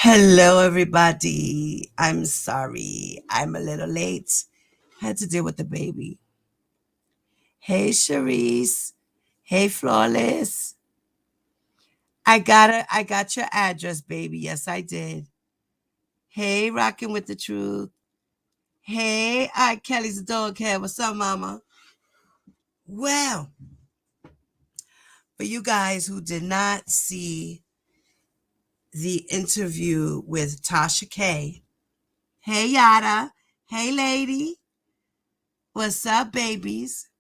Hello, everybody. I'm sorry. I'm a little late. Had to deal with the baby. Hey, Charisse. Hey, Flawless. I got your address, baby. Yes, I did. Hey, rocking with the truth. Hey, Kelly's dog head. What's up, mama? Well, for you guys who did not see the interview with Tasha K. Hey, Yada. Hey, lady. What's up, babies?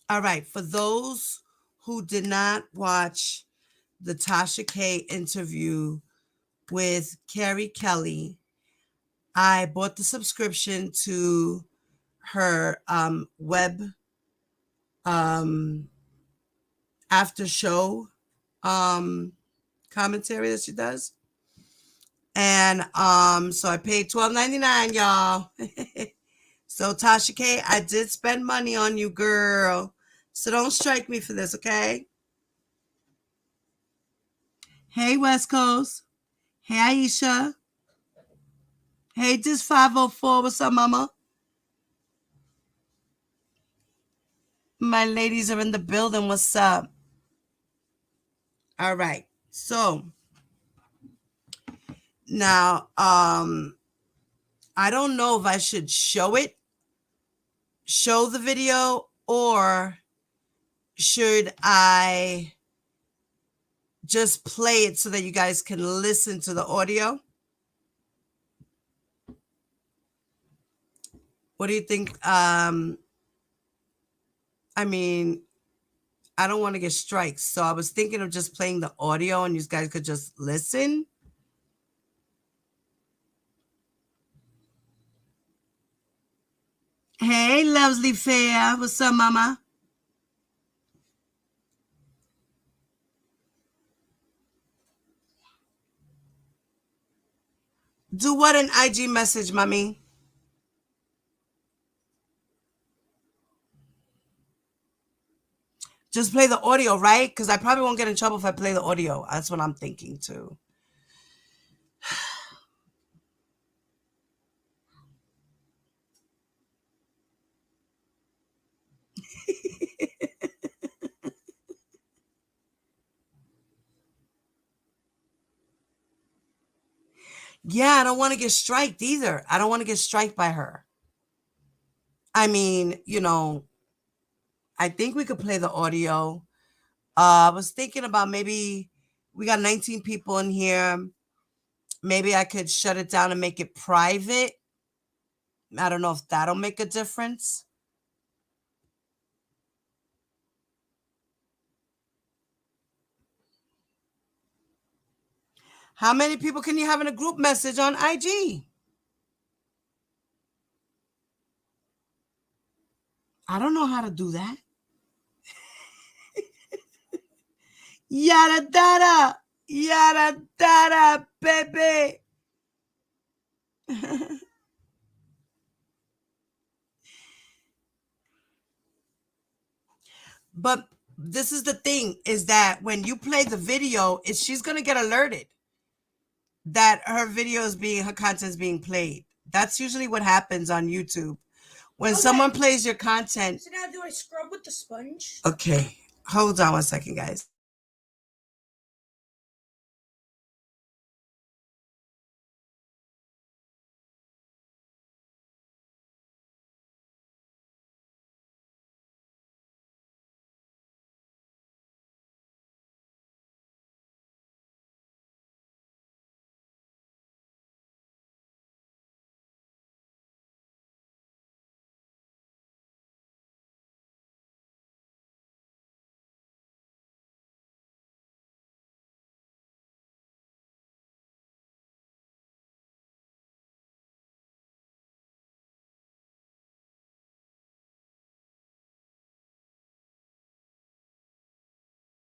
All right, for those who did not watch the Tasha K interview with Carey Kelly, I bought the subscription to her web after show commentary that she does. And so I paid $12.99, y'all. So Tasha K, I did spend money on you, girl. So don't strike me for this, okay? Hey, West Coast. Hey, Aisha. Hey, this 504. What's up, mama? My ladies are in the building. What's up? All right. So now, I don't know if I should show the video, or should I just play it so that you guys can listen to the audio? What do you think? I mean, I don't want to get strikes, so I was thinking of just playing the audio and you guys could just listen. Hey, lovely fair. What's up, mama? Do what an IG message, mommy? Just play the audio, right? Because I probably won't get in trouble if I play the audio. That's what I'm thinking too. Yeah, I don't want to get striked either. I don't want to get striked by her. I mean, I think we could play the audio. I was thinking about maybe we got 19 people in here. Maybe I could shut it down and make it private. I don't know if that'll make a difference. How many people can you have in a group message on IG? I don't know how to do that. Yada dada, baby. But this is the thing, is that when you play the video, she's gonna get alerted that her content is being played. That's usually what happens on YouTube. When someone plays your content. So now do I scrub with the sponge? Okay, hold on one second, guys.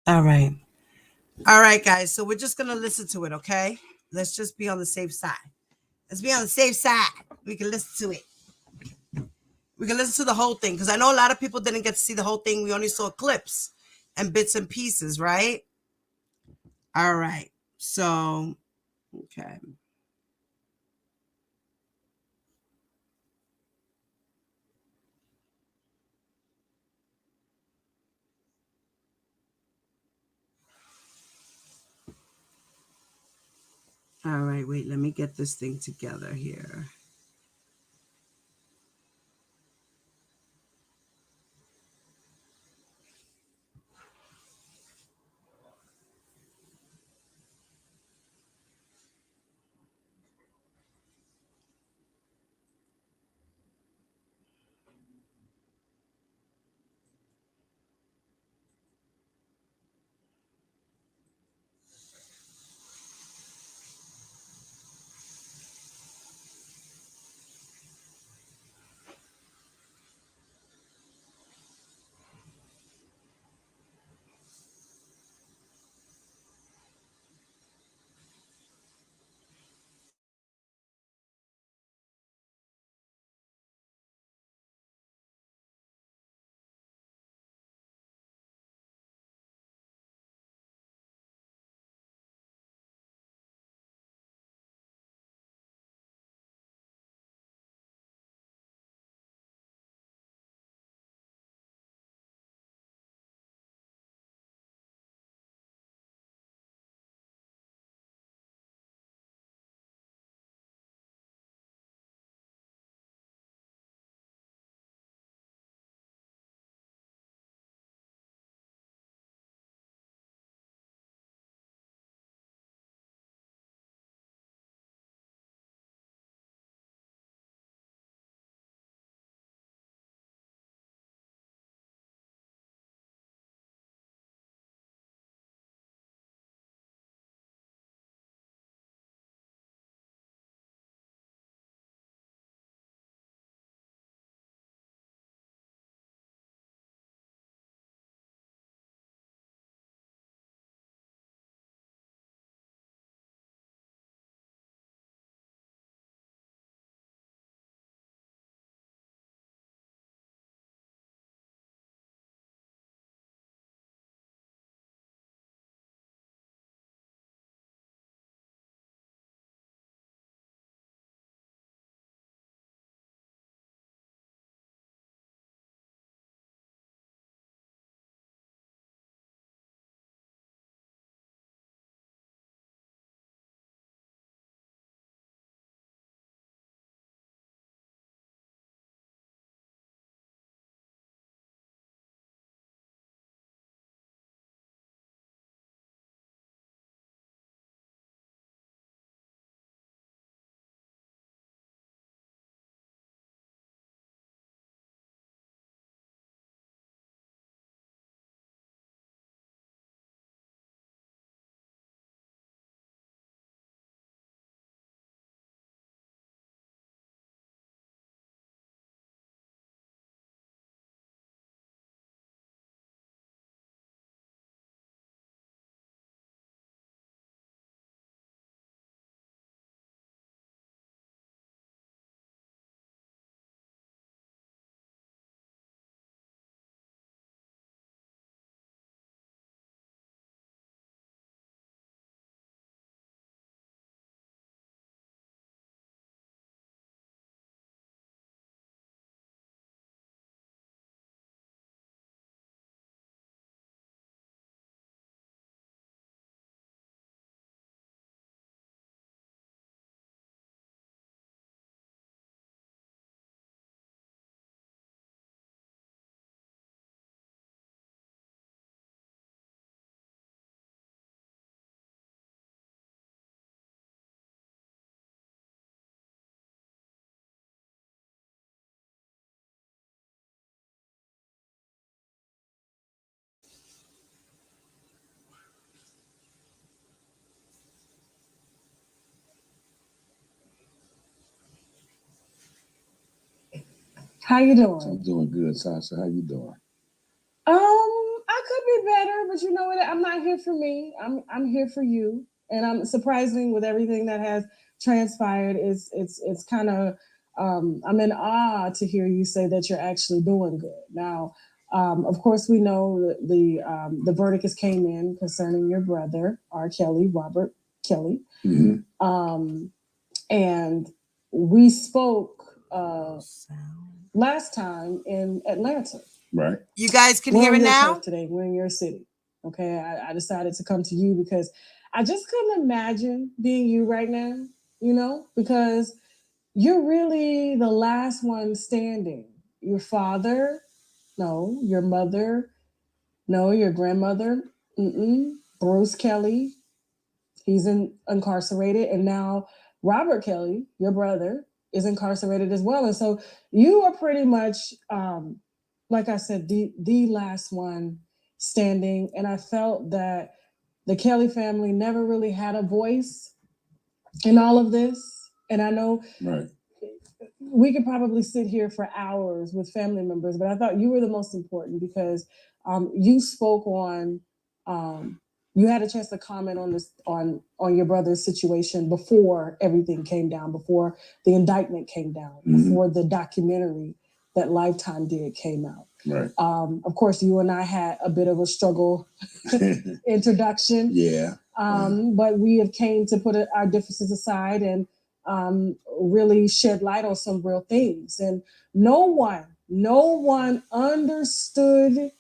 All right. All right, guys. So we're just going to listen to it, okay? Let's just be on the safe side. Let's be on the safe side. We can listen to it. We can listen to the whole thing, because I know a lot of people didn't get to see the whole thing. We only saw clips and bits and pieces, right? All right. So, okay. All right, wait, let me get this thing together here. How you doing? I'm doing good, Sasha. How you doing? I could be better, but you know what? I'm not here for me. I'm here for you. And I'm surprising with everything that has transpired. It's kind of I'm in awe to hear you say that you're actually doing good. Now, of course, we know that the verdict has came in concerning your brother, R. Kelly, Robert. Kelly. Mm-hmm. And we spoke last time in Atlanta. Right. You guys can We're hear on it your now? turf today. We're in your city. Okay. I decided to come to you because I just couldn't imagine being you right now, because you're really the last one standing. Your father, no. Your mother, no. Your grandmother, Bruce Kelly, he's incarcerated. And now Robert Kelly, your brother, is incarcerated as well. And so you are pretty much, like I said, the last one standing. And I felt that the Kelly family never really had a voice in all of this. And I know Right. we could probably sit here for hours with family members, but I thought you were the most important because you spoke on, you had a chance to comment on this, on your brother's situation before everything came down, before the indictment came down, before the documentary that Lifetime did came out. Right. Of course, you and I had a bit of a struggle introduction. Yeah. But we have came to put our differences aside and really shed light on some real things. And no one understood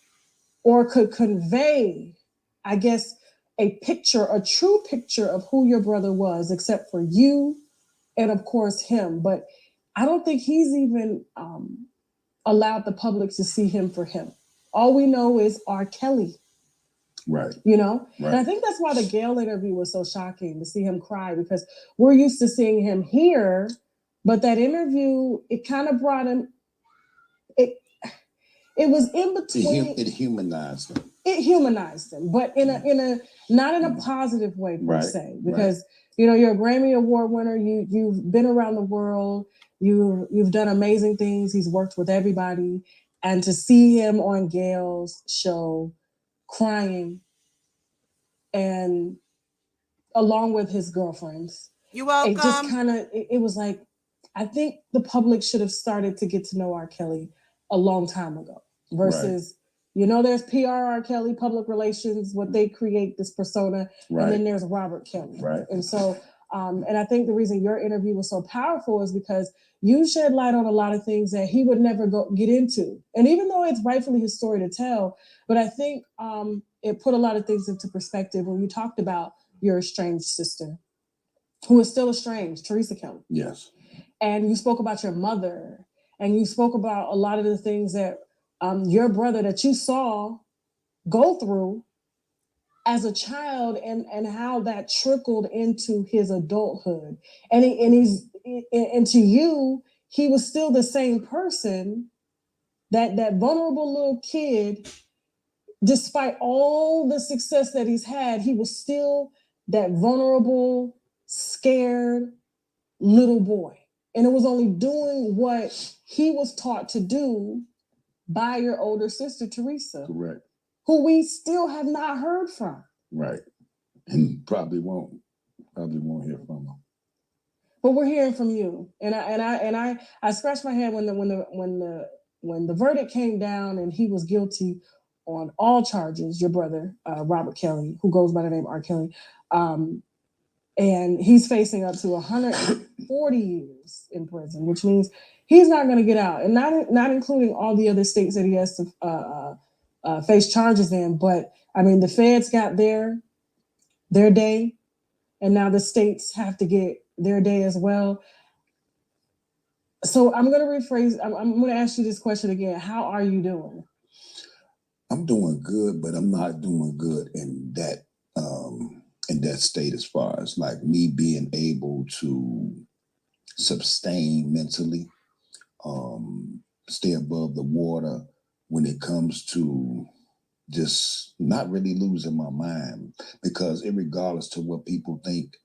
or could convey, I guess, a true picture of who your brother was, except for you and, of course, him. But I don't think he's even allowed the public to see him for him. All we know is R. Kelly. Right. Right. And I think that's why the Gayle interview was so shocking, to see him cry, because we're used to seeing him here, but that interview, it kind of brought him, it was in between. It humanized him. It humanized him, but in a not in a positive way per se, because you're a Grammy Award winner. You've been around the world. You've done amazing things. He's worked with everybody, and to see him on Gayle's show crying, and along with his girlfriends, You're welcome. It just kind of it was like, I think the public should have started to get to know R. Kelly a long time ago versus. There's PR R. Kelly, public relations, what they create, this persona, and then there's Robert Kelly. Right. And so, and I think the reason your interview was so powerful is because you shed light on a lot of things that he would never get into. And even though it's rightfully his story to tell, but I think it put a lot of things into perspective when you talked about your estranged sister, who is still estranged, Teresa Kelly. Yes. And you spoke about your mother, and you spoke about a lot of the things that your brother that you saw go through as a child, and how that trickled into his adulthood. And to you, he was still the same person, that vulnerable little kid. Despite all the success that he's had, he was still that vulnerable, scared little boy. And it was only doing what he was taught to do by your older sister, Teresa. Correct. Who we still have not heard from. Right. And probably won't hear from her. But we're hearing from you. And I scratched my head when the verdict came down and he was guilty on all charges, your brother, Robert Kelly, who goes by the name R. Kelly. And he's facing up to 140 years in prison, which means he's not going to get out, and not including all the other states that he has to face charges in. But I mean, the feds got their day, and now the states have to get their day as well. So I'm going to rephrase. I'm going to ask you this question again. How are you doing? I'm doing good, but I'm not doing good in that state, as far as like me being able to sustain mentally, stay above the water when it comes to just not really losing my mind, because irregardless to what people think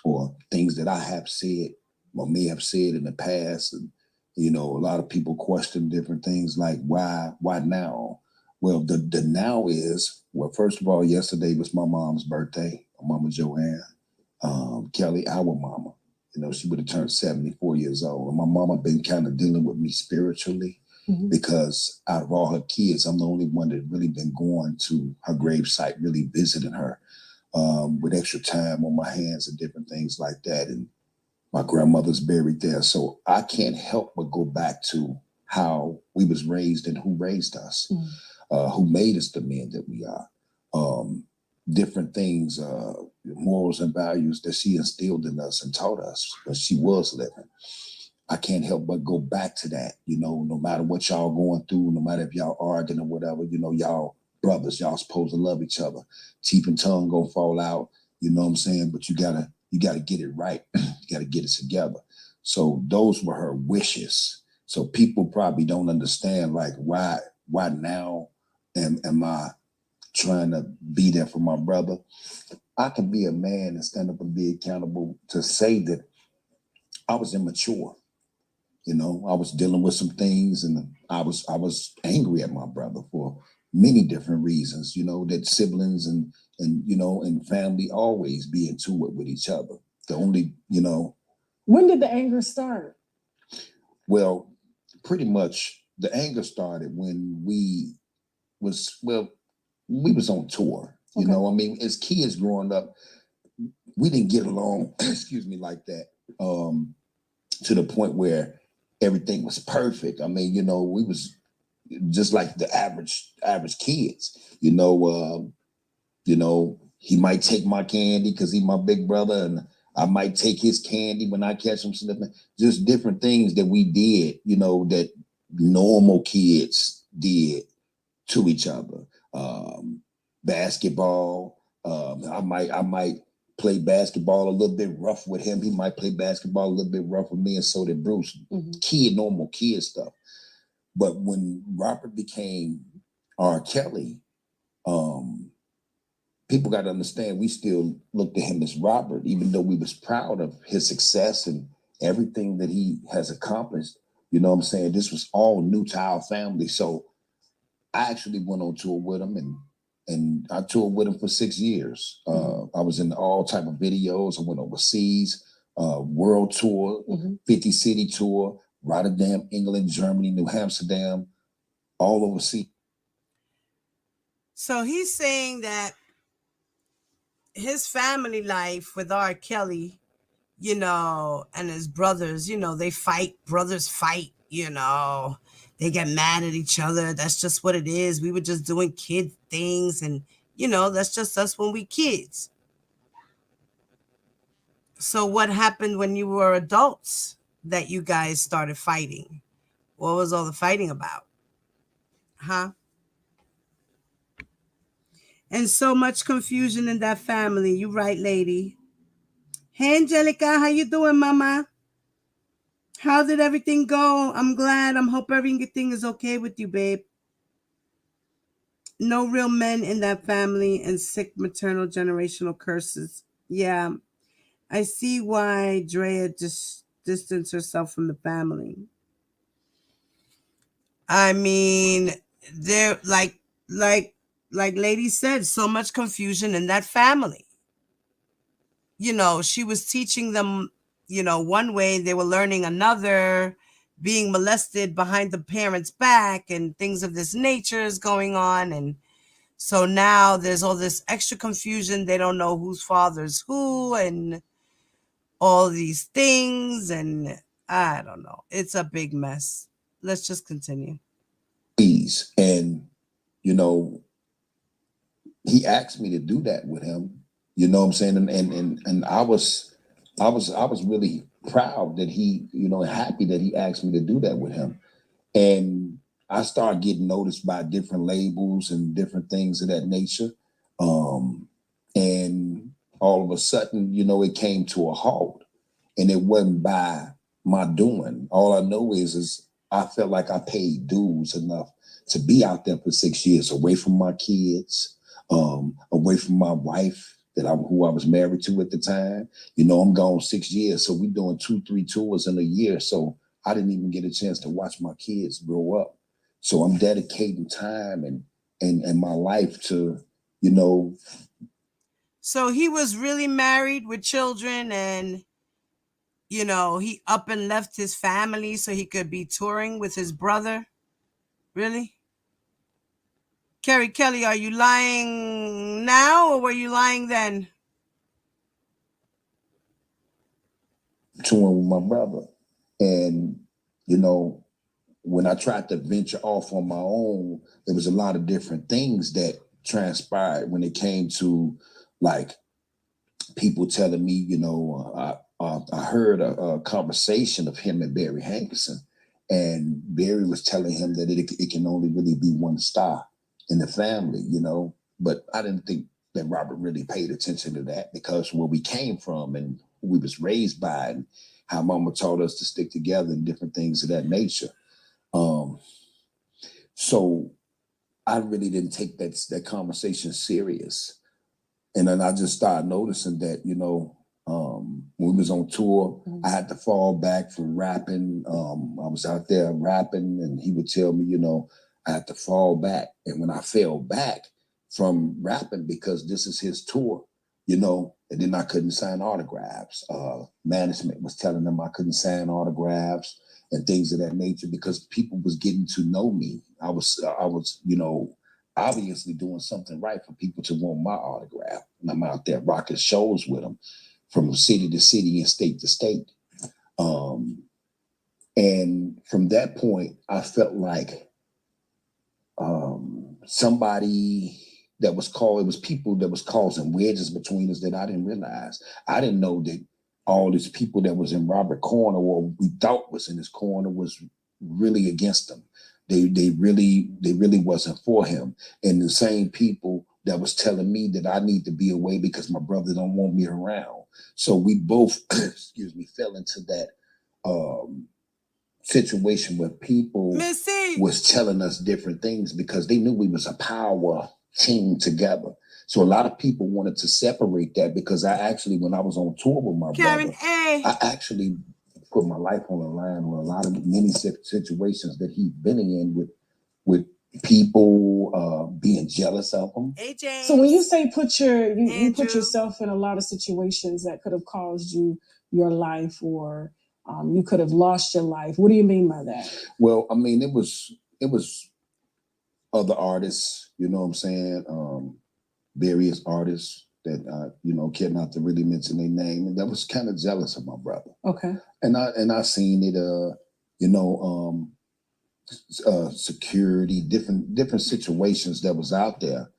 or things that I have said or may have said in the past, and a lot of people question different things like why now. Well, the now is, well, first of all, yesterday was my mom's birthday, my mama Joanne Kelly, our mama. She would have turned 74 years old. And my mama been kind of dealing with me spiritually, because out of all her kids, I'm the only one that really been going to her gravesite, really visiting her. with extra time on my hands and different things like that. And my grandmother's buried there. So I can't help but go back to how we was raised and who raised us, who made us the men that we are. Different things, morals and values that she instilled in us and taught us when she was living. I can't help but go back to that, no matter what y'all going through, no matter if y'all arguing or whatever, y'all brothers, y'all supposed to love each other. Teeth and tongue gonna fall out, you know what I'm saying? But you gotta get it right. You gotta get it together. So those were her wishes. So people probably don't understand like why now am I trying to be there for my brother. I can be a man and stand up and be accountable to say that I was immature. I was dealing with some things and I was angry at my brother for many different reasons, that siblings and family always be into it with each other. The only, When did the anger start? Well, pretty much the anger started when we was on tour. As kids growing up, we didn't get along, excuse me, like that, to the point where everything was perfect. We was just like the average kids. He might take my candy because he's my big brother, and I might take his candy when I catch him slipping. Just different things that we did, that normal kids did to each other. Basketball. I might play basketball a little bit rough with him. He might play basketball a little bit rough with me, and so did Bruce. Normal kid stuff. But when Robert became R. Kelly, people got to understand we still looked at him as Robert, even though we was proud of his success and everything that he has accomplished. You know what I'm saying? This was all new to our family. So I actually went on tour with him and I toured with him for 6 years. I was in all type of videos. I went overseas, world tour, 50 city tour, Rotterdam, England, Germany, New Amsterdam, all overseas. So he's saying that his family life with R. Kelly, and his brothers, they fight. Brothers fight, they get mad at each other. That's just what it is. We were just doing kid things, and that's just us when we kids. So what happened when you were adults that you guys started fighting? What was all the fighting about? Huh? And so much confusion in that family. You right, lady. Hey, Angelica, how you doing, mama? How did everything go? I'm glad. I'm hope everything is okay with you, babe. No real men in that family and sick maternal generational curses. Yeah, I see why Drea just distanced herself from the family. I mean, there like lady said, so much confusion in that family. She was teaching them, one way, they were learning another, being molested behind the parents' back and things of this nature is going on. And so now there's all this extra confusion. They don't know whose father's who and all these things. And I don't know. It's a big mess. Let's just continue. And, he asked me to do that with him. You know what I'm saying? And I was really proud that he, happy that he asked me to do that with him. And I started getting noticed by different labels and different things of that nature. And all of a sudden, it came to a halt. And it wasn't by my doing. All I know is I felt like I paid dues enough to be out there for 6 years, away from my kids, away from my wife who I was married to at the time. I'm gone 6 years, so we doing 2-3 tours in a year. So I didn't even get a chance to watch my kids grow up. So I'm dedicating time and my life to, So he was really married with children, and he up and left his family so he could be touring with his brother. Really? Carey Kelly, are you lying now or were you lying then? Touring with my brother. And, you know, when I tried to venture off on my own, there was a lot of different things that transpired when it came to like people telling me, I heard a conversation of him and Barry Hankerson, and Barry was telling him that it can only really be one star in the family, But I didn't think that Robert really paid attention to that because where we came from and who we was raised by and how Mama taught us to stick together and different things of that nature. So I really didn't take that conversation serious. And then I just started noticing that, when we was on tour, I had to fall back from rapping. I was out there rapping and he would tell me, I had to fall back. And when I fell back from rapping, because this is his tour, and then I couldn't sign autographs. Management was telling them I couldn't sign autographs and things of that nature because people was getting to know me. I was, obviously doing something right for people to want my autograph. And I'm out there rocking shows with them from city to city and state to state. And from that point, I felt like somebody that was it was people that was causing wedges between us that I didn't realize. I didn't know that all these people that was in Robert corner or we thought was in his corner was really against him. They really wasn't for him. And the same people that was telling me that I need to be away because my brother don't want me around. So we both, fell into that situation where people was telling us different things because they knew we was a power team together. So a lot of people wanted to separate that because I actually, when I was on tour with my brother, I actually put my life on the line on a lot of many situations that he's been in with people being jealous of him. So when you say you put yourself in a lot of situations that could have caused you your life or you could have lost your life. What do you mean by that? Well, I mean, it was other artists, you know what I'm saying? Various artists that care not to really mention their name, and that was kind of jealous of my brother. Okay. And I seen it, security, different situations that was out there.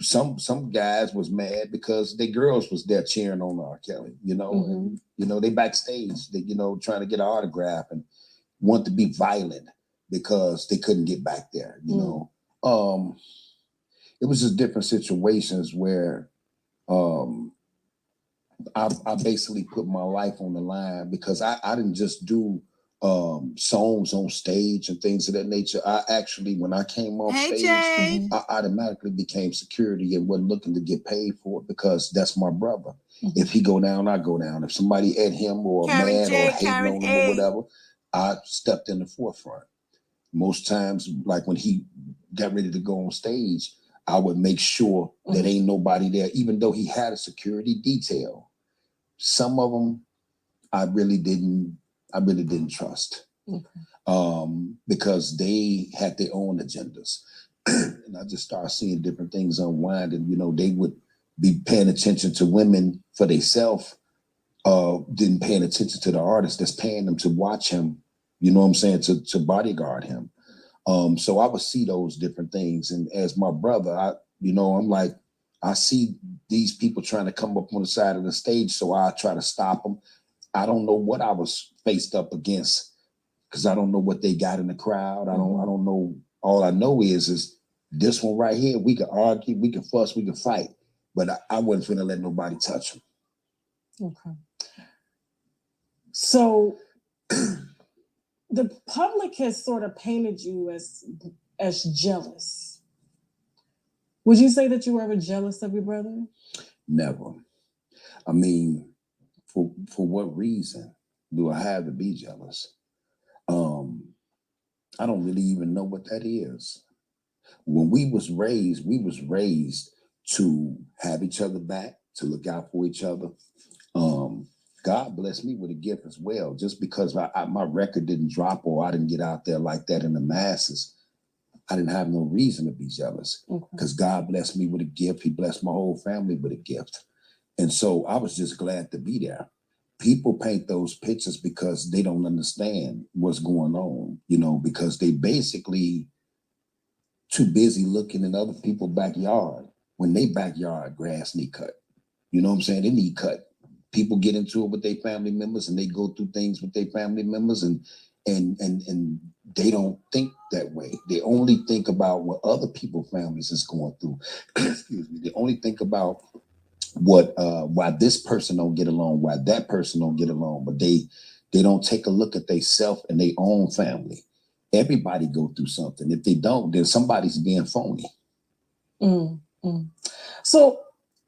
Some guys was mad because their girls was there cheering on R. Kelly, and they backstage, they trying to get an autograph and want to be violent because they couldn't get back there, it was just different situations where I basically put my life on the line because I didn't just do songs on stage and things of that nature. I actually, when I came off stage, I automatically became security and wasn't looking to get paid for it because that's my brother. If he go down, I go down. If somebody at him or mad or hating on him or whatever, I stepped in the forefront. Most times, like when he got ready to go on stage, I would make sure that ain't nobody there, even though he had a security detail. Some of them I really didn't trust because they had their own agendas. And I just started seeing different things unwind, and they would be paying attention to women for themselves, didn't paying attention to the artist that's paying them to watch him, you know what I'm saying, to bodyguard him. So I would see those different things. And as my brother, I'm like, I see these people trying to come up on the side of the stage, so I try to stop them. I don't know what I was faced up against because I don't know what they got in the crowd. I don't know. All I know is this one right here. We can argue, we can fuss, we can fight, but I wasn't finna let nobody touch them. Okay. So the public has sort of painted you as jealous. Would you say that you were ever jealous of your brother? Never. I mean, for what reason do I have to be jealous? I don't really even know what that is. When we was raised to have each other back, to look out for each other. God blessed me with a gift as well. Just because my record didn't drop or I didn't get out there like that in the masses, I didn't have no reason to be jealous because God blessed me with a gift. He blessed my whole family with a gift. And so I was just glad to be there. People paint those pictures because they don't understand what's going on, you know, because they basically too busy looking in other people's backyard when they backyard grass need cut. You know what I'm saying? They need cut. People get into it with their family members and they go through things with their family members and they don't think that way. They only think about what other people's families is going through. Excuse me. They only think about what why this person don't get along, why that person don't get along, but they don't take a look at themselves and their own family. Everybody go through something. If they don't, then somebody's being phony. So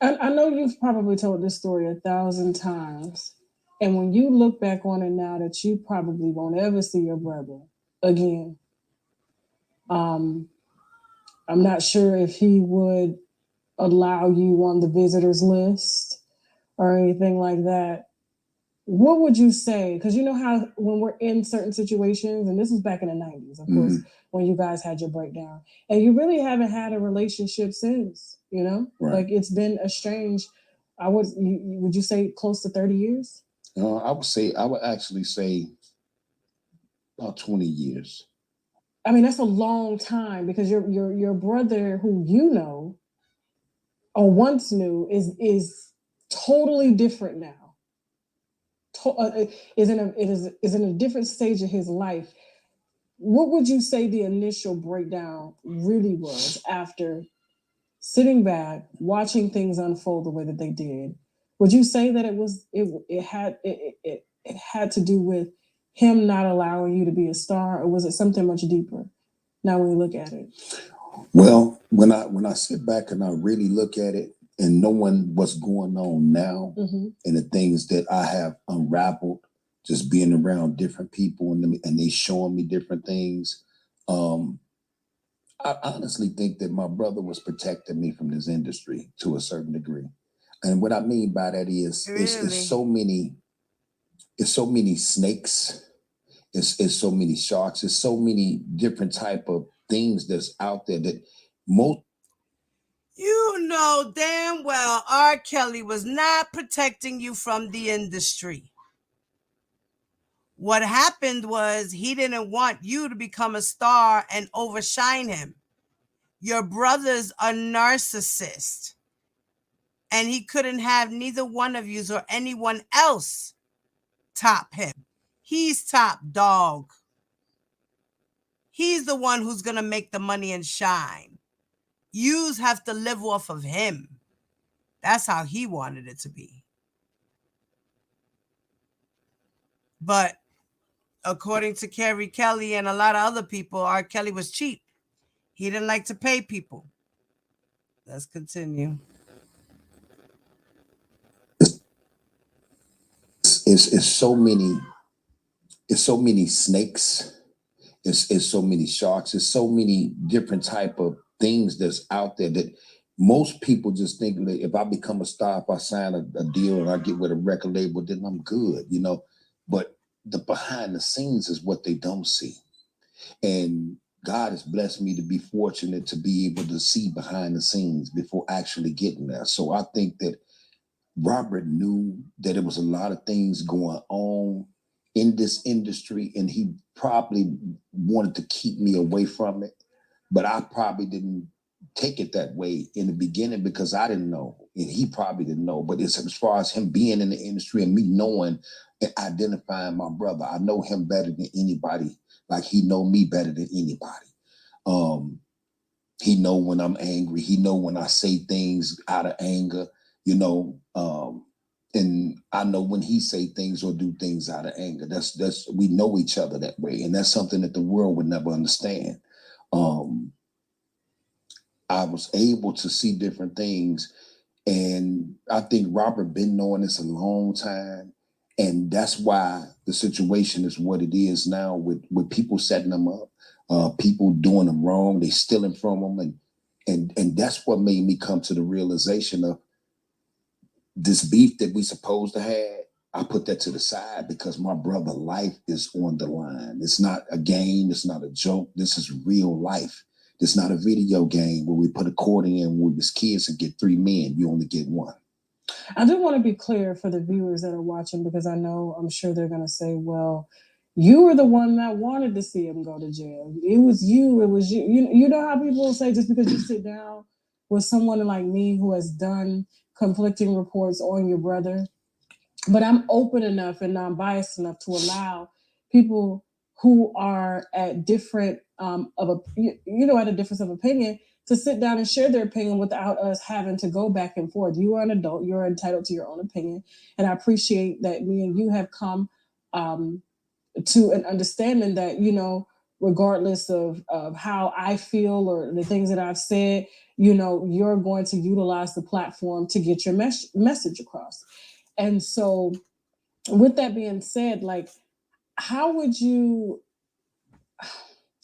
I know you've probably told this story 1,000 times, and when you look back on it now, that you probably won't ever see your brother again. I'm not sure if he would allow you on the visitors list or anything like that. What would you say? Because you know how when we're in certain situations, and this was back in the 90s, of course, when you guys had your breakdown, and you really haven't had a relationship since, you know? Right. Like it's been a strange, would you say close to 30 years? I would actually say about 20 years. I mean, that's a long time because your brother who you know or once knew is totally different now. Is in a different stage of his life. What would you say the initial breakdown really was after sitting back, watching things unfold the way that they did? Would you say that it had to do with him not allowing you to be a star, or was it something much deeper? Now when we look at it. Well, when I sit back and I really look at it and knowing what's going on now and the things that I have unraveled, just being around different people and they showing me different things, I honestly think that my brother was protecting me from this industry to a certain degree. And what I mean by that is it's so many snakes, it's so many sharks, it's so many different type of things that's out there that most. You know damn well R. Kelly was not protecting you from the industry. What happened was he didn't want you to become a star and overshine him. Your brother's a narcissist, and he couldn't have neither one of you or anyone else top him. He's top dog. He's the one who's going to make the money and shine. Yous have to live off of him. That's how he wanted it to be. But according to Carey Kelly and a lot of other people, R. Kelly was cheap. He didn't like to pay people. Let's continue. It's so many snakes. It's so many sharks. It's so many different type of things that's out there that most people just think that if I become a star, if I sign a deal and I get with a record label, then I'm good, you know. But the behind the scenes is what they don't see. And God has blessed me to be fortunate to be able to see behind the scenes before actually getting there. So I think that Robert knew that there was a lot of things going on in this industry, and he probably wanted to keep me away from it. But I probably didn't take it that way in the beginning because I didn't know, and he probably didn't know. But it's as far as him being in the industry and me knowing and identifying my brother, I know him better than anybody. Like he know me better than anybody. He know when I'm angry. He know when I say things out of anger, you know. And I know when he say things or do things out of anger. That's we know each other that way, and that's something that the world would never understand. I was able to see different things, and I think Robert been knowing this a long time, and that's why the situation is what it is now with people setting them up, people doing them wrong, they stealing from them, and that's what made me come to the realization of this beef that we supposed to have. I put that to the side because my brother's life is on the line. It's not a game. It's not a joke. This is real life. It's not a video game where we put a quarter in with his kids and get 3 men. You only get one. I do want to be clear for the viewers that are watching, because I'm sure they're going to say, well, you were the one that wanted to see him go to jail. It was you. You know how people say, just because you sit down with someone like me who has done conflicting reports on your brother, but I'm open enough and non-biased enough to allow people who are at different at a difference of opinion to sit down and share their opinion without us having to go back and forth. You are an adult, you're entitled to your own opinion, and I appreciate that me and you have come to an understanding that, regardless of how I feel or the things that I've said, you're going to utilize the platform to get your message across. And so, with that being said, like, how would you?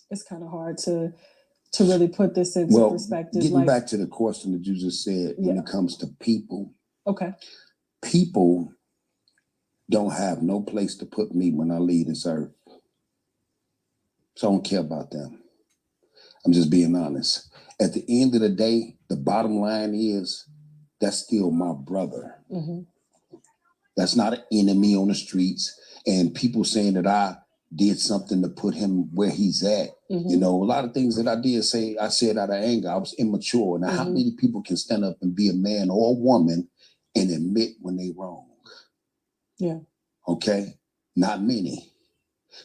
It's kind of hard to really put this into perspective. Getting back to the question that you just said, when it comes to people, okay, people don't have no place to put me when I leave this earth, so I don't care about them. I'm just being honest. At the end of the day, the bottom line is that's still my brother. Mm-hmm. That's not an enemy on the streets. And people saying that I did something to put him where he's at. Mm-hmm. A lot of things that I said out of anger. I was immature. Now, how many people can stand up and be a man or a woman and admit when they wrong? Yeah. Okay? Not many.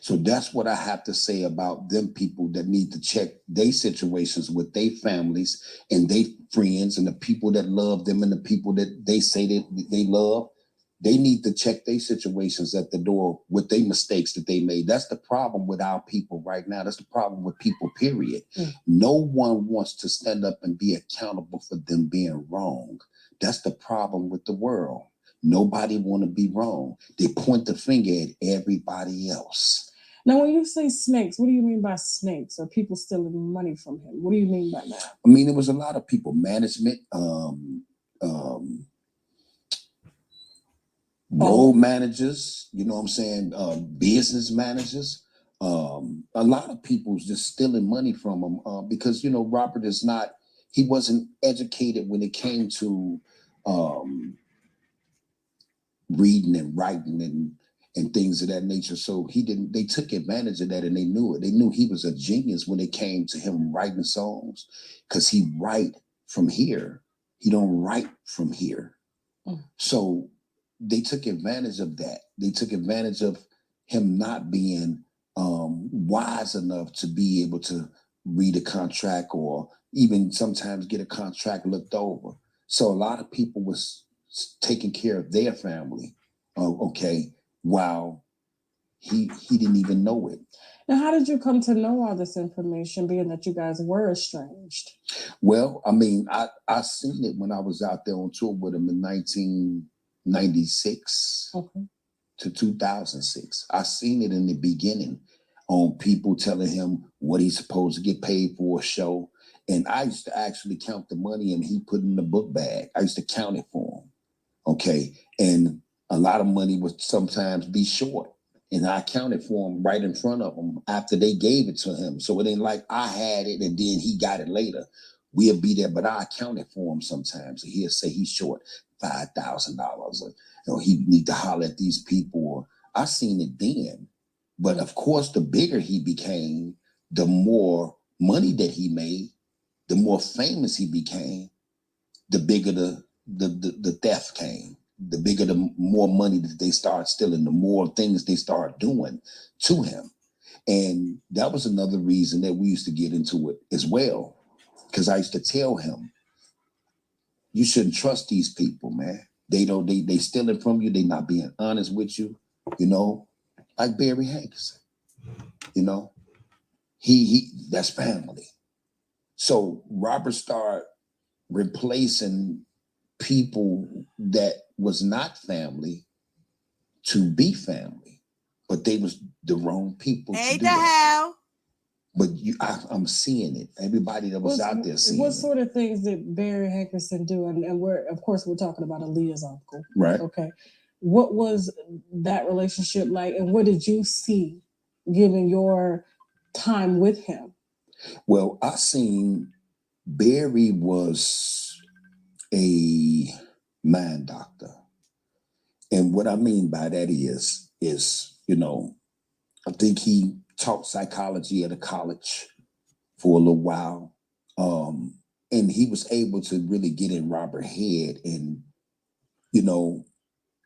So that's what I have to say about them people that need to check their situations with their families and their friends and the people that love them and the people that they say that they love. They need to check their situations at the door with their mistakes that they made. That's the problem with our people right now. That's the problem with people, period. No one wants to stand up and be accountable for them being wrong. That's the problem with the world. Nobody want to be wrong. They point the finger at everybody else. Now, when you say snakes, what do you mean by snakes? Are people stealing money from him? What do you mean by that? I mean, there was a lot of people, management, road managers, you know what I'm saying, business managers. A lot of people's just stealing money from him because, Robert he wasn't educated when it came to reading and writing and things of that nature. So they took advantage of that and they knew it. They knew he was a genius when it came to him writing songs because he write from here. He don't write from here. So they took advantage of that. They took advantage of him not being wise enough to be able to read a contract or even sometimes get a contract looked over. So a lot of people was taking care of their family, while he didn't even know it. Now, how did you come to know all this information, being that you guys were estranged? Well, I mean, I seen it when I was out there on tour with him in 1996 to 2006. I seen it in the beginning on people telling him what he's supposed to get paid for a show. And I used to actually count the money and he put in the book bag. I used to count it for him. Okay. And a lot of money would sometimes be short. And I counted for him right in front of him after they gave it to him. So it ain't like I had it and then he got it later. We'll be there, but I accounted for him sometimes. And he'll say he's short $5,000 or he need to holler at these people. I seen it then. But of course, the bigger he became, the more money that he made, the more famous he became, the bigger the theft came. The bigger, the more money that they start stealing, the more things they start doing to him. And that was another reason that we used to get into it as well. Because I used to tell him, you shouldn't trust these people, man. They stealing from you. They not being honest with you, like Barry Hankerson, he that's family. So Robert started replacing people that was not family to be family, but they was the wrong people to do that. But I'm seeing it. Everybody that was out there seeing it. What sort of things did Barry Hankerson do? And we're talking about Aaliyah's uncle. Right. Okay. What was that relationship like? And what did you see given your time with him? Well, I seen Barry was a mind doctor. And what I mean by that is, I think he taught psychology at a college for a little while. Um, and he was able to really get in Robert's head. And, you know,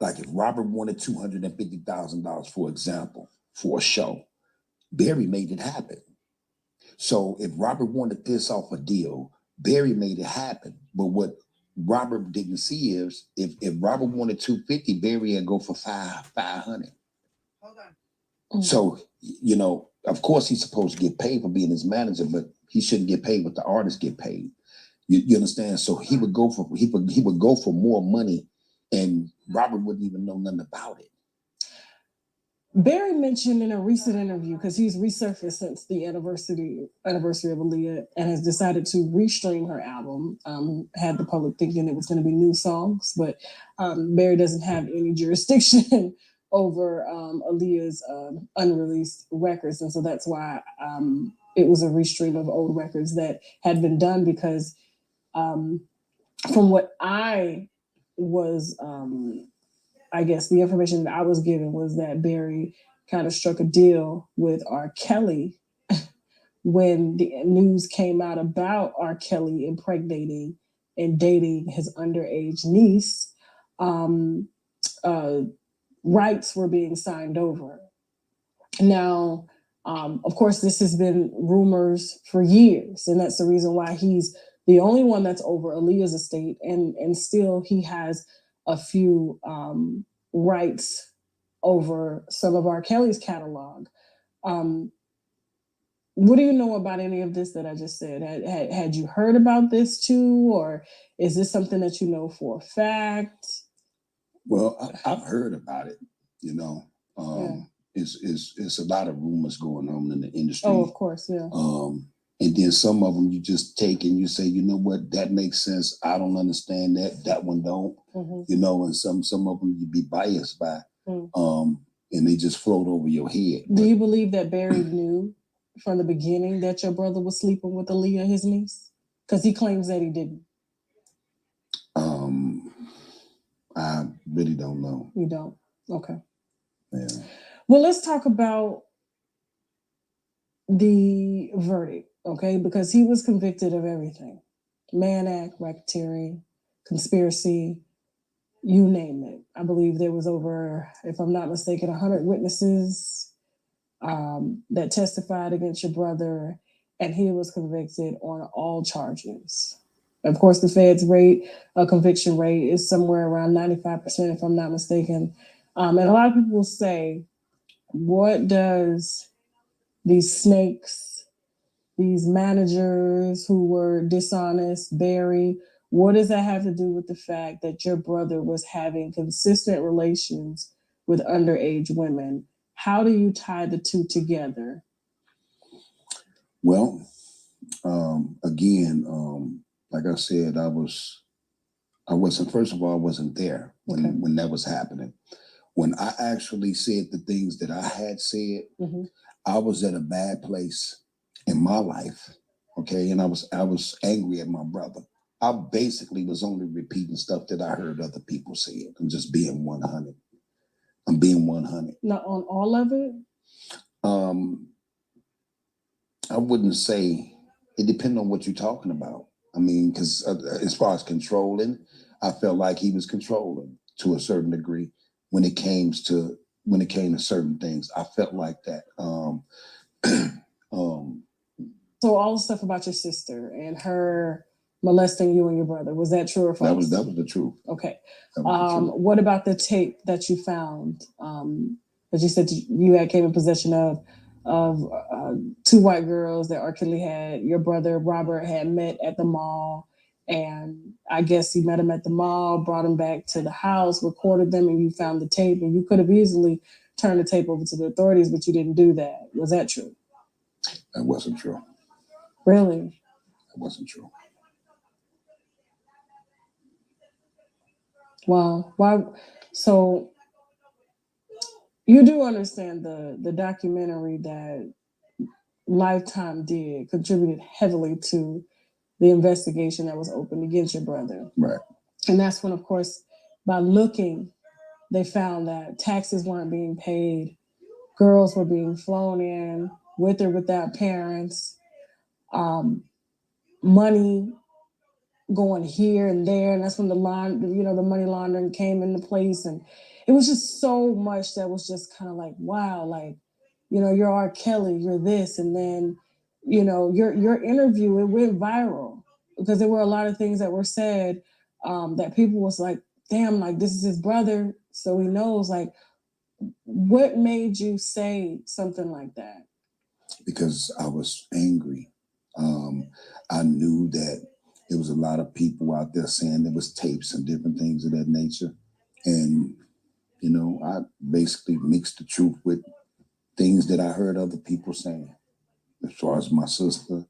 like if Robert wanted $250,000, for example, for a show, Barry made it happen. So if Robert wanted this off a deal, Barry made it happen. But what Robert didn't see is if Robert wanted 250, Barry would go for 500. Hold on. So, of course he's supposed to get paid for being his manager, but he shouldn't get paid what the artists get paid. You understand? So he would go for more money, and Robert wouldn't even know nothing about it. Barry mentioned in a recent interview, because he's resurfaced since the anniversary of Aaliyah and has decided to restream her album. Had the public thinking it was going to be new songs, but Barry doesn't have any jurisdiction over Aaliyah's unreleased records, and so that's why it was a restream of old records that had been done. Because from what I was I guess the information that I was given was that Barry kind of struck a deal with R. Kelly when the news came out about R. Kelly impregnating and dating his underage niece. Um, uh, Rights were being signed over. Now, of course, this has been rumors for years, and that's the reason why he's the only one that's over Aaliyah's estate, and still he has a few rights over some of R. Kelly's catalog. Um, what do you know about any of this that I just said? Had you heard about this too, or is this something that you know for a fact? Well, I've heard about it. You know, it's a lot of rumors going on in the industry. Oh, of course, yeah. And then some of them you just take and you say, you know what, that makes sense. I don't understand that. That one don't. And some of them you be biased by, and they just float over your head. Do you believe that Barry knew from the beginning that your brother was sleeping with Aaliyah, his niece? Because he claims that he didn't. I really don't know. You don't? Okay. Yeah. Well, let's talk about the verdict, okay? Because he was convicted of everything. Mann Act, racketeering, conspiracy, you name it. I believe there was over, if I'm not mistaken, 100 witnesses that testified against your brother, and he was convicted on all charges. Of course, the Fed's conviction rate is somewhere around 95%, if I'm not mistaken. And a lot of people will say, what does these snakes, these managers who were dishonest, Barry, what does that have to do with the fact that your brother was having consistent relations with underage women? How do you tie the two together? Well, again, like I said, I wasn't, first of all, I wasn't there when that was happening. When I actually said the things that I had said, I was at a bad place in my life. Okay. And I was angry at my brother. I basically was only repeating stuff that I heard other people say. I'm just being 100. I'm being 100. Not on all of it? I wouldn't say, it depends on what you're talking about. I mean, because as far as controlling, I felt like he was controlling to a certain degree when it came to certain things. I felt like that. So all the stuff about your sister and her molesting you and your brother, was that true or false? That was the truth. Okay. What about the tape that you found that you said you had came in possession of two white girls that R. Kelly had, your brother Robert had met at the mall, and I guess he met him at the mall, brought him back to the house, recorded them, and you found the tape, and you could have easily turned the tape over to the authorities, but you didn't do that. Was that true? That wasn't true. Really? That wasn't true. Wow. Why? So you do understand the documentary that Lifetime did contributed heavily to the investigation that was opened against your brother. Right. And that's when, of course, by looking, they found that taxes weren't being paid, girls were being flown in with or without parents, money going here and there, and that's when the money laundering came into place, and it was just so much that was just kind of like, wow, like, you're R. Kelly, you're this, and then, your interview, it went viral because there were a lot of things that were said, that people was like, damn, like this is his brother, so he knows. Like, what made you say something like that? Because I was angry. I knew that there was a lot of people out there saying there was tapes and different things of that nature. And, I basically mixed the truth with things that I heard other people saying. As far as my sister,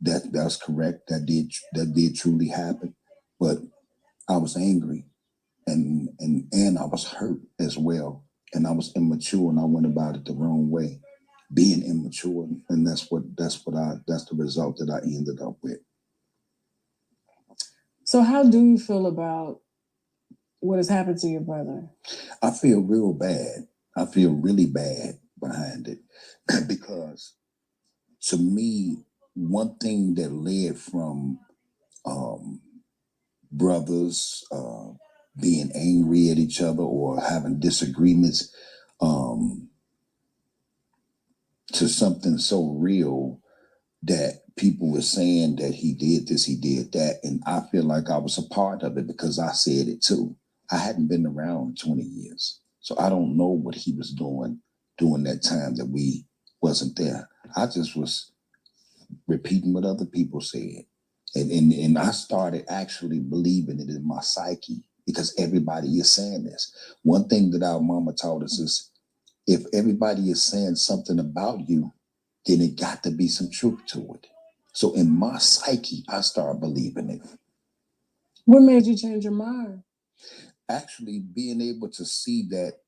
that's correct. That did truly happen. But I was angry and I was hurt as well. And I was immature and I went about it the wrong way, being immature. And that's the result that I ended up with. So how do you feel about what has happened to your brother? I feel real bad. I feel really bad behind it because to me, one thing that led from brothers being angry at each other or having disagreements to something so real that people were saying that he did this, he did that. And I feel like I was a part of it because I said it too. I hadn't been around 20 years. So I don't know what he was doing during that time that we wasn't there. I just was repeating what other people said. And I started actually believing it in my psyche because everybody is saying this. One thing that our mama taught us is if everybody is saying something about you, then it got to be some truth to it. So in my psyche, I started believing it. What made you change your mind? Actually, being able to see that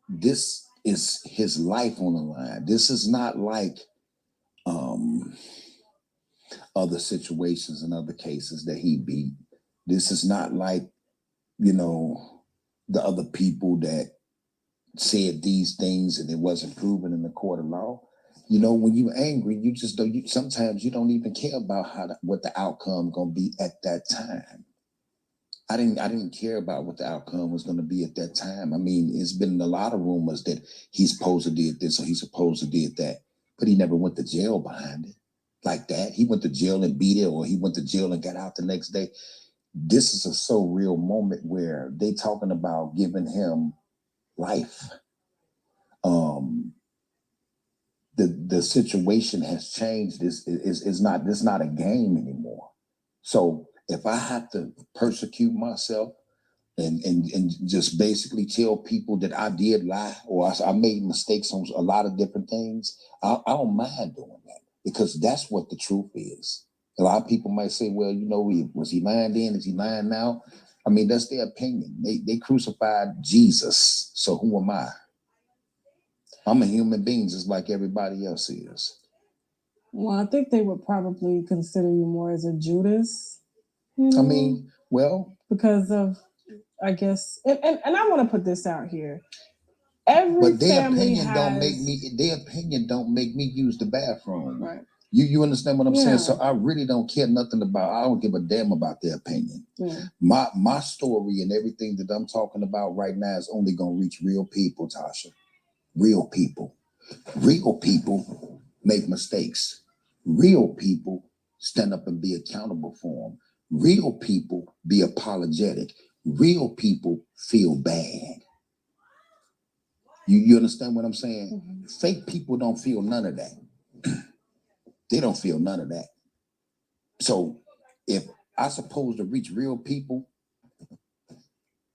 this is his life on the line. This is not like other situations and other cases that he beat. This is not like, the other people that said these things and it wasn't proven in the court of law. When you're angry, you just don't. Sometimes you don't even care about what the outcome gonna be at that time. I didn't care about what the outcome was gonna be at that time. I mean, it's been a lot of rumors that he's supposed to did this or he's supposed to did that, but he never went to jail behind it like that. He went to jail and beat it, or he went to jail and got out the next day. This is a so real moment where they talking about giving him life. The situation has changed. This is not a game anymore. So if I have to persecute myself and just basically tell people that I did lie or I made mistakes on a lot of different things, I don't mind doing that because that's what the truth is. A lot of people might say, well, was he lying then? Is he lying now? I mean, that's their opinion. They crucified Jesus. So who am I? I'm a human being just like everybody else is. Well, I think they would probably consider you more as a Judas. I mean, well, because of, I guess, and I want to put this out here. Every but their family opinion don't make me use the bathroom. Right. You understand what I'm saying? So I really don't care nothing about. I don't give a damn about their opinion. Yeah. My story and everything that I'm talking about right now is only gonna reach real people, Tasha. Real people. Real people make mistakes. Real people stand up and be accountable for them. Real people be apologetic. Real people feel bad. You understand what I'm saying? Mm-hmm. Fake people don't feel none of that. They don't feel none of that. So if I'm supposed to reach real people,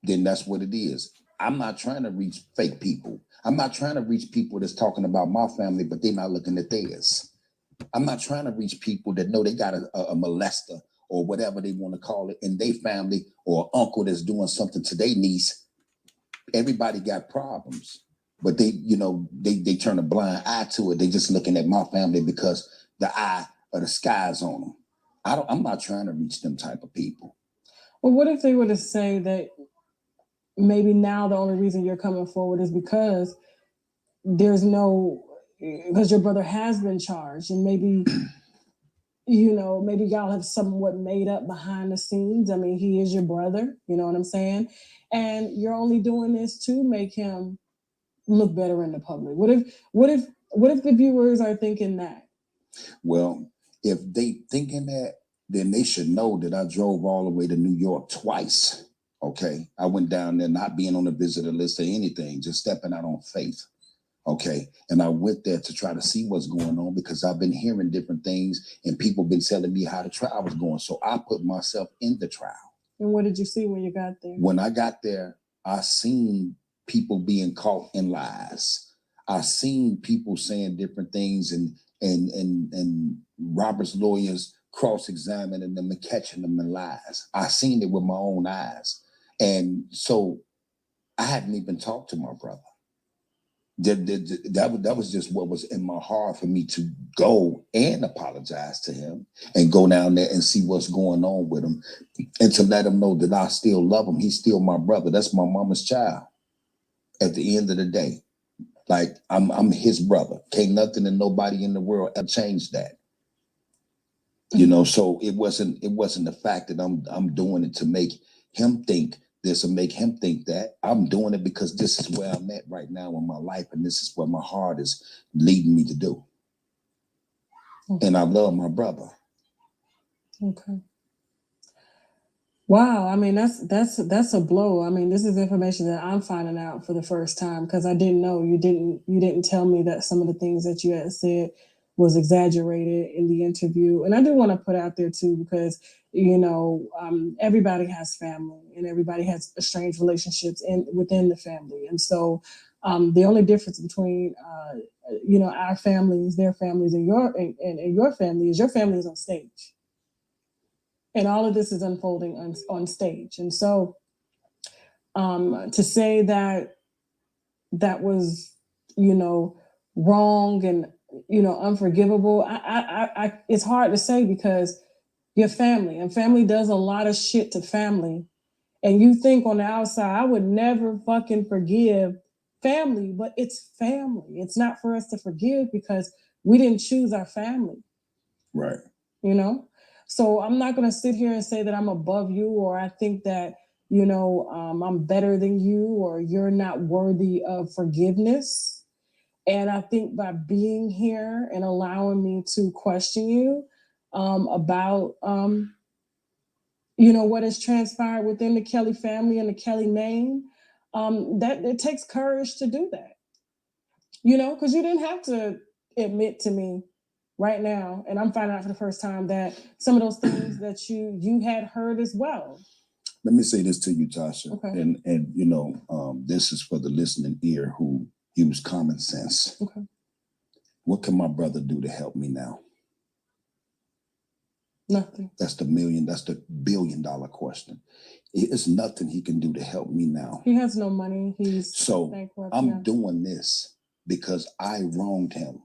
then that's what it is. I'm not trying to reach fake people. I'm not trying to reach people that's talking about my family, but they're not looking at theirs. I'm not trying to reach people that know they got a molester or whatever they want to call it in their family, or uncle that's doing something to their niece. Everybody got problems. but they turn a blind eye to it. They just looking at my family because the eye of the sky's on them. I'm not trying to reach them type of people. Well, what if they were to say that maybe now the only reason you're coming forward is because because your brother has been charged, and maybe maybe y'all have somewhat made up behind the scenes. I mean, he is your brother, you know what I'm saying? And you're only doing this to make him look better in the public. What if the viewers are thinking that? Well, if they thinking that, then they should know that I drove all the way to New York twice. Okay. I went down there not being on the visitor list or anything, just stepping out on faith. Okay. And I went there to try to see what's going on because I've been hearing different things and people been telling me how the trial was going. So I put myself in the trial. And what did you see when you got there? When I got there, I seen people being caught in lies. I seen people saying different things and Robert's lawyers cross-examining them and catching them in lies. I seen it with my own eyes. And so I hadn't even talked to my brother. That was just what was in my heart for me to go and apologize to him and go down there and see what's going on with him and to let him know that I still love him. He's still my brother. That's my mama's child. At the end of the day, like I'm his brother. Can't nothing and nobody in the world ever change that. So it wasn't the fact that I'm doing it to make him think this or make him think that. I'm doing it because this is where I'm at right now in my life, and this is what my heart is leading me to do. Okay. And I love my brother. Okay. Wow, I mean that's a blow. I mean, this is information that I'm finding out for the first time because I didn't know. You didn't tell me that some of the things that you had said was exaggerated in the interview. And I do want to put out there too because everybody has family and everybody has strange relationships within the family, and so the only difference between our families, their families, and your family is your family is on stage. And all of this is unfolding on stage. And so to say that was, wrong and, unforgivable, I it's hard to say because your family and family does a lot of shit to family. And you think on the outside, I would never fucking forgive family, but it's family. It's not for us to forgive because we didn't choose our family. Right. So I'm not going to sit here and say that I'm above you or I think that, I'm better than you or you're not worthy of forgiveness. And I think by being here and allowing me to question you about, what has transpired within the Kelly family and the Kelly name, that it takes courage to do that. Because you didn't have to admit to me right now, and I'm finding out for the first time that some of those things that you had heard as well. Let me say this to you, Tasha, okay. and this is for the listening ear who use common sense. Okay. What can my brother do to help me now? Nothing. That's the billion-dollar question. It's nothing he can do to help me now. He has no money. I'm doing this because I wronged him.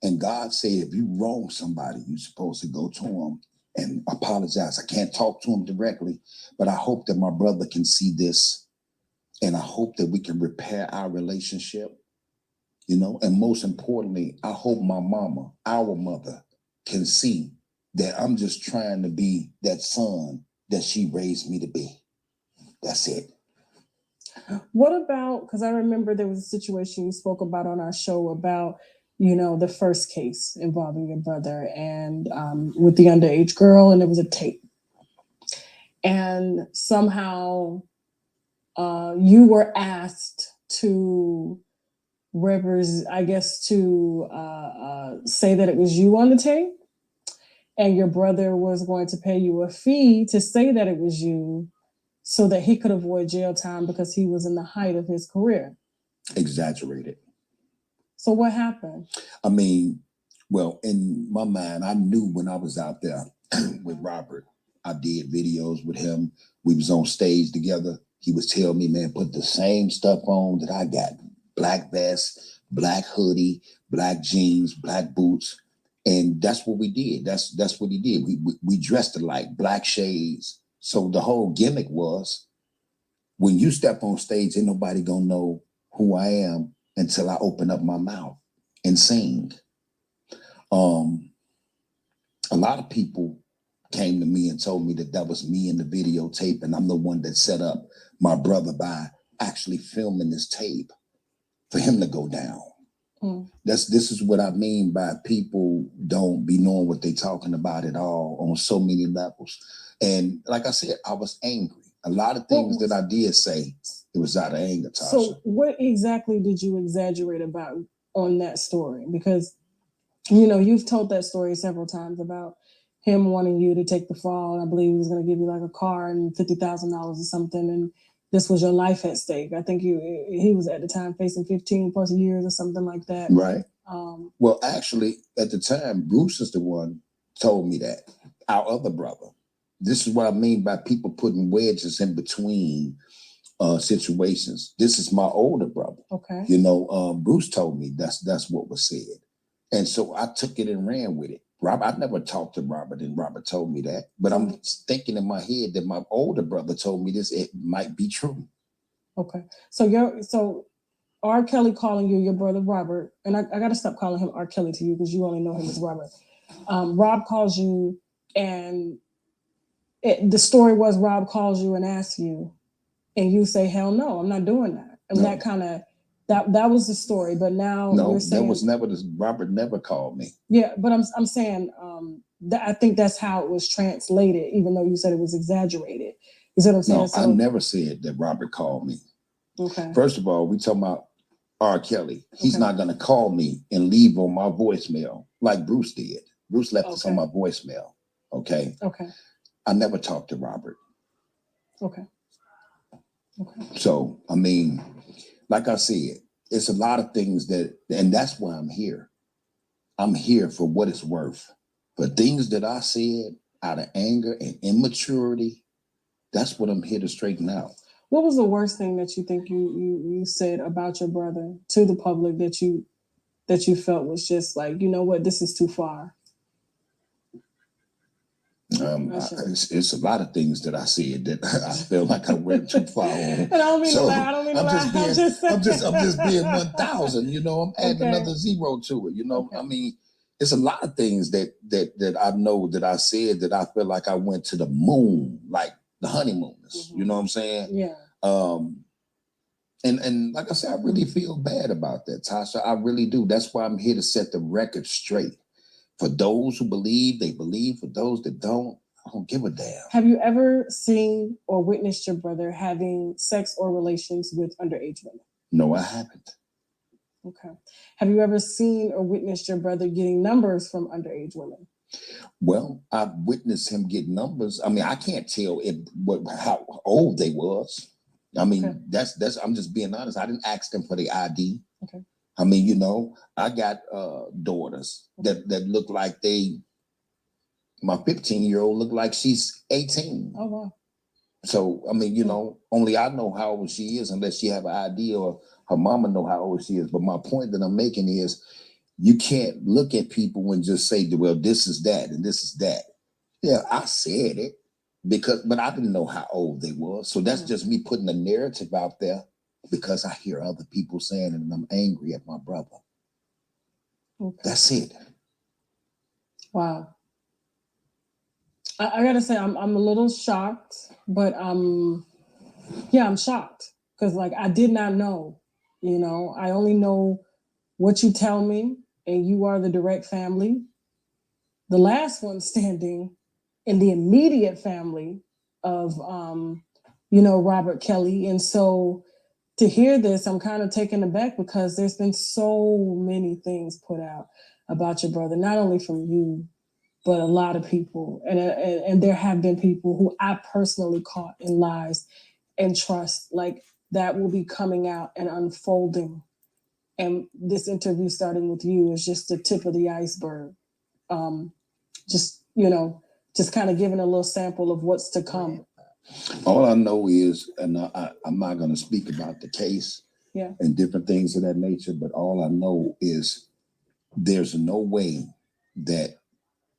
And God said, if you wrong somebody, you're supposed to go to him and apologize. I can't talk to him directly, but I hope that my brother can see this. And I hope that we can repair our relationship, and most importantly, I hope my mama, our mother, can see that I'm just trying to be that son that she raised me to be. That's it. What about, because I remember there was a situation you spoke about on our show about, the first case involving your brother and with the underage girl, and there was a tape. And somehow you were asked to say that it was you on the tape, and your brother was going to pay you a fee to say that it was you so that he could avoid jail time because he was in the height of his career. Exaggerated. So what happened? I mean, well, in my mind, I knew when I was out there with Robert, I did videos with him. We was on stage together. He was telling me, man, put the same stuff on that I got. black vest, black hoodie, black jeans, black boots. And that's what we did. That's what he did. We dressed alike, black shades. So the whole gimmick was, when you step on stage, ain't nobody gonna know who I am until I open up my mouth and sing. A lot of people came to me and told me that was me in the videotape, and I'm the one that set up my brother by actually filming this tape for him to go down. This is what I mean by people don't be knowing what they talking about at all on so many levels. And like I said, I was angry. A lot of things that I did say, it was out of anger, Tasha. So what exactly did you exaggerate about on that story? Because, you know, you've told that story several times about him wanting you to take the fall. I believe he was going to give you like a car and $50,000 or something. And this was your life at stake. I think he was at the time facing 15 plus years or something like that. Right. Well, actually, at the time, Bruce is the one told me that. Our other brother. This is what I mean by people putting wedges in between situations. This is my older brother. Okay. You know, Bruce told me that's what was said. And so I took it and ran with it. I never talked to Robert, and Robert told me that. But I'm thinking in my head that my older brother told me this. It might be true. Okay. So R. Kelly calling you your brother Robert, and I got to stop calling him R. Kelly to you because you only know him as Robert. Rob calls you, and the story was Rob calls you and asks you, and you say, "Hell no, I'm not doing that." And that kind of that was the story. But now you're saying that was never this. Robert never called me. Yeah, but I'm saying I think that's how it was translated, even though you said it was exaggerated. You see what I'm saying? No, I never said that Robert called me. Okay. First of all, we talking about R. Kelly. He's not going to call me and leave on my voicemail like Bruce did. Bruce left us on my voicemail. Okay. Okay. I never talked to Robert. Okay. So, I mean, like I said, it's a lot of things and that's why I'm here. I'm here for what it's worth. For things that I said out of anger and immaturity, that's what I'm here to straighten out. What was the worst thing that you think you said about your brother to the public that you felt was just like, you know what, this is too far? It's a lot of things that I said that I feel like I went too far on. And I don't mean to lie. I don't mean to lie. I'm just being 1,000. You know, I'm adding another zero to it. You know, I mean, it's a lot of things that I know that I said that I feel like I went to the moon, like the honeymooners. You know what I'm saying? Yeah. And like I said, I really feel bad about that, Tasha. I really do. That's why I'm here to set the record straight. For those who believe, they believe. For those that don't, I don't give a damn. Have you ever seen or witnessed your brother having sex or relations with underage women? No, I haven't. Okay. Have you ever seen or witnessed your brother getting numbers from underage women? Well, I've witnessed him get numbers. I mean, I can't tell how old they was. I mean, that's I'm just being honest. I didn't ask them for the ID. Okay. I mean, you know, I got daughters that look like my 15-year-old look like she's 18. Oh, wow. So, I mean, you know, only I know how old she is unless she have an ID or her mama know how old she is. But my point that I'm making is you can't look at people and just say, well, this is that and this is that. Yeah, I said it but I didn't know how old they were. So that's just me putting a narrative out there because I hear other people saying it and I'm angry at my brother. Okay. That's it. Wow. I gotta say, I'm a little shocked, but I'm shocked because like I did not know, you know, I only know what you tell me, and you are the direct family, the last one standing in the immediate family of, you know, Robert Kelly. And so to hear this, I'm kind of taken aback because there's been so many things put out about your brother, not only from you, but a lot of people. And there have been people who I personally caught in lies and trust, like that will be coming out and unfolding. And this interview starting with you is just the tip of the iceberg. Just, you know, just kind of giving a little sample of what's to come. All I know is, and I'm not going to speak about the case, Yeah. and different things of that nature. But all I know is there's no way that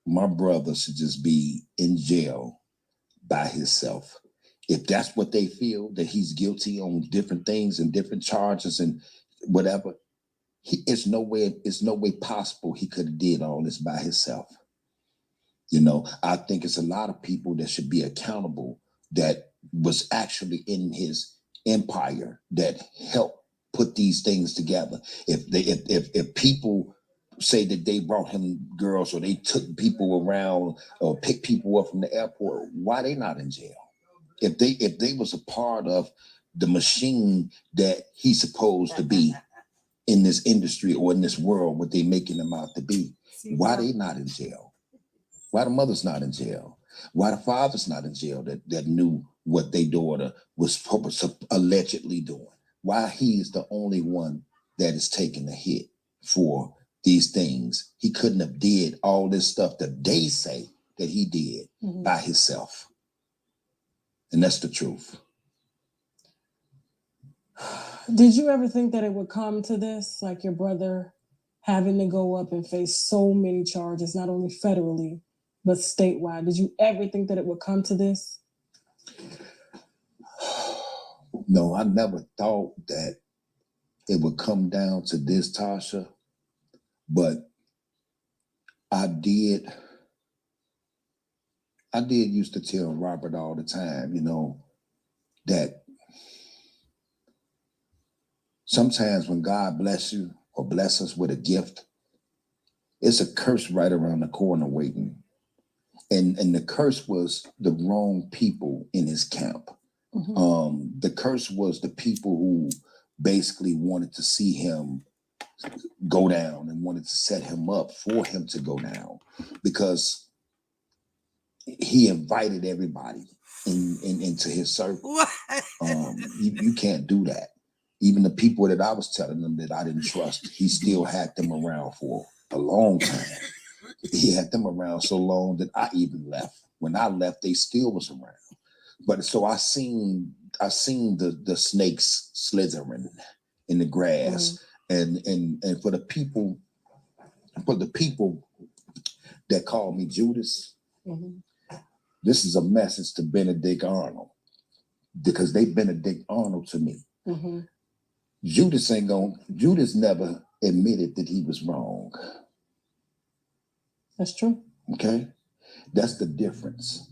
my brother should just be in jail by himself. If that's what they feel, that he's guilty on different things and different charges and whatever, it's no way possible he could have did all this by himself. You know, I think it's a lot of people that should be accountable that was actually in his empire that helped put these things together. If people say that they brought him girls or they took people around or picked people up from the airport, why they not in jail? If they was a part of the machine that he's supposed to be in this industry or in this world, what they making them out to be, why they not in jail? Why the mother's not in jail? Why the father's not in jail that knew what their daughter was allegedly doing? Why he is the only one that is taking the hit for these things? He couldn't have did all this stuff that they say that he did by himself. And that's the truth. Did you ever think that it would come to this, like your brother having to go up and face so many charges, not only federally, but statewide? Did you ever think that it would come to this? No, I never thought that it would come down to this, Tasha, but I did used to tell Robert all the time, you know, that sometimes when God bless you or bless us with a gift, it's a curse right around the corner waiting. And the curse was the wrong people in his camp. The curse was the people who basically wanted to see him go down and wanted to set him up for him to go down, because he invited everybody into his circle. You can't do that. Even the people that I was telling them that I didn't trust, he still had them around for a long time. He had them around so long that I even left. When I left, they still was around. But so I seen the snakes slithering in the grass, and for the people that called me Judas, this is a message to Benedict Arnold, because they Benedict Arnold to me. Judas never admitted that he was wrong. That's true. Okay, that's the difference.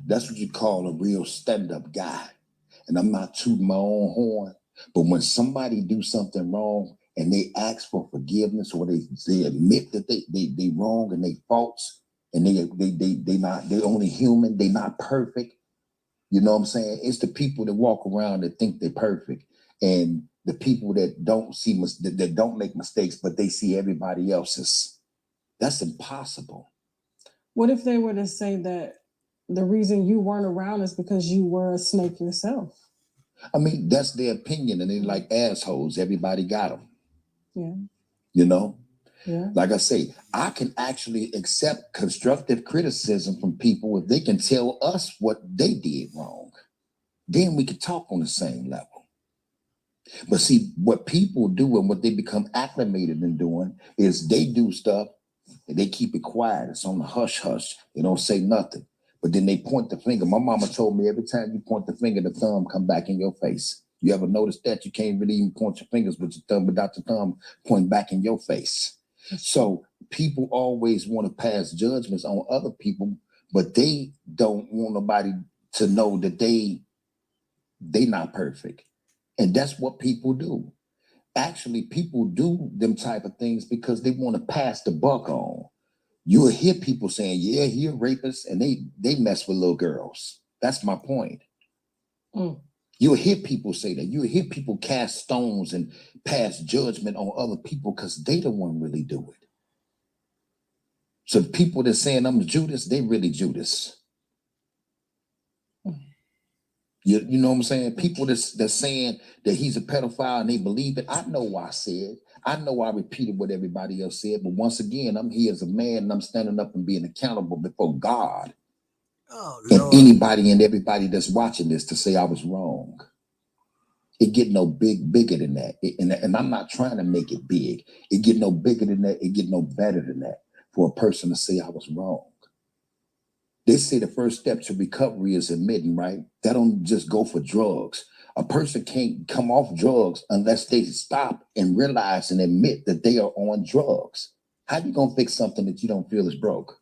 That's what you call a real stand-up guy. And I'm not tooting my own horn, but when somebody do something wrong and they ask for forgiveness, or they admit that they wrong and they faults, and they only human, they not perfect. You know what I'm saying? It's the people that walk around that think they're perfect, and the people that don't that don't make mistakes, but they see everybody else's. That's impossible. What if they were to say that the reason you weren't around is because you were a snake yourself? I mean, that's their opinion, and they're like assholes. Everybody got them. Yeah. You know? Yeah. Like I say, I can actually accept constructive criticism from people if they can tell us what they did wrong. Then we can talk on the same level. But see, what people do and what they become acclimated in doing is they do stuff and they keep it quiet. It's on the hush hush. They don't say nothing. But then they point the finger. My mama told me every time you point the finger, the thumb come back in your face. You ever notice that? You can't really even point your fingers with your thumb without the thumb pointing back in your face. So people always want to pass judgments on other people, but they don't want nobody to know that they not perfect. And that's what people do. Actually, people do them type of things because they want to pass the buck on. You'll hear people saying, yeah, he a rapist, and they mess with little girls. That's my point. You'll hear people say that. You'll hear people cast stones and pass judgment on other people because they don't want to really do it. So the people that saying I'm Judas, they really Judas. You know what I'm saying? People that's saying that he's a pedophile and they believe it. I know what I said. I know I repeated what everybody else said. But once again, I'm here as a man and I'm standing up and being accountable before God. And anybody and everybody that's watching this to say I was wrong. It get no bigger than that. And I'm not trying to make it big. It get no bigger than that. It get no better than that for a person to say I was wrong. They say the first step to recovery is admitting, right? That don't just go for drugs. A person can't come off drugs unless they stop and realize and admit that they are on drugs. How you gonna fix something that you don't feel is broke?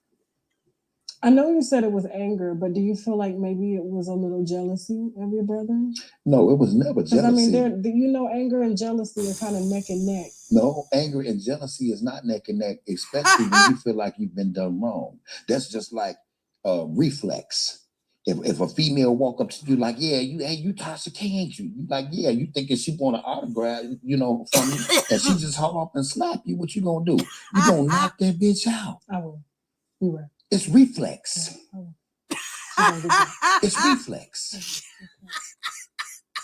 I know you said it was anger, but do you feel like maybe it was a little jealousy of your brother? No, it was never Because I jealousy. mean, anger and jealousy are kind of neck and neck. No, anger and jealousy is not neck and neck, especially when you feel like you've been done wrong. That's just like a reflex. If a female walk up to you like, yeah, you Tasha K, ain't you? You like, yeah, you thinking she want an autograph, from you, and she just hop up and slap you. What you gonna do? You gonna knock that bitch out? I will. You right. It's reflex. Yeah, It's reflex.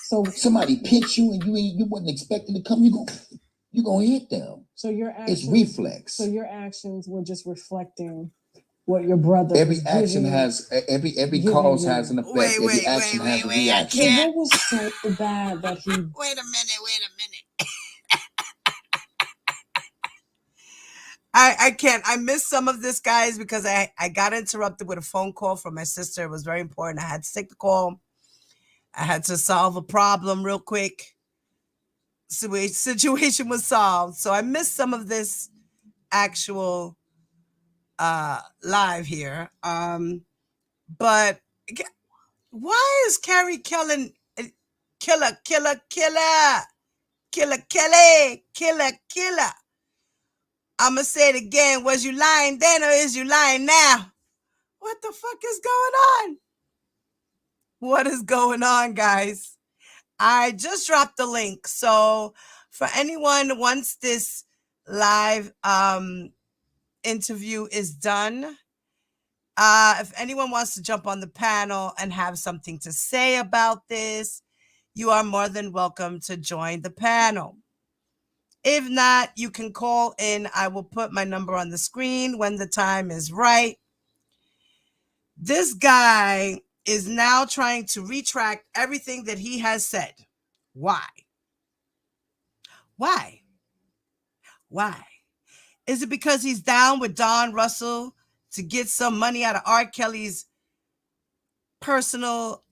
So somebody pinch you and you wasn't expecting to come, you gonna hit them. So your actions, it's reflex. So your actions were just reflecting what your brother. Every action has every cause has an effect. Every action has a reaction. So what was so bad that he? Wait a minute. I can't. I missed some of this, guys, because I got interrupted with a phone call from my sister. It was very important. I had to take the call. I had to solve a problem real quick. Situation was solved. So I missed some of this actual live here. But why is Carey killing killer? I'ma say it again. Was you lying then or is you lying now? What the fuck is going on? What is going on, guys? I just dropped the link. So for anyone, once this live interview is done, if anyone wants to jump on the panel and have something to say about this, you are more than welcome to join the panel. If not, you can call in. I will put my number on the screen when the time is right. This guy is now trying to retract everything that he has said. Why? Is it because he's down with Don Russell to get some money out of R. Kelly's personal,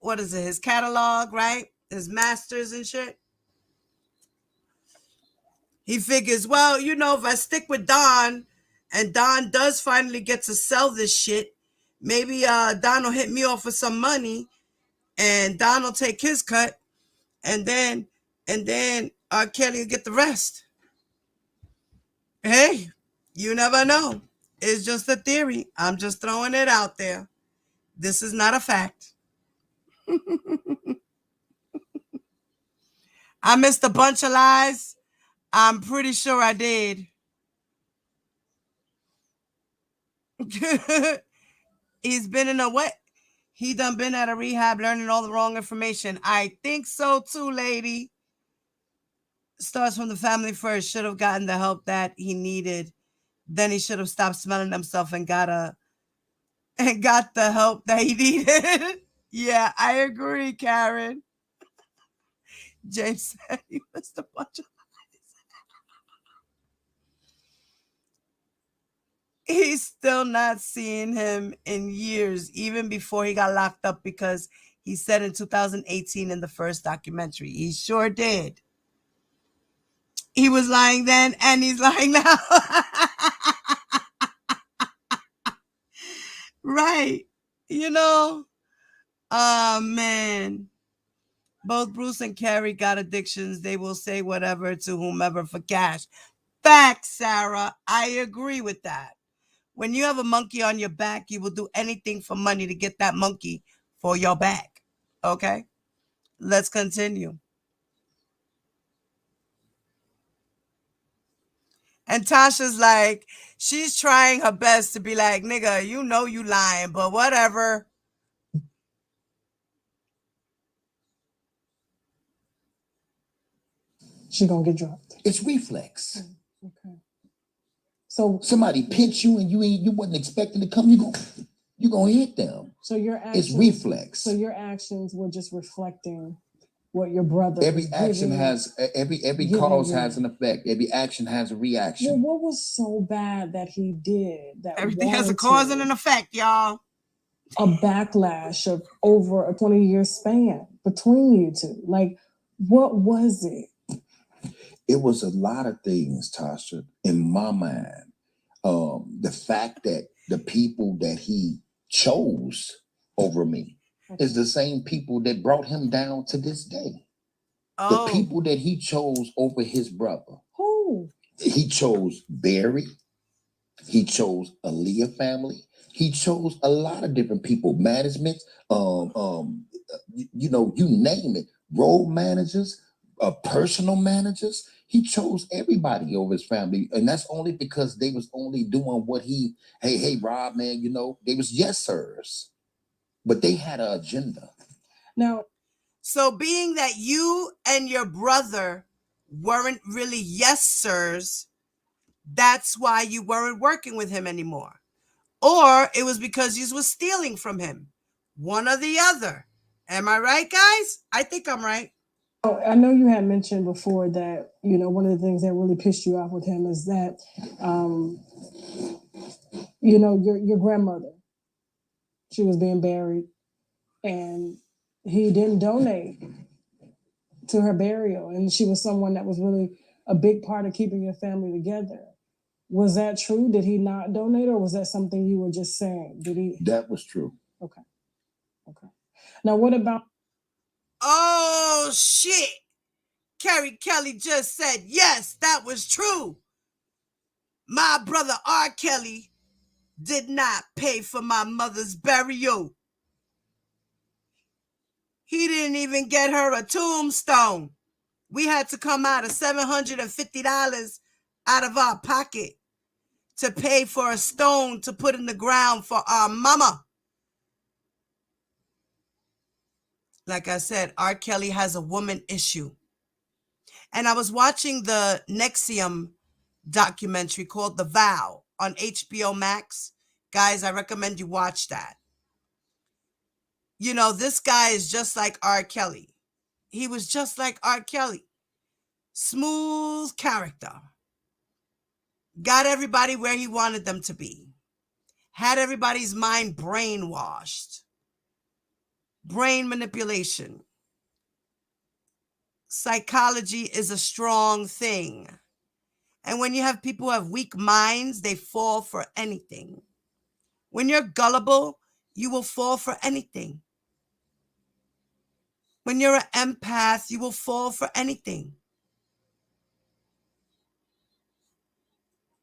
his catalog, right? His masters and shit? He figures, well, if I stick with Don and Don does finally get to sell this shit, maybe Don will hit me off with some money and Don will take his cut and then R. Kelly will get the rest. Hey, you never know. It's just a theory. I'm just throwing it out there. This is not a fact. I missed a bunch of lies. I'm pretty sure I did. He's been in a what? He done been at a rehab learning all the wrong information. I think so too, lady. Starts from the family first. Should have gotten the help that he needed. Then he should have stopped smelling himself and got the help that he needed. Yeah, I agree, Karen. James said he missed a bunch of he's still not seeing him in years, even before he got locked up, because he said in 2018 in the first documentary. He sure did. He was lying then and he's lying now. Right. Oh, man. Both Bruce and Carey got addictions. They will say whatever to whomever for cash. Facts, Sarah. I agree with that. When you have a monkey on your back, you will do anything for money to get that monkey for your back. Okay? Let's continue. And Tasha's like, she's trying her best to be like, nigga, you lying, but whatever. She gonna get dropped. It's reflex. Okay. So somebody pinch you and you wasn't expecting to come, you gonna hit them. So your actions, it's reflex. So your actions were just reflecting what your brother Every was action giving, has every giving cause you. has an effect. Every action has a Well, reaction. what was so bad that he did that Everything has a cause and an effect, y'all. a backlash of over a 20-year span between you two? Like, what was it? It was a lot of things, Tasha, in my mind. The fact that the people that he chose over me is the same people that brought him down to this day. The Oh, people that he chose over his brother. Who? He chose Barry. He chose Aaliyah family. He chose a lot of different people, management, you name it, road managers, personal managers. He chose everybody over his family, and that's only because they was only doing what he. Hey, Rob, man, they was yes sirs, but they had an agenda. Now, so being that you and your brother weren't really yes sirs, that's why you weren't working with him anymore. Or it was because you was stealing from him. One or the other. Am I right, guys? I think I'm right. I know you had mentioned before that, one of the things that really pissed you off with him is that, your grandmother, she was being buried and he didn't donate to her burial. And she was someone that was really a big part of keeping your family together. Was that true? Did he not donate, or was that something you were just saying? Did he? That was true. Okay. Now, what about? Oh, shit. Carey Kelly just said, yes, that was true. My brother R. Kelly did not pay for my mother's burial. He didn't even get her a tombstone. We had to come out of $750 out of our pocket to pay for a stone to put in the ground for our mama. Like I said, R. Kelly has a woman issue. And I was watching the Nexium documentary called The Vow on HBO Max. Guys, I recommend you watch that. This guy is just like R. Kelly. He was just like R. Kelly. Smooth character. Got everybody where he wanted them to be. Had everybody's mind brainwashed. Brain manipulation. Psychology is a strong thing. And when you have people who have weak minds, they fall for anything. When you're gullible, you will fall for anything. When you're an empath, you will fall for anything.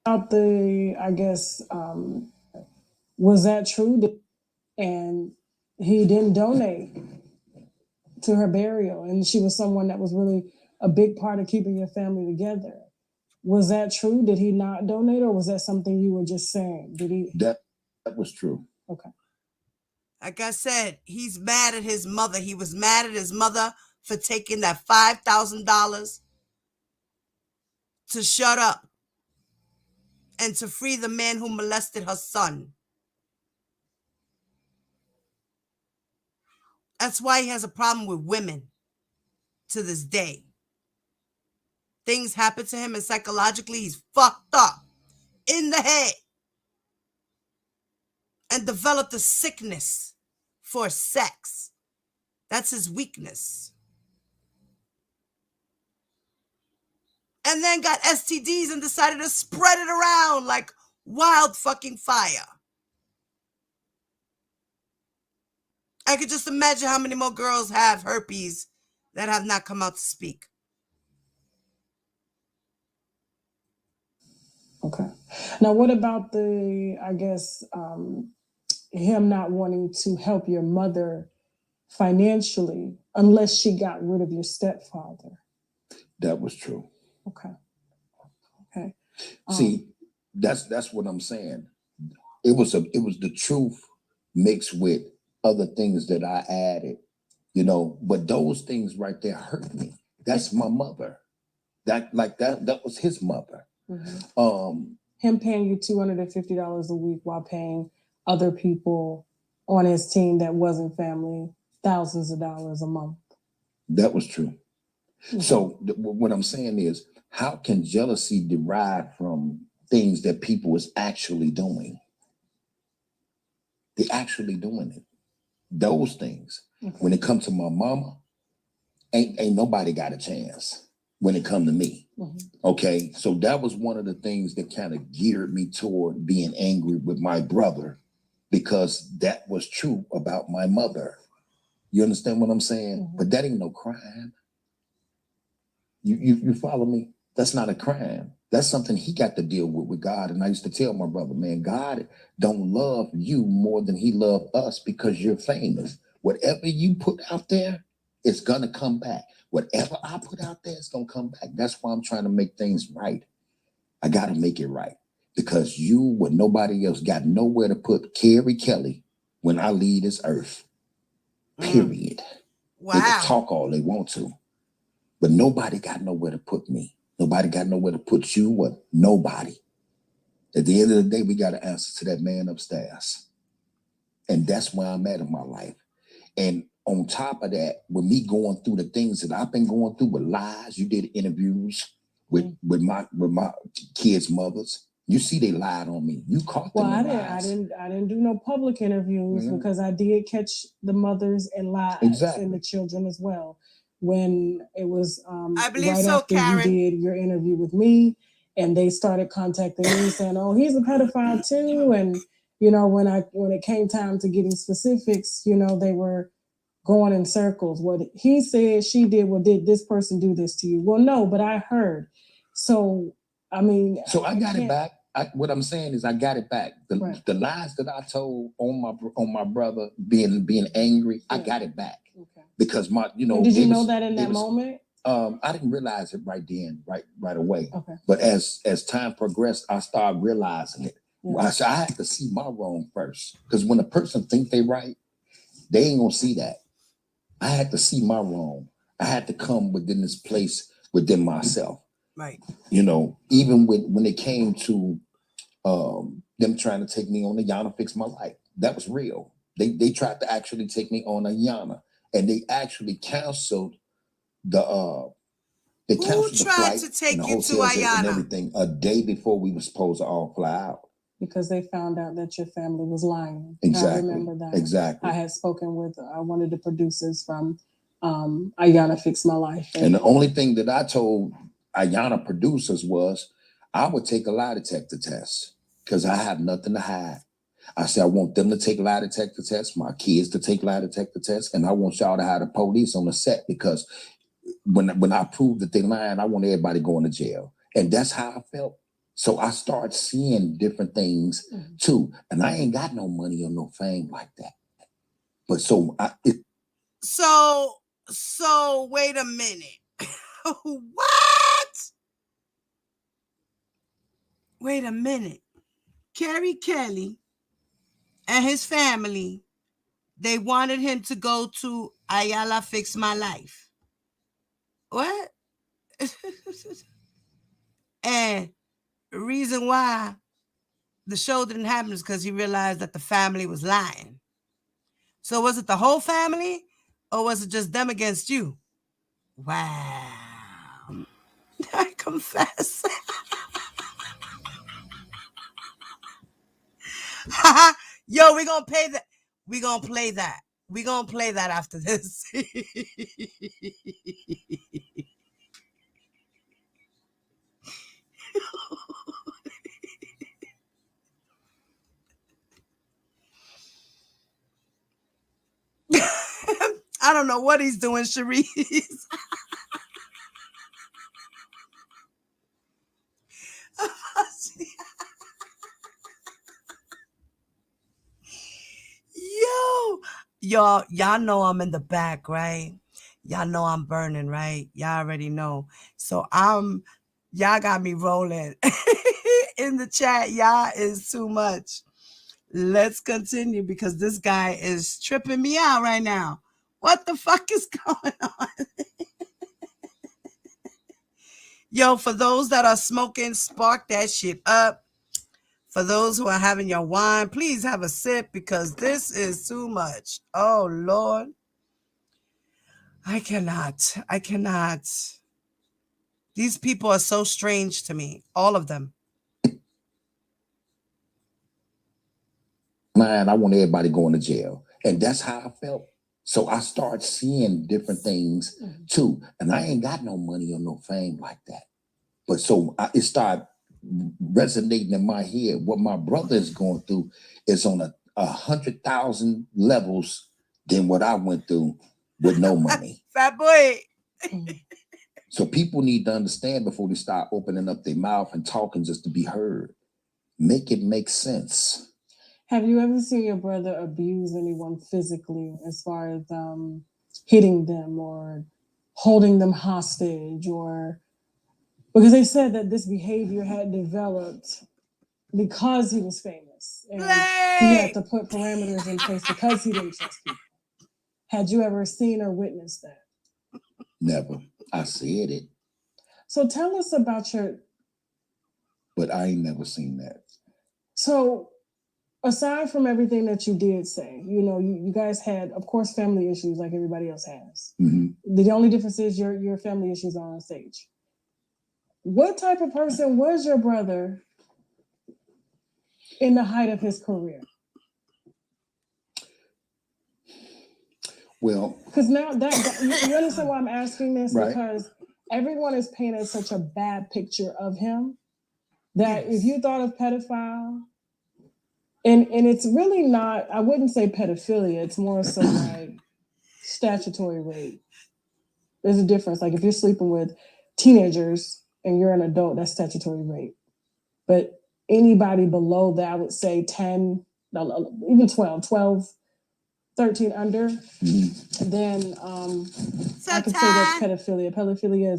About I guess, was that true? And he didn't donate to her burial, and she was someone that was really a big part of keeping your family together. Was that true? Did he not donate, or was that something you were just saying? Did he? That was true. Okay. Like I said, he's mad at his mother. He was mad at his mother for taking that $5,000 to shut up and to free the man who molested her son. That's why he has a problem with women to this day. Things happen to him and psychologically he's fucked up in the head and developed a sickness for sex. That's his weakness. And then got STDs and decided to spread it around like wild fucking fire. I could just imagine how many more girls have herpes that have not come out to speak. Okay. Now, what about I guess, him not wanting to help your mother financially unless she got rid of your stepfather? That was true. Okay. See, that's what I'm saying. It was the truth mixed with other things that I added, but those things right there hurt me. That's my mother. That was his mother. Mm-hmm. Him paying you $250 a week while paying other people on his team that wasn't family thousands of dollars a month. That was true. So what I'm saying is, how can jealousy derive from things that people is actually doing? They're actually doing it. Those things. When it comes to my mama, ain't nobody got a chance when it come to me. Okay, so that was one of the things that kind of geared me toward being angry with my brother, because that was true about my mother. You understand what I'm saying? But that ain't no crime. You follow me? That's not a crime. That's something he got to deal with God. And I used to tell my brother, man, God don't love you more than he loved us because you're famous. Whatever you put out there, it's gonna come back. Whatever I put out there, it's gonna come back. That's why I'm trying to make things right. I gotta make it right. Because you, with nobody else, got nowhere to put Carey Kelly when I leave this earth. Period. Wow. They can talk all they want to, but nobody got nowhere to put me. Nobody got nowhere to put you, or nobody. At the end of the day, we got to answer to that man upstairs. And that's where I'm at in my life. And on top of that, with me going through the things that I've been going through with lies, you did interviews with my kids' mothers. You see, they lied on me. You caught them. Well, I didn't do no public interviews because I did catch the mothers and lies and the children as well. When it was I believe right so, after Karen. you did your interview with me, and they started contacting me saying, "Oh, he's a pedophile too." And you know, when it came time to getting specifics, you know, they were going in circles. What he said, she did. Well, did this person do this to you? Well, no, but I heard. So I mean, so I got it back. What I'm saying is, I got it back. The lies that I told on my brother being angry, I got it back. Okay. Because And did you know that in that moment? I didn't realize it right then, right away. Okay. But as time progressed, I started realizing it. Yeah. I had to see my wrong first, because when a person think they right, they ain't gonna see that. I had to see my wrong. I had to come within this place within myself. Right. You know, even when it came to them trying to take me on the Yana Fix My Life, that was real. They tried to actually take me on a Yana, and they actually canceled the tried to take and the you to hotels and Ayana? everything a day before we were supposed to all fly out. Because they found out that your family was lying. Exactly. I remember that. Exactly. I had spoken with one of the producers from Ayana Fix My Life. And the only thing that I told Ayana producers was, I would take a lie detector test because I have nothing to hide. I said, I want them to take lie detector tests, my kids to take lie detector tests, and I want y'all to have the police on the set, because when I prove that they lying, I want everybody going to jail. And that's how I felt. So I started seeing different things too. And I ain't got no money or no fame like that. But so wait a minute. What? Wait a minute. Carey Kelly and his family, they wanted him to go to Ayala Fix My Life. What? And the reason why the show didn't happen is because he realized that the family was lying. So was it the whole family, or was it just them against you? Wow. I confess. Yo, we're going to pay that. We're going to play that. We're going to play that after this. I don't know what he's doing, Cherise. Y'all know I'm in the back, right? Y'all know I'm burning, right? Y'all already know. So y'all got me rolling in the chat. Y'all is too much. Let's continue, because this guy is tripping me out right now. What the fuck is going on? Yo, for those that are smoking, spark that shit up. For those who are having your wine, please have a sip, because this is too much. Oh, Lord. I cannot. These people are so strange to me, all of them. Man, I want everybody going to jail. And that's how I felt. So I started seeing different things too. And I ain't got no money or no fame like that. But so it started resonating in my head. What my brother is going through is on 100,000 levels than what I went through with no money. Fat boy. So people need to understand before they start opening up their mouth and talking just to be heard. Make it make sense. Have you ever seen your brother abuse anyone physically, as far as hitting them or holding them hostage, or because they said that this behavior had developed because he was famous and he had to put parameters in place because he didn't trust people? Had you ever seen or witnessed that? Never. I said it. So tell us about But I ain't never seen that. So aside from everything that you did say, you guys had, of course, family issues like everybody else has. Mm-hmm. The only difference is your family issues are on stage. What type of person was your brother in the height of his career? Well, because now you understand why I'm asking this, right. Because everyone is painted such a bad picture of him that if you thought of pedophile, and it's really not, I wouldn't say pedophilia, it's more so like statutory rape. There's a difference. Like if you're sleeping with teenagers and you're an adult, that's statutory rape. But anybody below that, I would say 10, even 12, 13 under, then I could say that's pedophilia. Pedophilia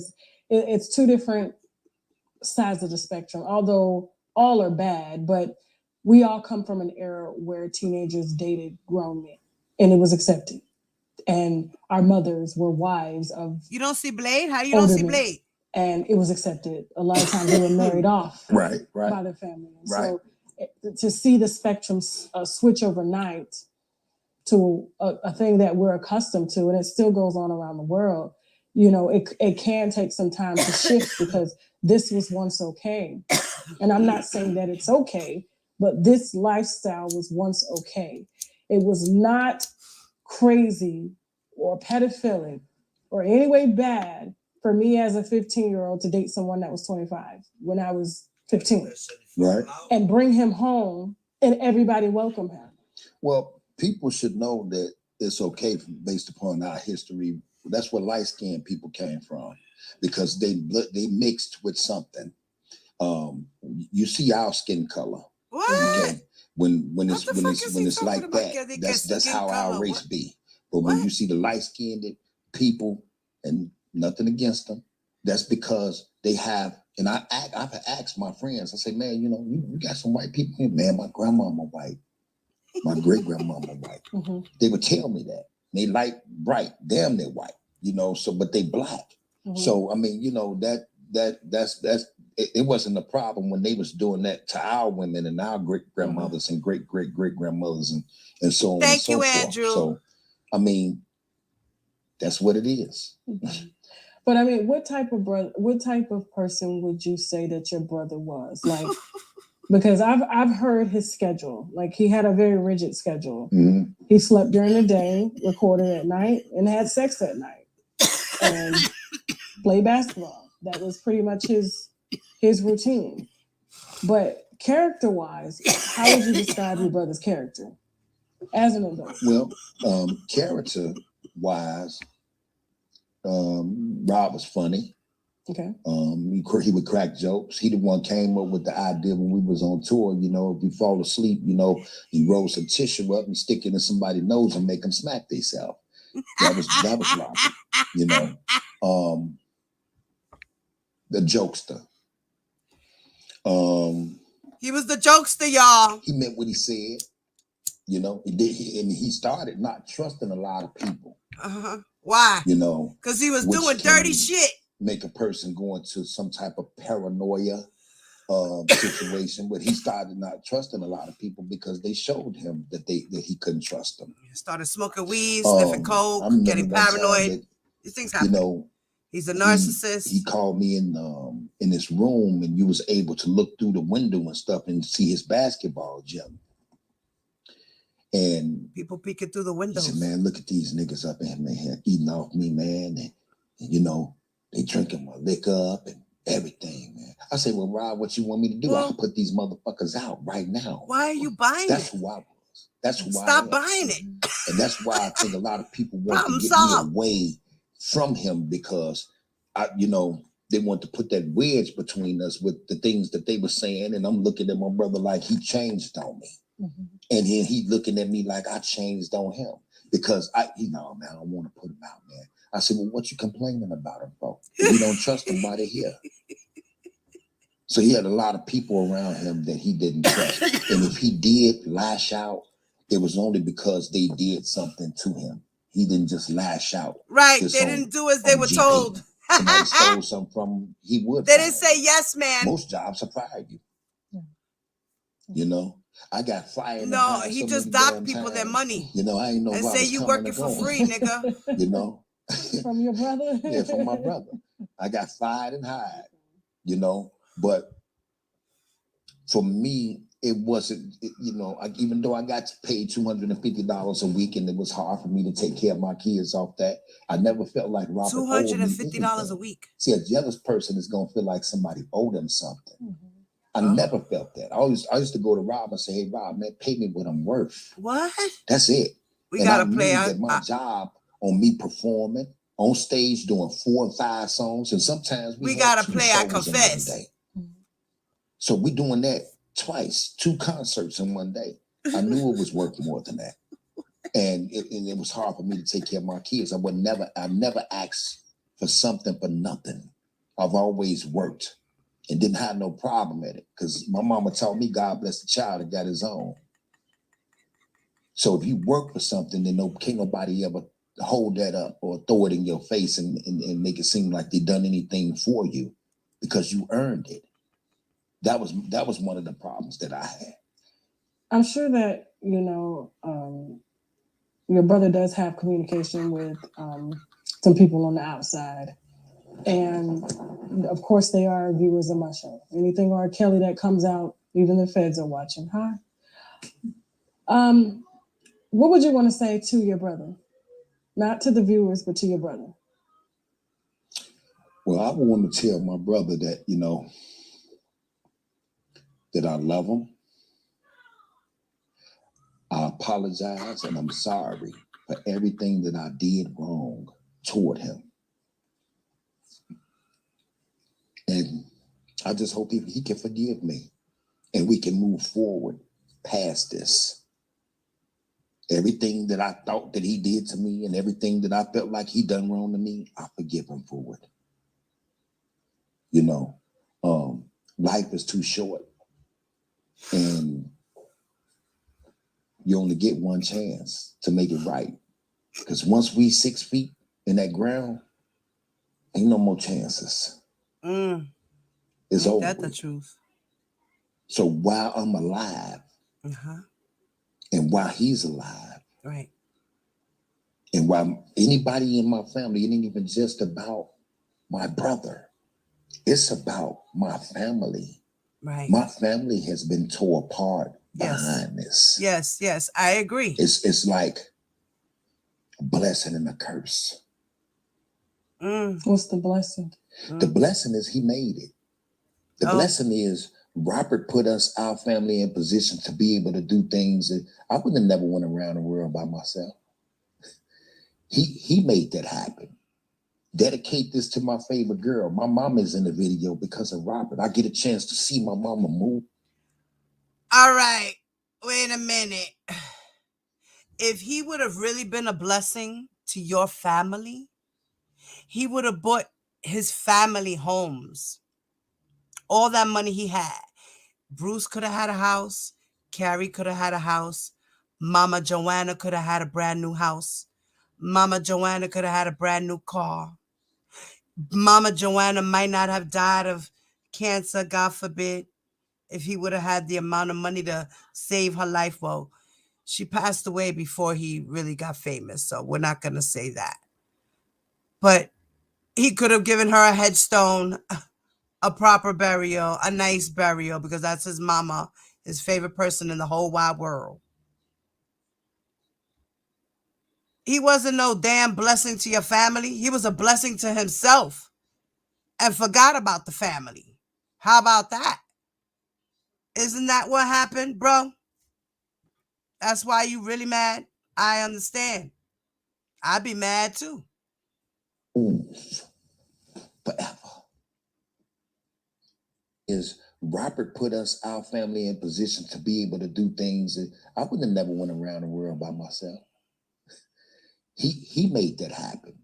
it's two different sides of the spectrum, although all are bad, but we all come from an era where teenagers dated grown men and it was accepted. And our mothers were wives of. You don't see Blade? How you don't see Blade? And it was accepted. A lot of times they were married off right. by their family. So to see the spectrum switch overnight to a thing that we're accustomed to, and it still goes on around the world, it can take some time to shift because this was once okay. And I'm not saying that it's okay, but this lifestyle was once okay. It was not crazy or pedophilic or any way bad for me as a 15-year-old to date someone that was 25 when I was 15. Right. And bring him home and everybody welcome him. Well, people should know that it's okay based upon our history. That's where light-skinned people came from because they mixed with something. You see our skin color. What? Okay. When it's like that, that's how our race be. But when you see the light-skinned people, and nothing against them, that's because they have. And I've asked my friends. I say, man, you got some white people here. Man, my grandmama white, my great grandmama white. Mm-hmm. They would tell me that they light bright, damn, they're white. So but they black. Mm-hmm. So I mean, that's. It wasn't a problem when they was doing that to our women and our great grandmothers and great grandmothers and so on. Thank and so you, forth. Andrew. So, I mean, that's what it is. Mm-hmm. But I mean, what type of person would you say that your brother was? Like, because I've heard his schedule. Like he had a very rigid schedule. Mm-hmm. He slept during the day, recorded at night, and had sex at night, and played basketball. That was pretty much his routine. But character-wise, how would you describe your brother's character as an adult? Well, character-wise, Rob was funny. Okay. He would crack jokes. He the one came up with the idea when we was on tour. If you fall asleep, you roll some tissue up and stick it in somebody's nose and make them smack themselves. That was Robert. The jokester. He was the jokester, y'all. He meant what he said. He did. He started not trusting a lot of people. Why? Because he was doing dirty shit. Make a person go into some type of paranoia situation, but he started not trusting a lot of people because they showed him that he couldn't trust them. He started smoking weed, sniffing coke, getting paranoid. These things You happen. know, He's a narcissist. He called me in this room, and you was able to look through the window and stuff and see his basketball gym. And people peeking through the he windows. said, "Man, look at these niggas up in here eating off me, man. And you know, they drinking my liquor up and everything, man." I said, "Well, Rob, what you want me to do? Well, I'll put these motherfuckers out right now." Why are you buying That's it? who I was. That's who I am. Stop buying it. And that's why I think a lot of people want Problem to get solved. me away from him, because they want to put that wedge between us with the things that they were saying. And I'm looking at my brother like he changed on me. Mm-hmm. And then he looking at me like I changed on him, because man, I don't want to put him out, man. I said, "Well, what you complaining about him for? If you don't trust him, why they here?" So he had a lot of people around him that he didn't trust. And if he did lash out, it was only because they did something to him. He didn't just lash out. Right. They didn't do as they were told. Somebody stole something from him, he would. They didn't say yes, man. Most jobs have fired you. You know, I got fired. No, he just docked people their money. You know, I ain't know. And say you working for free, nigga. You know, from your brother. Yeah, from my brother. I got fired and hired. You know, but for me, it wasn't. Even though I got paid $250 a week, and it was hard for me to take care of my kids off that, I never felt like Robert $250 a week. See, a jealous person is gonna feel like somebody owed them something. Mm-hmm. I never felt that. I used to go to Rob and say, "Hey, Rob, man, pay me what I'm worth." What? That's it. We gotta play. That my job on me performing on stage, doing 4 and 5 songs, and sometimes we gotta play. I confess. So we doing that twice, 2 concerts in one day. I knew it was worth more than that, and it was hard for me to take care of my kids. I never asked for something for nothing. I've always worked. And didn't have no problem at it, because my mama taught me God bless the child that got his own. So if you work for something, then can't nobody ever hold that up or throw it in your face and make it seem like they done anything for you, because you earned it. That was one of the problems that I had. I'm sure that your brother does have communication with some people on the outside. And of course, they are viewers of my show. Anything R. Kelly that comes out, even the feds are watching. Hi. What would you want to say to your brother? Not to the viewers, but to your brother. Well, I want to tell my brother that, that I love him. I apologize, and I'm sorry for everything that I did wrong toward him. And I just hope he can forgive me, and we can move forward past this. Everything that I thought that he did to me, and everything that I felt like he done wrong to me, I forgive him for it. Life is too short, and you only get one chance to make it right. Because once we 6 feet in that ground, ain't no more chances. It's over. That's the truth. So while I'm alive, and while he's alive, right, and while anybody in my family, it ain't even just about my brother. It's about my family. Right. My family has been torn apart behind this. Yes, I agree. It's like a blessing and a curse. What's the blessing? The blessing is he made it. The blessing is Robert put our family in position to be able to do things that I would have never went around the world by myself. He made that happen. Dedicate this to my favorite girl. My mama is in the video because of Robert. I get a chance to see my mama move. All right, wait a minute. If he would have really been a blessing to your family, he would have bought his family homes. All that money he had. Bruce could have had a house. Carey could have had a house. Mama Joanna could have had a brand new house. Mama Joanna could have had a brand new car. Mama Joanna might not have died of cancer, God forbid, if he would have had the amount of money to save her life. Well, she passed away before he really got famous, so we're not going to say that. But he could have given her a headstone, a proper burial, a nice burial, because that's his mama, his favorite person in the whole wide world. He wasn't no damn blessing to your family. He was a blessing to himself and forgot about the family. How about that? Isn't that what happened, bro? That's why you really mad? I understand. I'd be mad too. Forever. Is Robert put us, our family, in position to be able to do things that I would have never went around the world by myself. He made that happen.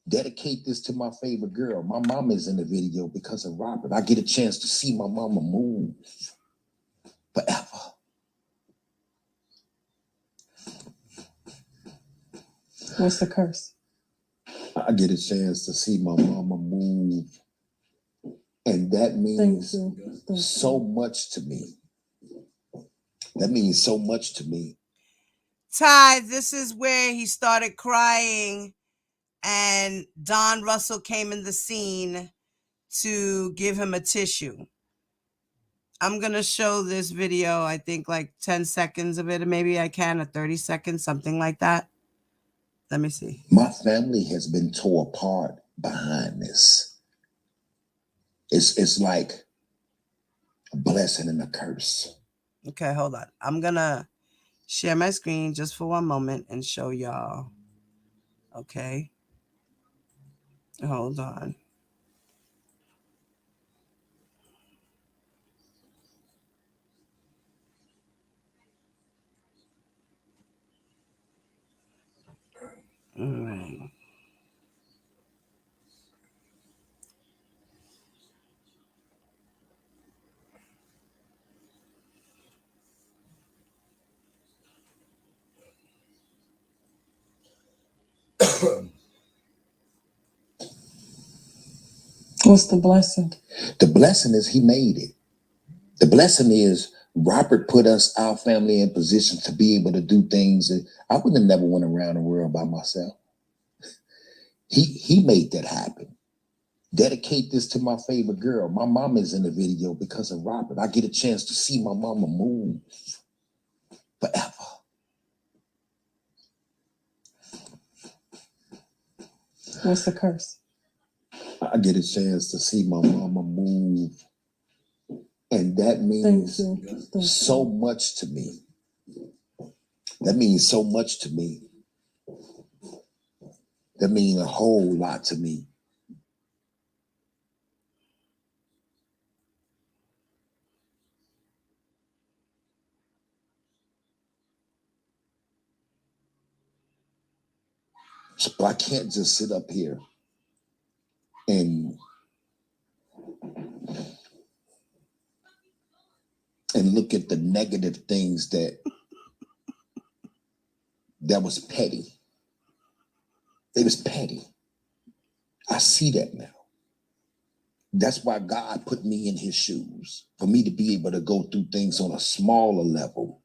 Dedicate this to my favorite girl. My mama is in the video because of Robert. I get a chance to see my mama move forever. What's the curse? I get a chance to see my mama move. And that means so much to me. That means so much to me. Ty, this is where he started crying and Don Russell came in the scene to give him a tissue. I'm going to show this video, I think like 10 seconds of it, or maybe I can, or 30 seconds, something like that. Let me see. My family has been tore apart behind this. It's like a blessing and a curse. Okay, hold on. I'm going to share my screen just for one moment and show y'all. Okay. Hold on. All right. What's the blessing? The blessing is he made it. The blessing is Robert put us, our family, in position to be able to do things that I would have never went around the world by myself. He made that happen. Dedicate this to my favorite girl. My mama is in the video because of Robert. I get a chance to see my mama move forever. What's the curse? I get a chance to see my mama move. And that means so much to me. That means so much to me. That means a whole lot to me. So I can't just sit up here and look at the negative things that was petty. It was petty. I see that now. That's why God put me in his shoes, for me to be able to go through things on a smaller level,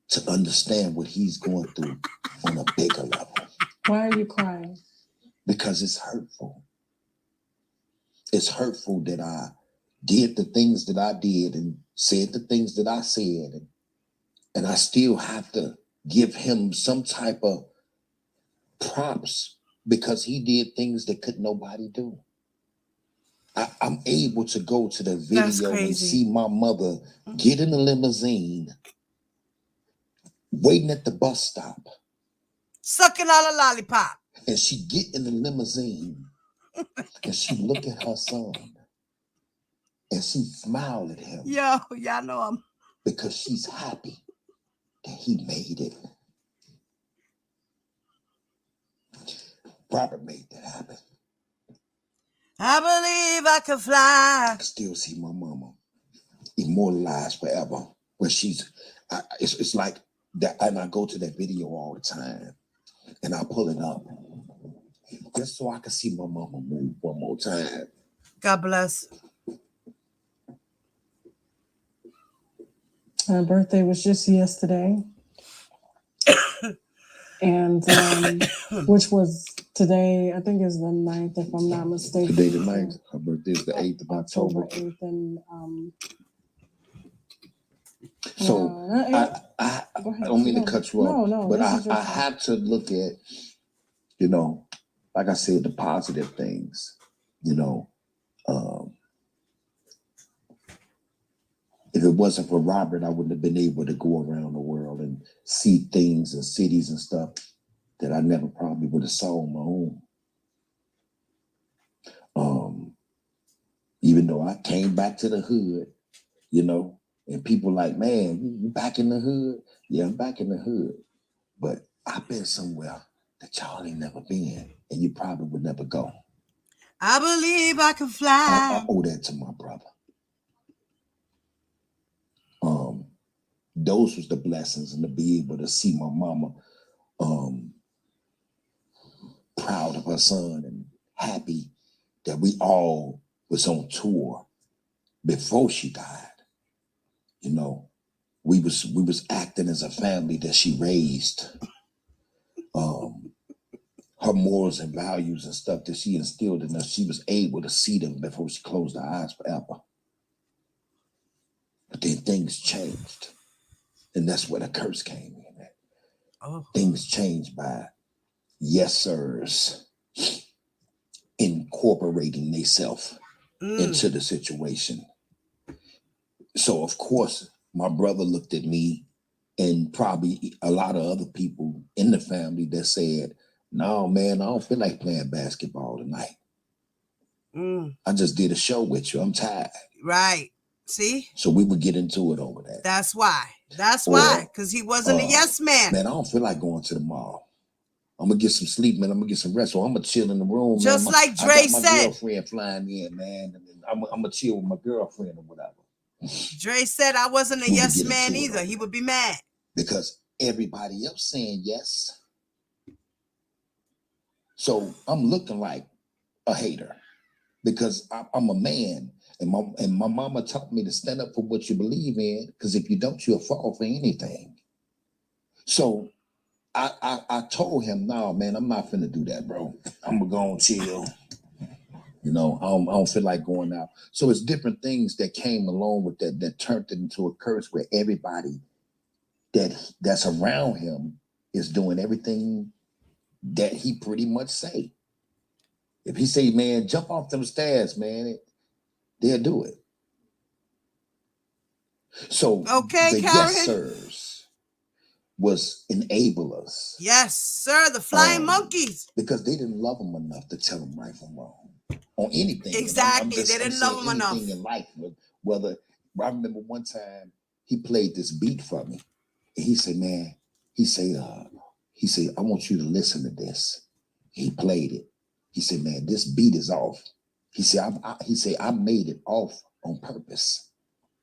to understand what he's going through on a bigger level. Why are you crying? Because it's hurtful. It's hurtful that I did the things that I did and said the things that I said. And I still have to give him some type of props because he did things that could nobody do. I'm able to go to the video and see my mother get in the limousine, waiting at the bus stop. Sucking on a lollipop. And she get in the limousine and she look at her son and she smile at him. Yo, y'all know him. Because she's happy that he made it. Robert made that happen. I believe I can fly. I can still see my mama immortalized forever. Where it's like that, and I go to that video all the time, and I pull it up just so I can see my mama move one more time. God bless. Her birthday was just yesterday. And which was Today, I think is the 9th, if I'm not mistaken. Today the 9th. Her birthday is the 8th of October. 8th, and So I go ahead. don't mean to cut you off, No, but this is your I time. have to look at, like I said, the positive things. If it wasn't for Robert, I wouldn't have been able to go around the world and see things and cities and stuff that I never probably would have saw on my own. Even though I came back to the hood, and people like, man, you back in the hood? Yeah, I'm back in the hood. But I've been somewhere that y'all ain't never been, and you probably would never go. I believe I can fly. I owe that to my brother. Those was the blessings, and to be able to see my mama proud of her son and happy that we all was on tour before she died. We was acting as a family that she raised. Her morals and values and stuff that she instilled in us, she was able to see them before she closed her eyes forever. But then things changed. And that's where the curse came in at. Oh. Things changed by yes sirs incorporating themselves into the situation. So of course, my brother looked at me and probably a lot of other people in the family that said, no, man, I don't feel like playing basketball tonight. I just did a show with you. I'm tired. Right. See? So we would get into it over that. That's why. Why. Because he wasn't a yes man. Man, I don't feel like going to the mall. I'm going to get some sleep, man. I'm going to get some rest. So I'm going to chill in the room, just man. Like Dre I got my said. girlfriend flying in, man. I'm going to chill with my girlfriend or whatever. Dre said I wasn't a yes man either. He would be mad. Because everybody else saying yes. So I'm looking like a hater because I'm a man, and my mama taught me to stand up for what you believe in, because if you don't, you'll fall for anything. So I told him, no, man, I'm not finna do that, bro. I'm gonna go and chill. I don't feel like going out. So it's different things that came along with that turned it into a curse where everybody that's around him is doing everything that he pretty much say. If he say, man, jump off them stairs, man, they'll do it. So the yes sirs was enablers. Yes, sir, the flying monkeys. Because they didn't love him enough to tell him right from wrong on anything. Exactly, they didn't love him enough. Anything in life, whether I remember one time he played this beat for me, and he said, man, he said, I want you to listen to this. He played it. He said, man, this beat is off. He said, I made it off on purpose.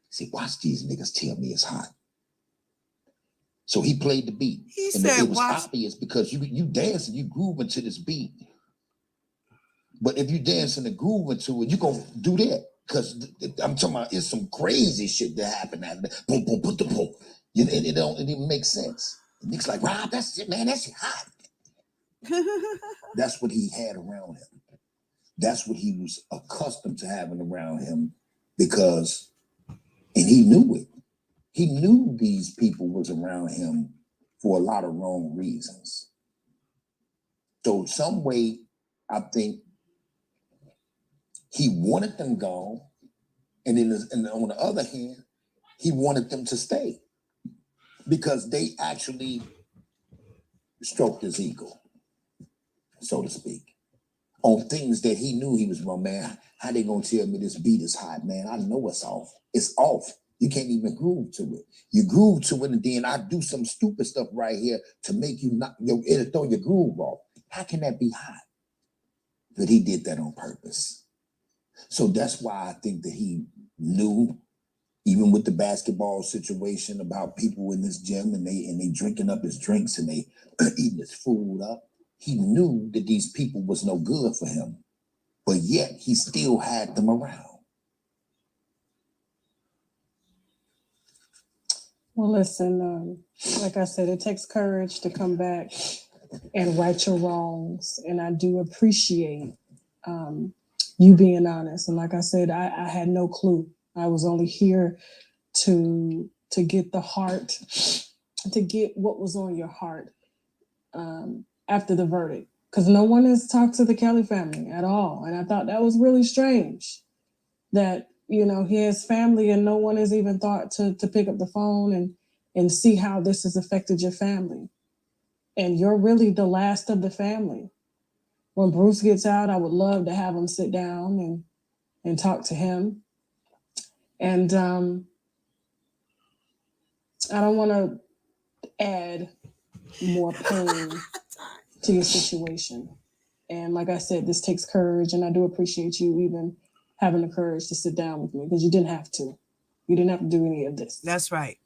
He said, watch these niggas tell me it's hot. So he played the beat. It was obvious because you dance and you groove into this beat. But if you dance and groove into it, you're going to do that. Because I'm talking about, it's some crazy shit that happened after that. Boom, boom, boom, boom. It don't even make sense. And Nick's like, Rob, that's it, man. That shit hot. That's what he had around him. That's what he was accustomed to having around him, and he knew it. He knew these people was around him for a lot of wrong reasons. So some way, I think he wanted them gone, and on the other hand, he wanted them to stay because they actually stroked his ego, so to speak, on things that he knew he was wrong. Man, how they gonna tell me this beat is hot, man? I know it's off. It's off. You can't even groove to it. You groove to it, and then I do some stupid stuff right here to make you it'll throw your groove off. How can that be hot? But he did that on purpose. So that's why I think that he knew, even with the basketball situation, about people in this gym and they drinking up his drinks and they eating his food up. He knew that these people was no good for him, but yet he still had them around. Well, listen, like I said, it takes courage to come back and right your wrongs. And I do appreciate you being honest. And like I said, I had no clue. I was only here to get the heart, to get what was on your heart after the verdict. Because no one has talked to the Kelly family at all. And I thought that was really strange that, you know, he has family and no one has even thought to pick up the phone and see how this has affected your family. And you're really the last of the family. When Bruce gets out, I would love to have him sit down and talk to him. And I don't want to add more pain to your situation. And like I said, this takes courage, and I do appreciate you even having the courage to sit down with me because you didn't have to. You didn't have to do any of this. That's right.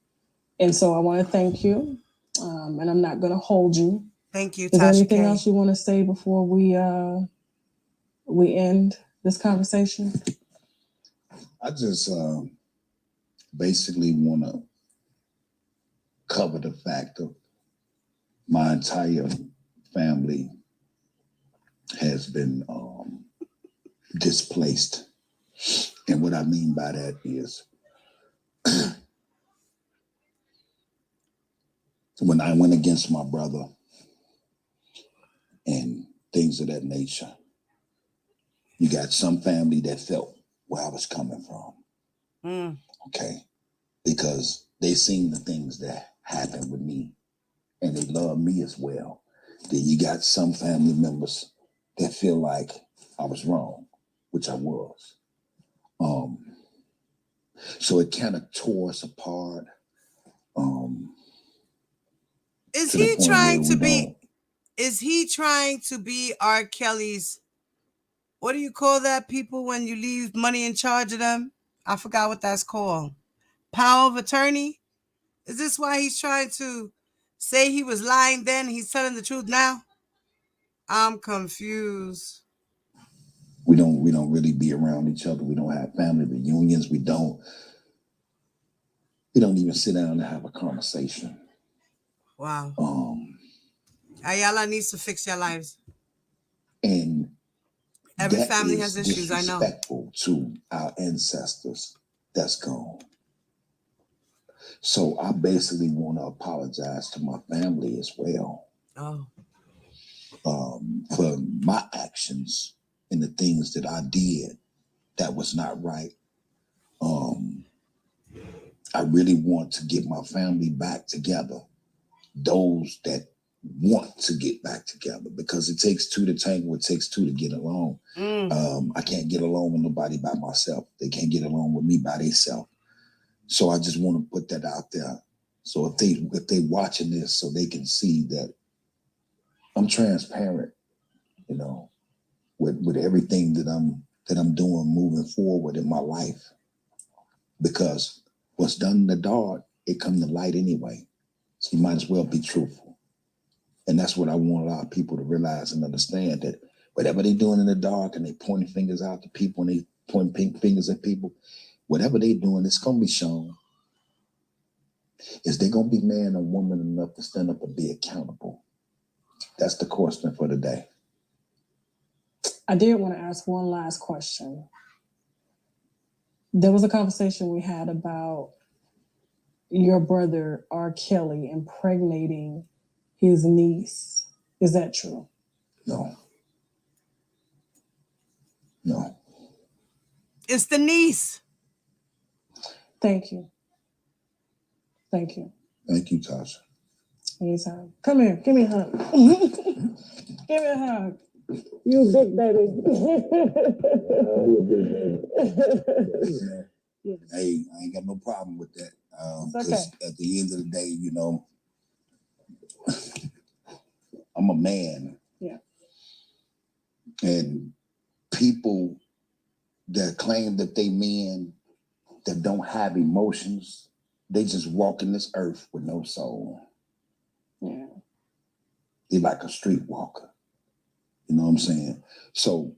And so I want to thank you, and I'm not going to hold you. Thank you, Is there Tasha anything K. else you want to say before we end this conversation? I just basically want to cover the fact of my entire family has been displaced. And what I mean by that is when I went against my brother and things of that nature, you got some family that felt where I was coming from. Okay. Because they seen the things that happened with me and they love me as well. Then you got some family members that feel like I was wrong, which I was. So it kind of tore us apart. Is he trying to be? Is he trying to be R. Kelly's? What do you call that? People when you leave money in charge of them? I forgot what that's called. Power of attorney. Is this why he's trying to say he was lying then? He's telling the truth now. I'm confused. We don't really be around each other. We don't have family reunions. We don't even sit down and have a conversation. Wow. Ayala needs to fix your lives. And every family has issues, I know. Disrespectful to our ancestors that's gone. So I basically want to apologize to my family as well. For my actions and the things that I did that was not right. I really want to get my family back together. Those that want to get back together, because it takes two to tango, it takes two to get along. I can't get along with nobody by myself. They can't get along with me by themselves. So I just want to put that out there. So if they watching this, so they can see that I'm transparent, you know, with everything that I'm doing moving forward in my life. Because what's done in the dark, it come to light anyway. So you might as well be truthful. And that's what I want a lot of people to realize and understand, that whatever they're doing in the dark and they pointing fingers out to people and they pointing pink fingers at people, whatever they're doing, it's going to be shown. Is they going to be man or woman enough to stand up and be accountable? That's the question for today. I did want to ask one last question. There was a conversation we had about your brother, R. Kelly, impregnating his niece. Is that true? No. It's the niece. Thank you. Thank you. Thank you, Tasha. Anytime. Come here. Give me a hug. Give me a hug. You big baby. Hey, I ain't got no problem with that. Because at the end of the day, you know, I'm a man. Yeah. And people that claim that they men that don't have emotions, they just walk in this earth with no soul. Yeah. They're like a streetwalker. You know what I'm saying? So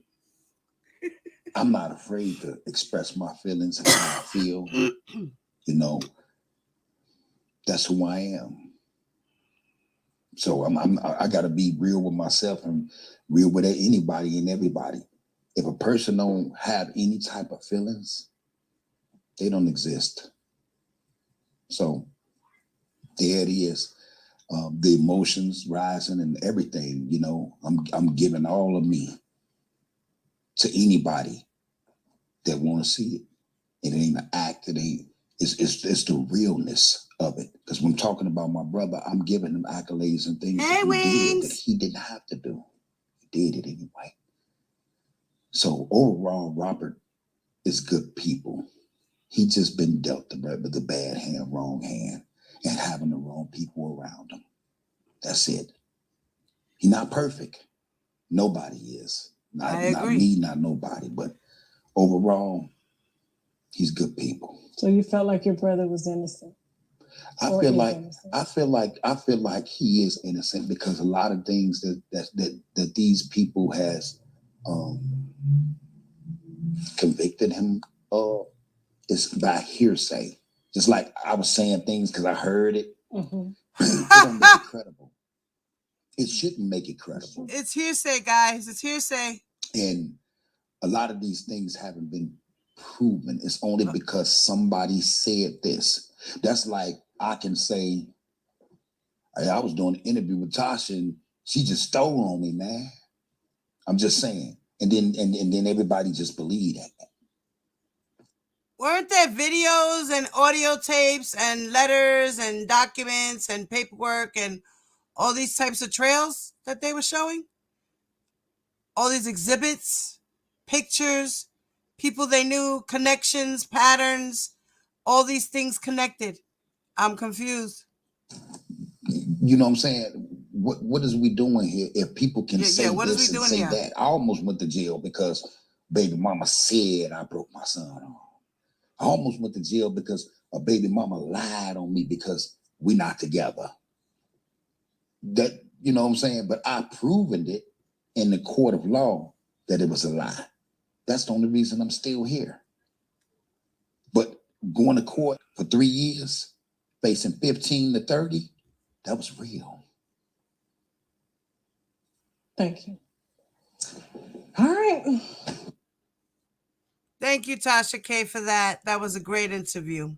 I'm not afraid to express my feelings and how I feel. You know, that's who I am. So I got to be real with myself and real with anybody and everybody. If a person don't have any type of feelings, they don't exist. So there it is. The emotions rising and everything, you know, I'm giving all of me to anybody that want to see it. It ain't an act. It ain't. It's the realness of it. Because when I'm talking about my brother, I'm giving him accolades and things that he did that he didn't have to do. He did it anyway. So overall, Robert is good people. He just been dealt the bad hand, wrong hand, and having the wrong people around him. That's it. He's not perfect. Nobody is. Not me, not nobody. But overall, he's good people. So you felt like your brother was innocent? I feel like he is innocent because a lot of things that these people has convicted him of is by hearsay. Just like I was saying things because I heard it. Mm-hmm. It don't make it credible. It shouldn't make it credible. It's hearsay, guys. It's hearsay. And a lot of these things haven't been proven. It's only because somebody said this. That's like I can say, hey, I was doing an interview with Tasha and she just stole on me, man. I'm just saying. And then everybody just believed that. Weren't there videos and audio tapes and letters and documents and paperwork and all these types of trails that they were showing? All these exhibits, pictures, people they knew, connections, patterns, all these things connected. I'm confused. You know what I'm saying? What is we doing here if people can say this and say that? I almost went to jail because baby mama said I broke my son arm. I almost went to jail because a baby mama lied on me because we're not together. That, you know what I'm saying? But I proven it in the court of law that it was a lie. That's the only reason I'm still here. But going to court for 3 years, facing 15 to 30, that was real. Thank you. All right. Thank you, Tasha K, for that. That was a great interview.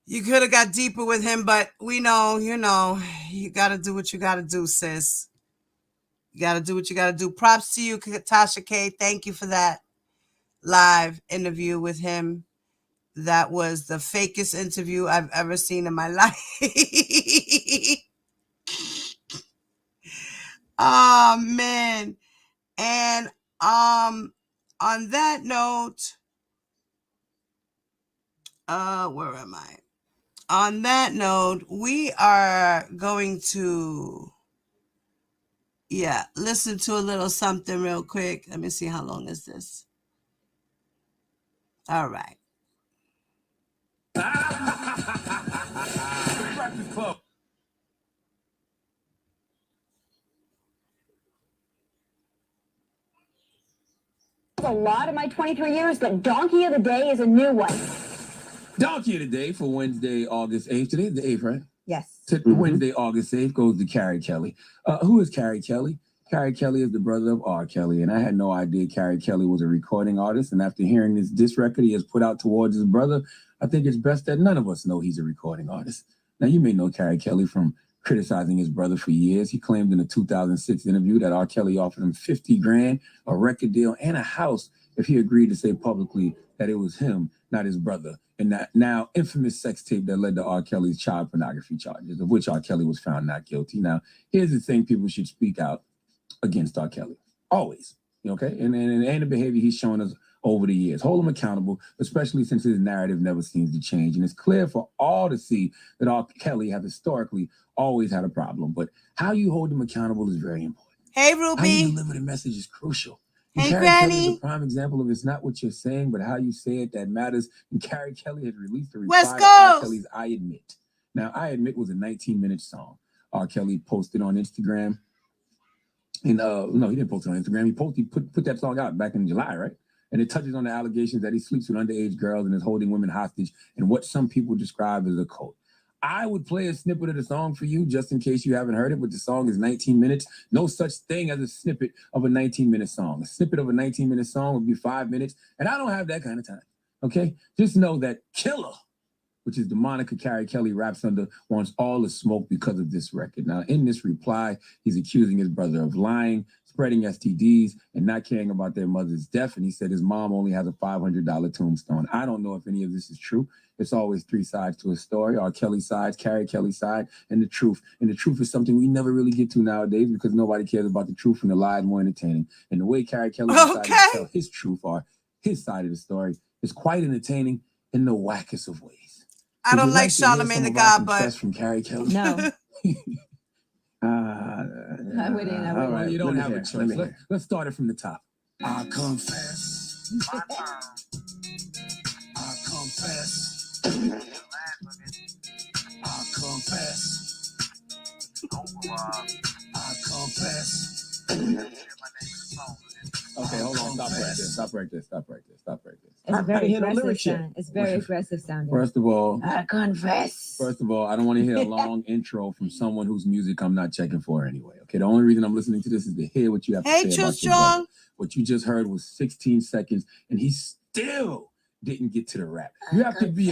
You could have got deeper with him, but we know, you got to do what you got to do, sis. You got to do what you got to do. Props to you, Tasha K. Thank you for that live interview with him. That was the fakest interview I've ever seen in my life. Oh, man. And on that note, where am I? On that note, we are going to, listen to a little something real quick. Let me see, how long is this? All right. A lot of my 23 years, but Donkey of the Day is a new one. Donkey of the Day for Wednesday, August 8th. Today is the 8th, right? Yes. Wednesday, August 8th goes to Carey Kelly. Who is Carey Kelly? Carey Kelly is the brother of R. Kelly, and I had no idea Carey Kelly was a recording artist. And after hearing this record he has put out towards his brother, I think it's best that none of us know he's a recording artist. Now, you may know Carey Kelly from criticizing his brother for years. He claimed in a 2006 interview that R. Kelly offered him $50,000, a record deal, and a house if he agreed to say publicly that it was him, not his brother, in that now infamous sex tape that led to R. Kelly's child pornography charges, of which R. Kelly was found not guilty. Now, here's the thing: people should speak out against R. Kelly. Always. Okay? And the behavior he's shown us over the years. Hold him accountable, especially since his narrative never seems to change. And it's clear for all to see that R. Kelly have historically always had a problem. But how you hold him accountable is very important. Hey, Ruby. How you deliver the message is crucial. And hey, Carey Granny. Kelly is a prime example of it's not what you're saying, but how you say it that matters. And Carey Kelly has released a reply to R. Kelly's I Admit. Now, I Admit was a 19-minute song. R. Kelly posted on Instagram. And no, he didn't post it on Instagram. He put that song out back in July, right? And it touches on the allegations that he sleeps with underage girls and is holding women hostage and what some people describe as a cult. I would play a snippet of the song for you just in case you haven't heard it, but the song is 19 minutes. No such thing as a snippet of a 19-minute song. A snippet of a 19-minute song would be 5 minutes, and I don't have that kind of time, okay? Just know that Killer, which is the moniker Carey Kelly raps under, wants all the smoke because of this record. Now, in this reply, he's accusing his brother of lying, spreading STDs, and not caring about their mother's death. And he said his mom only has a $500 tombstone. I don't know if any of this is true. It's always three sides to a story: R. Kelly side, Carey Kelly side, and the truth. And the truth is something we never really get to nowadays because nobody cares about the truth, and the lie is more entertaining. And the way Carey Kelly decided to tell his truth, or his side of the story, is quite entertaining in the wackest of ways. I don't like Charlamagne the God, but from Carey Kelly. No. I wouldn't. All right, you don't have a choice. Let's start it from the top. I confess. I confess. I confess. I confess. Okay, hold on. Stop right there. It's a very aggressive sound. It's very aggressive sounding. First of all, I confess. First of all, I don't want to hear a long intro from someone whose music I'm not checking for anyway. Okay, the only reason I'm listening to this is to hear what you have to say about your brother. What you just heard was 16 seconds, and he still didn't get to the rap. You have to be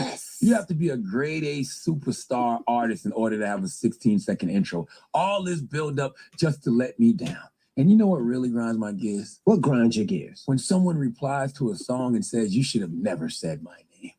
a grade A superstar artist in order to have a 16-second intro. All this build up just to let me down. And you know what really grinds my gears? What grinds your gears? When someone replies to a song and says, "You should have never said my name."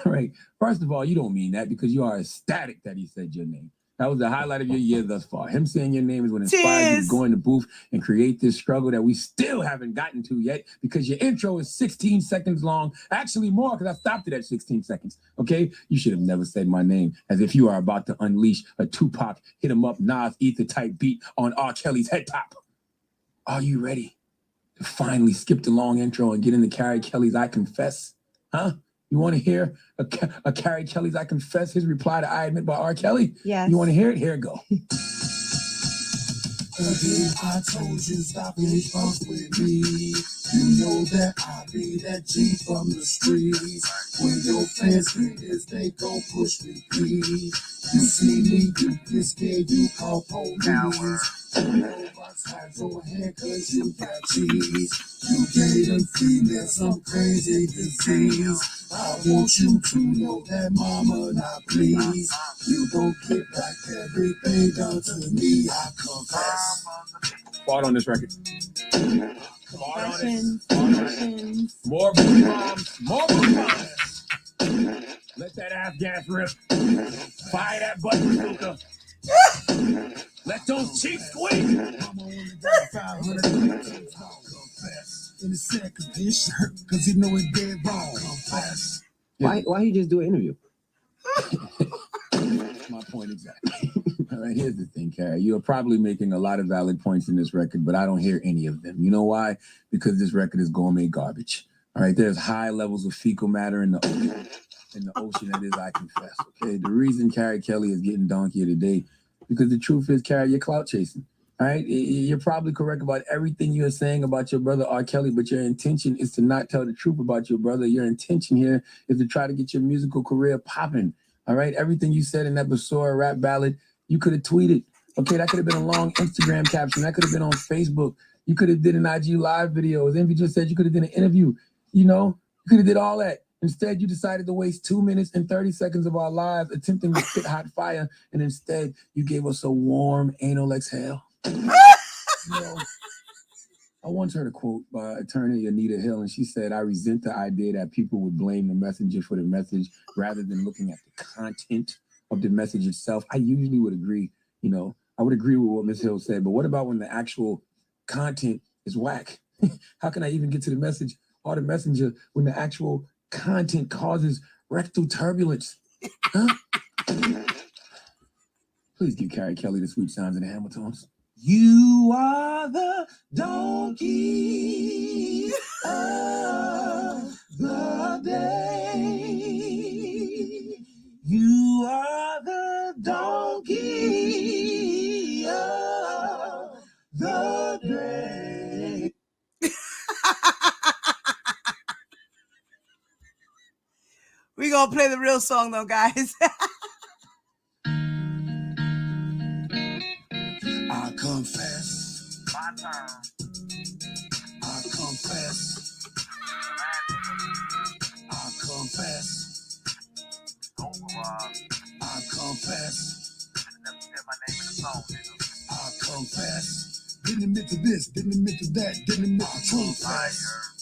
All right. First of all, you don't mean that because you are ecstatic that he said your name. That was the highlight of your year thus far. Him saying your name is what inspired you to go in the booth and create this struggle that we still haven't gotten to yet because your intro is 16 seconds long. Actually more because I stopped it at 16 seconds. Okay? You should have never said my name, as if you are about to unleash a Tupac, hit 'em up, Nas, Ether type beat on R. Kelly's head top. Are you ready to finally skip the long intro and get into Carey Kelly's I Confess? Huh? You want to hear a Carey Kelly's I Confess, his reply to I Admit by R. Kelly? Yes. You want to hear it? Here it go. Again, I told you stop being fucked with me. You know that I be that G from the streets. When your fans get this, they gon' push me, please. You see me, you get scared, you call police. Hide your hand cause you got cheese. You gave them females some crazy disease. I want you to know that mama, not please. You don't get back everything done to me. I confess. Fought on this record. More booty bombs. Let that ass gas rip. Fire that button, bazooka. Let those cheeks squeeze. In the second dish hurt because you know it dead wrong. Confess. Why he just do an interview? My point exactly. All right, here's the thing, Carey. You're probably making a lot of valid points in this record, but I don't hear any of them. You know why? Because this record is gourmet garbage. All right, there's high levels of fecal matter in the ocean that is I Confess. Okay, the reason Carey Kelly is getting donkey today, because the truth is, Carey, you're clout chasing. All right, you're probably correct about everything you're saying about your brother R. Kelly, but your intention is to not tell the truth about your brother. Your intention here is to try to get your musical career popping. All right, everything you said in that Basora rap ballad, you could have tweeted. Okay, that could have been a long Instagram caption. That could have been on Facebook. You could have did an IG live video. As Envy just said, you could have did an interview. You know, you could have did all that. Instead, you decided to waste 2 minutes and 30 seconds of our lives attempting to spit hot fire, and instead, you gave us a warm anal exhale. You know, I once heard a quote by attorney Anita Hill, and she said, "I resent the idea that people would blame the messenger for the message rather than looking at the content of the message itself." I usually would agree, you know, I would agree with what Ms. Hill said, but what about when the actual content is whack? How can I even get to the message or the messenger when the actual content causes rectal turbulence? Huh? Please give Carey Kelly the sweet sounds and the Hamiltons. You are the donkey of the day. You are the donkey of the day. We're going to play the real song, though, guys. confess. My turn. I confess. I confess. I confess. Never said my name in the song, nigga. I confess. Didn't admit to this, didn't admit to that, didn't admit to truth.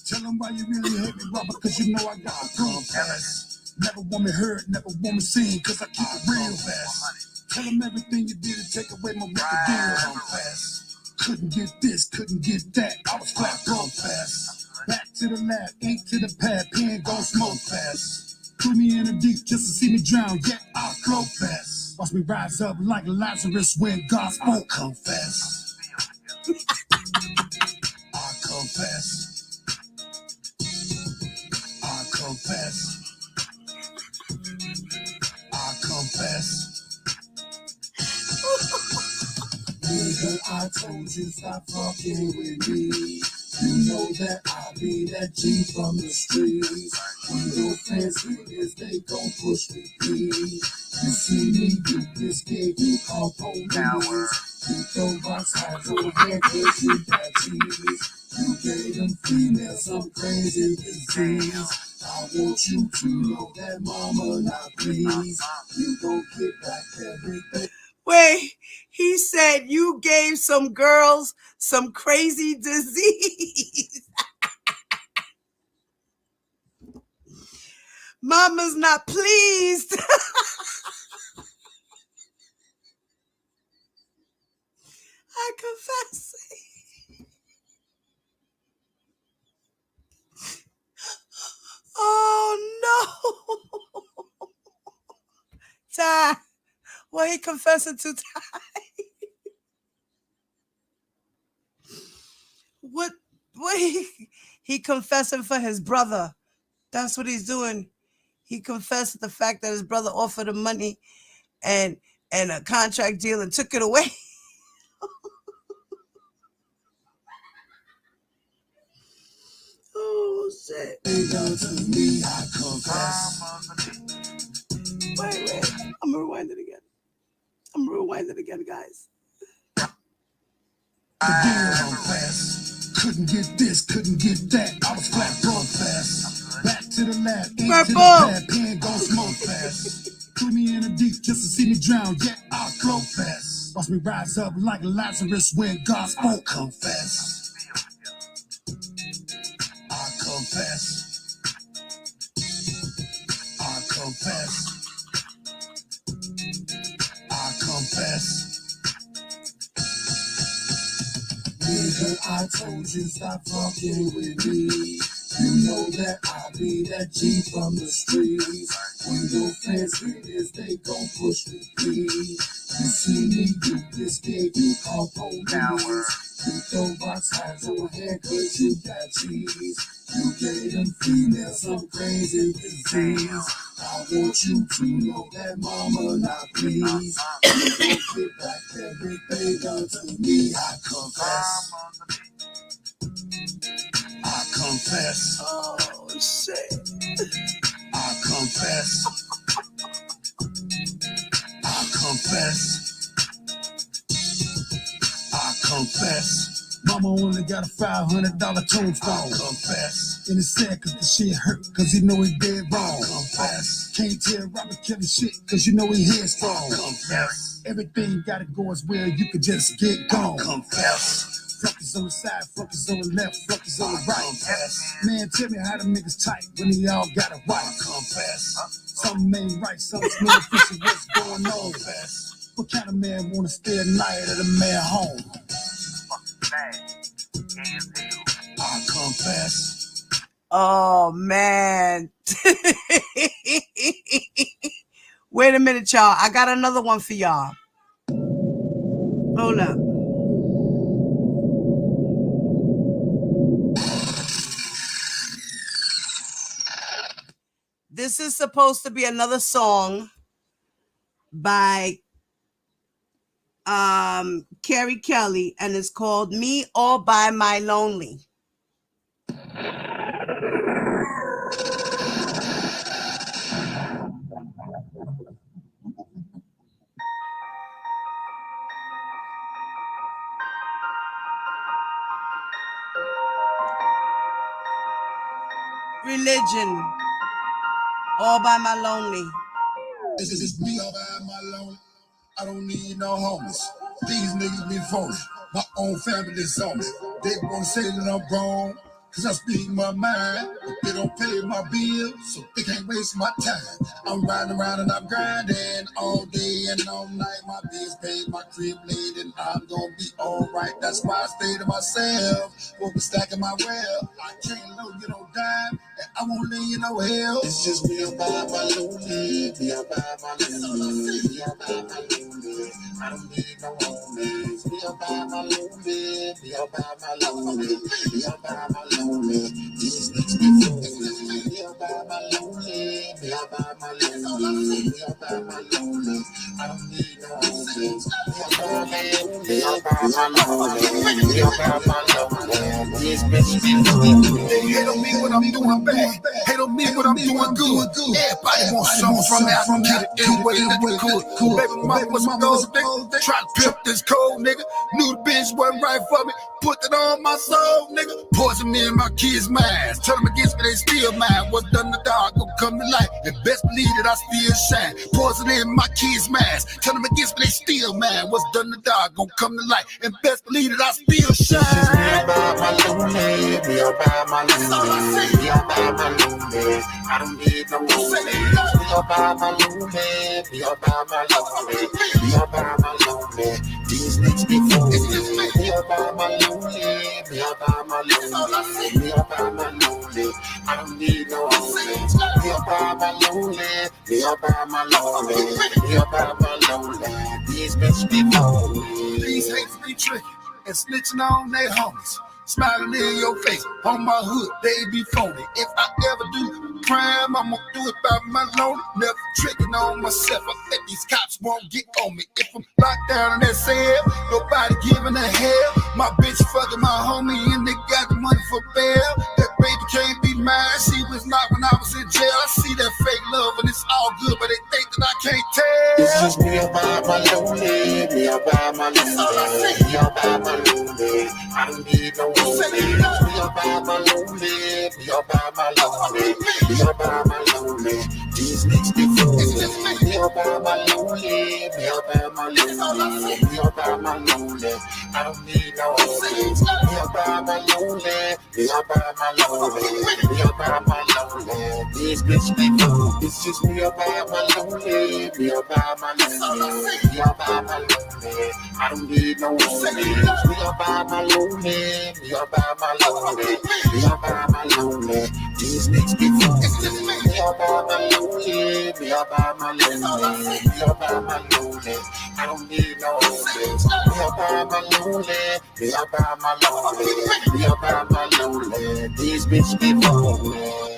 Tell them why you really hate me, Robert, cause you know I got a confess. Never want me heard, never want me seen, cause I keep it real fast. Tell them everything you did to take away my record deal. Confess. Couldn't get this, couldn't get that, I was flat broke fast. Back to the lab, ink to the pad, pen gon' smoke fast. Threw me in the deep just to see me drown, yet I float fast. Watch me rise up like Lazarus when God spoke. Confess. I confess. I confess. I confess. Nigga, I told you stop fucking with me. You know that I be that G from the streets. When your fans hear this, they gon' push with me. You see me do this gig, you call police. You throw box highs on head, cause you got cheese. You gave them females some crazy disease. I want you to know that mama not please. You gon' get back everything. Wait, he said you gave some girls some crazy disease. Mama's not pleased. I confess. Oh no. Ty. What he confessing to Ty? What he confessing for his brother. That's what he's doing. He confessed the fact that his brother offered him money and a contract deal and took it away. Oh shit. Wait. I'm gonna rewind it again, guys. Couldn't get this, couldn't get that. I was flat broke fast. Back to the lab, ink to the pad, pen gon' smoke fast. Threw me in the deep just to see me drown, yet I float fast. Watch me rise up like Lazarus when God spoke. Confess. I confess. I confess. I confess. Nigga, I told you stop fucking with me. You know that I be that G from the streets. When your fans hear this, they gon' push with me. You see me do this gig, you call police. You throw box highs on head cause you got cheese. You gave them females some crazy disease. I want you to know that mama not pleased. You gon' get back everything done to me. I confess. I confess. Oh shit. I confess. I confess. I confess. Mama only got a $500 tombstone. Confess. And it's sad cause the shit hurt cause he know he dead wrong. Confess. Can't tell Robert Kelly shit cause you know he headstrong. Confess. Everything gotta go as well, you can just get gone. Confess. Fuckers on the side, fuckers on the left, fuckers on the right. Confess. Man, tell me how them niggas tight when they all got a wife. Confess. Something ain't right, something smell fishy, what's going on? Confess. What kind of man wanna stay at night at a man home? I confess. Oh man. Wait a minute, y'all. I got another one for y'all. Hold up. This is supposed to be another song by Carey Kelly, and it's called Me All By My Lonely. Religion. All by my lonely. This is me all by my lonely. I don't need no homies. These niggas be phony. My own family's on me. They wanna say that I'm wrong, cause I speak my mind. But they don't pay my bills, so they can't waste my time. I'm riding around and I'm grinding all day and all night. My bills paid, my crib laid, and I'm gonna be alright. That's why I stay to myself. Won't be stacking my well. I can't low you no dime, and I won't lay you no hell. It's just me about my lonely, me about my lonely, me about my lonely. I don't need no homies. Me about my lonely, me about my lonely, me about my lonely. These niggas be lonely. Me about my lonely, me about my lonely, me about my lonely. I don't need no homies. Me about my lonely, me about my lonely, me about my lonely. These bitches be lonely. They hate on me when I'm doing bad. Hate on me when I'm doing good. Everybody wants something from that. Get it anyway that they could. Baby mama was my gold nigga. Try to pimp this cold nigga. Knew the bitch wasn't right for me. Put it on my soul, nigga. Poison me in my kids' minds. Turn them against me, they still mine. What's done in the dark gon' come to light. And best believe that I still shine. Poison in my kids' minds. Turn them against me, they still mine. What's done in the dark gon' come to light. And best believe that I still shine. This is me about my lonely. Me about my lonely. Me about my lonely. I don't need no lonely. Me about my lonely. Me about my lonely. Me about my lonely. These niggas be lonely. Me about my lonely. Me about my lonely. Me about my lonely. I don't need no homies. Me about my lonely. Me about my lonely. Me about my lonely. These bitches be lonely. These hates be tricky and snitching on their homies. Smiling in your face, on my hood, they be phony. If I ever do crime, I'ma do it by my loan. Never tricking on myself. I bet these cops won't get on me. If I'm locked down in that cell, nobody giving a hell. My bitch fucking my homie and they got the money for bail. That baby can't be mine. She was not when I was in jail. I see that fake love and it's all good, but they think that I can't tell. It's just me about my lonely, me about my lonely, me about my lonely. I don't need no lonely. Me about my lonely, me about my lonely, me about my lonely. These niggas be lonely. Me about my lonely, me about my lonely, me about my lonely. I don't need no lonely. Me about my lonely, me about my lonely, me about my lonely. These bitches be lonely. It's just me about my lonely, me about my lonely, me about my lonely. I don't need no lonely. Me about my lonely, me about my lonely, me about my lonely. These niggas be lonely. Me about my lonely, me about my lonely, me about my lonely. I don't need no homies. Me about my lonely, me about my lonely, me about my lonely. These bitches be lonely.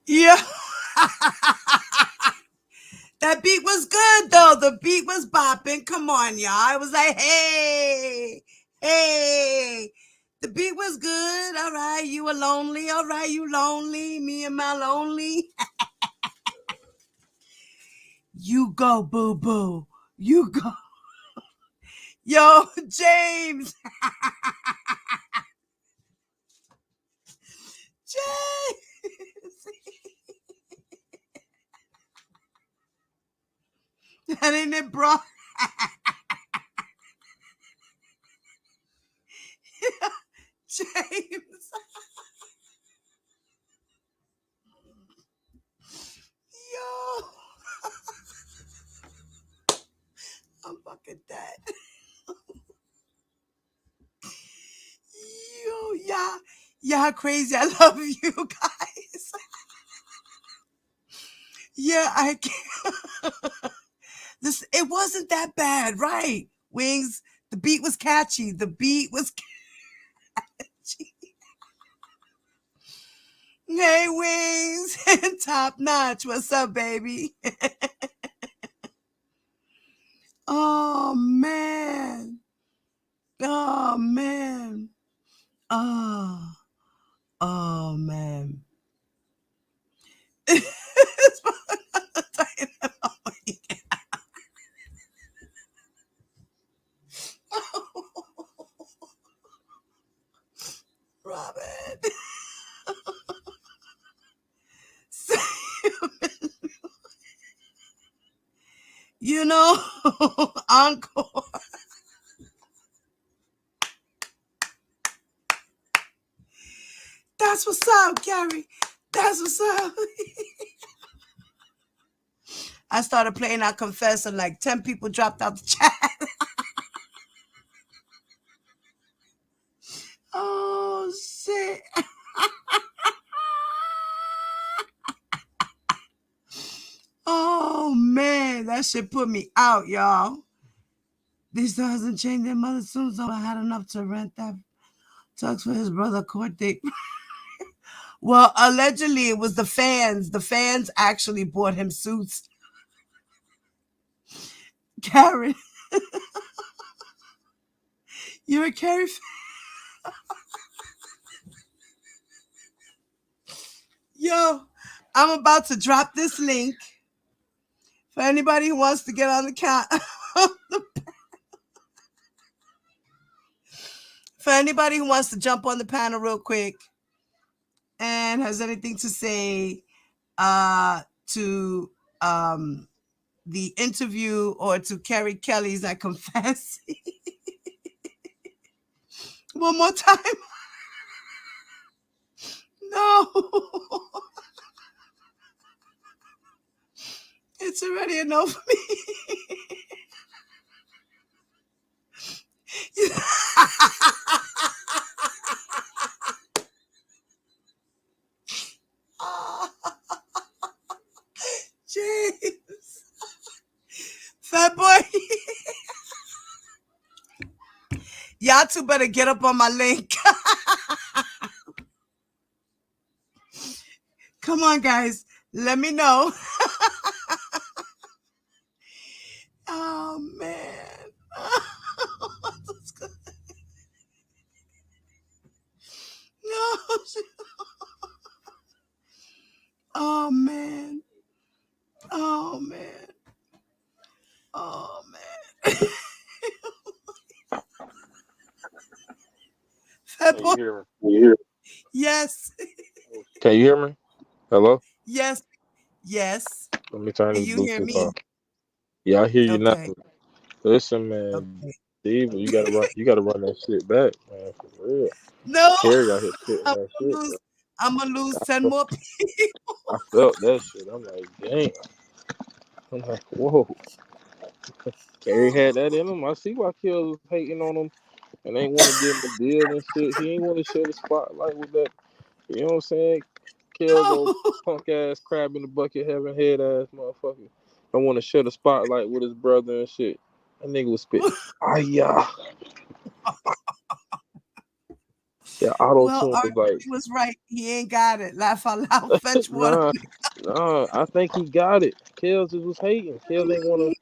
Yeah. That beat was good, though. The beat was bopping. Come on, y'all. I was like, hey, hey. The beat was good. All right, you were lonely. All right, you lonely. Me and my lonely. You go, boo boo. You go. Yo, James. James. That ain't it, bro. James. Yo. I'm fucking dead. Yo, y'all crazy. I love you guys. Yeah, I can't. This, it wasn't that bad, right? Wings, the beat was catchy. The beat was catchy. Hey, Wings, top notch. What's up, baby? Oh, man. Oh, man. Oh, oh, man. no. Encore. That's what's up, Carey. That's what's up. I started playing I Confess, and like 10 people dropped out the chat. Oh, shit. Oh, man. That shit put me out, y'all. These doesn't change their mother soon, so I had enough to rent that tux for his brother court date. Well, allegedly, it was the fans. The fans actually bought him suits. Karen, you're a Carey fan? Yo, I'm about to drop this link for anybody who wants to get on the count. For anybody who wants to jump on the panel real quick and has anything to say to the interview or to Carey Kelly's I Confess. One more time. No. It's already a no for me. James. Fat boy. Y'all two better get up on my link. Come on, guys. Let me know. Oh, man. No. Oh, man. Oh, man. Oh, man. Fat Can boy. you hear me? Yes. Can you hear me? Hello? Yes. Yes. Let me turn Can this you hear Bluetooth me? on. Yeah, I hear you now. Okay. Listen, man, Okay. Diva, you gotta run that shit back, man, for real. No. Carey out here spitting I'm that gonna shit, lose. bro. I'm gonna lose I 10 felt, more people. I felt that shit. I'm like, damn. I'm like, whoa. Carey had that in him. I see why Kills was hating on him and ain't want to give him a deal and shit. He ain't want to share the spotlight with that. You know what I'm saying? Kills old No. punk ass crab in the bucket having head ass motherfucker. Don't want to share the spotlight with his brother and shit. That nigga was spitting fire. Yeah, auto Well, tune was like, RJ was right. He ain't got it. Laugh out loud. Fetch water. nah. I think he got it. Kills just was hating. Kills didn't want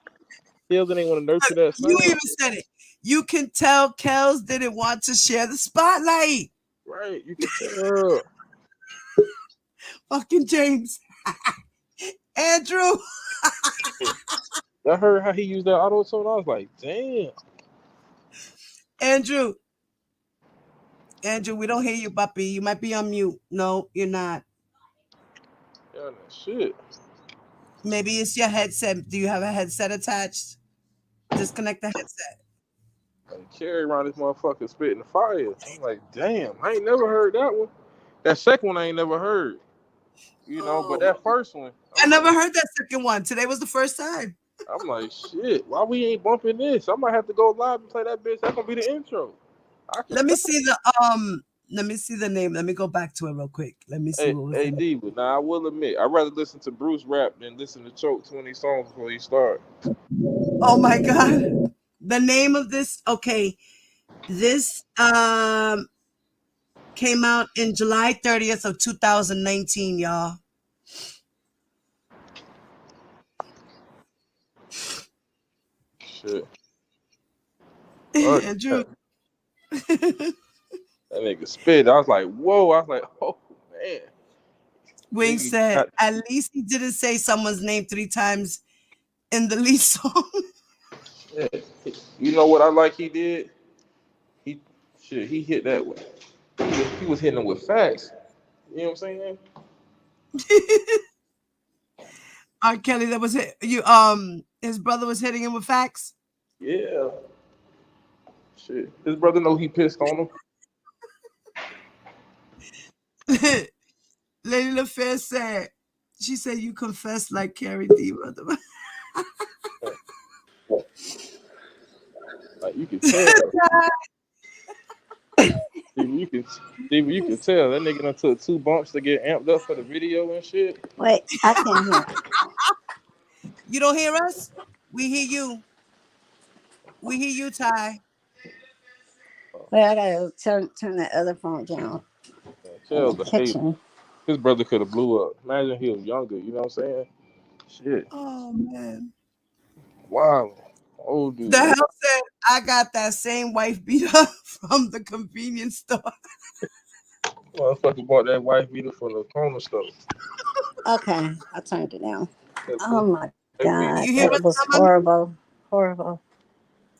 to nurture that You sound. even said it. You can tell Kels didn't want to share the spotlight. Right, you can tell. Fucking James. Andrew. I heard how he used that auto tune. I was like, damn. Andrew. Andrew, we don't hear you, puppy. You might be on mute. No, you're not. Yeah, that shit. Maybe it's your headset. Do you have a headset attached? Disconnect the headset. And Carey around this motherfucker spitting fire. I'm like, damn, I ain't never heard that one. That second one I ain't never heard. You know, but Oh, that first one, I never heard that second one. Today was the first time. I'm like, shit, why we ain't bumping this? I might have to go live and play that bitch. That's gonna be the intro. I can Let me tell. see the name. Let me go back to it real quick. Let me see Hey, what was the hey, name. Diva. Now I will admit, I'd rather listen to Bruce rap than listen to Choke 20 songs before you start. Oh my god. The name of this, okay. This came out in July 30th of 2019, y'all. Shit. Fuck Andrew. that. That nigga spit. I was like, whoa. I was like, oh man. Wing Nigga said, got at least he didn't say someone's name 3 times in the lead song. shit. You know what I like he did? He he hit that one. He was hitting them with facts. You know what I'm saying? R. Kelly that was hit you. His brother was hitting him with facts. Yeah. Shit. His brother know he pissed on him. Lady LaFair said, she said, you confess like Carey D, brother. Like you can tell. You can tell that nigga done took 2 bumps to get amped up for the video and shit. Wait, I can't hear. You don't hear us? We hear you. We hear you, Ty. Wait, I gotta turn that other phone down. In the Tell the hate. kitchen. His brother could have blew up. Imagine he was younger. You know what I'm saying? Shit. Oh man. Wow. Old dude. The hell said I got that same wife beater from the convenience store. Motherfucker bought that wife beater from the corner store. Okay, I turned it down. Oh my god, You hear that us, was Mama? horrible. Horrible.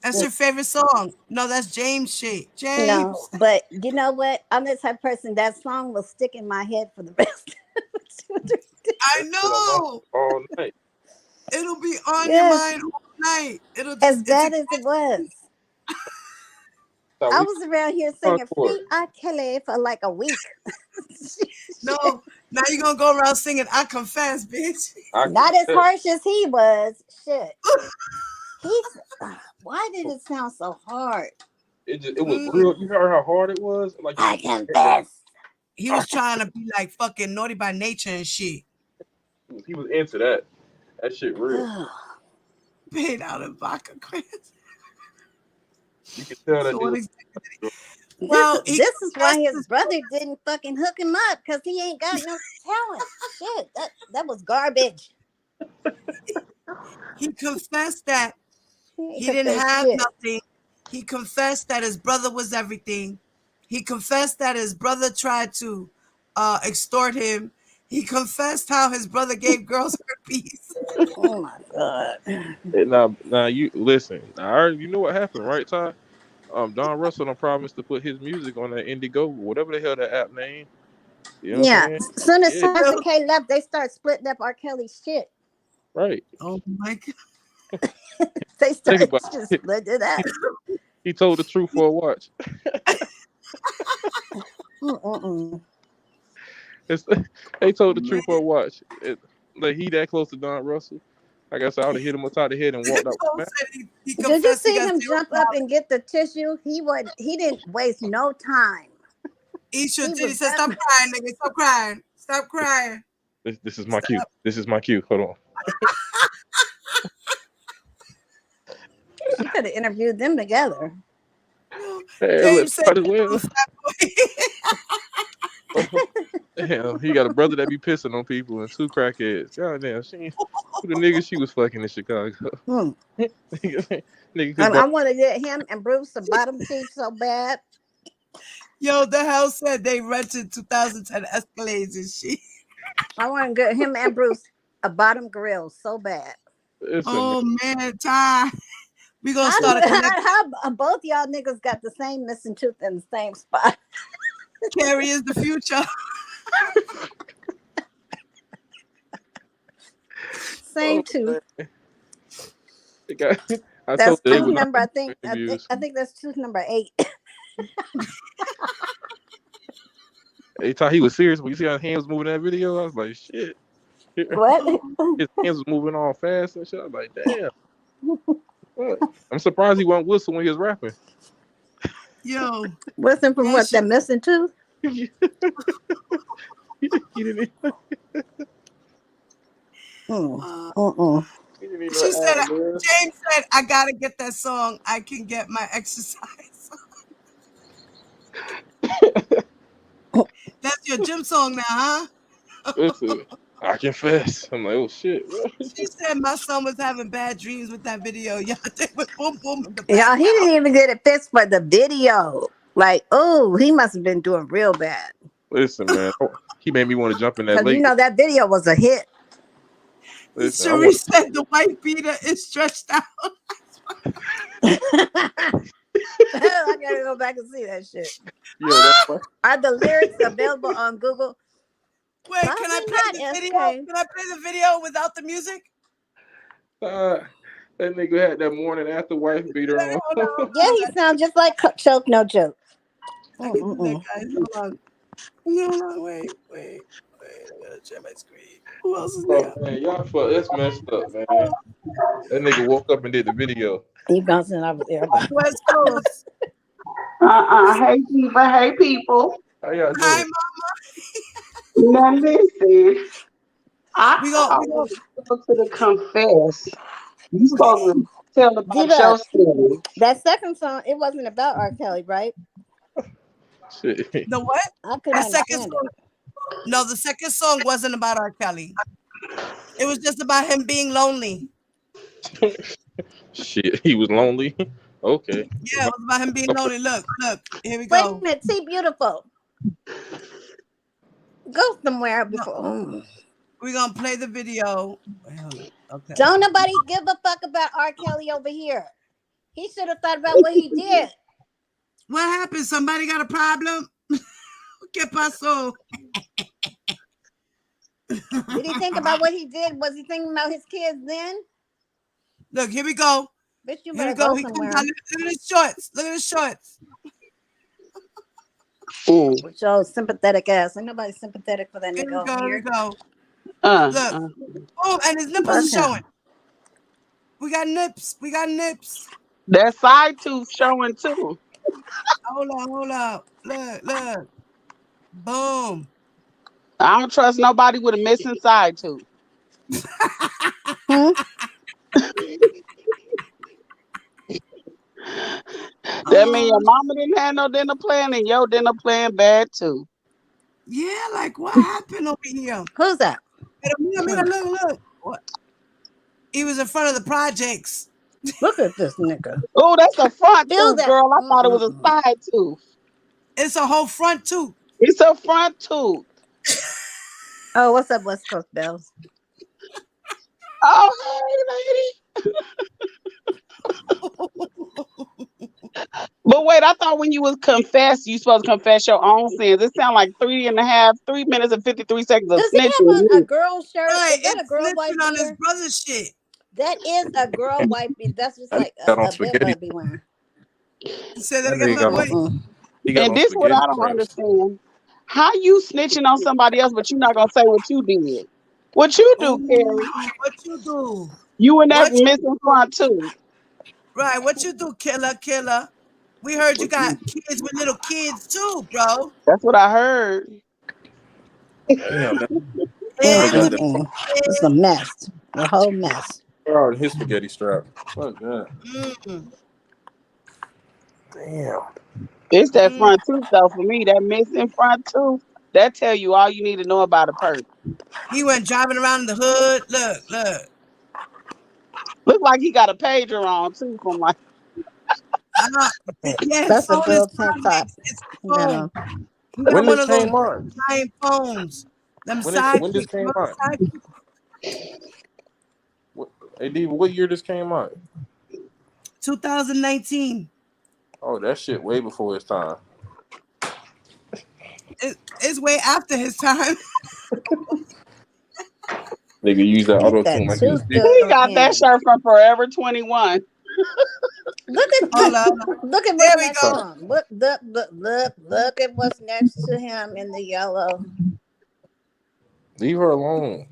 That's your favorite song. No, that's James shit. James. No, but you know what? I'm the type of person that song will stick in my head for the rest. I know. All night. It'll be on your Yes. mind all night. It'll just, As bad as it was. So I we- was around here singing Free R. Kelly for like a week. No, now you're gonna go around singing I confess, bitch. Not as harsh as he was. Shit. Why did it sound so hard? It was real. You heard how hard it was? Like I confess. He was trying to be like fucking naughty by nature and shit. He was into that. That shit real. Paid out in vodka crayons. You can tell that. So Dude well, this is why his brother didn't fucking hook him up, because he ain't got no talent. Shit, that was garbage. He confessed that he didn't have nothing. He confessed that his brother was everything. He confessed that his brother tried to extort him. He confessed how his brother gave girls herpes. Oh my god! Now you listen. You know what happened, right, Ty? Don Russell done promised to put his music on that Indigo, whatever the hell that app name. You know what I'm saying? As soon as Sasha K left, they start splitting up R. Kelly's shit. Right. Oh my god. They started just splitting it up. He told the truth for a watch. They told the truth for a watch. Like he that close to Don Russell. Like I said, I would have hit him upside the head and walked out. Did you see him jump up and get the tissue? He didn't waste no time. He said, "Stop crying, nigga. Stop crying. Stop crying." This is my cue. This is my cue. Hold on. She could have interviewed them together. Hey, Damn, he got a brother that be pissing on people and 2 crackheads. God damn, who the nigga she was fucking in Chicago. I want to get him and Bruce a bottom teeth so bad. Yo, the hell said they rented 2010 Escalades and shit. I want to get him and Bruce a bottom grill so bad. Oh man, Ty. We gonna start how both y'all niggas got the same missing tooth in the same spot. Carey is the future. Same tooth. That's tooth number. I think that's tooth number 8. He thought he was serious, but you see how his hands moving in that video? I was like, shit. What? His hands was moving all fast and shit. I was like, damn. I'm surprised he wasn't whistle when he was rapping. Yo. Whistle from what? That missing tooth? He didn't She said, James said, I gotta get that song. I can get my exercise. That's your gym song now, huh? Listen, I confess. I'm like, oh shit. She said my son was having bad dreams with that video. Y'all think with boom boom. Yeah, he didn't even get it fixed for the video. Like, oh, he must have been doing real bad. Listen, man, he made me want to jump in that lake. You know that video was a hit. Listen, Cherie said the white beater is stretched out. I gotta go back and see that shit. Yeah, Are the lyrics available on Google? Wait, can I Probably play not, the video? SK. Can I play the video without the music? That nigga had that morning after wife beater on. Hold on. Yeah, he sounds just like Choke No Joke. I can do that, guys. Hold on. Hold on. Wait. I gotta check my screen. Who else is Oh there? man, y'all fuck. That's messed up, man. That nigga woke up and did the video. You bouncing over there. West Coast. Hey, people. Hey, people. How y'all Hi, doing? Now, listen. I we thought go. when you go to the confess, you supposed to tell about Diva, your story. that second song, it wasn't about R. Kelly, right? Shit. The what? I The couldn't second understand song. No, the second song wasn't about R. Kelly. It was just about him being lonely. Shit, he was lonely. Okay. Yeah, it was about him being lonely. Look. Here we it. Wait a go. minute, T Beautiful. Go somewhere No, before. we're gonna play the video. Wait, hold on. Okay. Don't nobody give a fuck about R. Kelly over here. He should have thought about what he did. What happened? Somebody got a problem? ¿Qué pasó? Did he think about what he did? Was he thinking about his kids then? Look, here we go. Bitch, you Here we better go. go He comes somewhere. out. Look at his shorts. Look at his shorts. With your sympathetic ass. Ain't nobody sympathetic for that Here nigga we go. over Here we here. go. Look. Oh, and his nipples Fuck are him. showing. We got nips. That side tooth showing too. Hold up. Look. Boom. I don't trust nobody with a missing side tooth. That mean your mama didn't have no dinner plan and your dinner plan bad too. Yeah, like what happened over here? Who's that? Mira, look. What? He was in front of the projects. Look at this nigga. Oh, that's a front Feel tooth, that. girl. I thought it was a side tooth. It's a whole front tooth. It's a front tooth. Oh, what's up, West Coast Bells? Oh, hey, lady. But wait, I thought when you was confess, you supposed to confess your own sins. It sounds like 3 minutes and 53 seconds of Does he have snitching. on a girl shirt? Right, Is that a it's girl wife snitching on his beater? brother's shit. That is a girl wife beater. That's just That like nigga got on a bit spaghetti. be wearing. Say that That again. nigga got Look, wait. on. He got And on this what spaghetti I don't straps. understand. How you snitching on somebody else, but you not gonna say what you did? What you do, Carey? What you do? You and that What you missing front tooth. Right, what you do, killer? We heard you got kids with little kids too, bro. That's what I heard. Damn, that Kids got with that little It's a mess. A whole mess. on his spaghetti strap. Fuck that. Mm. Damn. It's that front tooth though. For me, that missing front tooth, that tell you all you need to know about a person. He went driving around in the hood. Look. Look like he got a pager on too. From like, Yeah, his That's a phone is girl tank top. it's You got phone. on. He got When one this of those came on? giant phones. Them When sidekicks. this came Remember on? Hey, D, what year this came out? 2019. Oh, that shit way before his time. It's way after his time. Nigga use that auto Get that tune like this. tooth he got in. that shirt from Forever 21. Look at Hold on. look at There what's we next go. to him. Look at what's next to him in the yellow. Leave her alone.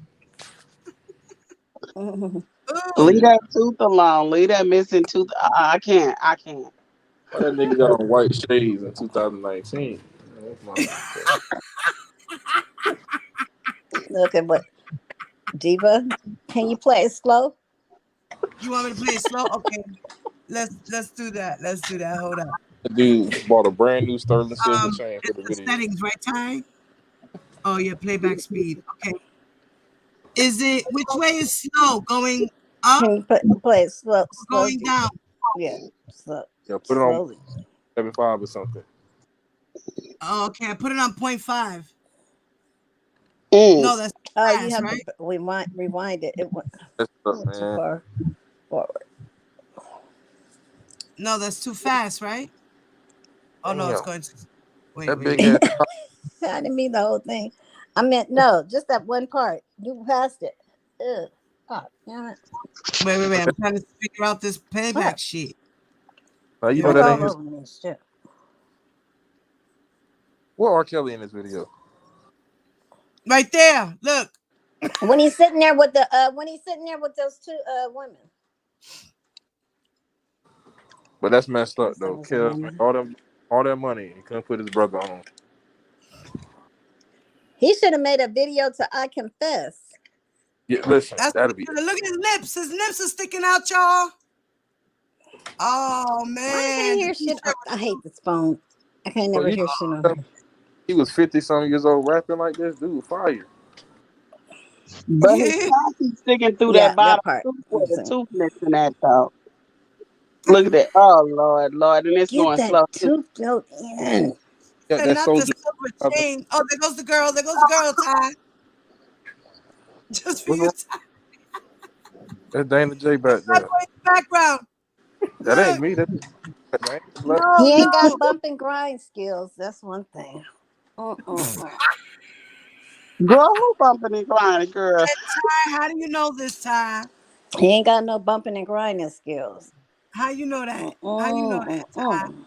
Leave that tooth alone. Leave that missing tooth. I can't. Why that nigga got on white shades in 2019? Look at what Diva. Can you play it slow? You want me to play it slow? Okay. Let's do that. Hold up. The dude bought a brand new sterling silver chain for the The video. settings, right, Ty? Oh yeah, playback speed. Okay. Is it which way is slow? Going up? Can you play it slow? Going down? Yeah, slow. Yeah, put it Slowly. on 75 or something. Oh, okay. I put it on 0.5. Mm. No, that's Oh, fast, you have right? to rewind it. It went That's up, too man. far forward. No, that's too fast, right? Oh no, it's Damn. going to. Wait, That wait. big ass. I didn't mean the whole thing. I meant no, just that one part. You passed it. Ugh. Oh, damn it. Wait. I'm trying to figure out this payback What? shit. Now you Here know we Look that all ain't go. his. over me, shit. What R. Kelly in this video? Right there. Look. When he's sitting there with those two women. But that's messed up This though. was a Kev made woman. all that money. He couldn't put his brother on. He should have made a video to I Confess. Yeah, listen, That's what that'll he be should have. Look at his lips. His lips are sticking out, y'all. Oh I can't man. The hear shit. t-shirt I hate this phone. I can't so never you hear shit on know here. he was 50 something years old rapping like this, dude, fire. But his yeah. tongue keeps sticking through Yeah, that that bottom part. tooth where the Listen. tooth missing that though. Look at that. Oh Lord, and it's Get going that slow. tooth out in. Yeah, And that not the soldier. silver chain. Oh, there goes the girl. There goes the girl, Ty. Just for What's you, wrong? Ty. That's Dana J back That there. boy in the background. That ain't Look. me. That's Dana. He ain't No. got bump and grind skills. That's one thing. Mm-mm-mm. Girl, who bumping and grinding, girl? And Ty, how do you know this, Ty? He ain't got no bumping and grinding skills. How you know that? How you know that, Ty? Mm-mm-mm-mm.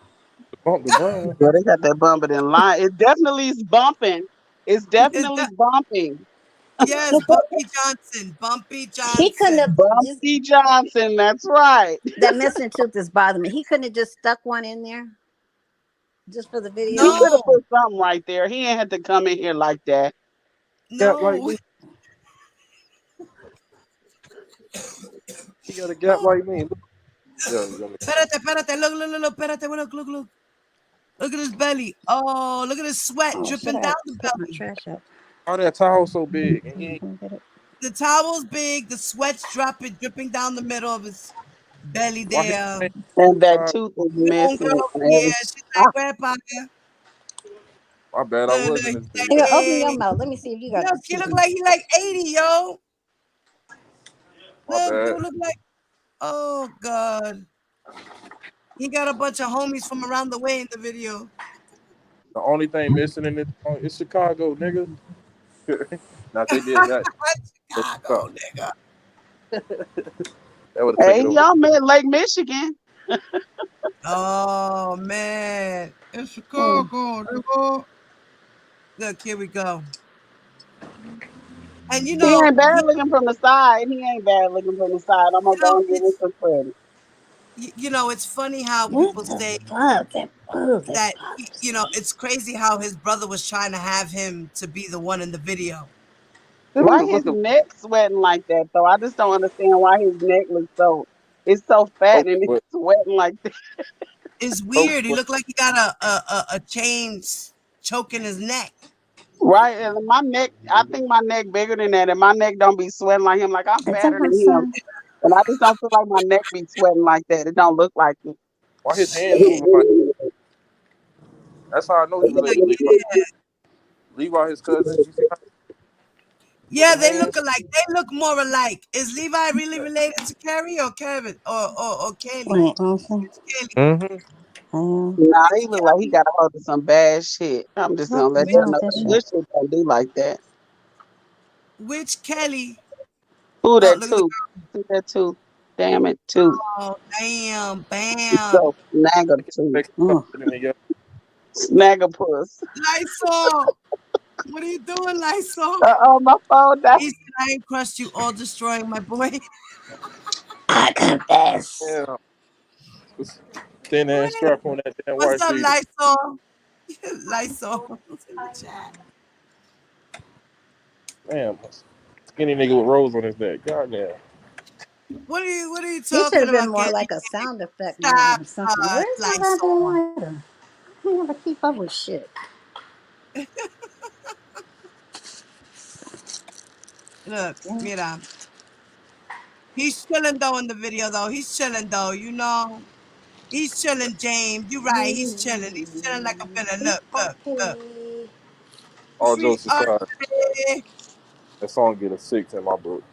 Bump the grind. Girl, they got that bumping in line. It definitely is bumping. It's Is definitely that bumping. yes, Bumpy Johnson. Bumpy He couldn't Johnson. have just Bumpy Johnson, that's right. that missing tooth is bothering me. He couldn't have just stuck one in there just for the He video. could have No, put something right there. He ain't had to come in here like that. Gap like no. me. He got a gap like me. Look. Yeah, you got me. Espérate. Look, espérate, look. Look at his belly. Oh, look at his sweat Oh shit! dripping I down the put my belly. trash out. All that towel so big, and he ain't. Can I get it? The towel's big, the sweat's dripping down the middle of his belly Why his there. name And that time? tooth is The missing homegirl, and yeah, everything. she's like, where Papa? My bad, I Look, was in he's this like, video. Here, open your hey. mouth. Let me see if you got Look, the he tooth. look like he like 80, yo. My Look, bad. dude, look like, oh God. He got a bunch of homies from around the way in the video. The only thing missing in this song is Chicago, nigga. Now if they did that. That's Chicago, tough. nigga. That would have taken Hey, over. y'all met Lake Michigan. Oh man. In Mm. Chicago, nigga. Look, here we go. And He ain't bad looking from the side. He ain't bad looking from the side. I'm gonna go and give him it's some credit. it's funny how What people the say fuck? That that bothers it's crazy how his brother was trying to have him to be the one in the video. Why Dude, his look at neck sweating like that though? I just don't understand why his neck looks so it's so fat throat and it's sweat. sweating like that. It's Throat weird. He sweat. looked like he got a chain choking his neck. Right? And my neck, I think my neck bigger than that, and my neck don't be sweating like him. Like I'm Is that fatter my than him, son? and I just don't feel like my neck be sweating like that. It don't look like it. Why his hands Shit. moving like that's how I know he Like, related to Levi. yeah. Levi, his cousin. You see how with Yeah, them they look hands? alike. They look more alike. Is Levi really related to Carey or Kevin or Kelly? Wait, okay. It's Kelly. Mm-hmm. Nah, Which he look like he got a hold of some bad shit. I'm just What gonna let is y'all wrong which know with this some shit? good shit don't do like that. which Kelly? Ooh, Oh, that look at the tooth. See that tooth? Damn it, tooth. oh damn, It's bam. so snagger They can tooth. take Mm. something in your Snaggerpuss. Lysol. What are you doing, Lysol? Oh, my phone died. He said, I ain't crushed you, all destroying my boy. I confess. damn thin ass strap on that damn What's white up, beater. Lysol? Lysol. What's in the chat? Damn. Skinny nigga with rose on his neck. Goddamn. What are you He should talking have been about, more Kelly? like a sound effect man Stop, or something. Where's my goddamn Lysol. lighter? I can't never keep up with shit. Look, Damn it. mira. He's chilling though in the video though. He's chilling though, you know. He's chilling, James. You right. He's chilling. He's chilling like a villain. Free Look. Arcade. All Free jokes aside, Arcade. that song get a 6 in my book.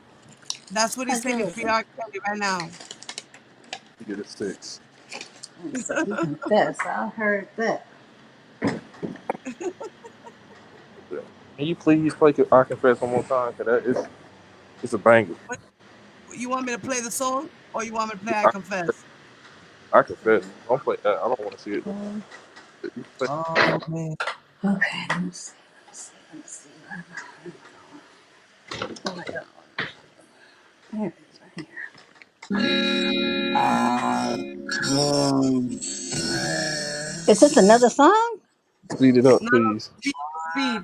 That's what How he's good saying. is Free it? R. Kelly right now. You get a 6. So he confessed. I heard that. Yeah. Can you please play I Confess one more time? Cause that is it's a banger. What, you want me to play the song or you want me to play I I, Confess? I Confess. Don't play that. I don't want to see it though. You play- Oh, man. Okay, let me see. Let me see. Oh my God. There it is right here. Is this another song? Speed it up, No, please. speed.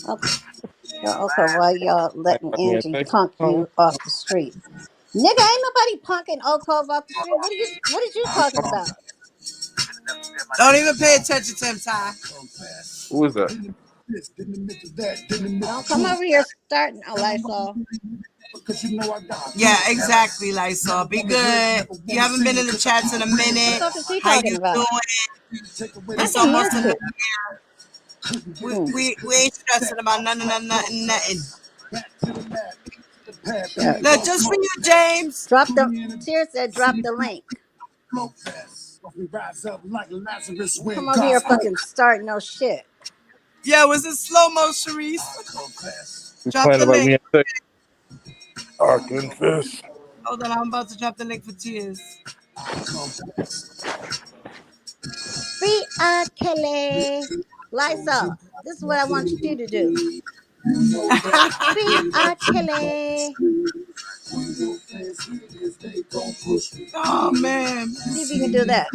Okay, okay, while y'all letting Yeah, Angie next punk song. you off the street. Nigga, ain't nobody punking Oak Cove off the street. What is you talking about? Don't even pay attention to him, Ty. Who is that? Don't come over here starting a Lysol. Yeah, exactly, Lysol. Be good. You haven't been in the chats in a What the minute. fuck is he How you talking about? doing? I It's can hear almost a new shit. year. We, Hmm. we ain't stressing about nothing. Shut. Look, just for you, James. Drop the Tear said drop the link. Don't come over here fucking starting no shit. Yeah, was it slow mo, Sharice? He's Drop playing the about link. me and Tay. I Confess. Hold on, I'm about to drop the link for Tears. Free R. Kelly. Lysol. This is what I want you to do. Free R. Kelly. Oh man. See if you can do that.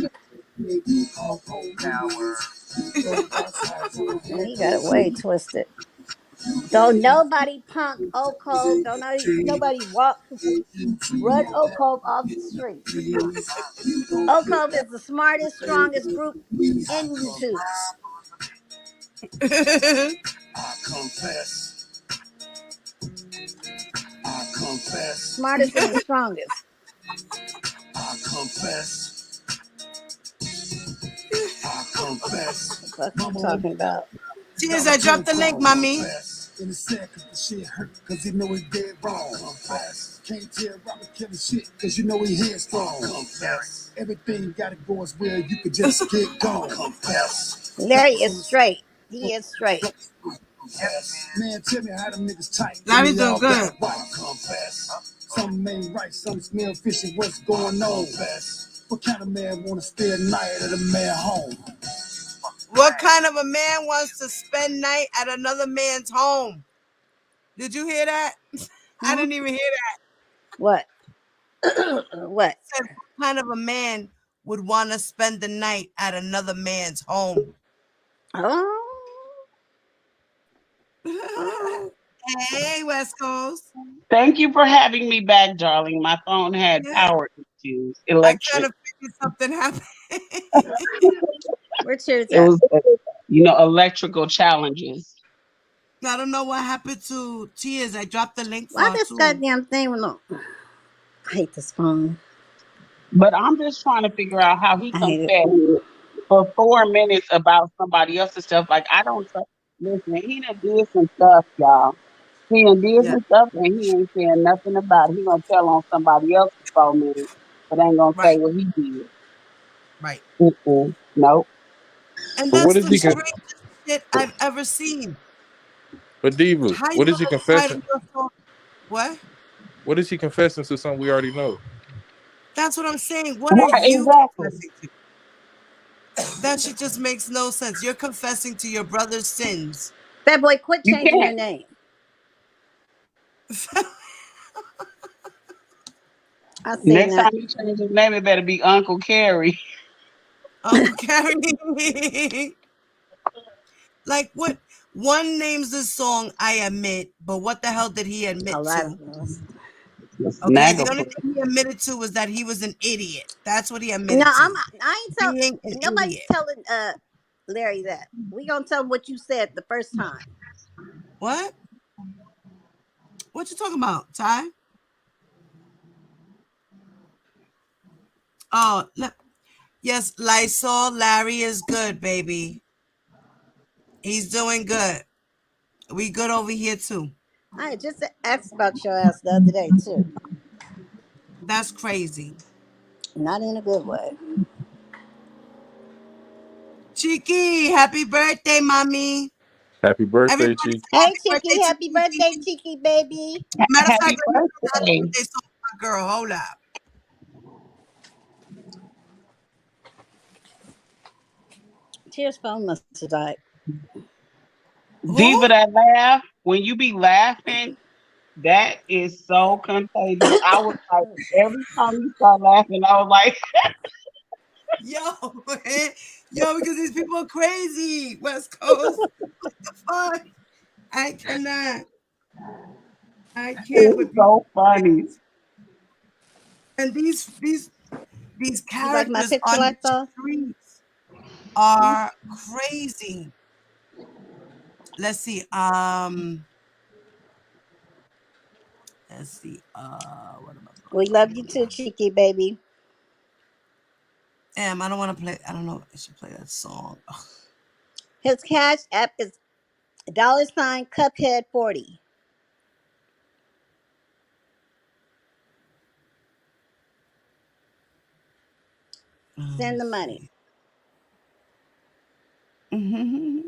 Yeah, he got it way twisted. Don't nobody punk Oak Cove. Don't nobody run Oak Cove off the street. Oak Cove is the smartest, strongest group in YouTube. Smartest and the strongest. What the fuck are you talking about? Tears, I dropped the link, mommy. In the sack, cause the shit hurt, cause he know he dead wrong. Confess. Can't tell Robert killing shit, cause you know he headstrong. Confess. Everything gotta go as well, you could just get gone. Confess. Larry is straight. He is straight. Man, tell me how them niggas tight. Larry's doing good. Confess. Something ain't right, some smell fishy, what's going on? Confess. What kind of man wanna stay a night at a man home? What kind of a man wants to spend night at another man's home? Did you hear that? I didn't even hear that. What? What? Said, what kind of a man would want to spend the night at another man's home? Oh. Hey, West Coast. Thank you for having me back, darling. My phone had Yeah. power issues, I kind electric. of figured something happened. Where Tears It at? was, electrical challenges. I don't know what happened to Tears. I dropped the link for Why her this too. goddamn thing will not? I hate this phone. But I'm just trying to figure out how he I hate it. confessed for 4 minutes about somebody else's stuff. Like, I don't trust. Listen, he done did some stuff, y'all. He done did Yeah, some stuff and he ain't saying nothing about it. He gonna tell on somebody else for 4 minutes, but ain't gonna say right, what he did. right. Nope. And But that's what is the he? strangest shit I've ever seen. But Diva, How you what is he gonna title confessing? your song? What? What is he confessing to? Something we already know. That's what I'm saying. What are Right, you exactly. confessing to? That shit just makes no sense. You're confessing to your brother's sins. Fat boy, quit You changing your can't. name. I seen Next time that. he change his name, it better be Uncle Carey. Uncle Carey. Like what? One names the song, I admit, but what the hell did he A admit lot to? of us. Okay, the Snaggle. only thing he admitted to was that he was an idiot. That's what he No, admitted to. I ain't Being an nobody's idiot. telling Larry that. We gonna tell him what you said the first time. What? What you talking about, Ty? Oh, yes, Lysol. Larry is good, baby. He's doing good. We good over here too. I just asked about your ass the other day too. That's crazy. Not in a good way. Cheeky, happy birthday, mommy. Happy birthday, Everybody Cheek. say Hey, happy Cheeky, birthday to happy birthday, Cheeky. Cheeky baby. Matter of fact, Happy let me do the happy birthday. birthday song for my girl. Hold up. Tears phone must have died. Diva, Who? that laugh, when you be laughing, that is so contagious. I was like, every time you start laughing, I was like, Yo, yo, because these people are crazy. West Coast. What the fuck? I cannot. I can't it's with people. so funny. And these You like my characters picture, on the Lifestyle? streets are crazy. Let's see. Let's see. What am I We playing love here you too, now? Cheeky baby. Damn, I don't want to play. I don't know. I should play that song. Ugh, His cash app is $ Cuphead 40. Send the let's money. see. Mhm.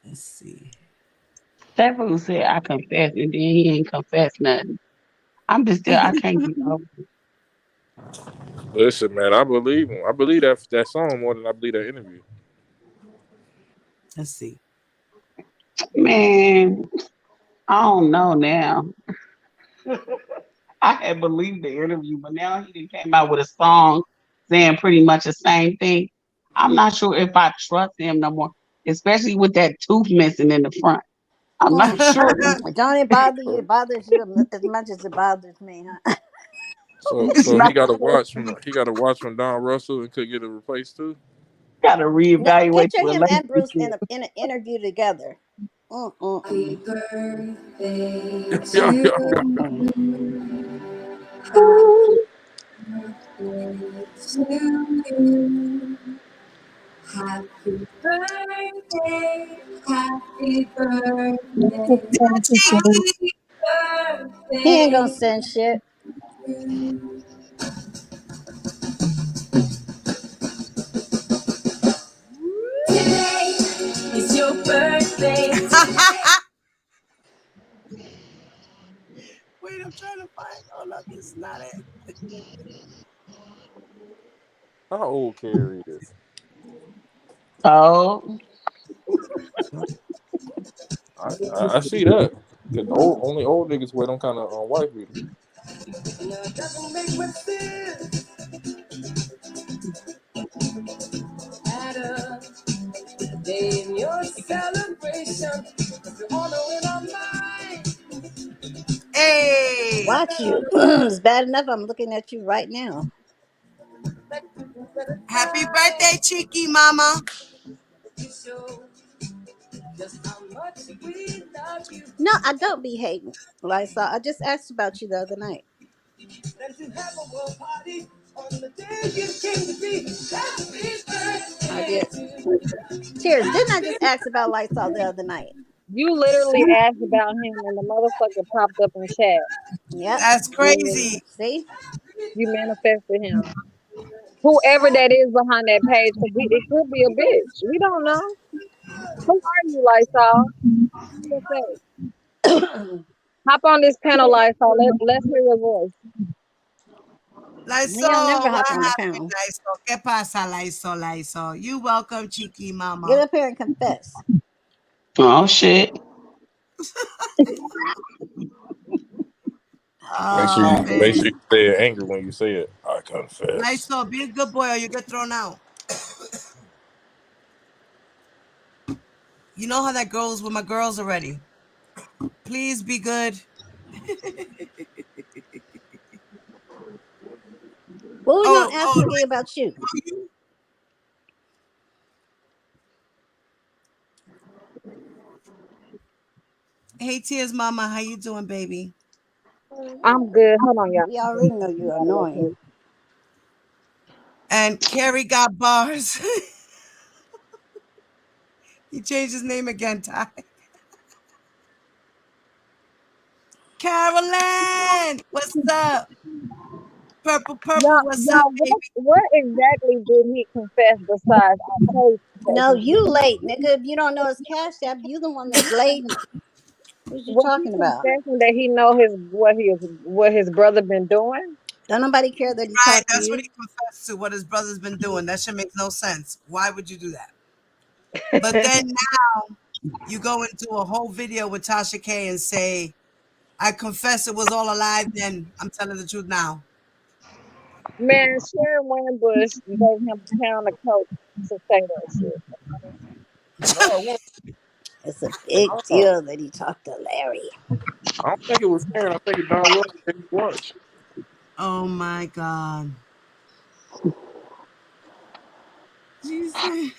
Let's see. That fool said I confess, and then he ain't confessed nothing. I'm just still, I can't get over it. Listen, man, I believe him. I believe that song more than I believe that interview. Let's see. Man, I don't know now. I had believed the interview, but now he done came out with a song saying pretty much the same thing. I'm not sure if I trust him no more, especially with that tooth missing in the front. I'm not sure. Don't it bother you? It bothers you as much as it bothers me, huh? So It's so not he got to sure. watch from Don Russell and could get it replaced too. Got to No, reevaluate picture your him and Bruce relationship. in an interview together. Happy Mm-mm-mm. birthday Yeah, to yeah, yeah. you. Happy birthday to you. Happy birthday. Happy birthday. Happy He ain't gonna birthday send shit. to you. Today is your birthday. Wait, I'm trying to find. Hold up, it's not it. How old Carey is? Oh, I see that. Cause only old niggas wear them kind of wife beaters. Now it doesn't make much sense at a day in your celebration. Cause we all know in our mind. Hey, Watch you. It's bad enough I'm looking at you right now. That you better happy die. birthday, Cheeky Mama. You show just how much we love you. No, I don't be hating, Lysol. I just asked about you the other night. And to have a world party on the day you came to be. Happy I birthday did. to you. Tears, didn't I Happy just ask about Lysol the other night? You literally asked about him and the motherfucker popped up in chat. Yep. That's Mm, crazy. See? you manifested him. Whoever that is behind that page, because it could be a bitch. We don't know. Who are you, Lysol? What's that? Hop on this panel, Lysol. Let's hear your voice. He'll Lysol, never what hop on the happened, panel. Lysol? ¿Qué pasa, Lysol, Lysol? You welcome, Cheeky Get Mama. up here and confess. oh shit. Oh, Make sure man. you say it angry when you say it. I confess. Lysol, be a good boy or you get thrown out. You know how that goes with my girls already. Please be good. What we gonna Oh, ask oh, Boogie about you? hey, Tears Mama, how you doing, baby? I'm good. Hold on, y'all. We already know you're annoying. And Carey got bars. He changed his name again, Ty. Carolyn, what's up? Purple, what's up, Y'all, baby? what exactly did he confess besides our case No, confession? you late, nigga. If you don't know his cash app, you the one that's late. What you Was he talking about? confessing that he know what his brother been doing? Don't nobody care that he Right, talked to that's what you. he confessed to, what his brother's been doing. That shit makes no sense. Why would you do that? But then now you go into a whole video with Tasha K and say, I confess it was all a lie then. I'm telling the truth now. Man, Sharon Winbush gave him a pound of coke to say that shit. No, I won't. It's a big No, deal that he talked to Larry. I don't think it was Karen. I think it Don Wilson gave me lunch. Oh my God. Jesus.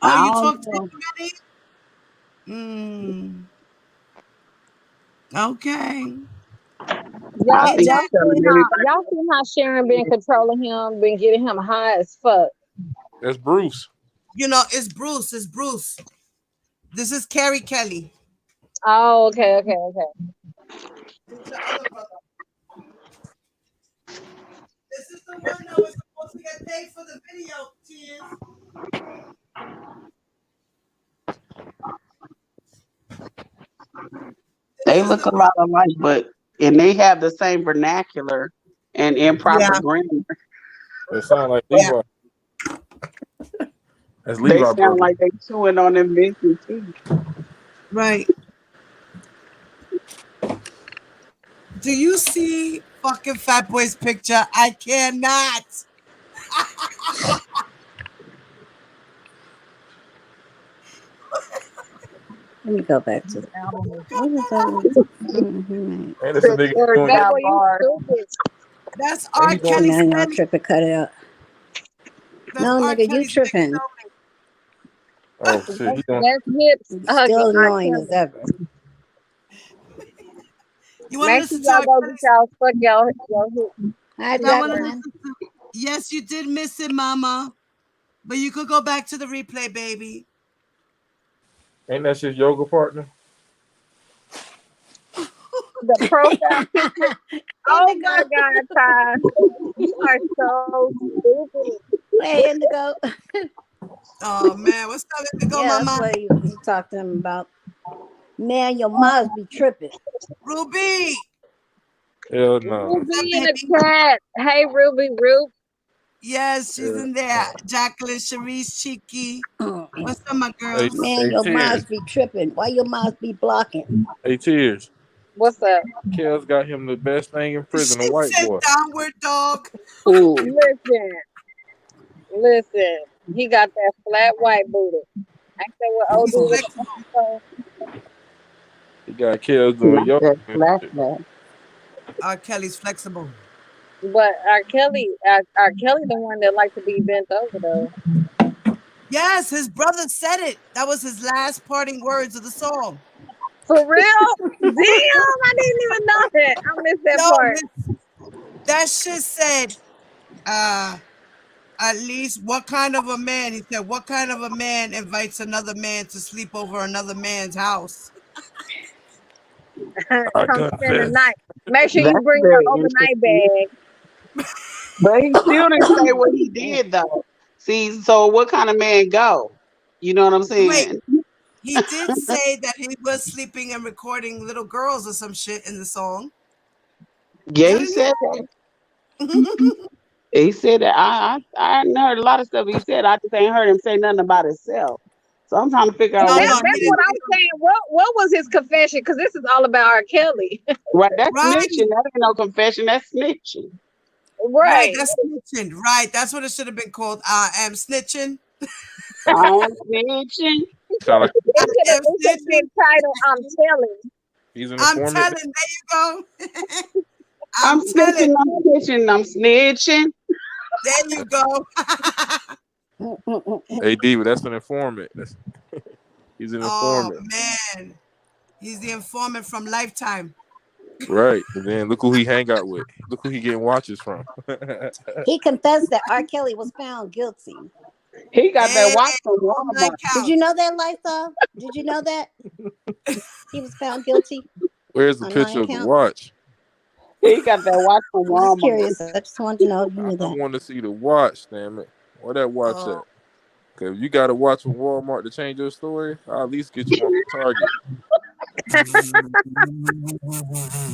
Oh, I you don't talked to know. him already? Okay. I Y'all, Hey, think Jack. y'all he's telling seen how everybody. y'all seen how Sharon been controlling him, been getting him high as fuck. That's Bruce. You know, it's Bruce. It's Bruce. This is Carey Kelly. Oh, okay. Who's the other brother? This is the one that was supposed to get paid for the video, Tears. This They is look the a lot alike, and they have the same vernacular and improper yeah, grammar. It sound like yeah, Levi. That's They Levi sound brother. like they chewing on them missing teeth. right. Do you see fucking Fat Boy's picture? I cannot. Let me go back to the. What is that? Mhm. And it's a Said nigga Carrie doing That it. boy, got you bars. stupid. That's And R. he doing Hey it. Kelly man, no Stomach. tripping, cut it out. That's No, R. nigga, you Kelly's big tripping. Oh stomach. shit, he doing. That's hips You hugging still R. annoying as Kelly. ever. You want to Make sure listen to y'all R. go get Kelly's? y'all fuck y'all hips. Hi, Y'all want to Jacqueline. listen to? Yes, you did miss it, Mama. But you could go back to the replay, baby. Ain't that his yoga partner? The profile picture. Oh my Indigo. God, Ty. You are so stupid. Hey, Indigo. Oh man, what's up, Indigo, Yeah, that's Mama? what he talked to him about. Man, your must be tripping. Ruby, Hell no. what's up, Ruby in the baby? chat. Hey, Ruby, Ruby. Yes, she's Hell in there. no. Jacqueline, Cherise, Cheeky. What's up, my Hey, girls? Man, hey, your tears. must be tripping. Why your must be blocking? Hey, tears. What's up? Kel's got him the best thing in She prison, a white said boy. downward dog. Ooh. Listen. He got that flat white booty. Ain't that what old He's dude flexible. was He got Kel's doing Not yoga that and flat shit. flat. R. Kelly's flexible. But R. Kelly, the one that like to be bent over though. Yes, his brother said it. That was his last parting words of the song. For real? Damn, I didn't even know that. I missed that Yo, part. that shit said, at least what kind of a man? He said, what kind of a man invites another man to sleep over another man's house? I Come spend the confess. night. Make sure you That's bring very your overnight interesting. bag. But he still didn't say what he did though. See, so what kind of man go? You know what I'm Wait, saying? he did say that he was sleeping and recording little girls or some shit in the song. Yeah, Y'all he didn't hear said that. that? He said that. I hadn't heard a lot of stuff he said. I just ain't heard him say nothing about himself. So I'm trying to figure out No, what no, he he That's did. what didn't. I'm saying. What was his confession? Because this is all about R. Kelly. Right, that's Right, snitching. That ain't no confession. That's snitching. right. Right. That's snitching. Right. That's what it should have been called. I am snitching. I'm snitching. Sound like I am It could have snitching. been titled I'm telling. he's an I'm informant. telling. There you go. I'm I'm telling. snitching. I'm snitching. I'm snitching. There you go. Hey, Diva, that's an informant. He's an Oh informant. man, he's the informant from Lifetime. Right. And then look who he hang out with. Look who he getting watches from. He confessed that R. Kelly was found guilty. He got that Hey, watch from all nine Walmart. Did you counts. know that, Lysol? Did you know that he was found guilty Where's the on 9 picture of the counts? watch? He got that watch from I'm just Walmart. curious. I just wanted to know if you knew I that. want to see the watch, damn it. Where that watch Oh, at? Cause you got to watch from Walmart to change your story. I'll at least get you one from Target.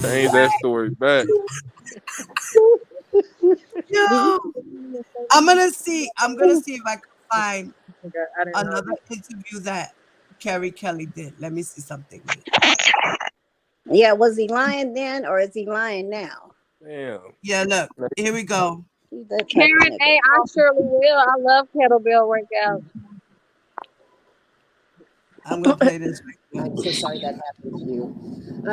Change that story back. yo, I'm gonna see if I can find I didn't know. another interview that Carey Kelly did. Let me see something. Wait. Yeah, was he lying then or is he lying now? Damn. Yeah, look. Here we go. He's that type of Karen, nigga. hey, I surely will. I love kettlebell workouts. I'm gonna play this. I'm so sorry that happened to you.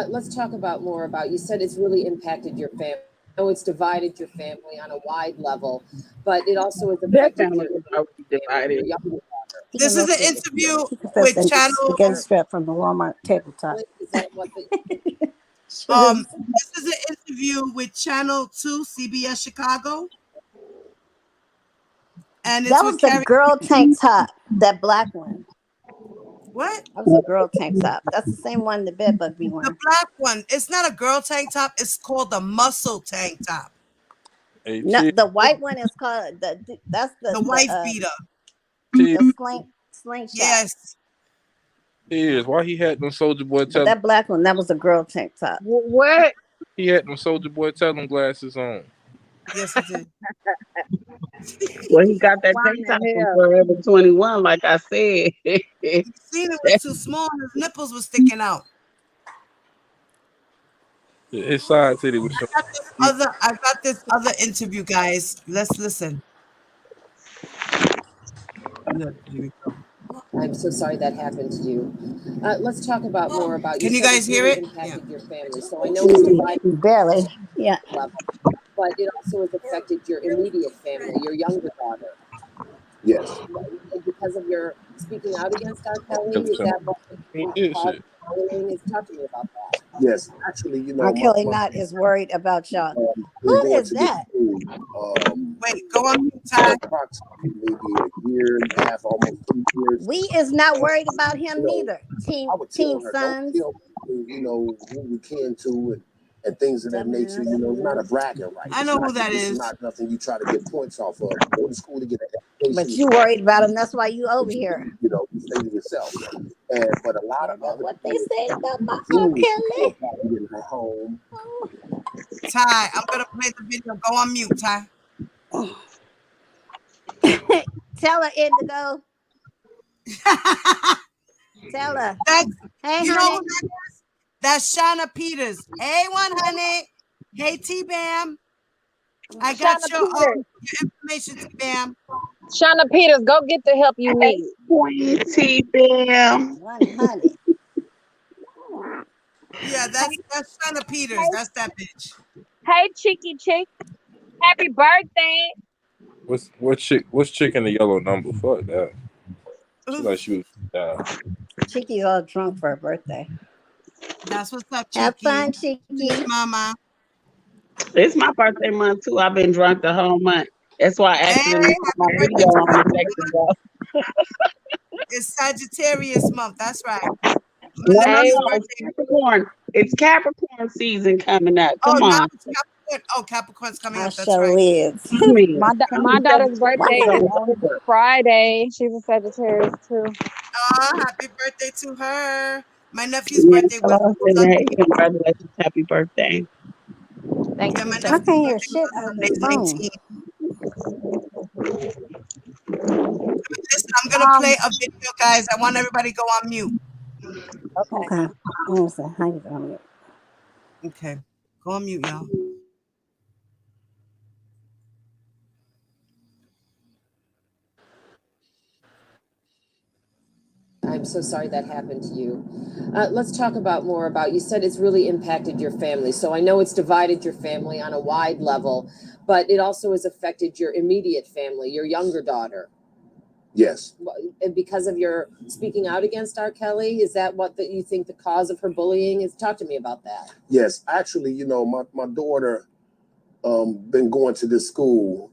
Let's talk about more about. You said it's really impacted your family. I know it's divided your family on a wide level, but it also has That affected family your was already family, your divided. younger He This is an confessed, interview he confessed with that Channel. spaghetti strap from the Walmart tabletop. Is that what the This is an interview with Channel 2 CBS Chicago, and it's That with was the Carey. girl tank top, that black one. What? That was a girl tank top. That's the same one the bedbug be The wearing. black one. It's not a girl tank top. It's called the muscle tank top. Hey, No, the white one is called that's The wife beater. the slingshot. Yes. Cheers. Why he had them Soldier Boy But that black one, that was a girl tank top. What? He had them Soldier Boy telling glasses on. Yes, he did. Well, he got that Why tank in top the from hell? Forever 21, like I said. You seen it was too small and his nipples were sticking out. His side titty was showing. I got this other interview, guys. Let's listen. Look, here we go. I'm so sorry that happened to you. Let's talk about more about. Can you said guys it's hear really it? impacted your family, so I know it's divided Barely. Yeah. level, but it also has affected your immediate family, your younger daughter. Yes. And because of your speaking out against R. Kelly, Kelly is showing that what some the good cause shit. of bullying is? Talk to me about that. Yes. Actually, you R. know, Kelly not is worried about y'all. been Who going is to this that? school Wait, go on mute, for Ty. approximately maybe a year and a half, almost 2 years. We is not worried about You him know, neither. I would Team tell her, don't Sons. tell people, you know, who we can to and things of that nature. You know, it's not a bragging right. I know who that This is is. not nothing you try to get points off of. Go to school to get an But education. you worried about him. That's why you over here. You know, you stay to yourself. But a lot Care of about other what they kids, say about my R. seniors who Kelly. are in their home. Ty, I'm gonna play the video. Go on mute, Ty. Tell her, Indigo. Tell her. That's, Hey, you know honey. who that is? That's Shauna Peters. Hey, one honey. Hey, T Bam. I got Shauna your Peters. information, T Bam. Shauna Peters, go get the help you Hey, need. Queen T-Bam. One honey. Yeah, that's Shauna Peters. That's that bitch. Hey, Cheeky Chick. Happy birthday. What's chick in the yellow number? Fuck that. She like Oof. she was Chiqui's all drunk for her birthday. That's what's up, Have Cheeky. fun, Chiqui. Mama. It's my birthday month, too. I've been drunk the whole month. That's why I Hey, accidentally put my happy birthday video to on a you. second ago. It's Sagittarius month. That's right. No, no, Millennials Hey, no. It's birthday. Capricorn. It's Capricorn season coming up. Oh, Come now on. it's Capricorn. Oh, Capricorn's coming I up. That's sure right. is. Me. my daughter's birthday What's is up? on Friday. She's a Sagittarius too. Oh, happy birthday to her. My nephew's Yeah, birthday was hello, Sunday. Hey, congratulations. Happy birthday. Thank Yeah, you my I so nephew's can't much. hear birthday was shit on out of Sunday, this the phone. 19th. Listen, I'm gonna play a video, guys. I want everybody to go on mute. Okay. Okay. Let me see. How you doing? Okay, go on mute, y'all. I'm so sorry that happened to you. Let's talk about more about. You said it's really impacted your family, so I know it's divided your family on a wide level, but it also has affected your immediate family, your younger daughter. Yes. And because of your speaking out against R. Kelly, is that what you think the cause of her bullying is? Talk to me about that. Yes. Actually, you know, my daughter been going to this school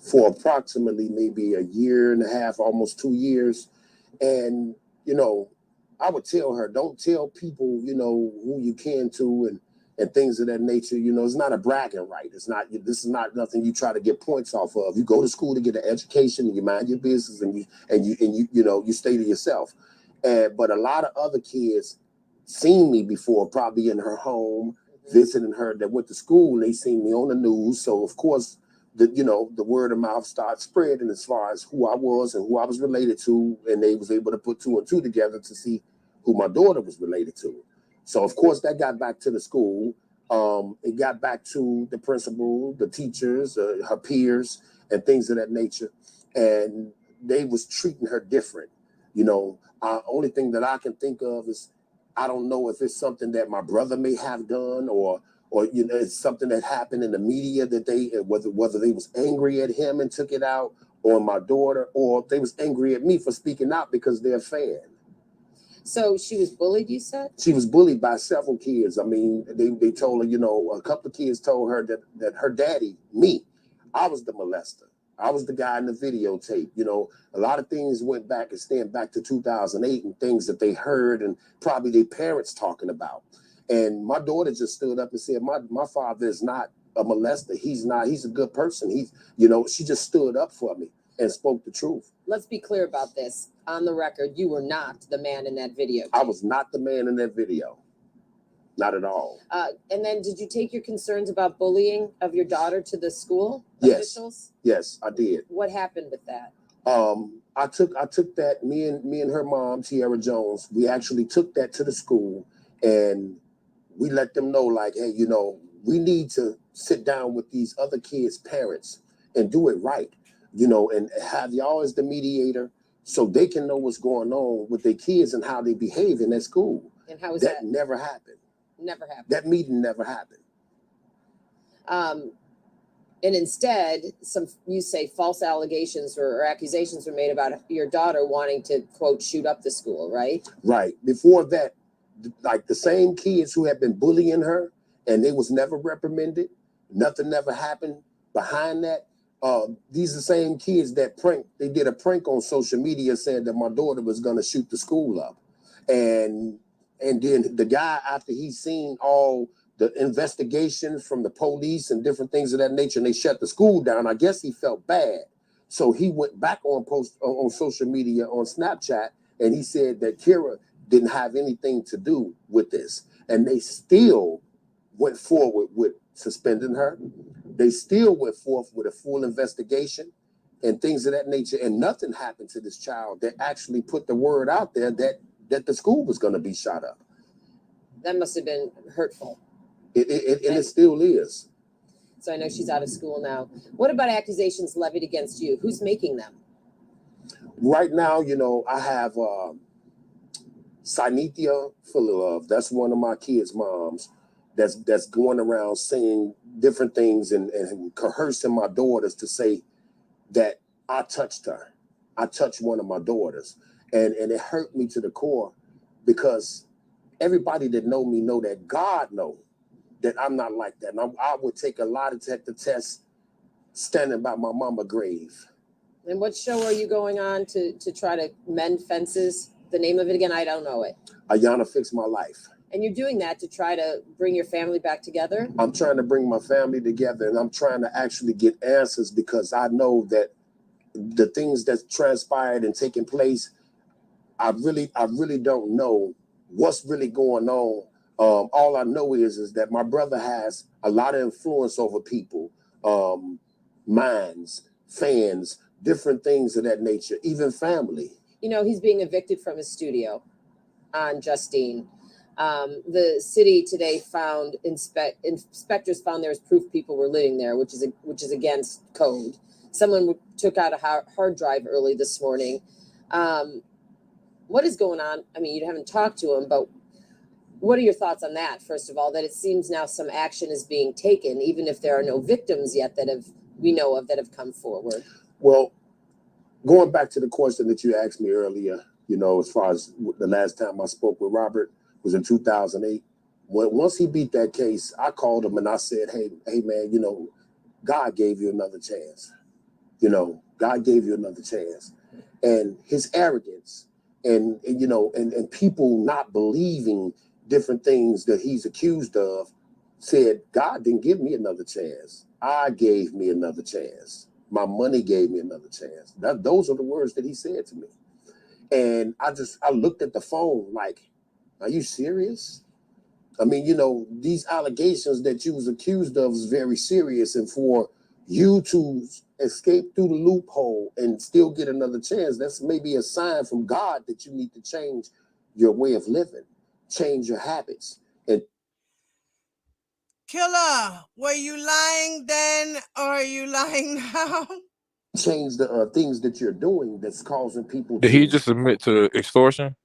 for approximately maybe a year and a half, almost 2 years. And, you know, I would tell her, don't tell people, you know, who you can to and things of that nature. You know, it's not a bragging right. It's not, this is not nothing you try to get points off of. You go to school to get an education and you mind your business and you know, you stay to yourself. But a lot of other kids seen me before, probably in her home, visiting her, that went to school, and they seen me on the news. So of course, the word of mouth started spreading as far as who I was and who I was related to, and they was able to put two and two together to see who my daughter was related to. So of course that got back to the school. It got back to the principal, the teachers, her peers, and things of that nature, and they was treating her different. You know, only thing that I can think of is, I don't know if it's something that my brother may have done, or you know, it's something that happened in the media that they, whether they was angry at him and took it out on my daughter, or they was angry at me for speaking out because they're a fan. So she was bullied, you said? She was bullied by several kids. I mean, they told her, you know, a couple of kids told her that her daddy, me, I was the molester. I was the guy in the videotape. You know, a lot of things went back and stand back to 2008 and things that they heard and probably their parents talking about. And my daughter just stood up and said, my father is not a molester. He's not. He's a good person. He's, you know, she just stood up for me and spoke the truth. Let's be clear about this. On the record, you were not the man in that video. I was not the man in that video. Not at all. And then did you take your concerns about bullying of your daughter to the school officials? Yes, I did. What happened with that? I took that, me and her mom, Tierra Jones, we actually took that to the school, and we let them know, like, hey, you know, we need to sit down with these other kids' parents and do it right, you know, and have y'all as the mediator so they can know what's going on with their kids and how they behave in that school. And how was that? Never happened. Never happened. That meeting never happened. And instead, you say false allegations or accusations were made about your daughter wanting to, quote, shoot up the school, right? Right. Before that, like the same kids who had been bullying her and they was never reprimanded, nothing never happened behind that. These are the same kids that they did a prank on social media saying that my daughter was going to shoot the school up. And then the guy, after he seen all the investigations from the police and different things of that nature, and they shut the school down, I guess he felt bad. So he went back on social media, on Snapchat, and he said that Kira didn't have anything to do with this. And they still went forward with suspending her. They still went forth with a full investigation and things of that nature. And nothing happened to this child that actually put the word out there that the school was going to be shot up. That must have been hurtful. And it still is. So I know she's out of school now. What about accusations levied against you? Who's making them? Right now, you know, I have Sinithia Fullilove. That's one of my kids' moms that's going around saying different things and coercing my daughters to say that I touched her. I touched one of my daughters. And it hurt me to the core, because everybody that know me know that God know that I'm not like that. And I would take a lie detector test standing by my mama grave. And what show are you going on to try to mend fences? The name of it again, I don't know it. Ayana Fix My Life. And you're doing that to try to bring your family back together? I'm trying to bring my family together, and I'm trying to actually get answers, because I know that the things that's transpired and taking place, I really don't know what's really going on. All I know is that my brother has a lot of influence over people, minds, fans, different things of that nature, even family. You know, he's being evicted from his studio on Justine. The city today found inspectors found there was proof people were living there, which is against code. Someone took out a hard drive early this morning. What is going on? I mean, you haven't talked to him, but what are your thoughts on that? First of all, that it seems now some action is being taken, even if there are no victims yet we know of that have come forward. Well, going back to the question that you asked me earlier, you know, as far as the last time I spoke with Robert was in 2008. Once he beat that case, I called him and I said, hey man, you know, God gave you another chance. You know, God gave you another chance. And his arrogance and you know, and people not believing different things that he's accused of said, God didn't give me another chance. I gave me another chance. My money gave me another chance. Those are the words that he said to me. And I looked at the phone like, are you serious? I mean, you know, these allegations that you was accused of is very serious. And for you to escape through the loophole and still get another chance, that's maybe a sign from God that you need to change your way of living, change your habits. And Killer, were you lying then or are you lying now? change the things that you're doing that's causing people Did he to. just admit to extortion?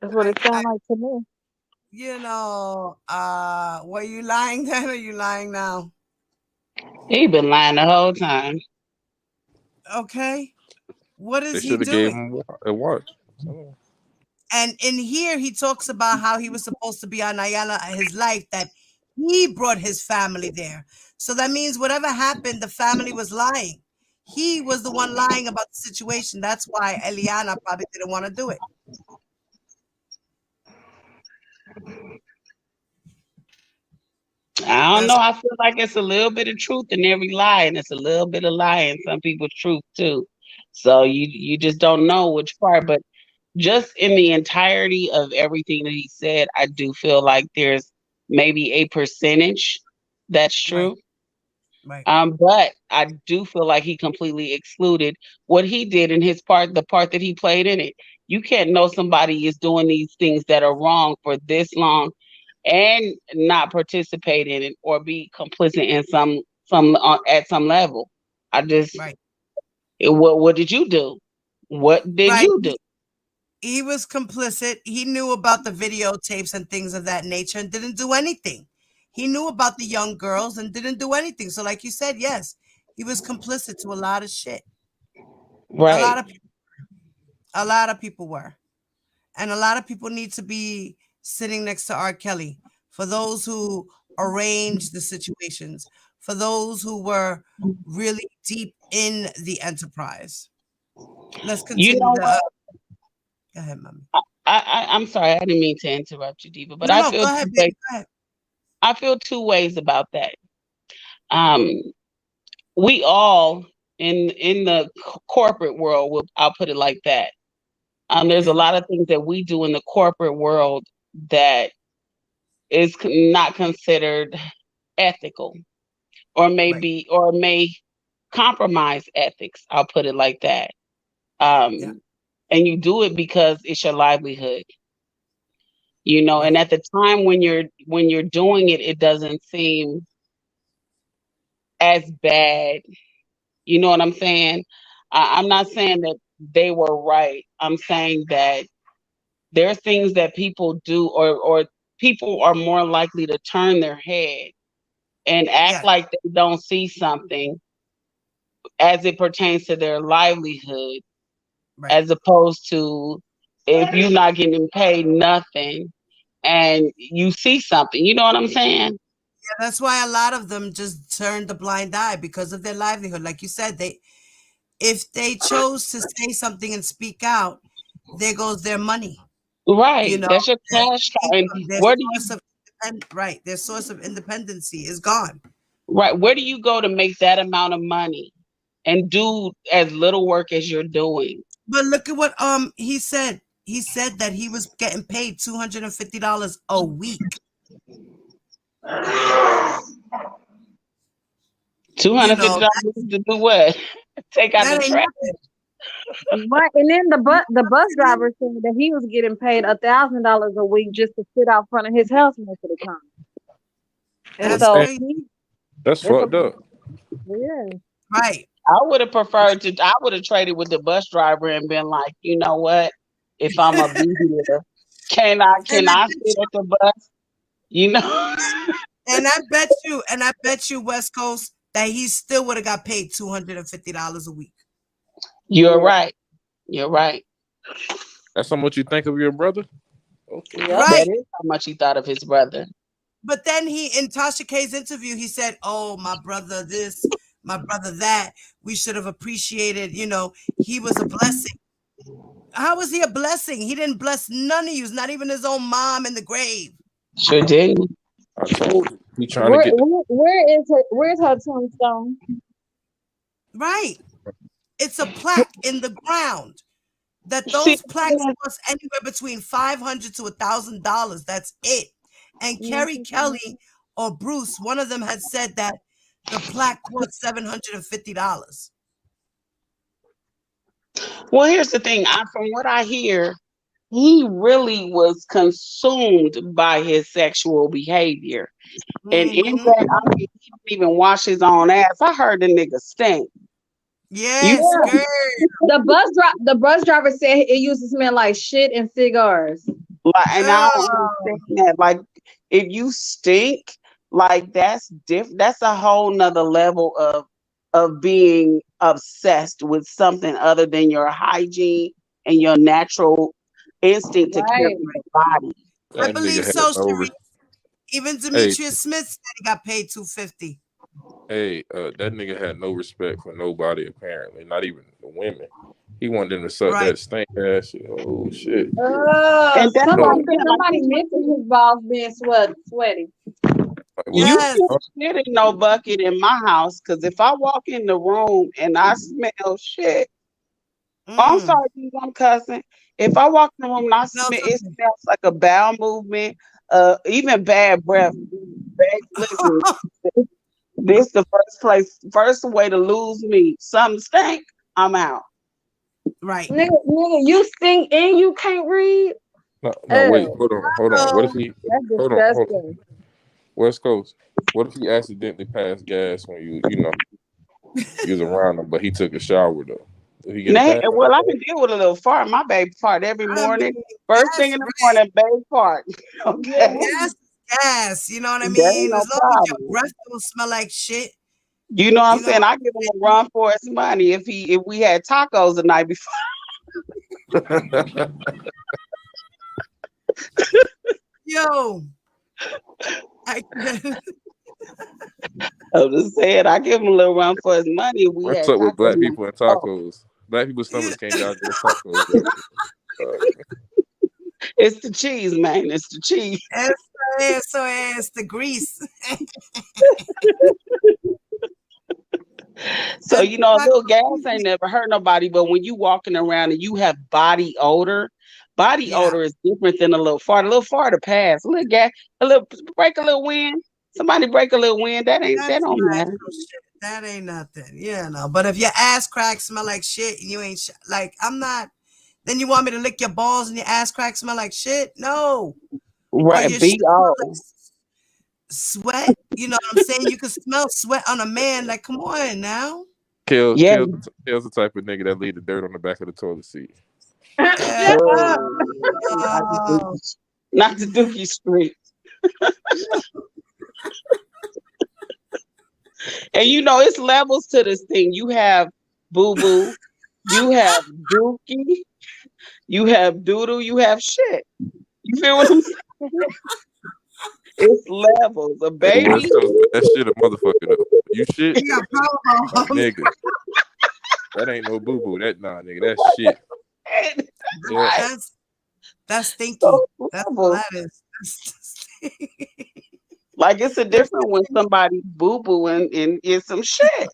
That's what it sounds like to me. You know, were you lying then or are you lying now? He been lying the whole time. Okay. What They is he should have gave doing? him a watch. And in here, he talks about how he was supposed to be on Ayala his life, that he brought his family there. So that means whatever happened, the family was lying. He was the one lying about the situation. That's why Eliana probably didn't want to do it. I don't know. I feel like it's a little bit of truth in every lie, and it's a little bit of lie in some people's truth too. So you just don't know which part. But just in the entirety of everything that he said, I do feel like there's maybe a percentage that's true. Right. But I do feel like he completely excluded what he did in his part, the part that he played in it. You can't know somebody is doing these things that are wrong for this long and not participate in it or be complicit in some at some level. I just Right. what did you do? What did Right. you do? He was complicit. He knew about the videotapes and things of that nature and didn't do anything. He knew about the young girls and didn't do anything. So, like you said, yes, he was complicit to a lot of shit. Right. A lot of people were. And a lot of people need to be sitting next to R. Kelly for those who arranged the situations, for those who were really deep in the enterprise. Let's You continue know the. what? Go ahead, mommy. I'm sorry, I didn't mean to interrupt you, Diva, but No, go ahead, baby. Go ahead. I feel two ways about that. Um, we all in the corporate world, I'll put it like that. There's a lot of things that we do in the corporate world that is not considered ethical, or may compromise ethics. I'll put it like that. And you do it because it's your livelihood. You know, and at the time when you're doing it, it doesn't seem as bad. You know what I'm saying? I'm not saying that they were right. I'm saying that there are things that people do, or people are more likely to turn their head and act like they don't see something as it pertains to their livelihood, as opposed to if you're not getting paid nothing and you see something. You know what I'm saying? Yeah, that's why a lot of them just turned the blind eye because of their livelihood. Like you said, if they chose to say something and speak out, there goes their money. Right. You know, That's your cash cow. And their where do source of their source of independency is gone. Right. Where do you go to make that amount of money and do as little work as you're doing? But look at what he said. He said that he was getting paid $250 a week. $250 to do what? Take out the trash. Right, and then the bus driver said that he was getting paid $1,000 a week just to sit out front of his house most of the time. And so That's fucked up. Yeah. Right. I would have traded with the bus driver and been like, you know what? If I'm a here, can I sit at the bus? You know? And I bet you, West Coast, that he still would have got paid $250 a week. You're right. You're right. That's how much you think of your brother? Okay. Yep, that is how much he thought of his brother. But then in Tasha K's interview, he said, "Oh, my brother this, my brother that. We should have appreciated, he was a blessing. How was he a blessing? He didn't bless none of you, not even his own mom in the grave. Sure didn't. I told you. He trying to get Where's her tombstone? Right. It's a plaque in the ground. That See, those plaques cost anywhere between $500 to $1,000. That's it. And Carey Kelly or Bruce, one of them had said that the plaque cost $750. well, here's the thing. From what I hear, he really was consumed by his sexual behavior. And in Mm-hmm. that, I mean, he didn't even wash his own ass. I heard the nigga stink. Yes, Yeah. girl. The bus driver said it used to smell like shit and cigars. Like, and I don't Oh, understand that. Like, if you stink, like that's different. That's a whole nother level of being obsessed with something other than your hygiene and your natural instinct to care Right. for your body. I that believe nigga had so, no. Cherie. Even Hey, Demetrius Smith said he got paid $250. that nigga had no respect for nobody. Apparently, not even the women. He wanted them to suck Right. that stink ass shit. Oh shit! And that's what I'm No, saying. Like, Somebody mentioned his balls being sweaty. like, what? you Yes. can't shit in no bucket in my house because if I walk in the room and I smell shit, I'm Mm. sorry, I'm cussing. If I walk in the room and I Smells smell, it something. smells like a bowel movement, even bad breath. Listen, this the first way to lose me. Something stink, I'm out. Right. Nigga, you stink and you can't read. No, wait, hold on. What if Oh, he? That's Hold on. disgusting. West Coast. What if he accidentally passed gas when you was around him, but he took a shower though? Did he get a Now, pass? well, I can deal with a little fart. My baby fart every I morning. mean, First thing yes, in the right. morning, baby fart. Okay, Gas is gas. You know what I that ain't mean? no As long as your problem. breath don't smell like shit, You know what I'm you know saying? what I give him a run for his money if we had tacos the night before. Yo, I can't. I'm just saying, I give him a little run for his money if we What's had up with tacos black the night people and before. tacos? Black people's stomachs can't digest tacos. It's the cheese, man. It's the cheese. Eso es the grease. So, And a little gas ain't never hurt nobody, but when you walking around and you have body yeah, odor is different than a little fart. A little fart to pass. A little gas, a little break a little wind. Somebody break a little wind. That that's don't right. matter. No shit. That ain't nothing. But if your ass crack smell like shit and you ain't like, I'm not. Then you want me to lick your balls and your ass crack smell like shit? No. Or Right. your shit smell like B.O. sweat? You know what I'm saying? You can smell sweat on a man. Like, come on now. Kels, Yeah. Kels the type of nigga that leave the dirt on the back of the toilet seat. Yeah. Not the Dookie Street. And it's levels to this thing. You have boo boo, you have dookie, you have doodle, you have shit. You feel what I'm saying? It's levels. A Hey, West baby, Coast, but that shit a motherfucker though. You shit, You got power balls. nigga. That ain't no boo boo. Nigga, that's shit. Yeah. right? That's stinky. So That's all levels. that is. That's Like it's a let's different when somebody boo boo and is some shit.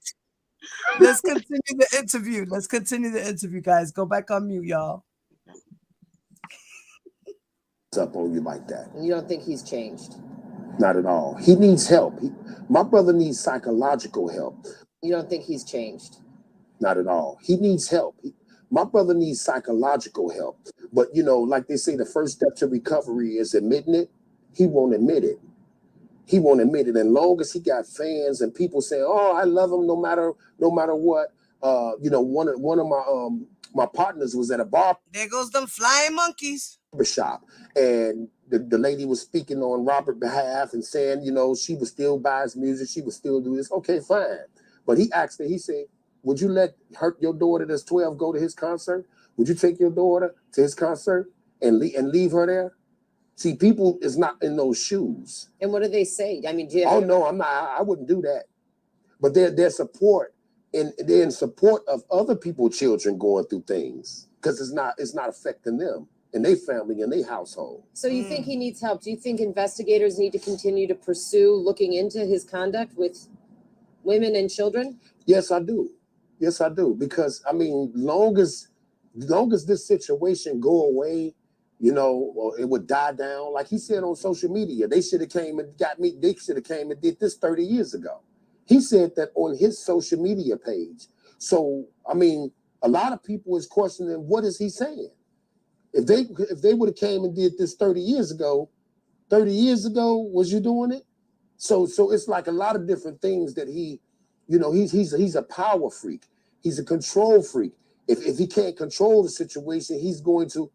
let's continue the interview. Let's continue the interview, guys. Go back on mute, y'all. Up on you like that. You don't think he's changed? Not at all. He needs help. My brother needs psychological help. You don't think he's changed? Not at all. He needs help. My brother needs psychological help. But, like they say, the first step to recovery is admitting it. He won't admit it. He won't admit it. And long as he got fans and people saying, "Oh, I love him no matter what." One of my partners was at a There goes them flying monkeys. barbershop, and the lady was speaking on Robert's behalf and saying, she would still buy his music, she would still do this. Okay, fine. But he asked her, he said, "Would you let your daughter that's 12 go to his concert? Would you take your daughter to his concert and leave her there?" See, people is not in those shoes. And what do they say? I mean, do you Oh no, I'm not. I wouldn't do that. but they're support and they're in support of other people's children going through things because it's not affecting them and their family and their household. So you think he needs help? Do you think investigators need to continue to pursue looking into his conduct with women and children? Yes, I do. Yes, I do. Because I mean, long as this situation go away, you know, or it would die down. Like he said on social media, they should have came and got me. They should have came and did this 30 years ago. He said that on his social media page. So I mean, a lot of people is questioning what is he saying. If they would have came and did this 30 years ago, was you doing it? So it's like a lot of different things that he, you know, he's a power freak. He's a control freak. If he can't control the situation, he's going to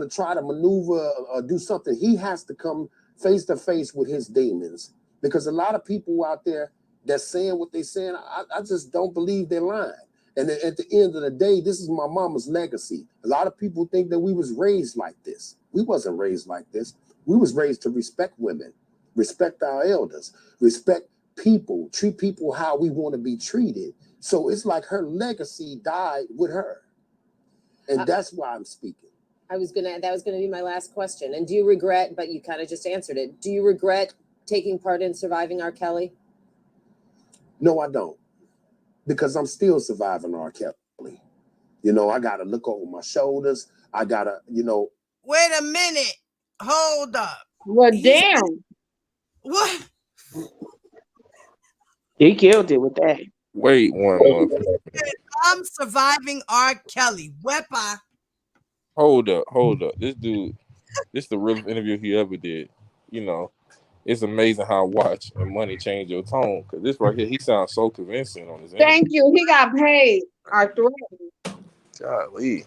try to maneuver or do something. He has to come face to face with his demons because a lot of people out there that's saying what they're saying, I just don't believe they're lying. And then at the end of the day, this is my mama's legacy. A lot of people think that we was raised like this. We wasn't raised like this. We was raised to respect women, respect our elders, respect people, treat people how we want to be treated. So it's like her legacy died with her. And that's why I'm speaking. That was gonna be my last question. And do you regret, but you kind of just answered it, do you regret taking part in surviving R. Kelly? No, I don't. Because I'm still surviving R. Kelly. You know, I gotta look over my shoulders. I gotta, you know. Wait a minute. Hold up. Well, damn. What? He killed it with that. Wait one month. I'm surviving R. Kelly. Wepa. Hold up. This dude, this is the realest interview he ever did. You know, it's amazing how watch and money change your tone. Because this right here, he sounds so convincing on his interview. Thank you. He got paid. Our threat. Golly.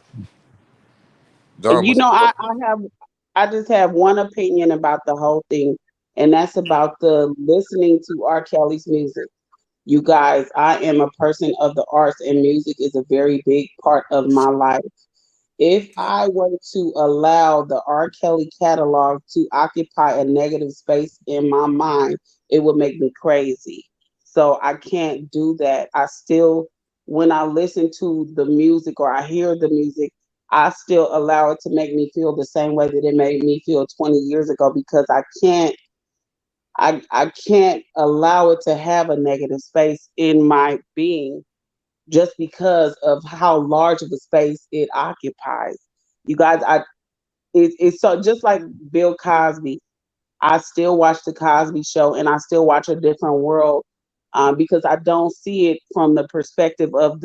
You know, I just have one opinion about the whole thing, and that's about the listening to R. Kelly's music. You guys, I am a person of the arts, and music is a very big part of my life. If I were to allow the R. Kelly catalog to occupy a negative space in my mind, it would make me crazy. So I can't do that. I still, when I listen to the music or I hear the music, I still allow it to make me feel the same way that it made me feel 20 years ago because I can't allow it to have a negative space in my being just because of how large of a space it occupies. You guys, it's so just like Bill Cosby. I still watch the Cosby Show, and I still watch A Different World because I don't see it from the perspective of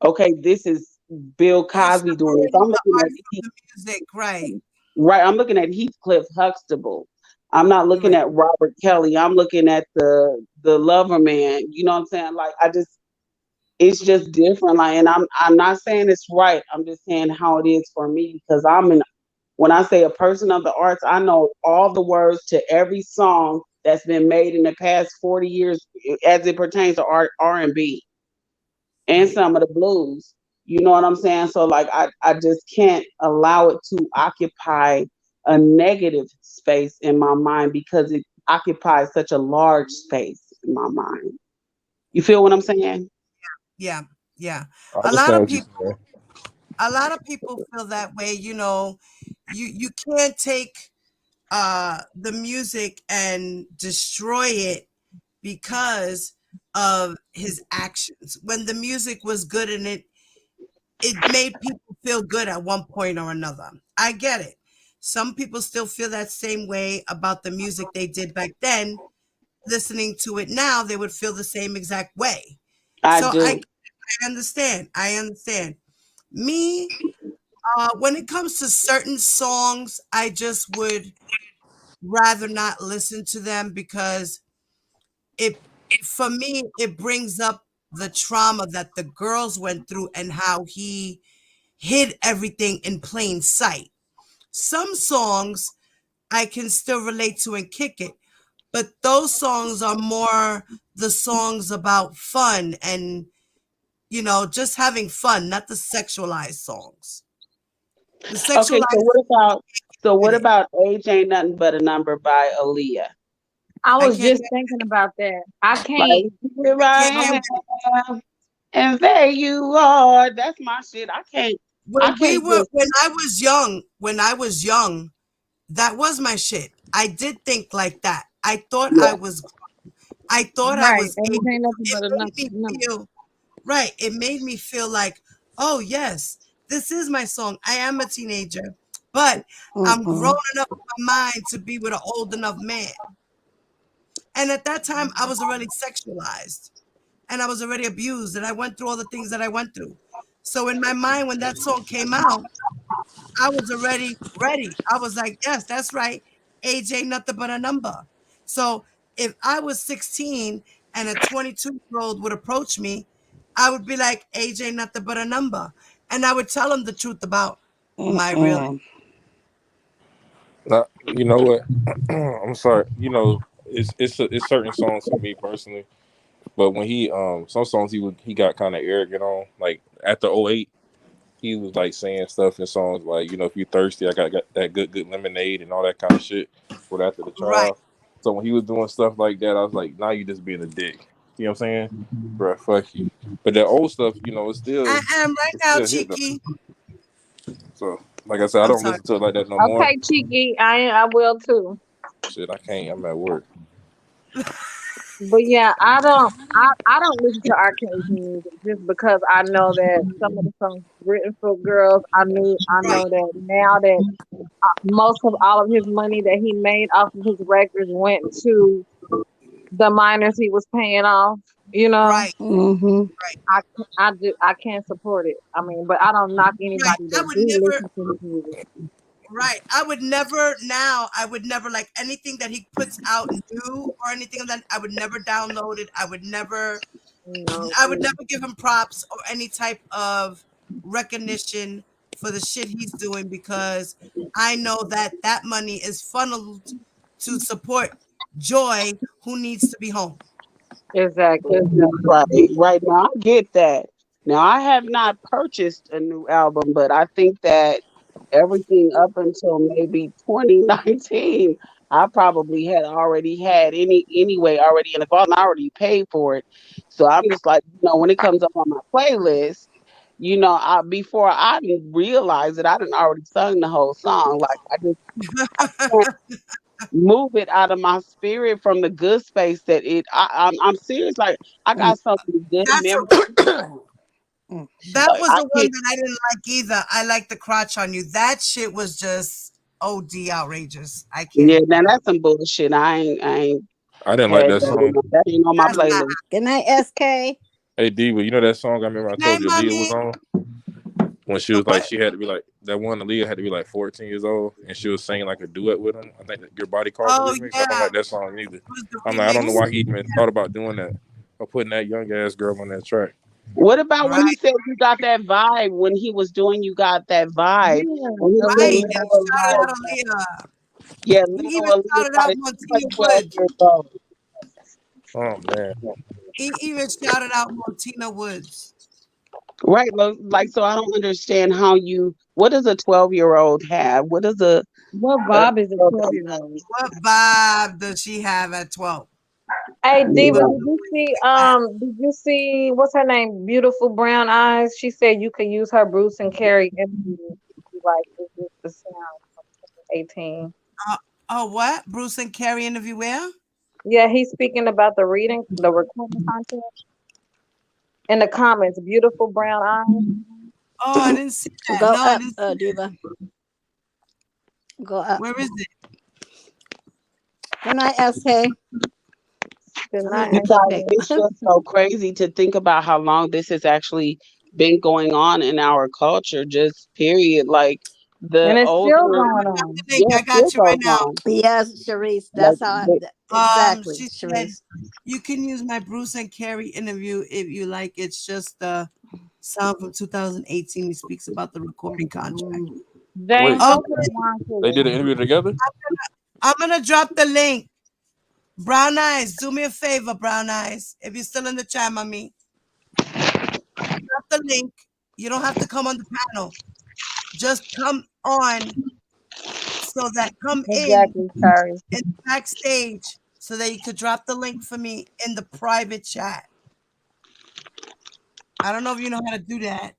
okay, this is Bill Cosby doing this. I'm looking at the music, right? Right, I'm looking at Heathcliff Huxtable. I'm not looking at Robert Kelly. I'm looking at the Lover Man. You know what I'm saying? Like it's just different. Like, and I'm not saying it's right. I'm just saying how it is for me because when I say a person of the arts, I know all the words to every song that's been made in the past 40 years as it pertains to R&B and some of the blues. You know what I'm saying? So like I just can't allow it to occupy a negative space in my mind because it occupies such a large space in my mind. You feel what I'm saying? Yeah. I understand what you're saying. A lot of people feel that way. You know, you can't take the music and destroy it because of his actions. When the music was good and it made people feel good at one point or another. I get it. Some people still feel that same way about the music they did back then. Listening to it now, they would feel the same exact way. I understand. Me, when it comes to certain songs, I just would rather not listen to them because for me, it brings up the trauma that the girls went through and how he hid everything in plain sight. Some songs I can still relate to and kick it, but those songs are more the songs about fun and, you know, just having fun, not the sexualized songs. The Okay, sexualized. what about Age Ain't Nothing But a Number by Aaliyah? I I was can't just get thinking about that. I Like, can't. here I can't get I with it. am, and there you are. That's my shit. I can't just. When I was young, that was my shit. I did think like that. Yeah. I thought I Right. was And able it ain't to. nothing It but a made me number. feel right. It made me feel like, oh yes, this is my song. I am a teenager, but I'm grown Mm-mm. enough in my mind to be with an old enough man. And at that time, I was already sexualized and I was already abused and I went through all the things that I went through. So in my mind, when that song came out, I was already ready. I was like, yes, that's right. Age ain't nothing but a number. So if I was 16 and a 22-year-old would approach me, I would be like, age ain't nothing but a number. And I would tell him the truth about my real. Mm-mm. You know what? I'm sorry. It's certain songs for me personally. But when he some songs he got kind of arrogant on. Like after '08, he was like saying stuff in songs like, if you thirsty, got that good lemonade and all that kind of shit. With After the Right. Trial. So when he was doing stuff like that, I was like, now you just being a dick. You know what I'm saying? Bruh, fuck you. But that old stuff, I am right it's now, still hit though. Cheeky. So like I said, I I'm don't sorry. listen to it like that no more. Okay, Cheeky. I will too. Shit, I can't. I'm at work. But yeah, I don't listen to R. Kelly's music just because I know that some of the songs written for girls. I Right. know that now that most of all of his money that he made off of his records went to the minors he was paying off. You know, Right. Mm-hmm. Right. I can't support it. I mean, but I don't knock Right. anybody I that would do never. listen to his music. Right. I would never like anything that he puts out new or anything of that. I would never download it. No, I would never give him props or any type of recognition for the shit he's doing because I know that that money is funneled to support Joy, who needs to be home. exactly. Right now, I get that. Now, I have not purchased a new album, but I think that everything up until maybe 2019, I probably had already had anyway already in the vault, and I already paid for it. So I'm just like, when it comes up on my playlist, before I didn't realize that I didn't already sung the whole song. Like I can't move it out of my spirit from the good space that I'm serious. Like I got so many good That's memories. that Like was I the one can't. that I didn't like either. I like the crotch on you. That shit was just OD outrageous. I Yeah, can't. now that's some bullshit. I ain't I didn't like had that that. song. That ain't on my That's not. playlist. Good night, SK. Hey D, but you know that song I remember I Good night, told you Aaliyah was mommy. on? When she The was like what? she had to be like that one Aaliyah had to be like 14 years old and she was singing like a duet with him. I think that Your Body Calls the Oh remix. I don't yeah, like it that song either. was the I'm like, I don't know remix. why he even thought about doing that or putting that young ass girl on that track. What about when he Right, said you got that vibe? When he was doing you got that vibe. When he Yeah, said right. Aaliyah. And little he shouted out Aaliyah, Aaliyah. yeah, He little even Aaliyah shouted out probably she's like Montina 12 Woods. years old. Oh man. He even shouted out Montina Woods. Right, like so I don't understand what does a 12-year-old have? What does What a vibe is a 12 12-year-old? What vibe does she have at 12? Hey, With Diva, yeah. did you see, what's her name? Beautiful Brown Eyes. She said you could use her Bruce and Carey interview if you like. It's just the sound from 2018. uh, oh, what? Bruce and Carrie interview where? Yeah, he's speaking about the recording contest in the comments. Beautiful Brown Eyes. Oh, I didn't see that. Go No, I up, didn't see that. Diva. Go up. Where is it? Good night, SK. Good I'm night, gonna Because plug it. SK. it's just so crazy to think about how long this has actually been going on in our culture, just period. Like And the it's still older, going Got on. the link. yeah, I it still got you right goes now. on. Yes, Sharice. Like, Exactly, She said Sharice. you can use my Bruce and Carrie interview if you like. It's just the sound from 2018. He speaks about the recording contract. Mm. James, Wait, Okay, go to the wine they did cooler. an interview together? I'm gonna drop the link. Brown Eyes, do me a favor, Brown Eyes. If you're still in the chat, mommy, drop the link. You don't have to come on the panel. Just come on so that come Exactly, Carey. in backstage so that you could drop the link for me in the private chat. I don't know if you know how to do that.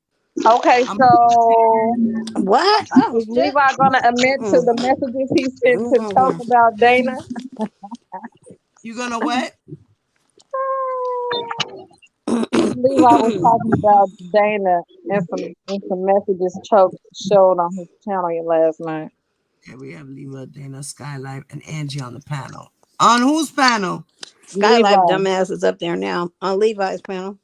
Okay, so What? Oh is shit. Levi gonna admit to the messages he sent to Choke about Dana? You gonna what? Levi was talking about Dana and some messages Choke showed on his channel last night. Yeah, we have Lima, Dana, Skylight, and Angie on the panel. On whose panel? Skylight Levi. dumbass is up there now on Levi's panel.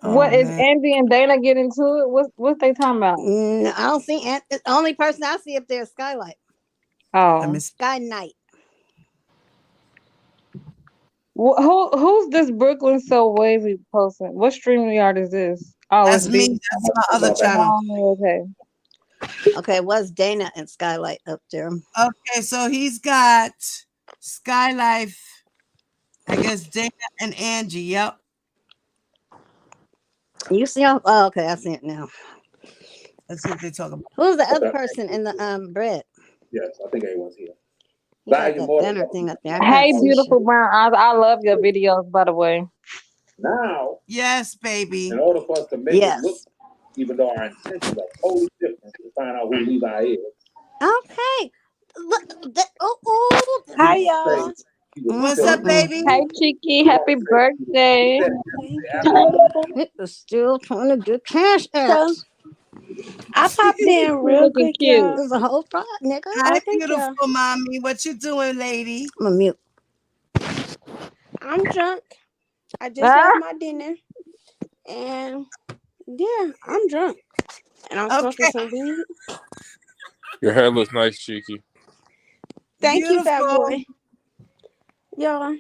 What Oh, is man. Andy and Dana getting into it? What they talking about? I don't see the only person I see up there is Skylight. Oh, Sky Knight. who's this Brooklyn So Wavy person? What streaming yard is this? Oh, That's it's me. B. That's my other channel. Oh, okay. Okay, what's Dana and Skylight up there? Okay, so he's got Skylife, I guess Dana and Angie. Yep. You see how? Oh, okay, I see it now. Let's see what they talk about. Who's the other person in the bread? Yes, I think everyone's here. You got that banner thing up there. I Hey, can't see beautiful shit. brown eyes. I love your videos, by the way. Now, yes, baby. In order for us to make it look, even though our intentions are totally different, to find out who Levi is. Okay. Look. Hi, y'all. What's up, baby? Hey, Cheeky. Happy birthday. It was still trying to do cash apps. I popped in real Looking quick, cute. y'all. There's a whole thought, nigga. Hi, thank beautiful y'all. mommy. What you doing, lady? I'm a mute. I'm drunk. I just had my dinner. And yeah, I'm drunk. And I'm smoking some weed. Your hair looks nice, Cheeky. Thank you, fat boy. Y'all.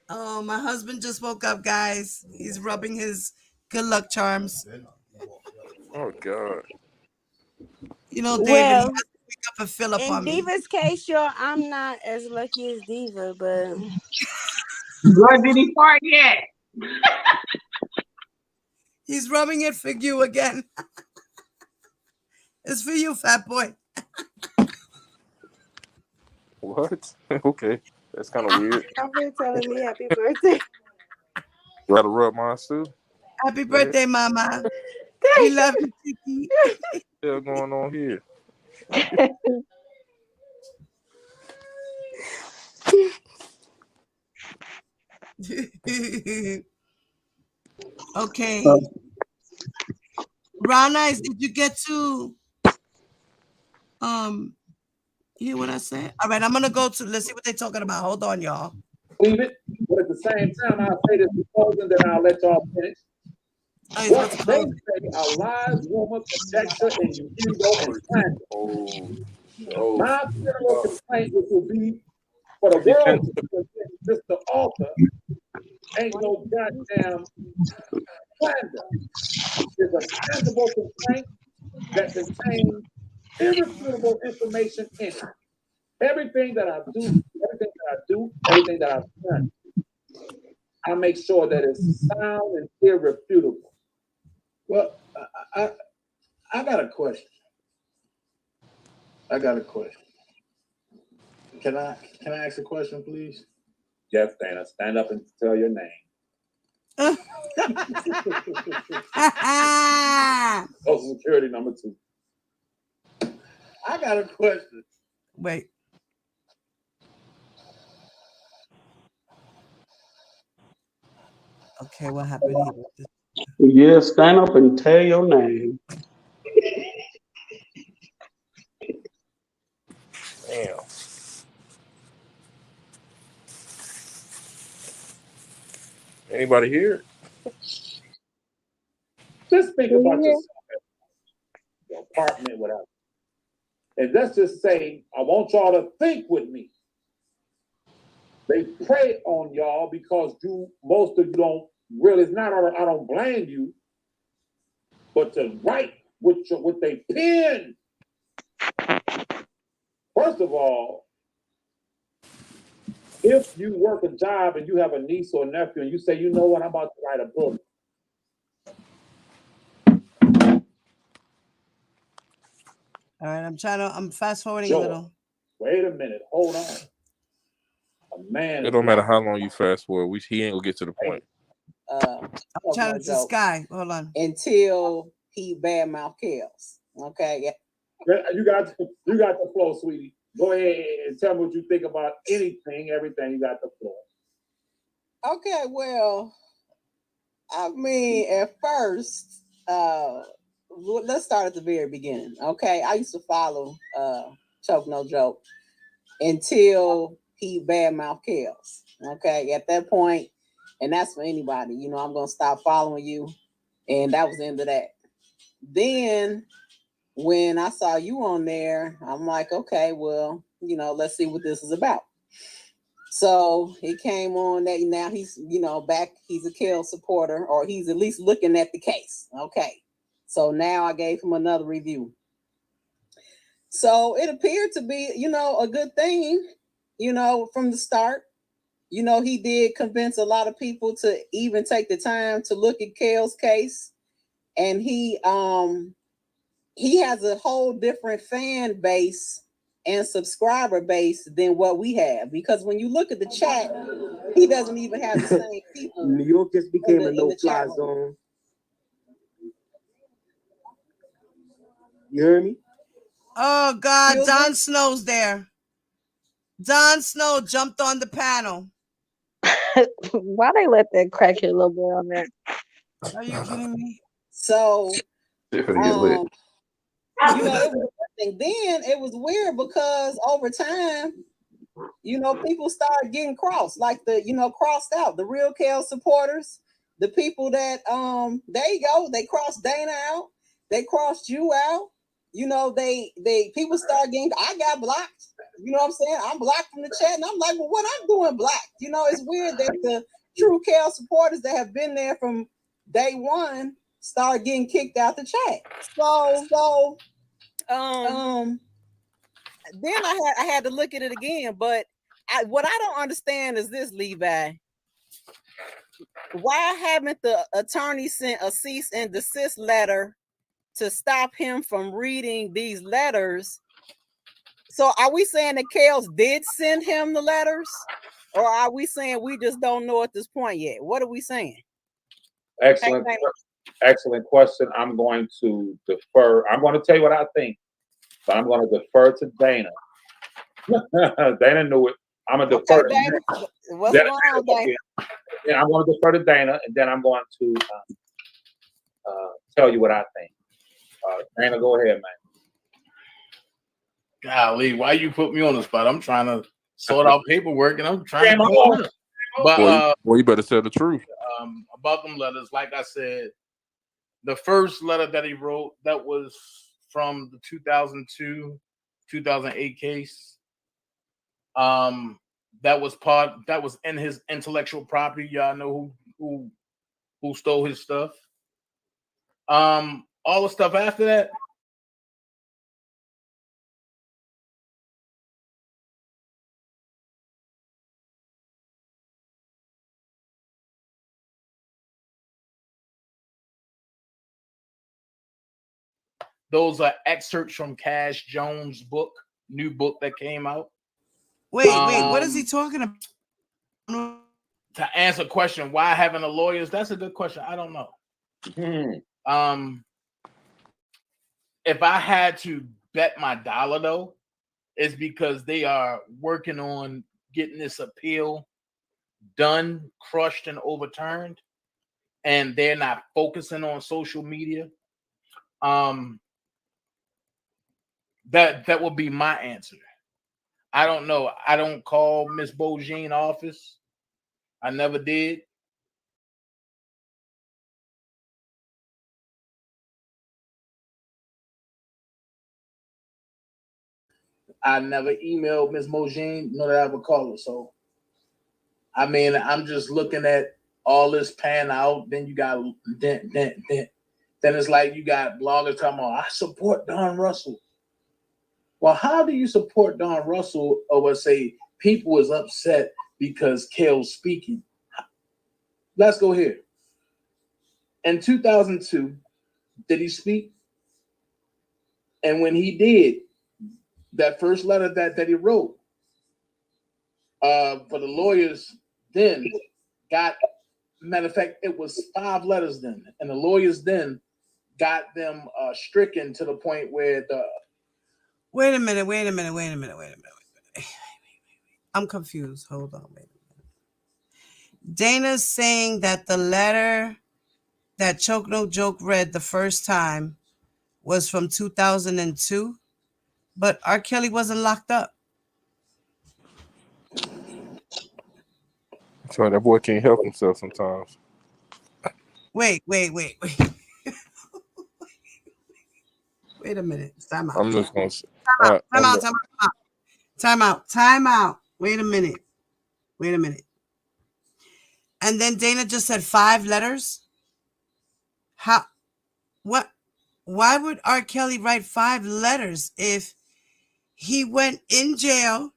Oh, my husband just woke up, guys. He's rubbing his good luck charms. Oh God. You know, David, he Well, has to wake up and fill up in on me. Diva's case, y'all, I'm not as lucky as Diva, but Girl, did he fart yet? He's rubbing it for you again. It's for you, fat boy. What? Okay. That's kind of weird. y'all been telling me happy birthday. You gotta rub mine too. Happy birthday, mama. We love you, Tiki. What's going on here? Okay. Brown Eyes, did you get to hear what I said? All right, I'm gonna go to let's see what they're talking about. Hold on, y'all. Leave it, but at the same time, I'll say this in closing, then I'll let y'all finish. What they say are lies, rumors, conjecture, and innuendo and slander. My general complaint, which will be for the world to do against Mr. Author, ain't no goddamn slander. It's a tangible complaint that contains irrefutable information in it. Everything that I do, everything that I've done, I make sure that it's sound and irrefutable. Well, I got a question. Can I ask a question, please? Yes, Dana, stand up and tell your name. Social Security number 2. I got a question. Wait. Okay, what happened here? Yeah, stand up and tell your name. Damn. Anybody here? Just think about yourself, your apartment, whatever. And let's just say, I want y'all to think with me. They prey on y'all because most of you don't really, it's not, I don't blame you, but to write with their pen. First of all, if you work a job and you have a niece or nephew and you say, you know what, I'm about to write a book. All right, I'm fast forwarding a little. Wait a minute, hold on. A man. It don't matter how long you fast forward. He ain't gonna get to the point. Challenge the sky. Hold on. Until he badmouth Kels. Okay. You got the flow, sweetie. Go ahead and tell me what you think about anything, everything. You got the flow. Okay, well, I mean, at first, let's start at the very beginning. Okay, I used to follow Choke No Joke until he badmouth Kels. Okay, at that point, and that's for anybody, you know, I'm gonna stop following you, and that was the end of that. Then when I saw you on there, I'm like, okay, well, you know, let's see what this is about. So he came on that. Now he's, you know, back. He's a Kel supporter, or he's at least looking at the case. Okay. So now I gave him another review. So it appeared to be, you know, a good thing, you know, from the start. You know, he did convince a lot of people to even take the time to look at Kel's case. And he has a whole different fan base and subscriber base than what we have, because when you look at the chat, he doesn't even have the same people. New York just became a no-fly zone. You hear me? Oh God, Don Snow's there. Don Snow jumped on the panel. Why they let that crackhead little boy on there? Are you kidding me? So They're gonna get lit. you know, it was then it was weird because over time, you know, people started getting crossed, like crossed out. The real Kel supporters, the people that there you go, they crossed Dana out, they crossed you out. You know, they people start getting. I got blocked. You know what I'm saying? I'm blocked from the chat, and I'm like, well, what I'm doing blocked? You know, it's weird that the true Kel supporters that have been there from day one start getting kicked out the chat. So then I had to look at it again. But what I don't understand is this, Levi. Why haven't the attorney sent a cease and desist letter to stop him from reading these letters? So are we saying that Kels did send him the letters? Or are we saying we just don't know at this point yet? What are we saying? Excellent question. I'm going to defer. I'm going to tell you what I think, but I'm going to defer to Dana. Dana knew it. I'm going to defer to Dana. What's going on, Dana? Yeah, I'm going to defer to Dana, and then I'm going to tell you what I think. Dana, go ahead, man. Golly, why you put me on the spot? I'm trying to sort out paperwork, and I'm trying to. But boy, you better tell the truth. About them letters, like I said, the first letter that he wrote, that was from the 2002-2008 case. That was in his intellectual property. Y'all know who stole his stuff. All the stuff after that. Those are excerpts from Cash Jones' book, new book that came out. Wait, what is he talking about? To answer the question, why having a lawyers? That's a good question. I don't know. If I had to bet my dollar, though, it's because they are working on getting this appeal done, crushed, and overturned, and they're not focusing on social media. That would be my answer. I don't know. I don't call Miss Bogine office. I never did. I never emailed Miss Bogine, nor did I ever call her. So, I mean, I'm just looking at all this pan out. Then you got then it's like you got bloggers talking about, I support Don Russell. Well, how do you support Don Russell over say people is upset because Kel's speaking? Let's go here. In 2002, did he speak? And when he did, that first letter that he wrote, But the lawyers then got, matter of fact, it was 5 letters then, and the lawyers then got them stricken to the point where the. Wait a minute. I'm confused. Hold on. Wait a minute. Dana's saying that the letter that Choke No Joke read the first time was from 2002, but R. Kelly wasn't locked up. So that boy can't help himself sometimes. Wait. Wait a minute. Time out. I'm just gonna say, Time out. Wait a minute. And then Dana just said 5 letters? How? What? Why would R. Kelly write 5 letters if he went in jail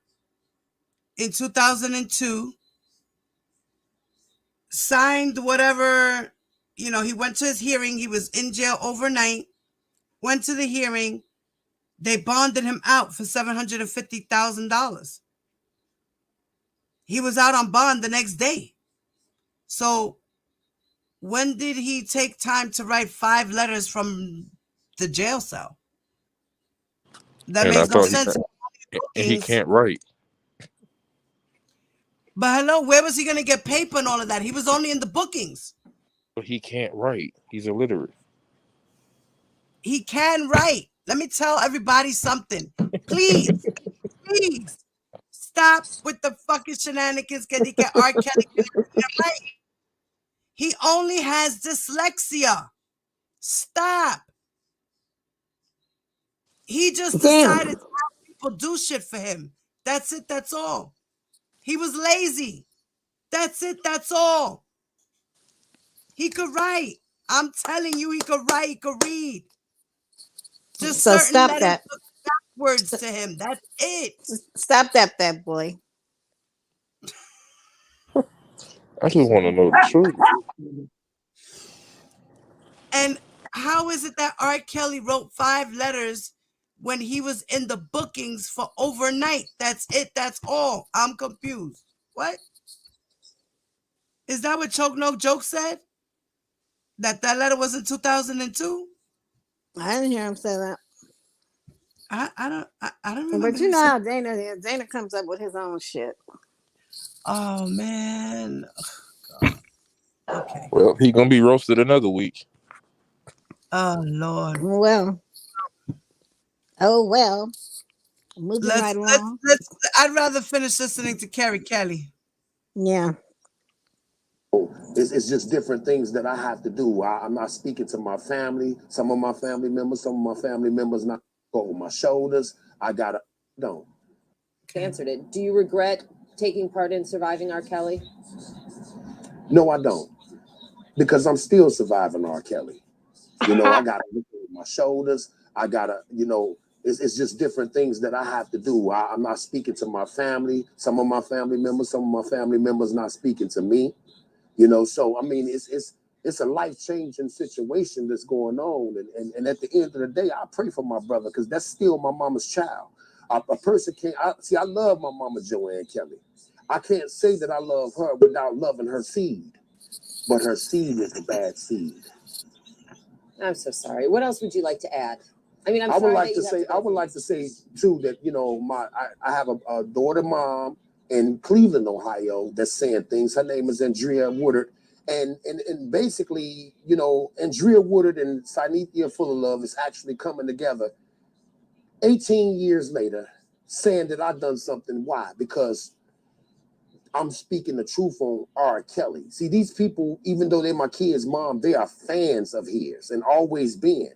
in 2002, signed whatever, he went to his hearing, he was in jail overnight, went to the hearing, they bonded him out for $750,000. He was out on bond the next day. So when did he take time to write 5 letters from the jail cell? That and I makes no thought sense. he can't write. But hello, where was he going to get paper and all of that? He was only in the bookings. But he can't write. He's illiterate. He can write. Let me tell everybody something. Please stop with the fucking shenanigans. R. Kelly can write. He only has dyslexia. Stop. He just decided to have people do shit for him. That's it. That's all. He was lazy. That's it. That's all. He could write. I'm telling you, he could write. He could read. Just So certain stop letters that. look backwards to him. That's it. Stop that, fat boy. I just want to know the truth. And how is it that R. Kelly wrote 5 letters when he was in the bookings for overnight? That's it. That's all. I'm confused. What? Is that what Choke No Joke said? That letter was in 2002? I didn't hear him say that. I don't remember. But you know how Dana is. Dana comes up with his own shit. Oh man. Oh, okay. Well, he gonna be roasted another week. Oh Lord. Well. Moving right along. I'd rather finish listening to Carey Kelly. Yeah. It's just different things that I have to do. I'm not speaking to my family. Some of my family members not go over my shoulders. I gotta don't. Answered it. Do you regret taking part in surviving R. Kelly? No, I don't. Because I'm still surviving R. Kelly. I gotta look over my shoulders. I gotta, it's just different things that I have to do. I'm not speaking to my family. Some of my family members not speaking to me. So I mean, it's a life-changing situation that's going on, and at the end of the day, I pray for my brother because that's still my mama's child. A person can't. I love my mama Joanne Kelly. I can't say that I love her without loving her seed, but her seed is a bad seed. I'm so sorry. What else would you like to add? I mean, I would like to say too that I have a daughter mom in Cleveland, Ohio, that's saying things. Her name is Andrea Woodard. And basically, Andrea Woodard and Sinethia Full of Love is actually coming together 18 years later, saying that I've done something. Why? Because I'm speaking the truth on R. Kelly. See, these people, even though they're my kid's mom, they are fans of his and always been.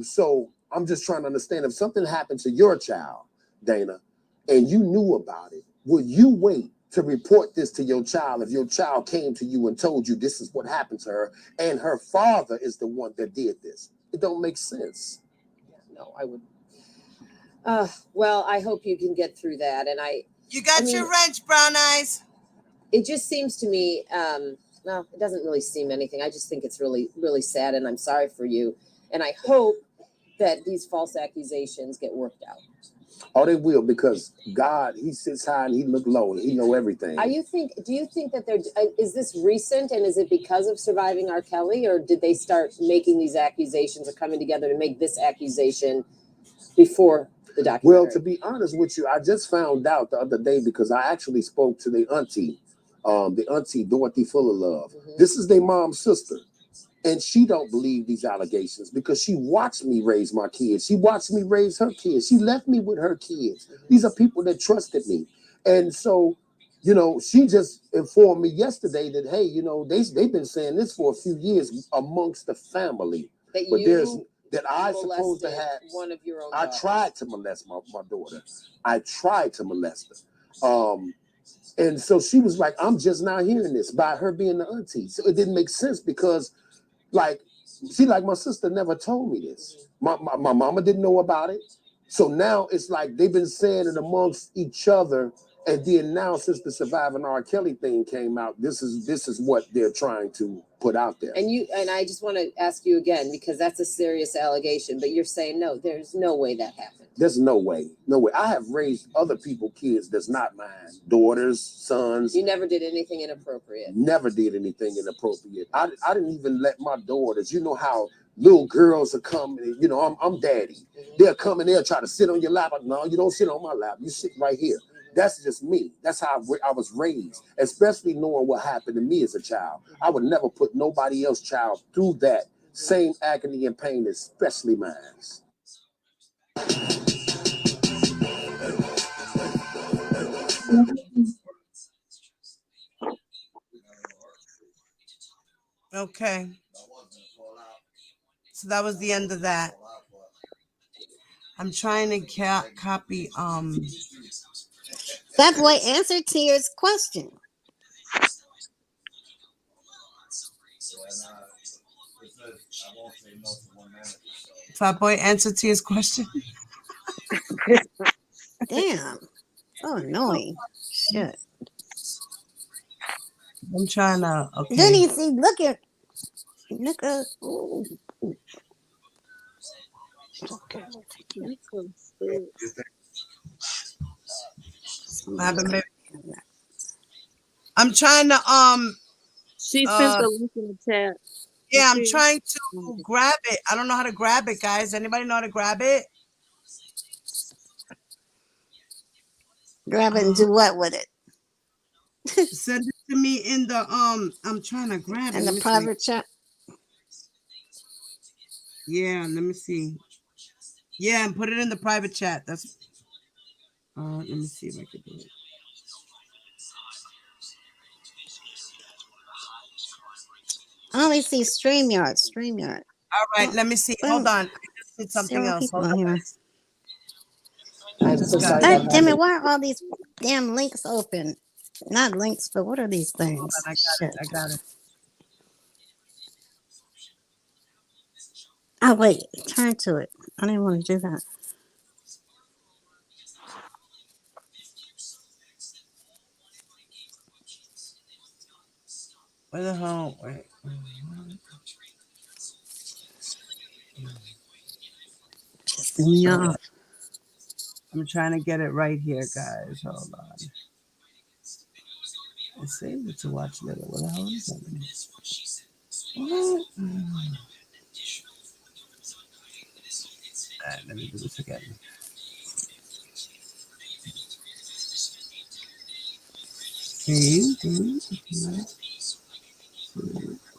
So I'm just trying to understand if something happened to your child, Dana, and you knew about it, would you wait to report this to your child if your child came to you and told you this is what happened to her and her father is the one that did this? It don't make sense. No, I would. Well, I hope you can get through that. And you got your wrench, Brown Eyes. It just seems to me, well, it doesn't really seem anything. I just think it's really, really sad, and I'm sorry for you. And I hope that these false accusations get worked out. Oh, they will, because God, he sits high and he look low and he know everything. Do you think that is this recent, and is it because of surviving R. Kelly, or did they start making these accusations or coming together to make this accusation before the documentary? Well, to be honest with you, I just found out the other day because I actually spoke to the auntie Dorothy Full of Love. Mm-hmm. This is their mom's sister. And she don't believe these allegations because she watched me raise my kids. She watched me raise her kids. She left me with her kids. Mm-hmm. These are people that trusted me. And so, you know, she just informed me yesterday that, hey, you know, they've been saying this for a few years amongst the family. That I supposed to have one of your own I daughters. tried to molest my daughter. I tried to molest her. And so she was like, I'm just now hearing this by her being the auntie. So it didn't make sense because like my sister never told me this. My mama didn't know about it. So now it's like they've been saying it amongst each other. And then now, since the Surviving R. Kelly thing came out, this is what they're trying to put out there. And I just want to ask you again, because that's a serious allegation, but you're saying no, there's no way that happened. There's no way. I have raised other people's kids that's not mine. Daughters, sons. You never did anything inappropriate. Never did anything inappropriate. I didn't even let my daughters, you know how little girls are coming, you know, I'm daddy. Mm-hmm. They'll come and they'll try to sit on your lap. No, you don't sit on my lap. You sit right here. Mm-hmm. That's just me. That's how I was raised, especially knowing what happened to me as a child. Mm-hmm. I would never put nobody else's child through that same agony and pain, especially mine. Okay. So that was the end of that. I'm trying to copy. That boy answered Tia's question. Fat boy answered Tia's question. Damn. So annoying. Shit. I'm trying to. Okay. Then he see, look at. Ooh. Okay. I'm trying to She sent the link in the chat. Yeah, I'm trying to grab it. I don't know how to grab it, guys. Anybody know how to grab it? Grab it and do what with it? Send it to me in the I'm trying to grab it. In the private chat. Yeah, let me see. Yeah, and put it in the private chat. That's let me see if I can do it. I only see StreamYard. All right, let me see. Hold on. I just did something else. Hold on. Here. I'm so sorry. God damn it, why are all these damn links open? Not links, but what are these things? I got it. Oh, wait. Turn to it. I didn't want to do that. Where the hell? Wait. Just me off. I'm trying to get it right here, guys. Hold on. I saved it to watch later. What the hell is that? All right, let me do this again.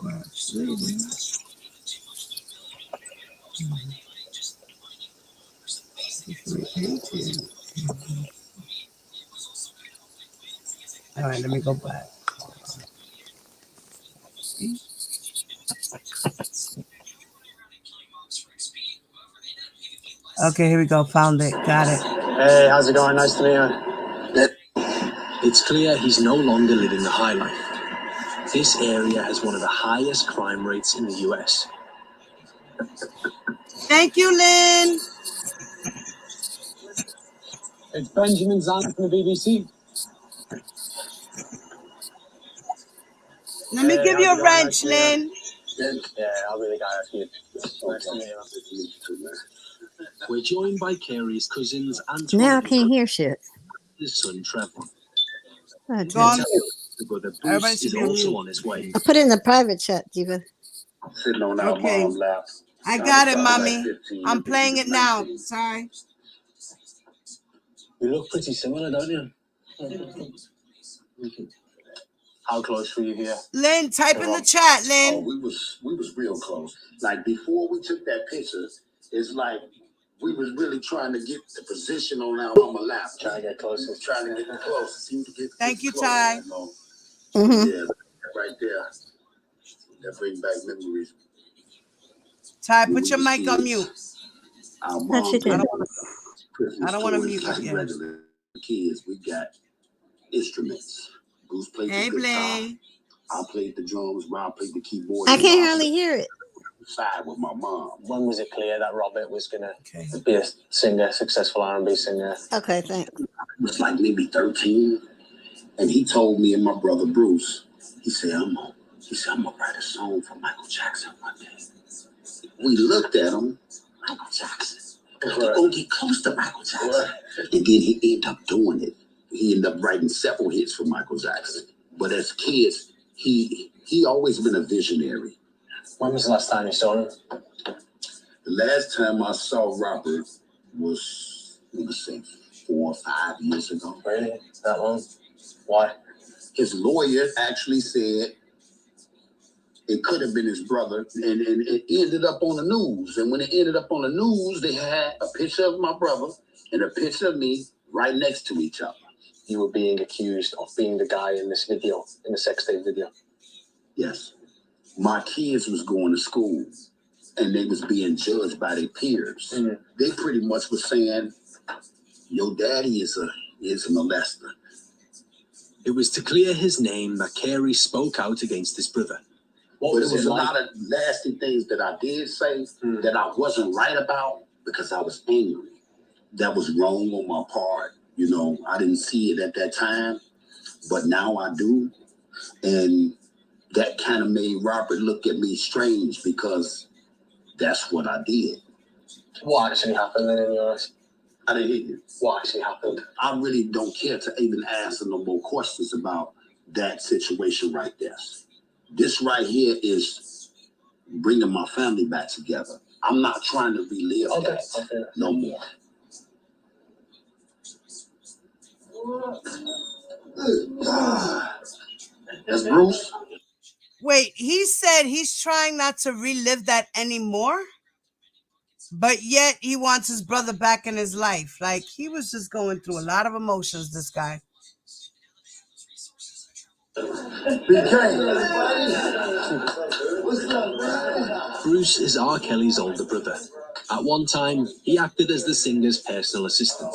Watch later. All right, let me go back. Okay, here we go. Found it. Got it. Hey, how's it going? Nice to meet you. It's clear he's no longer living the high life. This area has one of the highest crime rates in the US. Thank you, Lynn. It's Benjamin Zahn from the BBC. Let me give you a wrench, Lynn. Yeah, I'll be the guy asking you. Nice to meet you. We're joined by Carey's cousins and Now I can't hear shit. his son Trevor. Go on. The brother Everybody Bruce should is be on also mute. on his way. I put it in the private chat, Diva. Sitting on our Okay. mom's lap. I got it, mommy. I'm playing it now. Sorry. You look pretty similar, don't you? How close were you here? Lynn, type in the chat, Lynn. Oh, we was real close. Like before we took that picture, it's like we was really trying to get the position on our mama lap. Trying to get closer. Trying to get close. Thank you, Ty. You know? Mm-hmm. Yeah, right there. That brings back memories. Ty, put your mic on mute. Our mom What you do? I don't want to mute like you. regular kids. We got instruments. Bruce played the guitar. I played the drums. Rob played the keyboard. I can't hardly hear it. Side with my mom. When was it clear that Robert was going to be a singer, successful R&B singer? Okay, thanks. It was like maybe 13, and he told me and my brother Bruce. He said, "I'm gonna write a song for Michael Jackson one day." We looked at him, Michael Jackson. He's gonna get close to Michael Jackson, and then he ended up doing it. He ended up writing several hits for Michael Jackson. But as kids, he always been a visionary. When was the last time you saw him? The last time I saw Robert was, let's say, 4 or 5 years ago. Really? That long? Why? His lawyer actually said it could have been his brother, and it ended up on the news. And when it ended up on the news, they had a picture of my brother and a picture of me right next to each other. You were being accused of being the guy in this video, in the sex tape video. Yes. My kids was going to school, and they was being judged by their peers. Mm-hmm. They pretty much was saying, "Your daddy is a molester." It was to clear his name that Carey spoke out against his brother. But it was a lot of nasty things that I did say that I wasn't right about because I was angry. That was wrong on my part. You know, I didn't see it at that time, but now I do. And that kind of made Robert look at me strange because that's what I did. What actually happened then in your eyes? I didn't hear you. What actually happened? I really don't care to even answer no more questions about that situation right there. This right here is bringing my family back together. I'm not trying to relive that no more. Good God. That's Bruce. Wait, he said he's trying not to relive that anymore, but yet he wants his brother back in his life. Like, he was just going through a lot of emotions, this guy. Bruce is R. Kelly's older brother. At one time, he acted as the singer's personal assistant.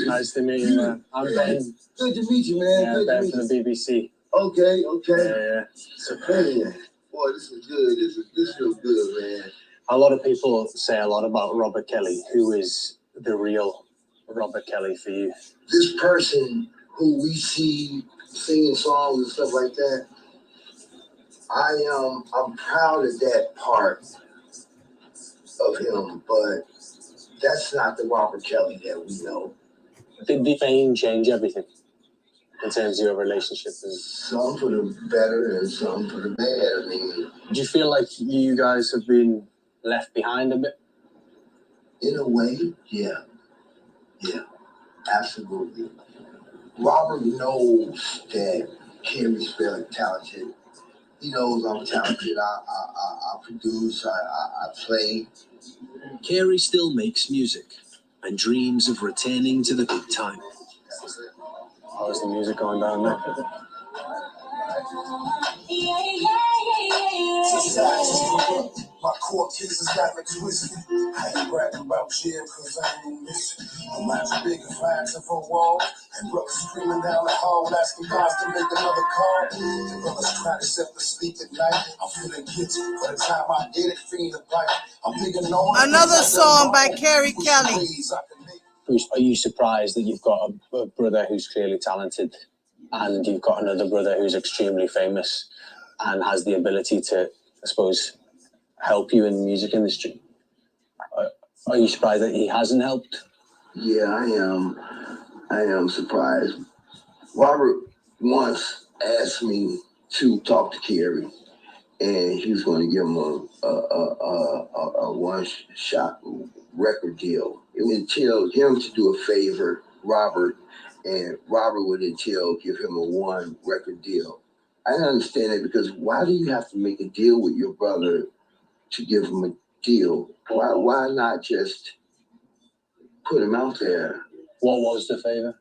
Nice to meet you, man. I'm Ben. Good to meet you, man. Yeah, Ben from the BBC. Okay. Yeah. Boy, this is good. This feels good, man. A lot of people say a lot about Robert Kelly. Who is the real Robert Kelly for you? This person who we see singing songs and stuff like that, I'm proud of that part of him, but that's not the Robert Kelly that we know. Did the fame change everything in terms of your relationship? Some for the better and some for the bad. I mean, do you feel like you guys have been left behind a bit? In a way, yeah, absolutely. Robert knows that Carey's very talented. He knows I'm talented. I produce, I play. Carey still makes music and dreams of returning to the big time. How's the music going down there? My court cases got me twisted. I ain't bragging about jail cause I ain't missing. I'm out bigger flags of a wall. And brothers screaming down the hall asking guys to make another call. And brothers trying to set the sleep at night. I'm feeling guilty for the time I did it, feeling the pipe. I'm digging on another song by Carey Kelly. Bruce, are you surprised that you've got a brother who's clearly talented and you've got another brother who's extremely famous and has the ability to, I suppose, help you in the music industry. Are you surprised that he hasn't helped? Yeah, I am. I am surprised. Robert once asked me to talk to Carey, and he was going to give him a one-shot record deal. It would entail him to do a favor, Robert, and Robert would entail give him a one record deal. I don't understand it, because why do you have to make a deal with your brother to give him a deal? Why not just put him out there? What was the favor?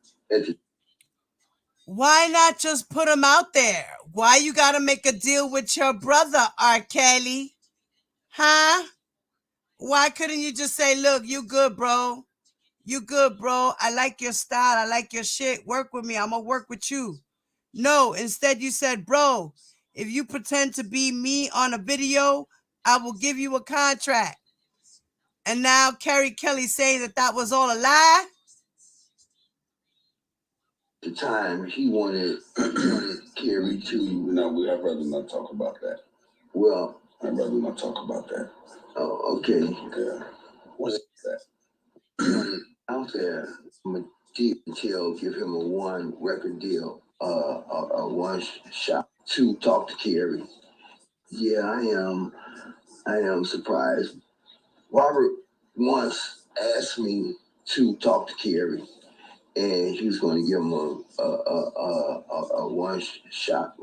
Why not just put him out there? Why you gotta make a deal with your brother, R. Kelly? Huh? Why couldn't you just say, look, you good, bro? You good, bro. I like your style. I like your shit. Work with me. I'm gonna work with you. No, instead you said, bro, if you pretend to be me on a video, I will give you a contract. And now Carey Kelly saying that that was all a lie? At the time, he wanted Carey to... No, I'd rather not talk about that. Well... I'd rather not talk about that. Oh, okay. Yeah. Was it that? Out there, until give him a one record deal, a one shot to talk to Carey. Yeah, I am surprised. Robert once asked me to talk to Carey, and he was going to give him a one shot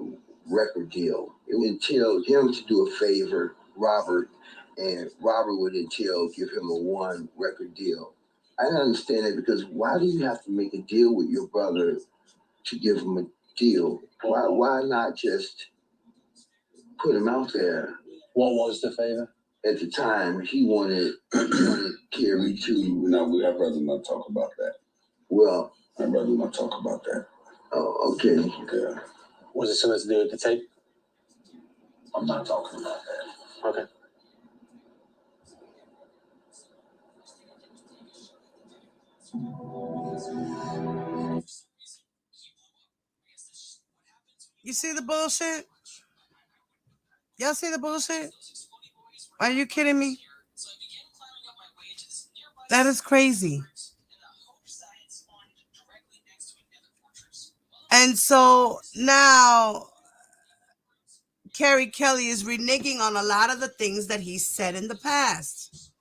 record deal. It would entail him to do a favor, Robert, and Robert would entail give him a one record deal. I don't understand it, because why do you have to make a deal with your brother to give him a deal? Why not just put him out there? What was the favor? At the time, he wanted Carey to... No, I'd rather not talk about that. Well... I'd rather not talk about that. Oh, okay. Yeah. Was it something to do with the tape? I'm not talking about that. Okay. You see the bullshit? Y'all see the bullshit? Are you kidding me? That is crazy. And so now Carey Kelly is reneging on a lot of the things that he said in the past.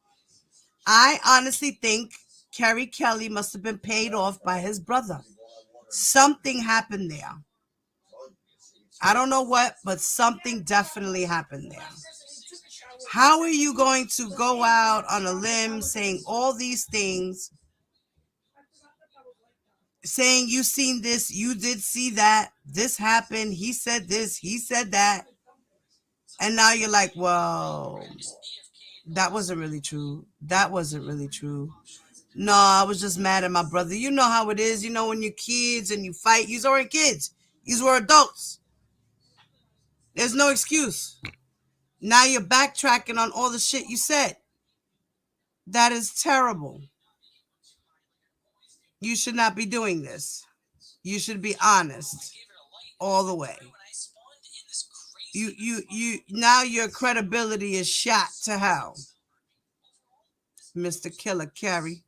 I honestly think Carey Kelly must have been paid off by his brother. Something happened there. I don't know what, but something definitely happened there. How are you going to go out on a limb saying all these things, saying you seen this, you did see that, this happened, he said this, he said that, and now you're like, well, that wasn't really true. That wasn't really true. No, I was just mad at my brother. You know how it is. You know when you're kids and you fight. You weren't kids. You were adults. There's no excuse. Now you're backtracking on all the shit you said. That is terrible. You should not be doing this. You should be honest all the way. You now your credibility is shot to hell. Mr. Killer Carey.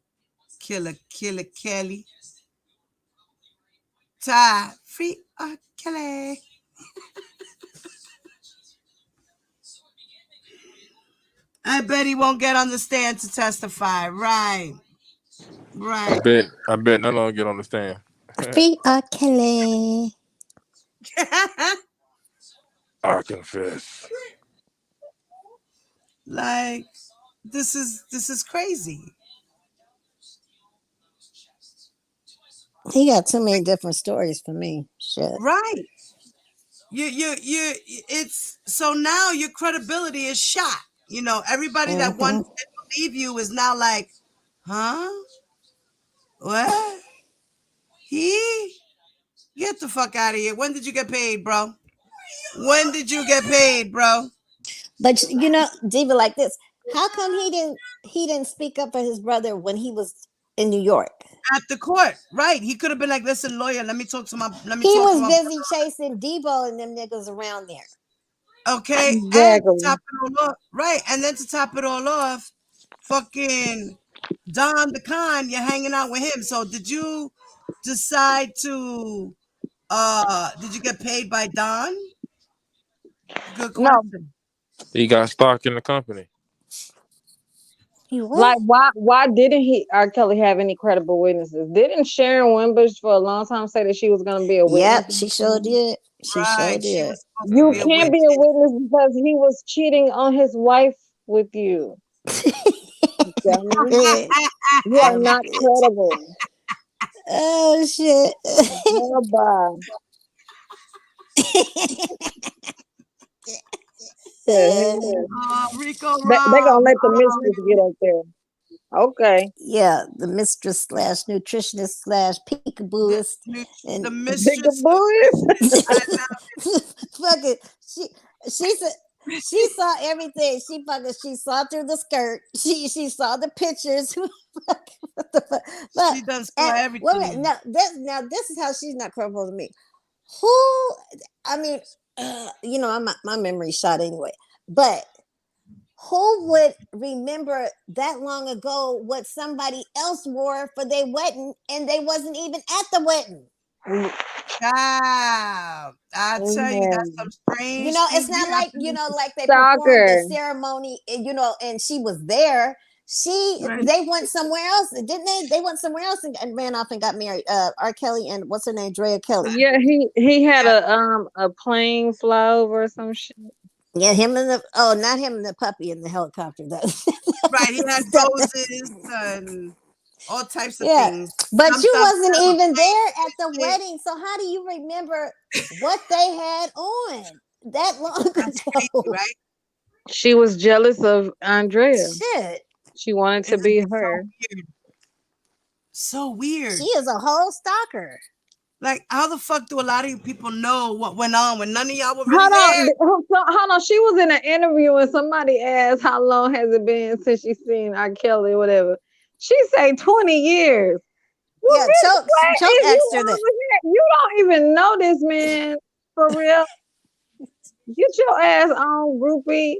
Killer Kelly. Ty, free Kelly. I bet he won't get on the stand to testify. Right. I bet none of them get on the stand. Free Kelly. I confess. Like, this is crazy. He got too many different stories for me. Shit. Right. You it's so now your credibility is shot. You know, everybody that once did believe you is now like, huh? What? He? Get the fuck out of here. When did you get paid, bro? When did you get paid, bro? But you know, Diva, like this. How come he didn't speak up for his brother when he was in New York? at the court, right? He could have been like, "Listen, lawyer, let me talk to my." He was busy chasing Debo and them niggas around there. Okay, and to Exactly. top it all off, right? And then to top it all off, fucking Don the Con, you're hanging out with him. So did you decide to? Did you get paid by Don? Good No, question. He got stock in the company. He what? like why didn't R. Kelly have any credible witnesses? Didn't Sharon Wimbush for a long time say that she was gonna be a witness? Yep, she sure did. She sure Right, she did. was supposed to You be a can't be witness. a witness because he was cheating on his wife with you. Dummy. You are Dumb not bitch. credible. Oh shit. Bye. Rico They gonna Rob. let the mistress get up there. Okay. Yeah, the mistress slash nutritionist slash peekabooist and The mistress Peekaboo is fucking she said she saw everything. She saw through the skirt. She saw the pictures. What the fuck? She done saw everything. Now this is how she's not credible to me. Who? I mean, my memory's shot anyway. But who would remember that long ago what somebody else wore for their wedding and they wasn't even at the wedding? Wow. I tell you, that's some strange It's things not be like, happening. like they performed the stalker. ceremony, and she was there. Right. They went somewhere else, didn't they? They went somewhere else and ran off and got married. R. Kelly and what's her name? Drea Kelly. Yeah, he had a plane fly over or some shit. Yeah, not him and the puppy in the helicopter. Right. He had roses and all types of things. But Jumped you up wasn't out of even a there at the plane. wedding, so how do you remember what they had on that long That's crazy, ago? right? She was jealous of Andrea. Shit. She wanted to It's be so her. weird. So weird. She is a whole stalker. Like, how the fuck do a lot of you people know what went on when none of y'all were really Hold on, there? hold on. She was in an interview and somebody asked how long has it been since she seen R. Kelly or whatever. She say 20 years. Well, Yeah, bitch, Choke what if you asked her that. over here? You don't even know this man for real. Get your ass on, groupie.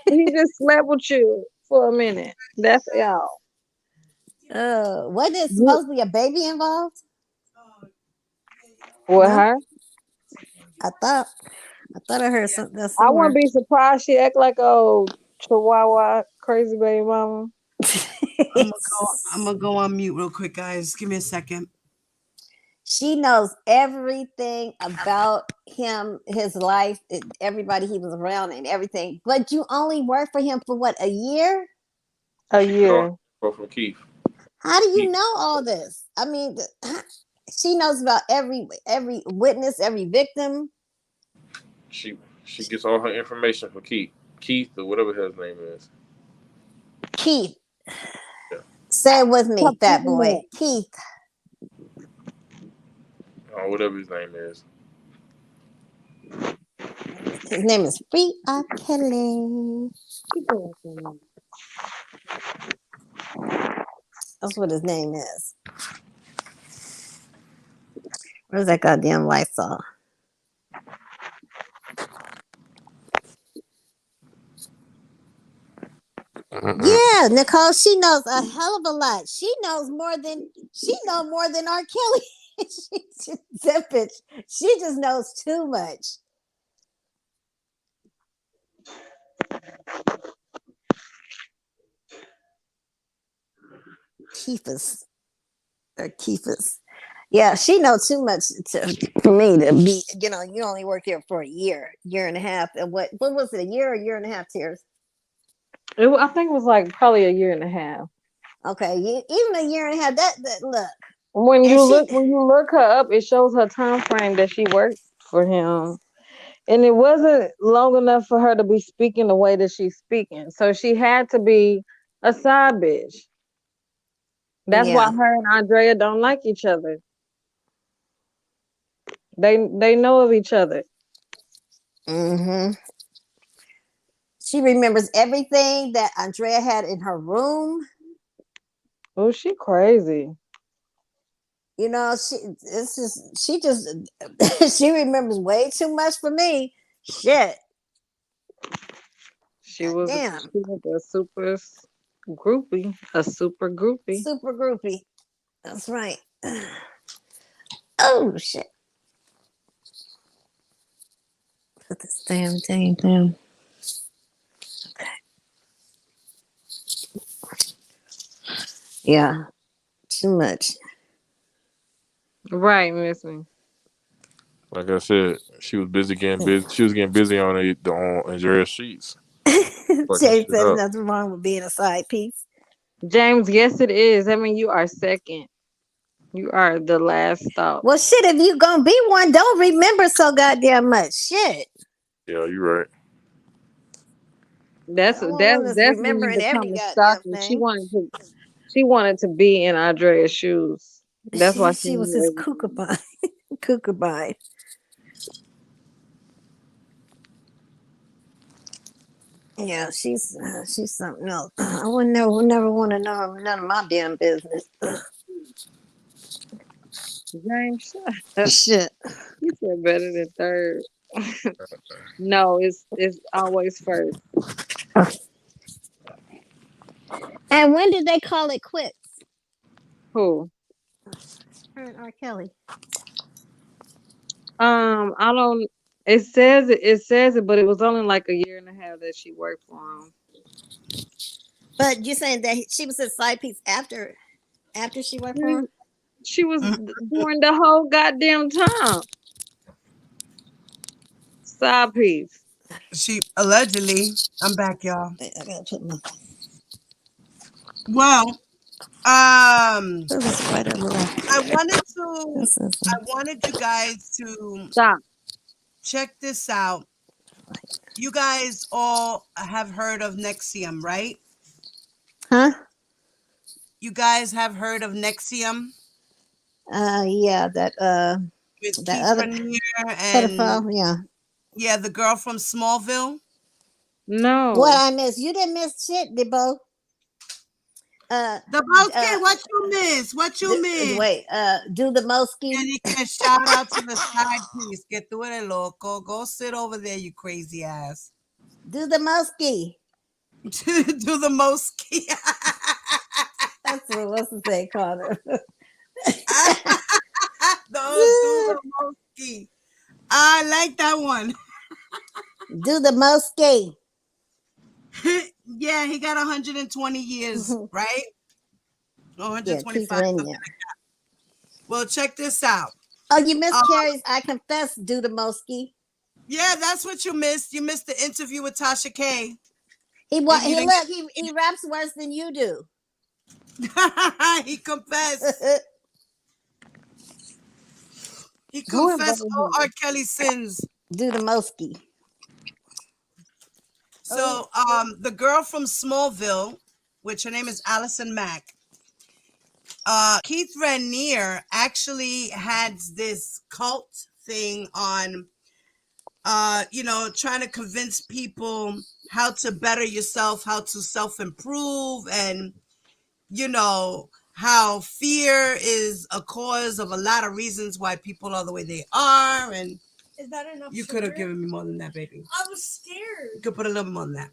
He just slept with you for a minute. That's all. Wasn't it supposed to be a baby involved? With No? her? I thought I heard something I somewhere. wouldn't be surprised she act like a chihuahua crazy baby mama. I'm gonna go on mute real quick, guys. Give me a second. She knows everything about him, his life, everybody he was around, and everything. But you only worked for him for what, a year? A year. From Keith. How do you know all this? I mean, she knows about every witness, every victim. She gets all her information from Keith or whatever his name is. Keith. Yeah. Say it with me, Stop fat doing boy. that. Keith. Whatever his name is. His name is Free R. Kelly. That's what his name is. Where's that goddamn Lysol? Yeah, Nicole, she knows a hell of a lot. She knows more than R. Kelly. That bitch, she just knows too much. Keefus. Yeah, she knows too much for me to be. You only work here for a year and a half. And what was it? A year and a half? Tears. I think it was like probably a year and a half. Okay, even a year and a half. That look. When you look her up, it shows her time frame that she worked for him. And it wasn't long enough for her to be speaking the way that she's speaking. So she had to be a side bitch. That's why her and Andrea don't like each other. They know of each other. Mm-hmm. She remembers everything that Andrea had in her room. Oh, she crazy. You know, she just she remembers way too much for me. Shit. She was Damn. a super groupie. A super groupie. Super groupie. That's right. Oh shit. Put this damn thing down. Okay. Yeah. Too much. Right, Miss Me. Like I said, she was busy getting busy. She was getting busy on Andrea's sheets. Fucking Jay shit says up. nothing wrong with being a side piece. James, yes it is. I mean, you are second. You are the last stop. Well, shit, if you gonna be one, don't remember so goddamn much. Shit. Yeah, you're right. I don't want one that's That's when you remembering become every a goddamn stalker. thing. She wanted to be in Andrea's shoes. That's why she She was knew his everything. kookabine. Kookabine. Yeah, she's something else. I would never want to know none of my damn business. James, shut. Shit. You said better than third. No, it's always first. And when did they call it quits? Who? Her and R. Kelly. I don't. It says it, but it was only like a year and a half that she worked for him. But you saying that she was his side piece after she worked for him? She was during the whole goddamn time. Side piece. She allegedly. I'm back, y'all. I gotta put my. Well, This is quite a little. I wanted you guys to Stop. check this out. You guys all have heard of Nexium, right? Huh? You guys have heard of Nexium? Yeah, that With that Keith other Raniere and pedophile. Yeah. yeah, the girl from Smallville. No. What I missed? You didn't miss shit, Debo. Dabowski, what you miss? What you miss? Wait, do the Moski. And you can shout out to the side piece. Que tú eres loco. Go sit over there, you crazy ass. Do the Moski. Do the Moski. That's what's the thing called her. No, do the Moski. I like that one. Do the Moski. Yeah, he got 120 years, right? 125. Something like that. Well, check this out. Oh, you missed Carey's I Confess, Do the Moski. Yeah, that's what you missed. You missed the interview with Tasha K. He raps worse than you do. He confessed. He confessed all R. Kelly sins. Do the Moski. So, the girl from Smallville, which her name is Allison Mack, Keith Raniere actually had this cult thing on, trying to convince people how to better yourself, how to self-improve, and, how fear is a cause of a lot of reasons why people are the way they are. And is that enough? You could have given me more than that, baby. I was scared. You could put a little more than that.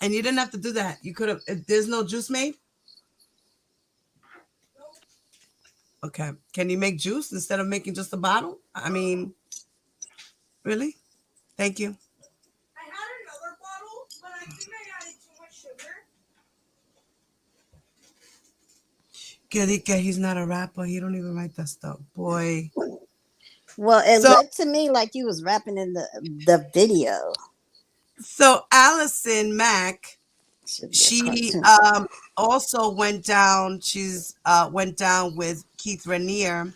And you didn't have to do that. You could have. There's no juice made? Okay. Can you make juice instead of making just a bottle? I mean, really? Thank you. I had another bottle, but I think I added too much sugar. He's not a rapper. He don't even write that stuff. Boy. Well, it looked to me like you was rapping in the video. So Allison Mack, she also went down. She's went down with Keith Raniere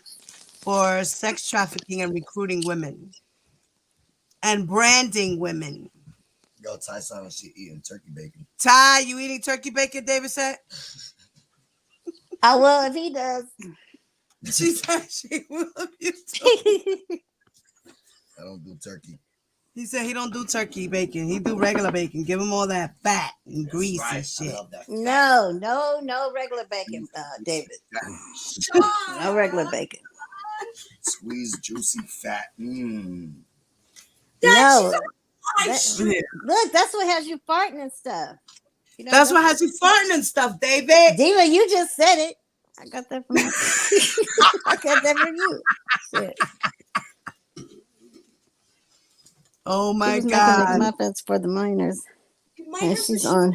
for sex trafficking and recruiting women and branding women. Yo, Ty sounds she eating turkey bacon. Ty, you eating turkey bacon? David said. I will if he does. She said she will if you do. I don't do turkey. He said he don't do turkey bacon. He do regular bacon. Give him all that fat and grease and shit. No regular bacon, David. No regular bacon. Squeeze juicy fat. Mmm. No. Look, that's what has you farting and stuff. You know, that's what has you farting and stuff, David. Diva, you just said it. I got that from I got that from you. Shit. Oh my she was God. making McMuffins for the miners. And she's on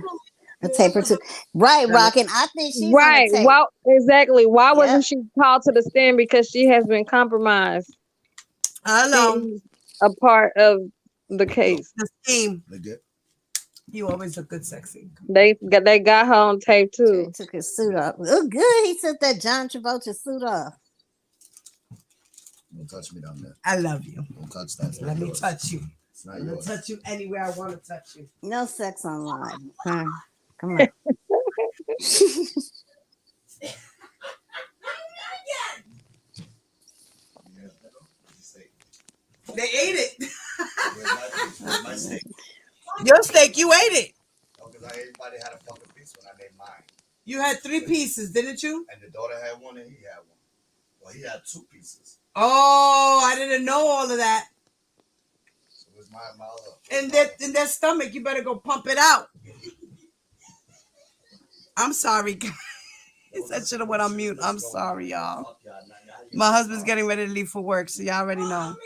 a tape or two. Right, Rockin'. I think she's on a tape. Well, exactly. Why wasn't she called to the stand? Because she has been compromised. Hello. A part of the case. The scheme. You always look good, sexy. They got her on tape too. He took his suit off. Oh, good. He took that John Travolta suit off. Don't touch me down there. I love you. Don't touch that. Let me touch you. It's not I'm gonna yours. touch you anywhere I want to touch you. No sex online. Huh? Come on. They ate it. Where's my steak? Your steak, you ate it. Oh, because everybody had a fucking piece when I made mine. You had 3 pieces, didn't you? And the daughter had one and he had one. Well, he had 2 pieces. Oh, I didn't know all of that. So where's my other? In that stomach, you better go pump it out. I'm sorry, guys. I should have went on mute. I'm sorry, y'all. My husband's getting ready to leave for work, so y'all already know.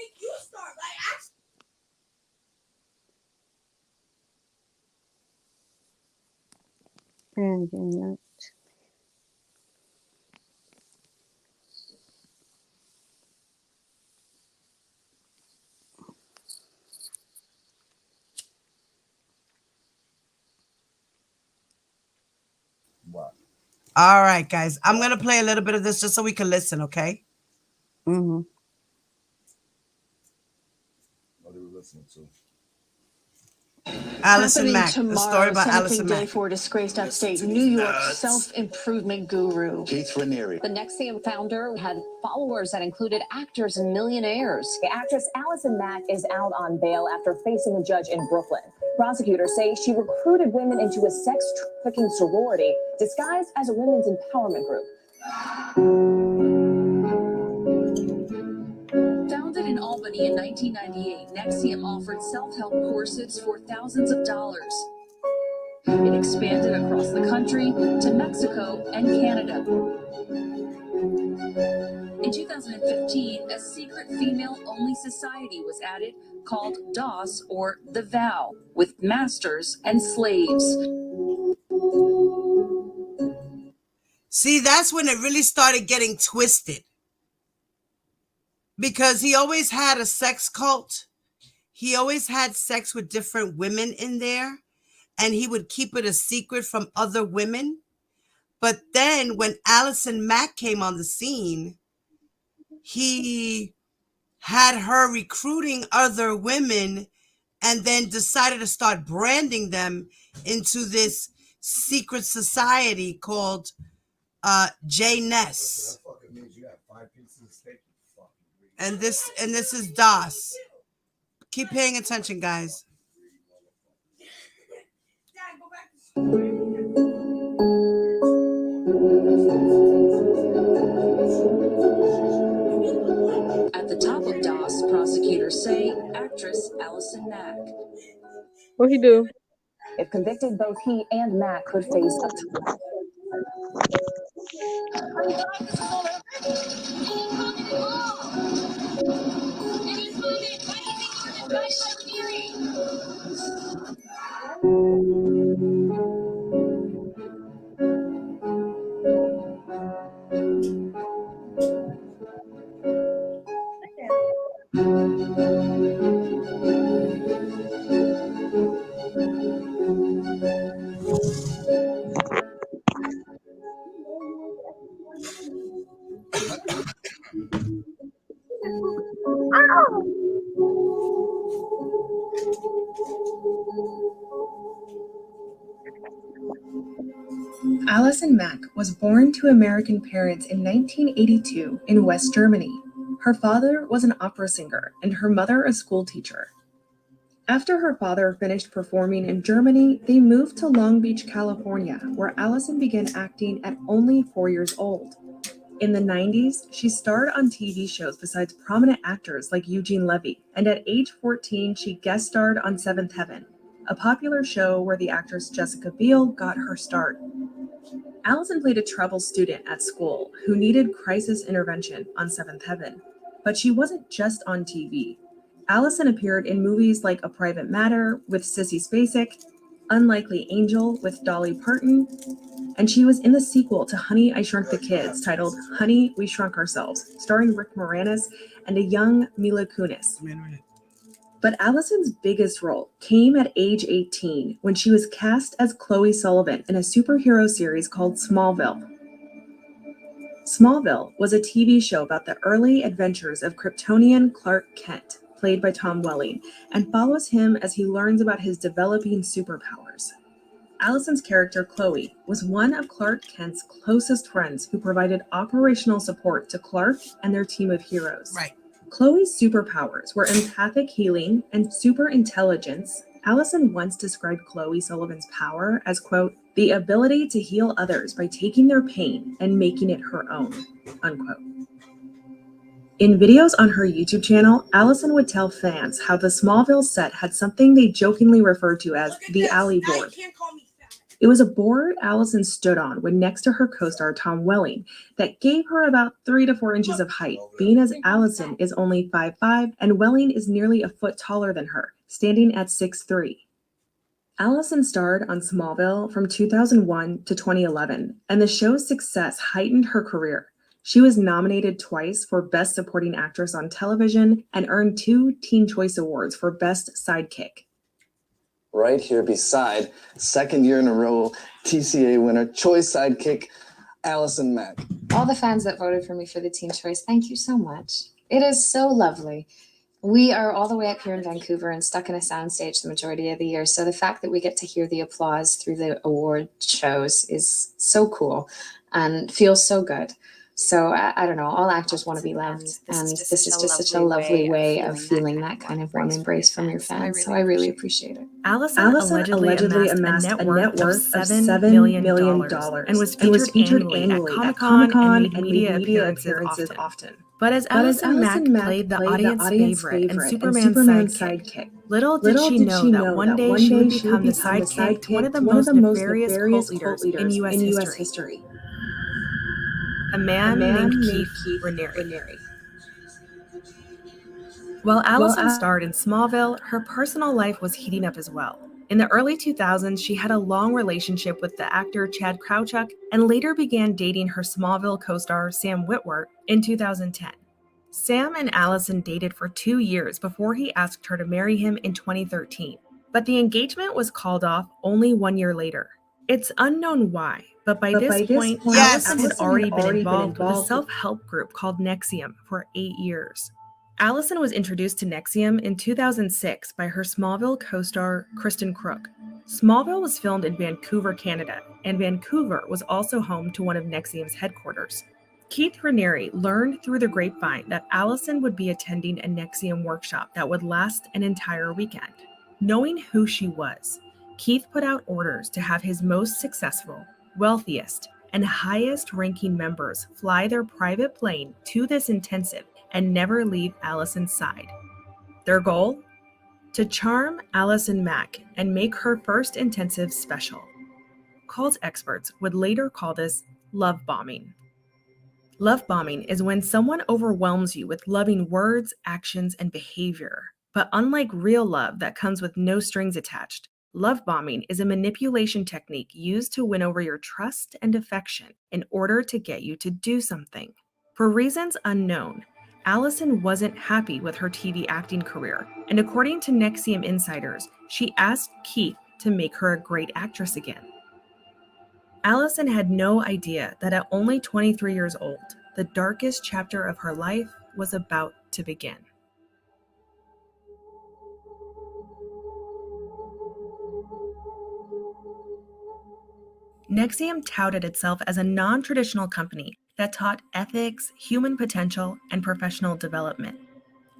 What? All right, guys. I'm going to play a little bit of this just so we can listen, okay? Mm-hmm. What are we listening to? Allison Mack. Tomorrow, A story about sentencing Allison day Mack. for disgraced upstate New York self-improvement guru Keith Raniere. The Nexium founder had followers that included actors and millionaires. The actress Allison Mack is out on bail after facing a judge in Brooklyn. Prosecutors say she recruited women into a sex trafficking sorority disguised as a women's empowerment group. Founded in Albany in 1998, Nexium offered self-help courses for thousands of dollars. It expanded across the country to Mexico and Canada. In 2015, a secret female-only society was added called DOS, or The Vow, with masters and slaves. See, that's when it really started getting twisted. Because he always had a sex cult. He always had sex with different women in there. And he would keep it a secret from other women. But then when Allison Mack came on the scene, he had her recruiting other women and then decided to start branding them into this secret society called J Ness. And this is DOS. Keep paying attention, guys. At the top of DOS, prosecutors say actress Allison Mack. What he do? If convicted, both he and Mack could face up to... Allison Mack was born to American parents in 1982 in West Germany. Her father was an opera singer and her mother a school teacher. After her father finished performing in Germany, they moved to Long Beach, California, where Allison began acting at only 4 years old. In the 90s, she starred on TV shows besides prominent actors like Eugene Levy, and at age 14, she guest starred on Seventh Heaven, a popular show where the actress Jessica Biel got her start. Allison played a troubled student at school who needed crisis intervention on Seventh Heaven, but she wasn't just on TV. Allison appeared in movies like A Private Matter with Sissy Spacek, Unlikely Angel with Dolly Parton, and she was in the sequel to Honey, I Shrunk the Kids titled Honey, We Shrunk Ourselves, starring Rick Moranis and a young Mila Kunis. But Allison's biggest role came at age 18 when she was cast as Chloe Sullivan in a superhero series called Smallville. Smallville was a TV show about the early adventures of Kryptonian Clark Kent, played by Tom Welling, and follows him as he learns about his developing superpowers. Allison's character, Chloe, was one of Clark Kent's closest friends who provided operational support to Clark and their team of heroes. Right. Chloe's superpowers were empathic healing and super intelligence. Allison once described Chloe Sullivan's power as, quote, the ability to heal others by taking their pain and making it her own, unquote. In videos on her YouTube channel, Allison would tell fans how the Smallville set had something they jokingly referred to as the alley board. It was a board Allison stood on when next to her co-star Tom Welling that gave her about 3 to 4 inches of height, being as Allison is only 5'5" and Welling is nearly a foot taller than her, standing at 6'3". Allison starred on Smallville from 2001 to 2011, and the show's success heightened her career. She was nominated twice for Best Supporting Actress on Television and earned 2 Teen Choice Awards for Best Sidekick. Right here beside, second year in a row, TCA winner, Choice Sidekick, Allison Mack. All the fans that voted for me for the Teen Choice, thank you so much. It is so lovely. We are all the way up here in Vancouver and stuck in a soundstage the majority of the year. So the fact that we get to hear the applause through the award shows is so cool and feels so good. So I don't know, all actors want to be loved. And this is just such a lovely way of feeling that kind of warm embrace from your fans. So I really appreciate it. Allison allegedly amassed a net worth of $7 million and was featured annually at Comic-Con and made media appearances often. But as Allison Mack played the audience favorite and Superman's sidekick, little did she know that one day she would become the sidekick to one of the most nefarious cult leaders in U.S. history. A man named Keith Raniere. While Allison starred in Smallville, her personal life was heating up as well. In the early 2000s, she had a long relationship with the actor Chad Krawchuk and later began dating her Smallville co-star Sam Witwer in 2010. Sam and Allison dated for 2 years before he asked her to marry him in 2013, but the engagement was called off only 1 year later. It's unknown why, but by this point, Allison had already been involved with a self-help group called NXIVM for 8 years. Allison was introduced to NXIVM in 2006 by her Smallville co-star Kristen Crook. Smallville was filmed in Vancouver, Canada, and Vancouver was also home to one of NXIVM's headquarters. Keith Raniere learned through the grapevine that Allison would be attending a NXIVM workshop that would last an entire weekend. Knowing who she was, Keith put out orders to have his most successful, wealthiest, and highest-ranking members fly their private plane to this intensive and never leave Allison's side. Their goal? To charm Allison Mack and make her first intensive special. Cult experts would later call this love bombing. Love bombing is when someone overwhelms you with loving words, actions, and behavior. But unlike real love that comes with no strings attached, love bombing is a manipulation technique used to win over your trust and affection in order to get you to do something. For reasons unknown, Allison wasn't happy with her TV acting career, and according to NXIVM insiders, she asked Keith to make her a great actress again. Allison had no idea that at only 23 years old, the darkest chapter of her life was about to begin. NXIVM touted itself as a non-traditional company that taught ethics, human potential, and professional development.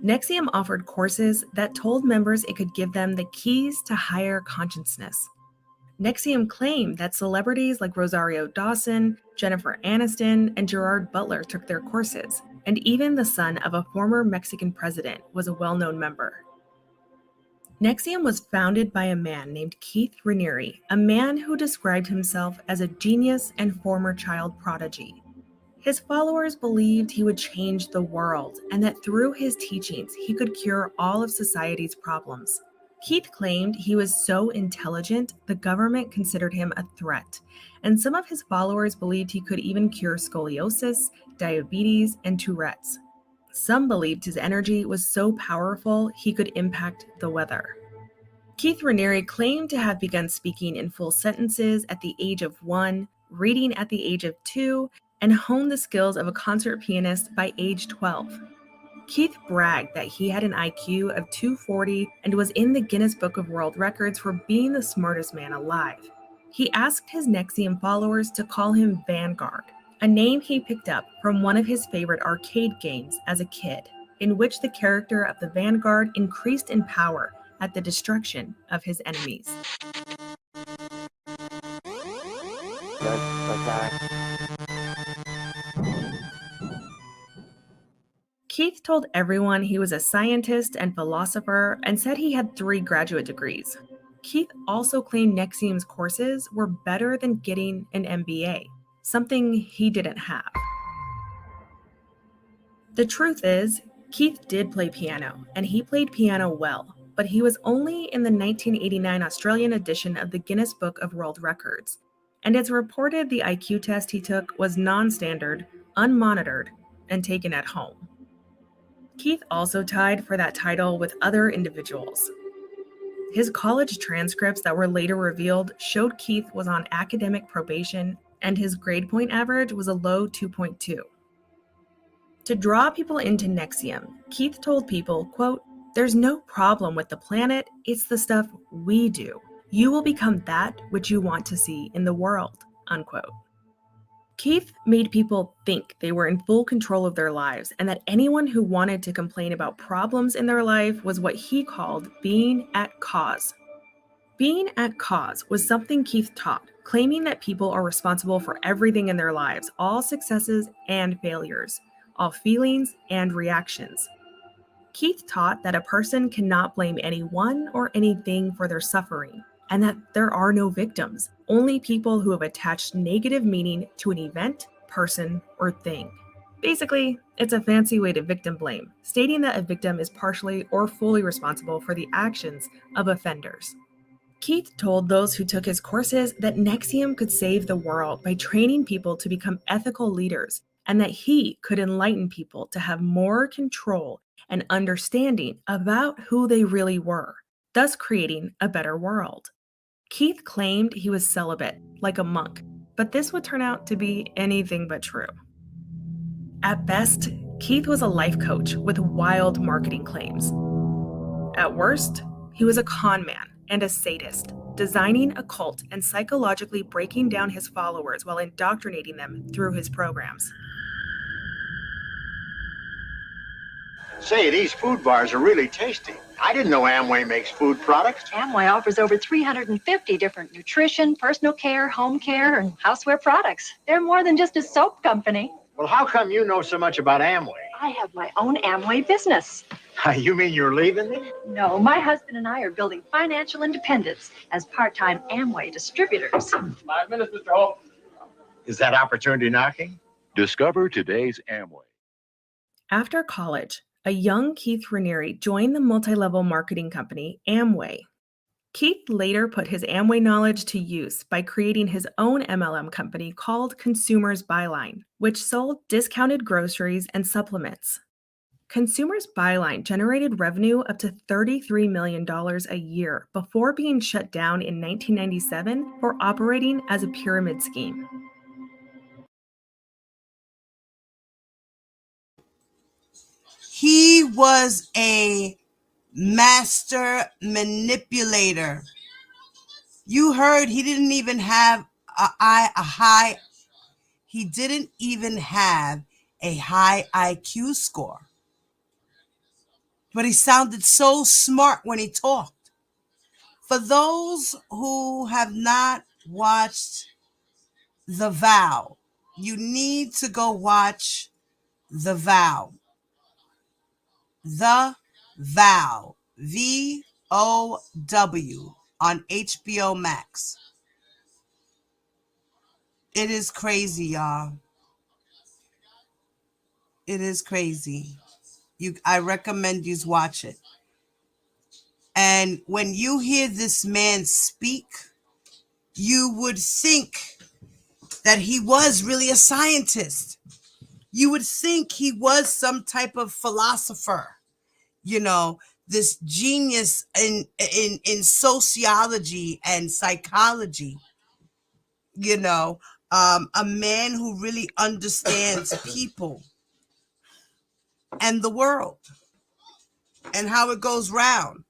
NXIVM offered courses that told members it could give them the keys to higher consciousness. NXIVM claimed that celebrities like Rosario Dawson, Jennifer Aniston, and Gerard Butler took their courses, and even the son of a former Mexican president was a well-known member. NXIVM was founded by a man named Keith Raniere, a man who described himself as a genius and former child prodigy. His followers believed he would change the world and that through his teachings he could cure all of society's problems. Keith claimed he was so intelligent the government considered him a threat, and some of his followers believed he could even cure scoliosis, diabetes, and Tourette's. Some believed his energy was so powerful he could impact the weather. Keith Raniere claimed to have begun speaking in full sentences at the age of 1, reading at the age of 2, and honed the skills of a concert pianist by age 12. Keith bragged that he had an IQ of 240 and was in the Guinness Book of World Records for being the smartest man alive. He asked his NXIVM followers to call him Vanguard, a name he picked up from one of his favorite arcade games as a kid, in which the character of the Vanguard increased in power at the destruction of his enemies. Keith told everyone he was a scientist and philosopher and said he had 3 graduate degrees. Keith also claimed NXIVM's courses were better than getting an MBA, something he didn't have. The truth is, Keith did play piano, and he played piano well, but he was only in the 1989 Australian edition of the Guinness Book of World Records, and it's reported the IQ test he took was non-standard, unmonitored, and taken at home. Keith also tied for that title with other individuals. His college transcripts that were later revealed showed Keith was on academic probation, and his grade point average was a low 2.2. To draw people into NXIVM, Keith told people, quote, "There's no problem with the planet, it's the stuff we do. You will become that which you want to see in the world," unquote. Keith made people think they were in full control of their lives and that anyone who wanted to complain about problems in their life was what he called being at cause. Being at cause was something Keith taught, claiming that people are responsible for everything in their lives, all successes and failures, all feelings and reactions. Keith taught that a person cannot blame anyone or anything for their suffering, and that there are no victims, only people who have attached negative meaning to an event, person, or thing. Basically, it's a fancy way to victim blame, stating that a victim is partially or fully responsible for the actions of offenders. Keith told those who took his courses that NXIVM could save the world by training people to become ethical leaders, and that he could enlighten people to have more control and understanding about who they really were, thus creating a better world. Keith claimed he was celibate, like a monk, but this would turn out to be anything but true. At best, Keith was a life coach with wild marketing claims. At worst, he was a con man and a sadist, designing a cult and psychologically breaking down his followers while indoctrinating them through his programs. Say, these food bars are really tasty. I didn't know Amway makes food products. Amway offers over 350 different nutrition, personal care, home care, and houseware products. They're more than just a soap company. Well, how come you know so much about Amway? I have my own Amway business. You mean you're leaving me? No, my husband and I are building financial independence as part-time Amway distributors. 5 minutes, Mr. Holt. Is that opportunity knocking? Discover today's Amway. After college, a young Keith Raniere joined the multi-level marketing company Amway. Keith later put his Amway knowledge to use by creating his own MLM company called Consumers Byline, which sold discounted groceries and supplements. Consumers Byline generated revenue up to $33 million a year before being shut down in 1997 for operating as a pyramid scheme. He was a master manipulator. You heard he didn't even have he didn't even have a high IQ score. but he sounded so smart when he talked. For those who have not watched The Vow, you need to go watch The Vow. The Vow. VOW on HBO Max. It is crazy, y'all. It is crazy. I recommend you watch it. And when you hear this man speak, you would think that he was really a scientist. You would think he was some type of philosopher, this genius in sociology and psychology, a man who really understands people and the world and how it goes round,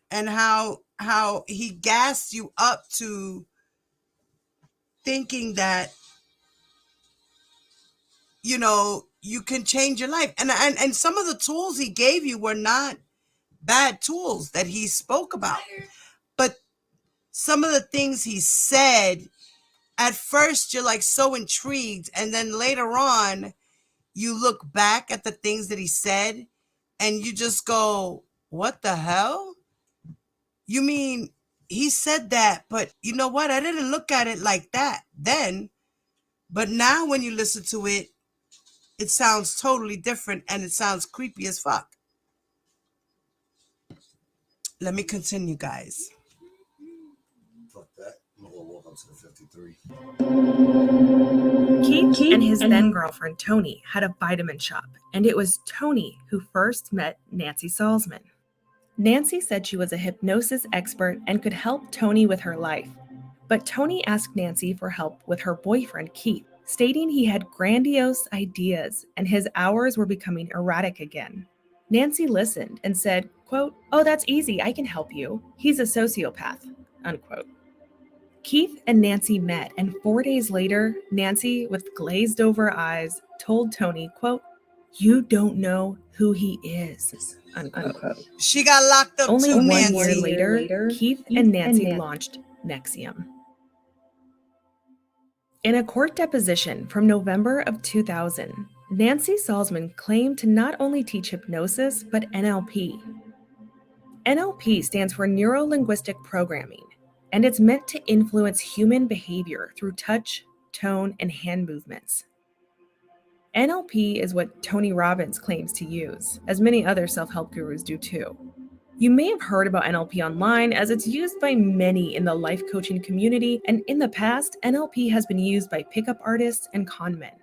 and how he gassed you up to thinking that you can change your life. And some of the tools he gave you were not bad tools that he spoke about, but some of the things he said, at first you're like so intrigued, and then later on you look back at the things that he said and you just go, what the hell? You mean he said that, but you know what? I didn't look at it like that then. But now when you listen to it, it sounds totally different and it sounds creepy as fuck. Let me continue, guys. Fuck that. I'm gonna walk up to the 53. Keith and his then girlfriend Tony had a vitamin shop, and it was Tony who first met Nancy Salzman. Nancy said she was a hypnosis expert and could help Tony with her life. But Tony asked Nancy for help with her boyfriend Keith, stating he had grandiose ideas and his hours were becoming erratic again. Nancy listened and said, quote, "Oh, that's easy, I can help you. He's a sociopath," unquote. Keith and Nancy met, and 4 days later, Nancy, with glazed over eyes, told Tony, quote, "You don't know who he is," unquote. She got locked up Only too, 1 Nancy. year later, Keith and Nancy launched Nexium. In a court deposition from November of 2000, Nancy Salzman claimed to not only teach hypnosis, but NLP. NLP stands for Neuro-Linguistic Programming, and it's meant to influence human behavior through touch, tone, and hand movements. NLP is what Tony Robbins claims to use, as many other self-help gurus do too. You may have heard about NLP online, as it's used by many in the life coaching community, and in the past, NLP has been used by pickup artists and con men.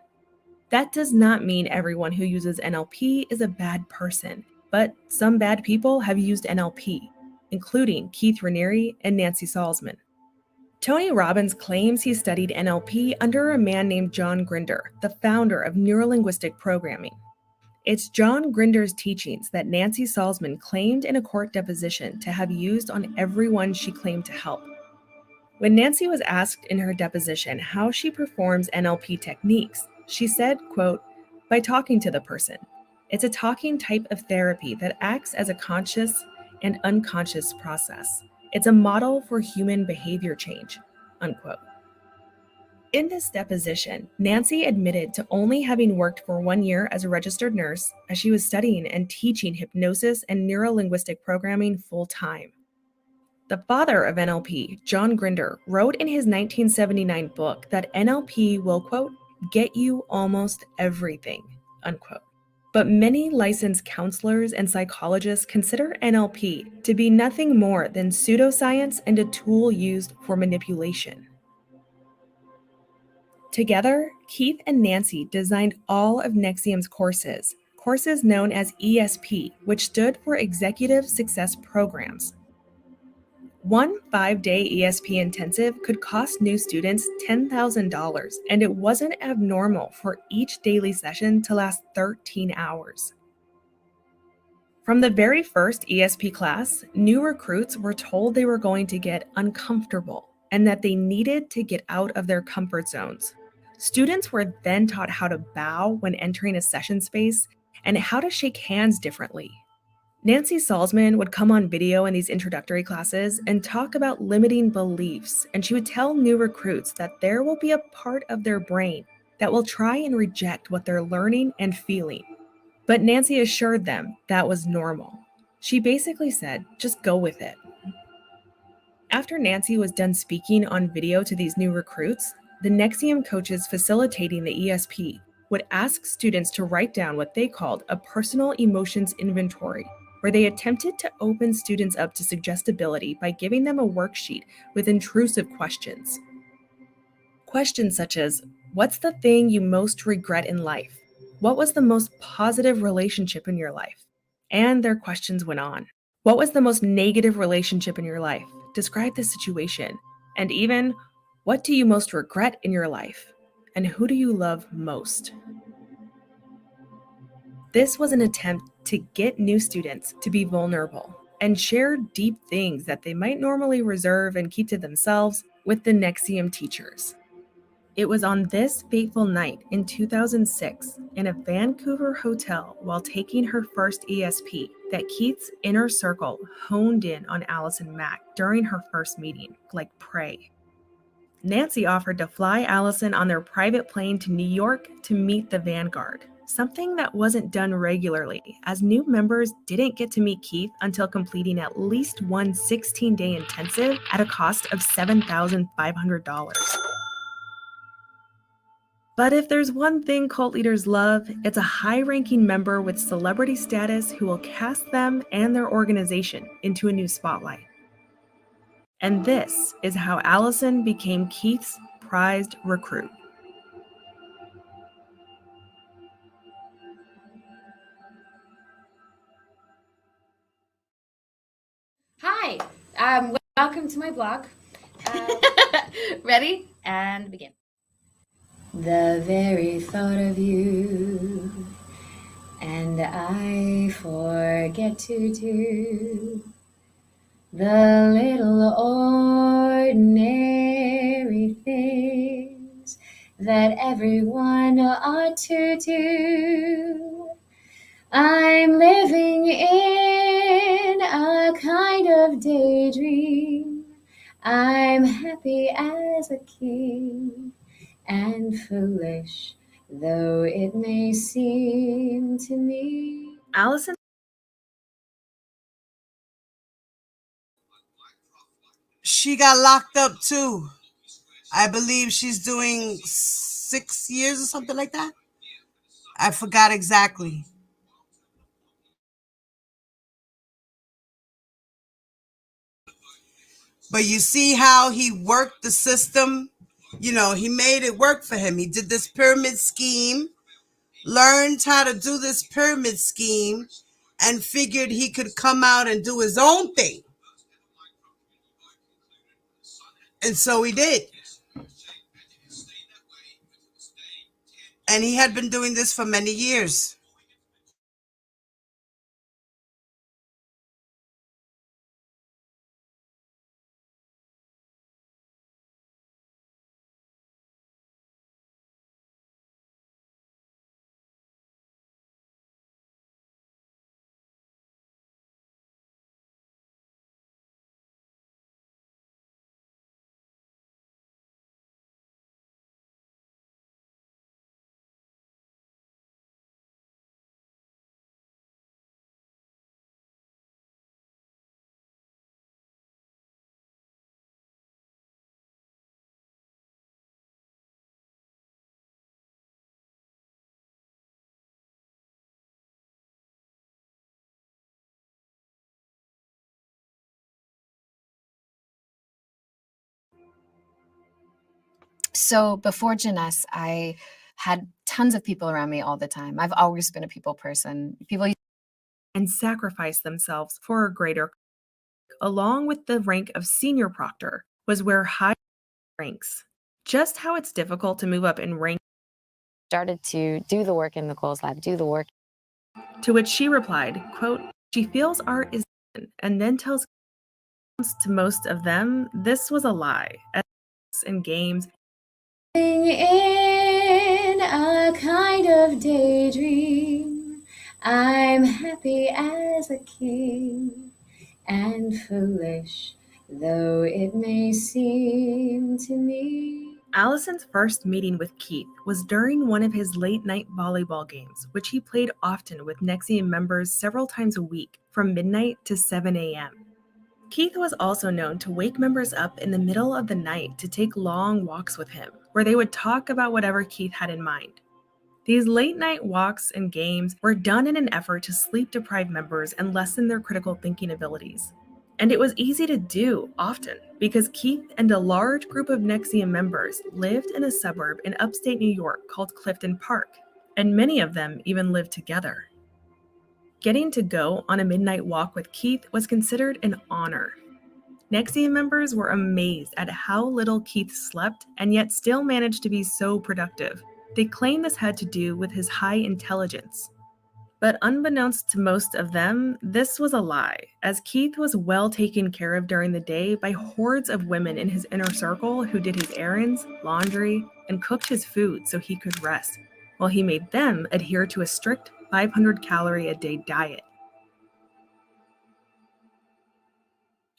That does not mean everyone who uses NLP is a bad person, but some bad people have used NLP, including Keith Raniere and Nancy Salzman. Tony Robbins claims he studied NLP under a man named John Grinder, the founder of Neuro-Linguistic Programming. It's John Grinder's teachings that Nancy Salzman claimed in a court deposition to have used on everyone she claimed to help. When Nancy was asked in her deposition how she performs NLP techniques, she said, quote, "By talking to the person. It's a talking type of therapy that acts as a conscious and unconscious process. It's a model for human behavior change," unquote. In this deposition, Nancy admitted to only having worked for 1 year as a registered nurse, as she was studying and teaching hypnosis and neuro-linguistic programming full-time. The father of NLP, John Grinder, wrote in his 1979 book that NLP will, quote, "get you almost everything," unquote. But many licensed counselors and psychologists consider NLP to be nothing more than pseudoscience and a tool used for manipulation. Together, Keith and Nancy designed all of Nexium's courses known as ESP, which stood for Executive Success Programs. One 5-day ESP intensive could cost new students $10,000, and it wasn't abnormal for each daily session to last 13 hours. From the very first ESP class, new recruits were told they were going to get uncomfortable and that they needed to get out of their comfort zones. Students were then taught how to bow when entering a session space and how to shake hands differently. Nancy Salzman would come on video in these introductory classes and talk about limiting beliefs, and she would tell new recruits that there will be a part of their brain that will try and reject what they're learning and feeling. But Nancy assured them that was normal. She basically said, just go with it. After Nancy was done speaking on video to these new recruits, the Nexium coaches facilitating the ESP would ask students to write down what they called a personal emotions inventory, where they attempted to open students up to suggestibility by giving them a worksheet with intrusive questions. Questions such as, what's the thing you most regret in life? What was the most positive relationship in your life? And their questions went on. What was the most negative relationship in your life? Describe the situation. And even, what do you most regret in your life? And who do you love most? This was an attempt to get new students to be vulnerable and share deep things that they might normally reserve and keep to themselves with the Nexium teachers. It was on this fateful night in 2006 in a Vancouver hotel while taking her first ESP that Keith's inner circle honed in on Allison Mack during her first meeting, like prey. Nancy offered to fly Allison on their private plane to New York to meet the Vanguard, something that wasn't done regularly, as new members didn't get to meet Keith until completing at least one 16-day intensive at a cost of $7,500. But if there's one thing cult leaders love, it's a high-ranking member with celebrity status who will cast them and their organization into a new spotlight. And this is how Allison became Keith's prized recruit. Hi, welcome to my blog. Ready? And begin. The very thought of you, and I forget to do the little ordinary things that everyone ought to do. I'm living in a kind of daydream. I'm happy as a king and foolish, though it may seem to me. Allison She got locked up too. I believe she's doing 6 years or something like that. I forgot exactly. But you see how he worked the system? You know, he made it work for him. He did this pyramid scheme, learned how to do this pyramid scheme, and figured he could come out and do his own thing. And so he did. And he had been doing this for many years. So before Janess, I had tons of people around me all the time. I've always been a people person. People and sacrifice themselves for a greater, along with the rank of senior proctor, was where high ranks. Just how it's difficult to move up in rank. Started to do the work in Nicole's lab, do the work. To which she replied, quote, she feels art is and then tells to most of them this was a lie. In games. In a kind of daydream. I'm happy as a king, and foolish though it may seem to me. Allison's first meeting with Keith was during one of his late night volleyball games, which he played often with NXIVM members several times a week from midnight to 7 a.m. Keith was also known to wake members up in the middle of the night to take long walks with him, where they would talk about whatever Keith had in mind. These late night walks and games were done in an effort to sleep deprive members and lessen their critical thinking abilities. And it was easy to do, often, because Keith and a large group of NXIVM members lived in a suburb in upstate New York called Clifton Park, and many of them even lived together. Getting to go on a midnight walk with Keith was considered an honor. NXIVM members were amazed at how little Keith slept and yet still managed to be so productive. They claim this had to do with his high intelligence. But unbeknownst to most of them, this was a lie, as Keith was well taken care of during the day by hordes of women in his inner circle who did his errands, laundry, and cooked his food so he could rest, while he made them adhere to a strict 500-calorie-a-day diet.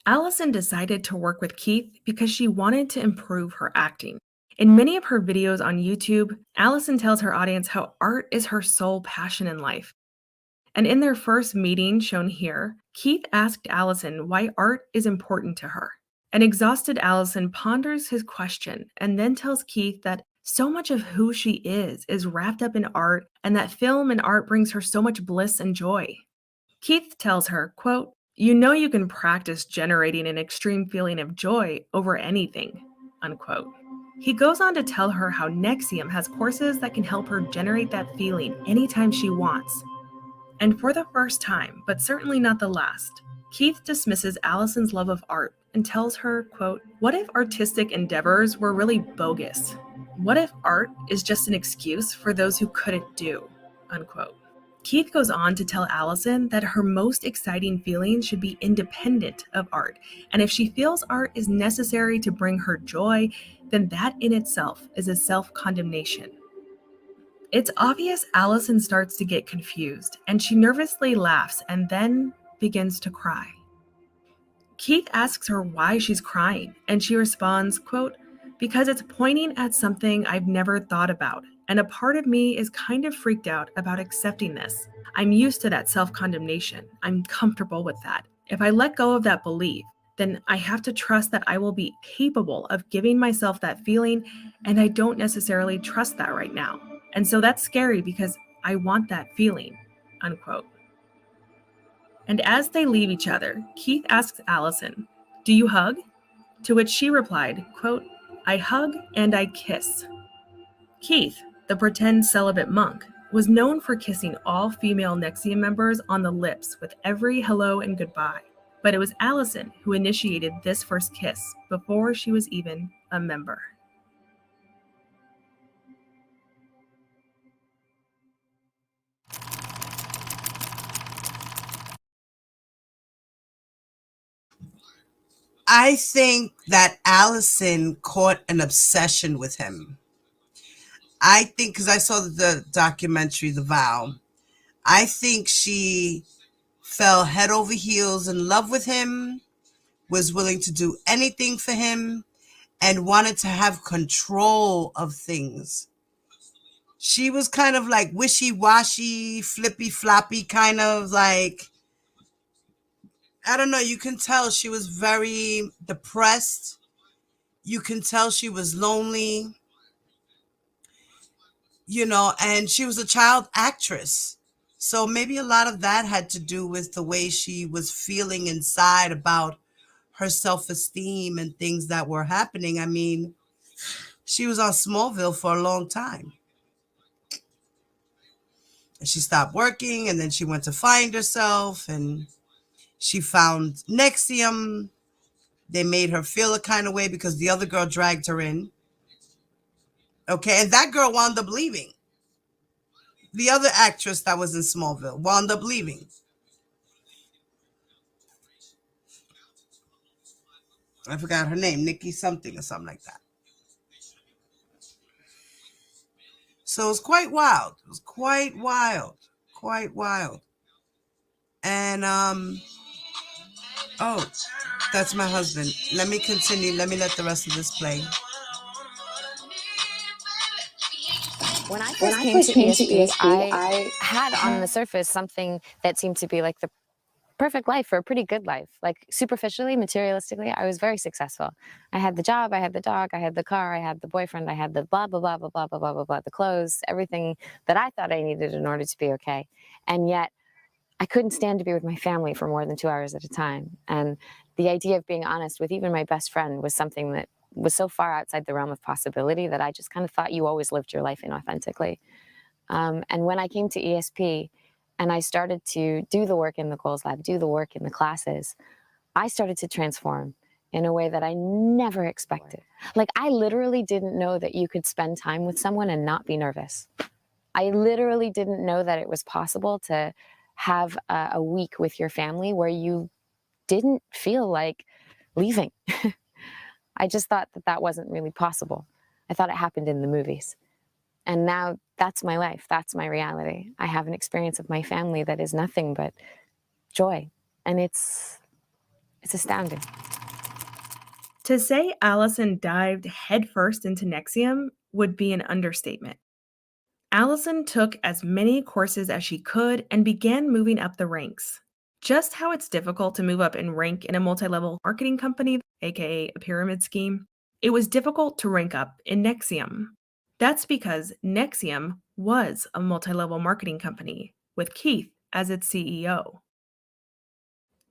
Allison decided to work with Keith because she wanted to improve her acting. In many of her videos on YouTube, Allison tells her audience how art is her sole passion in life. And in their first meeting shown here, Keith asked Allison why art is important to her. An exhausted Allison ponders his question and then tells Keith that so much of who she is wrapped up in art, and that film and art brings her so much bliss and joy. Keith tells her, quote, "You know you can practice generating an extreme feeling of joy over anything," unquote. He goes on to tell her how NXIVM has courses that can help her generate that feeling anytime she wants. And for the first time, but certainly not the last, Keith dismisses Allison's love of art and tells her, quote, "What if artistic endeavors were really bogus? What if art is just an excuse for those who couldn't do?" Unquote. Keith goes on to tell Allison that her most exciting feelings should be independent of art, and if she feels art is necessary to bring her joy, then that in itself is a self-condemnation. It's obvious Allison starts to get confused, and she nervously laughs and then begins to cry. Keith asks her why she's crying, and she responds, quote, "Because it's pointing at something I've never thought about, and a part of me is kind of freaked out about accepting this. I'm used to that self-condemnation. I'm comfortable with that. If I let go of that belief, then I have to trust that I will be capable of giving myself that feeling, and I don't necessarily trust that right now. And so that's scary because I want that feeling," unquote. And as they leave each other, Keith asks Allison, "Do you hug?" To which she replied, quote, "I hug and I kiss." Keith, the pretend celibate monk, was known for kissing all female NXIVM members on the lips with every hello and goodbye. But it was Allison who initiated this first kiss before she was even a member. I think that Allison caught an obsession with him. I think, because I saw the documentary, The Vow, I think she fell head over heels in love with him, was willing to do anything for him, and wanted to have control of things. She was kind of like wishy-washy, flippy-floppy, kind of like, I don't know, you can tell she was very depressed. You can tell she was lonely, and she was a child actress. So maybe a lot of that had to do with the way she was feeling inside about her self-esteem and things that were happening. I mean, she was on Smallville for a long time. And she stopped working, and then she went to find herself, and she found NXIVM. They made her feel a kind of way because the other girl dragged her in. Okay, and that girl wound up leaving. The other actress that was in Smallville wound up leaving. I forgot her name, Nikki something or something like that. So it was quite wild. It was quite wild. Quite wild. And oh, that's my husband. Let me continue. Let me let the rest of this play. When I When first I came first to came to ESP, ESP, I I had on the surface something that seemed to be like the perfect life or a pretty good life. Like superficially, materialistically, I was very successful. I had the job, I had the dog, I had the car, I had the boyfriend, I had the blah, blah, blah, blah, blah, blah, blah, blah, blah, the clothes, everything that I thought I needed in order to be okay. And yet I couldn't stand to be with my family for more than 2 hours at a time. And the idea of being honest with even my best friend was something that was so far outside the realm of possibility that I just kind of thought you always lived your life inauthentically. And when I came to ESP and I started to do the work in the Goals Lab, do the work in the classes, I started to transform in a way that I never expected. Like, I literally didn't know that you could spend time with someone and not be nervous. I literally didn't know that it was possible to have a week with your family where you didn't feel like leaving. I just thought that that wasn't really possible. I thought it happened in the movies. And now that's my life. That's my reality. I have an experience of my family that is nothing but joy. And it's astounding. To say Allison dived headfirst into Nexium would be an understatement. Allison took as many courses as she could and began moving up the ranks. Just how it's difficult to move up in rank in a multi-level marketing company, aka a pyramid scheme, it was difficult to rank up in Nexium. That's because Nexium was a multi-level marketing company, with Keith as its CEO.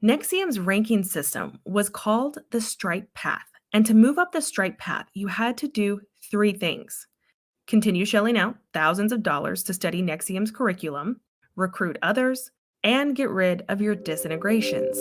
Nexium's ranking system was called the Stripe Path, and to move up the Stripe Path, you had to do 3 things. Continue shelling out thousands of dollars to study Nexium's curriculum, recruit others, and get rid of your disintegrations.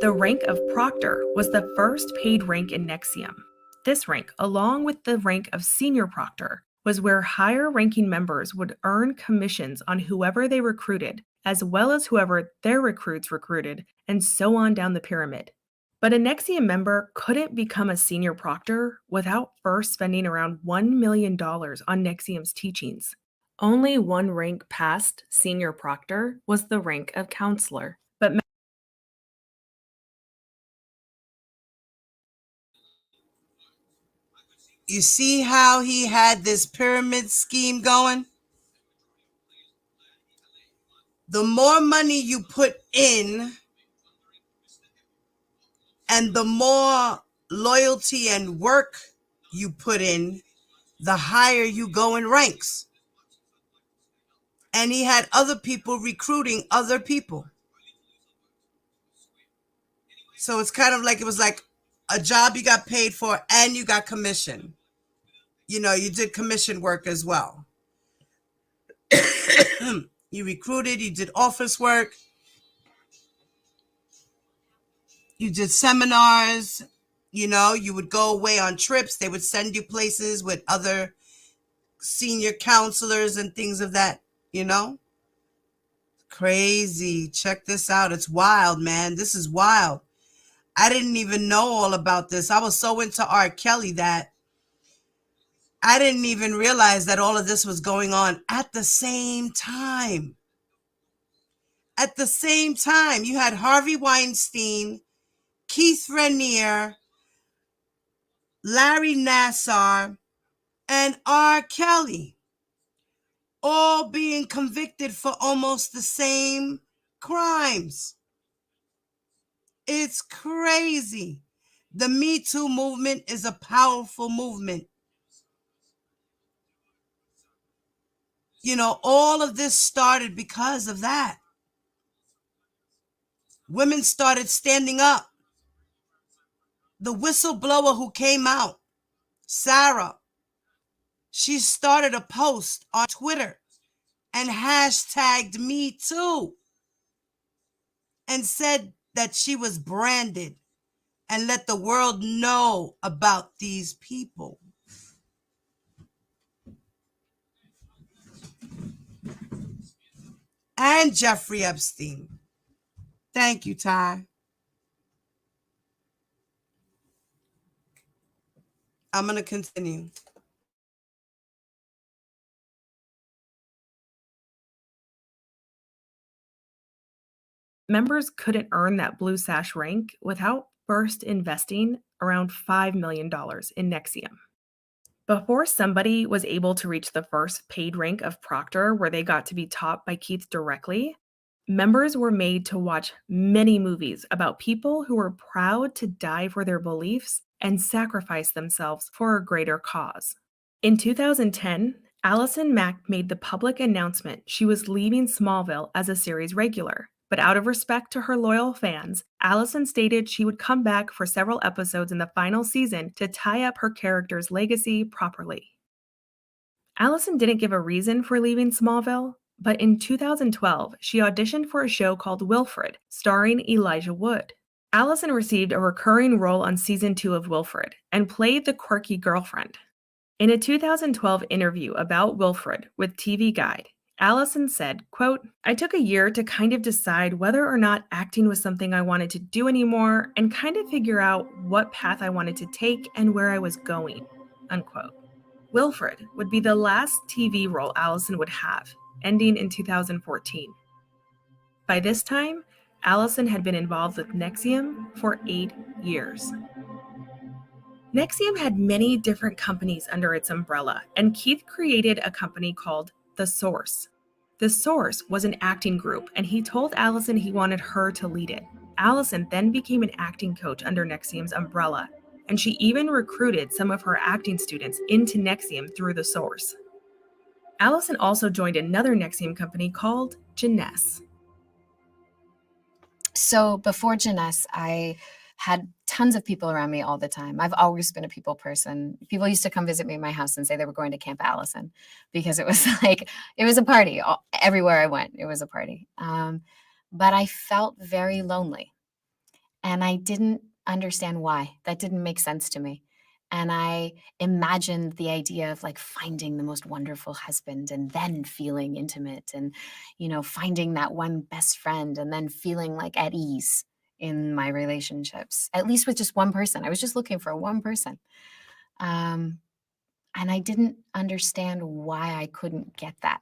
The rank of Proctor was the first paid rank in Nexium. This rank, along with the rank of Senior Proctor, was where higher ranking members would earn commissions on whoever they recruited, as well as whoever their recruits recruited, and so on down the pyramid. But a Nexium member couldn't become a Senior Proctor without first spending around $1 million on Nexium's teachings. Only one rank past Senior Proctor was the rank of Counselor, but You see how he had this pyramid scheme going? The more money you put in and the more loyalty and work you put in, the higher you go in ranks. And he had other people recruiting other people. So it's kind of like, it was like a job you got paid for and you got commission. You know, you did commission work as well. You recruited, you did office work, you did seminars, you know, you would go away on trips. They would send you places with other senior counselors and things of that, you know. Crazy. Check this out. It's wild, man. This is wild. I didn't even know all about this. I was so into R. Kelly that I didn't even realize that all of this was going on at the same time. At the same time, you had Harvey Weinstein, Keith Raniere, Larry Nassar, and R. Kelly, all being convicted for almost the same crimes. It's crazy. The Me Too movement is a powerful movement. You know, all of this started because of that. Women started standing up. The whistleblower who came out, Sarah, she started a post on Twitter and hashtagged Me Too and said that she was branded and let the world know about these people. And Jeffrey Epstein. Thank you, Ty. I'm going to continue. members couldn't earn that blue sash rank without first investing around $5 million in NXIVM. Before somebody was able to reach the first paid rank of Proctor, where they got to be taught by Keith directly, members were made to watch many movies about people who were proud to die for their beliefs and sacrifice themselves for a greater cause. In 2010, Allison Mack made the public announcement she was leaving Smallville as a series regular, but out of respect to her loyal fans, Allison stated she would come back for several episodes in the final season to tie up her character's legacy properly. Allison didn't give a reason for leaving Smallville, but in 2012, she auditioned for a show called Wilfred, starring Elijah Wood. Allison received a recurring role on season 2 of Wilfred and played the quirky girlfriend. In a 2012 interview about Wilfred with TV Guide, Allison said, quote, "I took a year to kind of decide whether or not acting was something I wanted to do anymore and kind of figure out what path I wanted to take and where I was going," unquote. Wilfred would be the last TV role Allison would have, ending in 2014. By this time, Allison had been involved with NXIVM for 8 years. NXIVM had many different companies under its umbrella, and Keith created a company called The Source. The Source was an acting group, and he told Allison he wanted her to lead it. Allison then became an acting coach under NXIVM's umbrella, and she even recruited some of her acting students into NXIVM through The Source. Allison also joined another NXIVM company called Jeunesse. So before Jeunesse, I had tons of people around me all the time. I've always been a people person. People used to come visit me in my house and say they were going to Camp Allison because it was like, it was a party. Everywhere I went, it was a party. But I felt very lonely and I didn't understand why. That didn't make sense to me. And I imagined the idea of like finding the most wonderful husband and then feeling intimate and, finding that one best friend and then feeling like at ease in my relationships, at least with just one person. I was just looking for one person. And I didn't understand why I couldn't get that.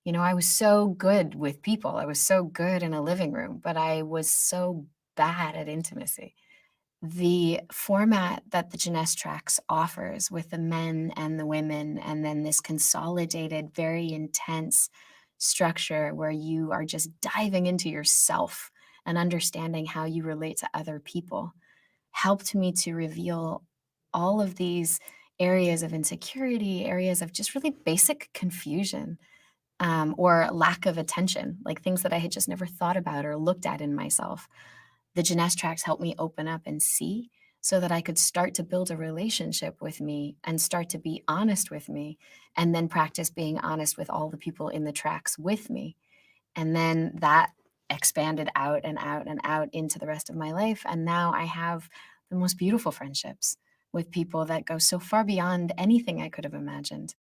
I was so good with people. I was so good in a living room, but I was so bad at intimacy. The format that the Jeunesse Tracks offers with the men and the women, and then this consolidated, very intense structure where you are just diving into yourself and understanding how you relate to other people, helped me to reveal all of these areas of insecurity, areas of just really basic confusion, or lack of attention, like things that I had just never thought about or looked at in myself. The Jeunesse Tracks helped me open up and see so that I could start to build a relationship with me and start to be honest with me, and then practice being honest with all the people in the tracks with me. And then that expanded out and out and out into the rest of my life. And now I have the most beautiful friendships with people that go so far beyond anything I could have imagined.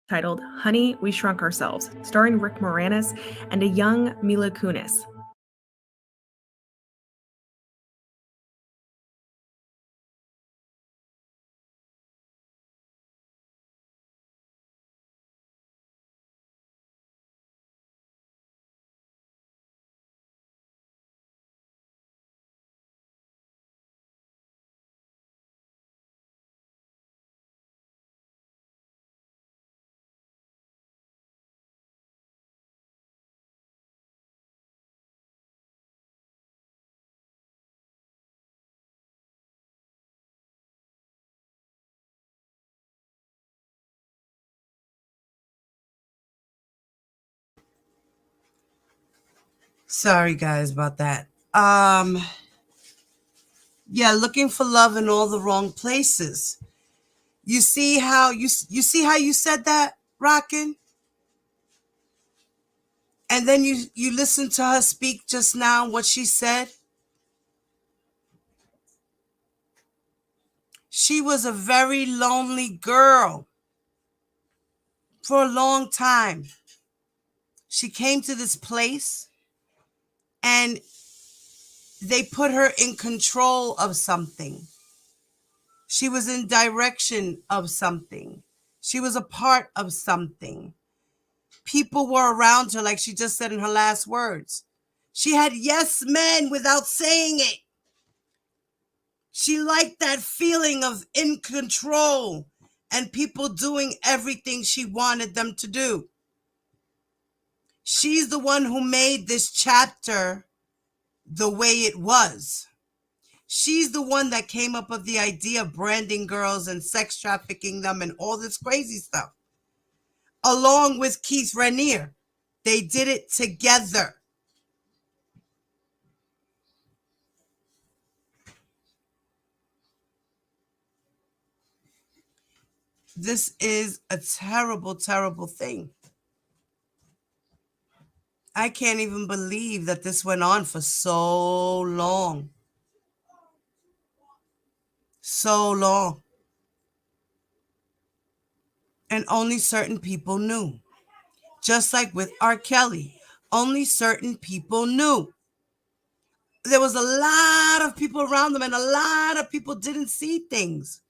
Titled Honey, We Shrunk Ourselves, starring Rick Moranis and a young Mila Kunis. Sorry guys about that. Yeah, looking for love in all the wrong places. You see how you see how you said that, Rockin'? And then you listen to her speak just now, what she said. She was a very lonely girl for a long time. She came to this place and they put her in control of something. She was in direction of something. She was a part of something. People were around her, like she just said in her last words. She had yes men without saying it. She liked that feeling of in control and people doing everything she wanted them to do. She's the one who made this chapter the way it was. She's the one that came up with the idea of branding girls and sex trafficking them and all this crazy stuff. Along with Keith Raniere. They did it together. This is a terrible, terrible thing. I can't even believe that this went on for so long. So long. And only certain people knew. Just like with R. Kelly, only certain people knew. There was a lot of people around them and a lot of people didn't see things.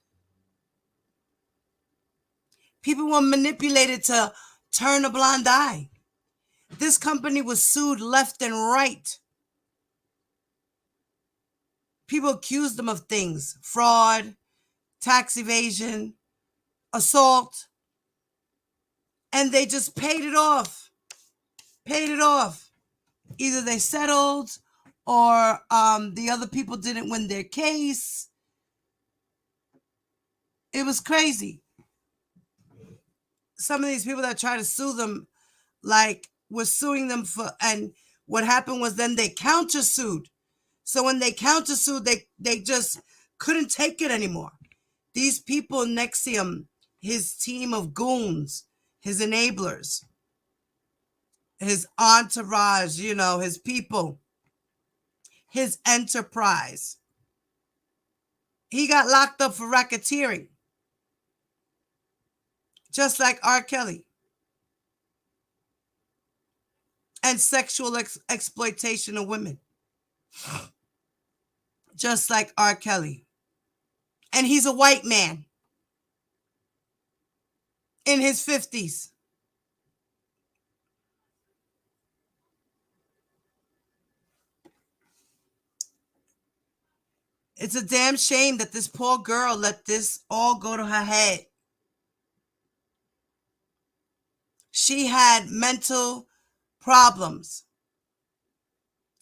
People were manipulated to turn a blind eye. This company was sued left and right. People accused them of things: fraud, tax evasion, assault, and they just paid it off. Paid it off. Either they settled or the other people didn't win their case. It was crazy. Some of these people that try to sue them, like, were suing them for, and what happened was then they countersued. So when they countersued, they just couldn't take it anymore. These people next to him, his team of goons, his enablers, his entourage, his people, his enterprise. He got locked up for racketeering, just like R. Kelly. And sexual exploitation of women, just like R. Kelly. And he's a white man in his 50s. It's a damn shame that this poor girl let this all go to her head. She had mental problems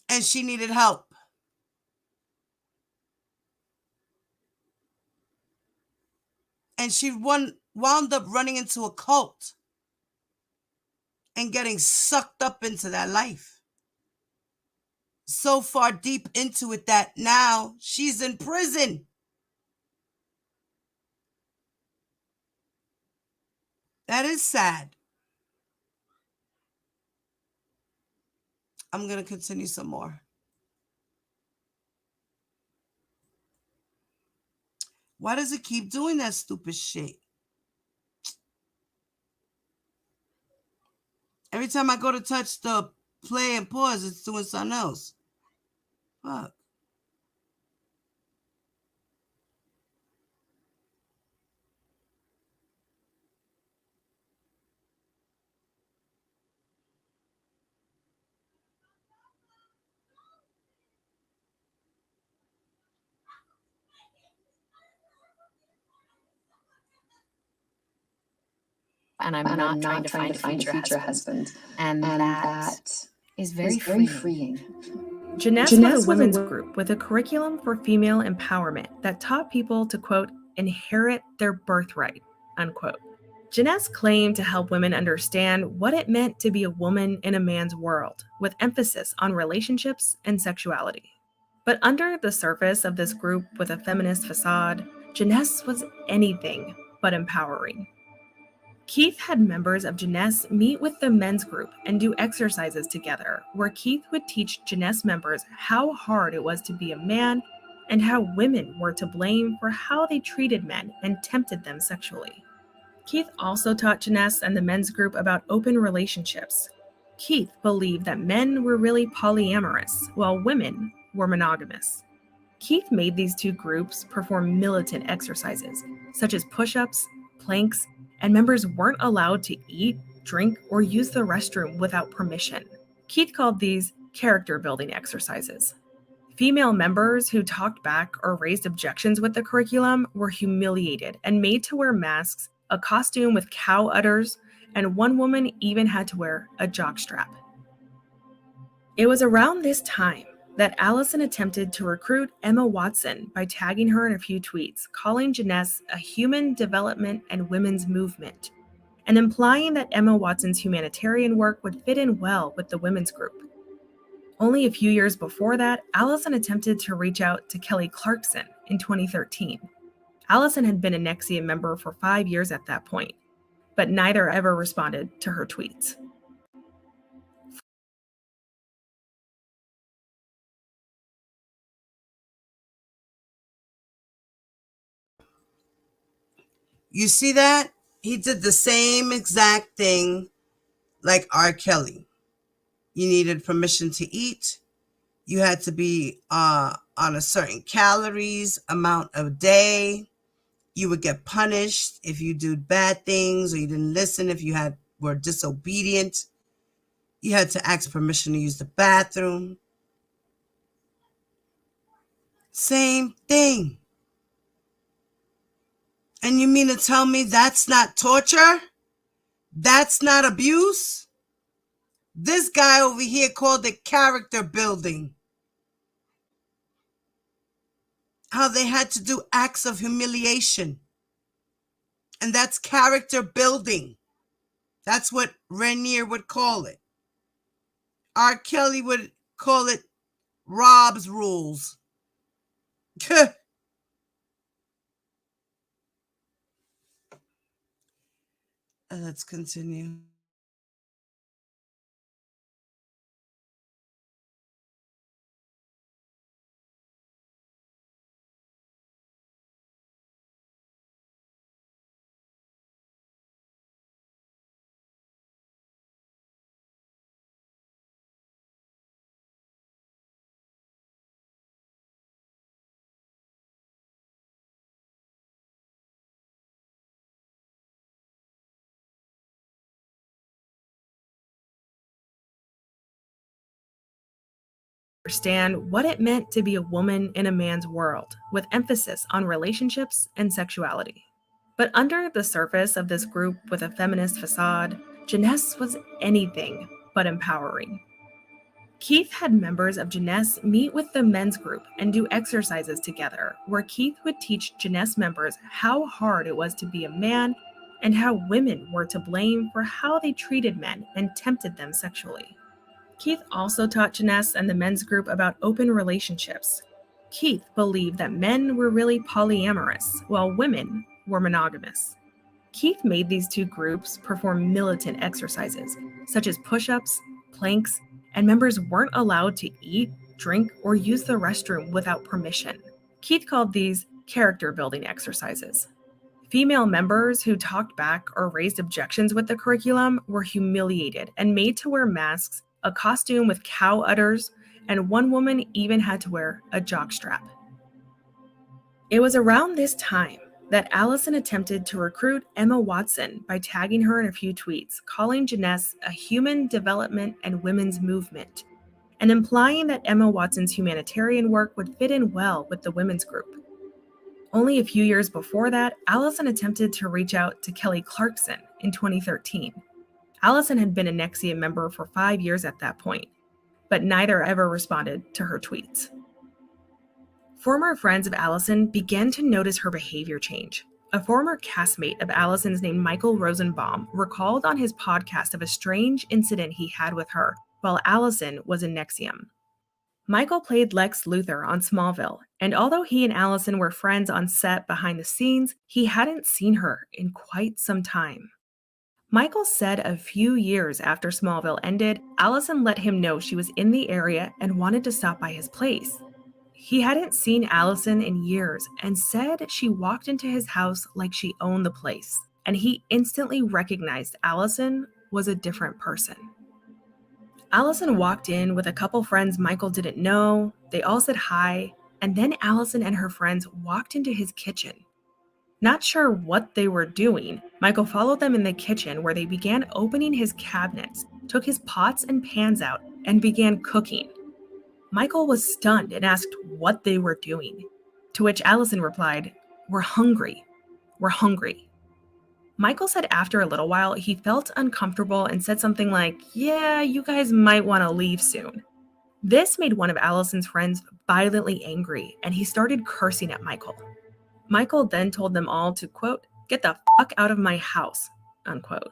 and she needed help. And she wound up running into a cult and getting sucked up into that life. So far deep into it that now she's in prison. That is sad. I'm going to continue some more. Why does it keep doing that stupid shit? Every time I go to touch the play and pause, it's doing something else. Fuck. And I'm not trying to find a future husband. And that is very freeing. Jeunesse was a women's group with a curriculum for female empowerment that taught people to, quote, inherit their birthright, unquote. Jeunesse claimed to help women understand what it meant to be a woman in a man's world, with emphasis on relationships and sexuality. But under the surface of this group with a feminist facade, Jeunesse was anything but empowering. Keith had members of Jeunesse meet with the men's group and do exercises together, where Keith would teach Jeunesse members how hard it was to be a man and how women were to blame for how they treated men and tempted them sexually. Keith also taught Jeunesse and the men's group about open relationships. Keith believed that men were really polyamorous, while women were monogamous. Keith made these two groups perform militant exercises, such as push-ups, planks, and members weren't allowed to eat, drink, or use the restroom without permission. Keith called these character building exercises. Female members who talked back or raised objections with the curriculum were humiliated and made to wear masks, a costume with cow udders, and one woman even had to wear a jockstrap. It was around this time that Allison attempted to recruit Emma Watson by tagging her in a few tweets, calling Jeunesse a human development and women's movement, and implying that Emma Watson's humanitarian work would fit in well with the women's group. Only a few years before that, Allison attempted to reach out to Kelly Clarkson in 2013. Allison had been a NXIVM member for 5 years at that point, but neither ever responded to her tweets. You see that? He did the same exact thing like R. Kelly. You needed permission to eat. You had to be on a certain calories amount a day. You would get punished if you did bad things or you didn't listen, if you were disobedient. You had to ask permission to use the bathroom. Same thing. And you mean to tell me that's not torture? That's not abuse? This guy over here called it character building. How they had to do acts of humiliation. And that's character building. That's what Rainier would call it. R. Kelly would call it Rob's rules. Let's continue. Understand what it meant to be a woman in a man's world, with emphasis on relationships and sexuality. But under the surface of this group with a feminist facade, Jeunesse was anything but empowering. Keith had members of Jeunesse meet with the men's group and do exercises together, where Keith would teach Jeunesse members how hard it was to be a man and how women were to blame for how they treated men and tempted them sexually. Keith also taught Jeunesse and the men's group about open relationships. Keith believed that men were really polyamorous, while women were monogamous. Keith made these two groups perform militant exercises, such as push-ups, planks, and members weren't allowed to eat, drink, or use the restroom without permission. Keith called these character-building exercises. Female members who talked back or raised objections with the curriculum were humiliated and made to wear masks, a costume with cow udders, and one woman even had to wear a jockstrap. It was around this time that Allison attempted to recruit Emma Watson by tagging her in a few tweets, calling Jeunesse a human development and women's movement, and implying that Emma Watson's humanitarian work would fit in well with the women's group. Only a few years before that, Allison attempted to reach out to Kelly Clarkson in 2013. Allison had been a NXIVM member for 5 years at that point, but neither ever responded to her tweets. Former friends of Allison began to notice her behavior change. A former castmate of Allison's named Michael Rosenbaum recalled on his podcast of a strange incident he had with her while Allison was in NXIVM. Michael played Lex Luthor on Smallville, and although he and Allison were friends on set behind the scenes, he hadn't seen her in quite some time. Michael said a few years after Smallville ended, Allison let him know she was in the area and wanted to stop by his place. He hadn't seen Allison in years and said she walked into his house like she owned the place, and he instantly recognized Allison was a different person. Allison walked in with a couple friends Michael didn't know. They all said hi, and then Allison and her friends walked into his kitchen. Not sure what they were doing, Michael followed them in the kitchen where they began opening his cabinets, took his pots and pans out and began cooking. Michael was stunned and asked what they were doing, to which Allison replied, "We're hungry. We're hungry." Michael said after a little while he felt uncomfortable and said something like, "Yeah, you guys might want to leave soon." This made one of Allison's friends violently angry, and he started cursing at Michael. Michael then told them all to, quote, "Get the fuck out of my house," unquote.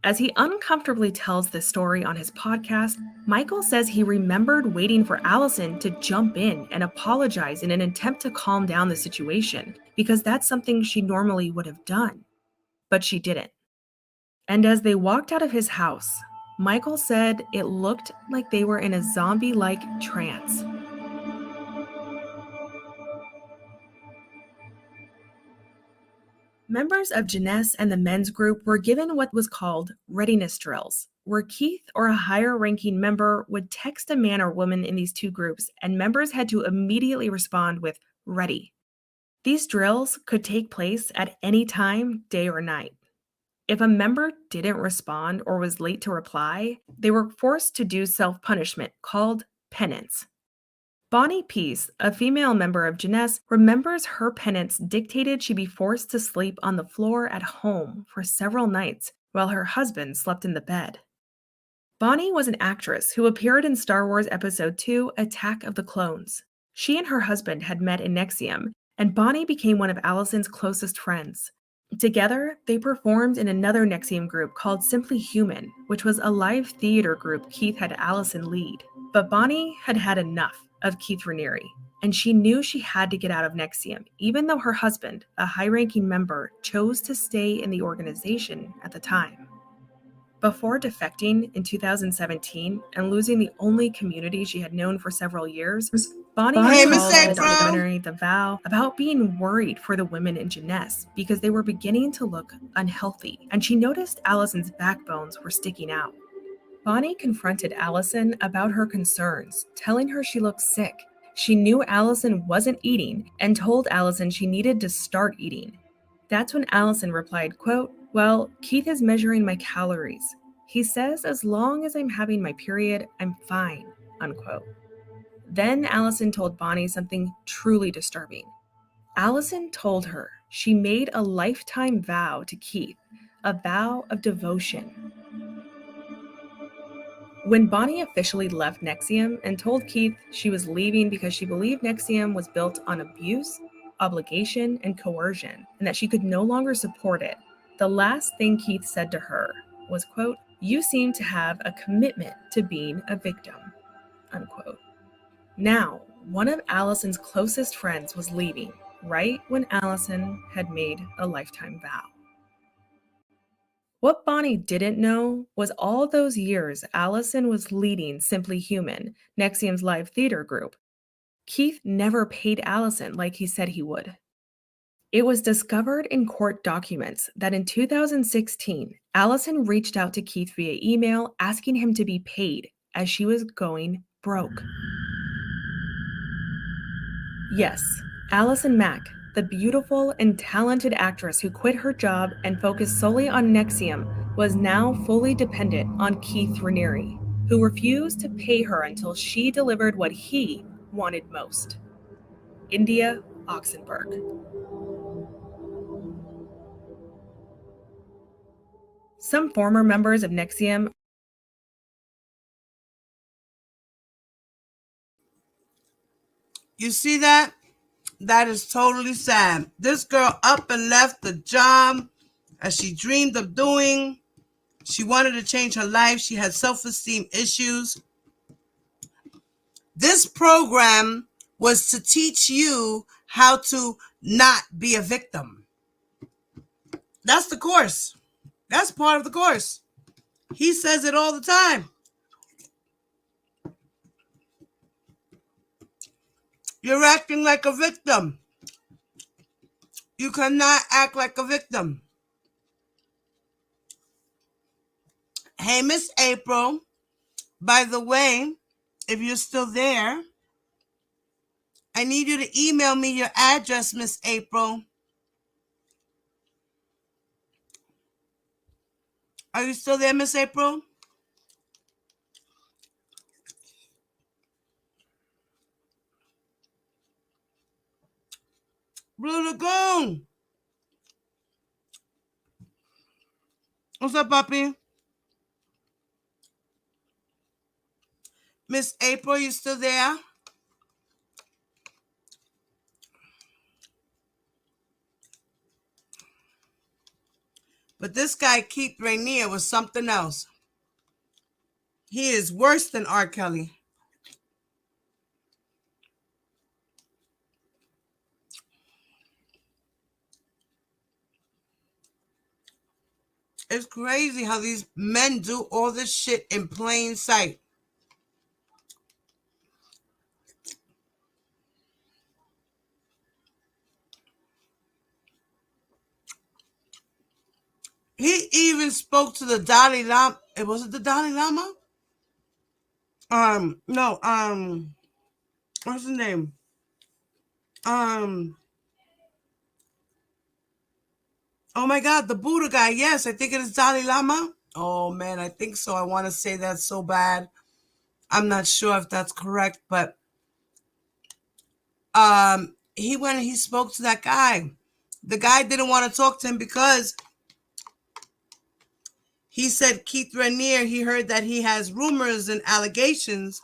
As he uncomfortably tells this story on his podcast, Michael says he remembered waiting for Allison to jump in and apologize in an attempt to calm down the situation, because that's something she normally would have done. But she didn't. And as they walked out of his house, Michael said it looked like they were in a zombie-like trance. Members of Jeunesse and the men's group were given what was called readiness drills, where Keith or a higher-ranking member would text a man or woman in these two groups, and members had to immediately respond with "ready." These drills could take place at any time, day or night. If a member didn't respond or was late to reply, they were forced to do self-punishment called penance. Bonnie Peace, a female member of Jeunesse, remembers her penance dictated she be forced to sleep on the floor at home for several nights while her husband slept in the bed. Bonnie was an actress who appeared in Star Wars Episode II, Attack of the Clones. She and her husband had met in Nexium, and Bonnie became one of Allison's closest friends. Together, they performed in another Nexium group called Simply Human, which was a live theater group Keith had Allison lead. But Bonnie had had enough of Keith Raniere, and she knew she had to get out of Nexium, even though her husband, a high-ranking member, chose to stay in the organization at the time. Before defecting in 2017 and losing the only community she had known for several years, Bonnie Hey, Miss recalled in the April. documentary The Vow about being worried for the women in Jeunesse because they were beginning to look unhealthy, and she noticed Allison's backbones were sticking out. Bonnie confronted Allison about her concerns, telling her she looked sick. She knew Allison wasn't eating and told Allison she needed to start eating. That's when Allison replied, quote, "Well, Keith is measuring my calories. He says as long as I'm having my period, I'm fine," unquote. Then Allison told Bonnie something truly disturbing. Allison told her she made a lifetime vow to Keith, a vow of devotion. When Bonnie officially left Nexium and told Keith she was leaving because she believed Nexium was built on abuse, obligation, and coercion, and that she could no longer support it, the last thing Keith said to her was, quote, "You seem to have a commitment to being a victim," unquote. Now, one of Allison's closest friends was leaving right when Allison had made a lifetime vow. What Bonnie didn't know was all those years Allison was leading Simply Human, Nexium's live theater group, Keith never paid Allison like he said he would. It was discovered in court documents that in 2016, Allison reached out to Keith via email asking him to be paid as she was going broke. Yes, Allison Mack, the beautiful and talented actress who quit her job and focused solely on Nexium, was now fully dependent on Keith Raniere, who refused to pay her until she delivered what he wanted most: India Oxenberg. Some former members of Nexium You see that? That is totally sad. This girl up and left the job as she dreamed of doing. She wanted to change her life. She had self-esteem issues. This program was to teach you how to not be a victim. That's the course. That's part of the course. He says it all the time. You're acting like a victim. You cannot act like a victim. Hey, Miss April, by the way, if you're still there, I need you to email me your address, Miss April. Are you still there, Miss April? Blue Lagoon. What's up, puppy? Miss April, you still there? But this guy, Keith Rainier, was something else. He is worse than R. Kelly. It's crazy how these men do all this shit in plain sight. He even spoke to the Dalai Lama. Was it the Dalai Lama? No, what's his name? Oh my God, the Buddha guy. Yes, I think it is Dalai Lama. Oh man, I think so. I want to say that so bad. I'm not sure if that's correct, but he went and he spoke to that guy. The guy didn't want to talk to him because he said Keith Rainier, he heard that he has rumors and allegations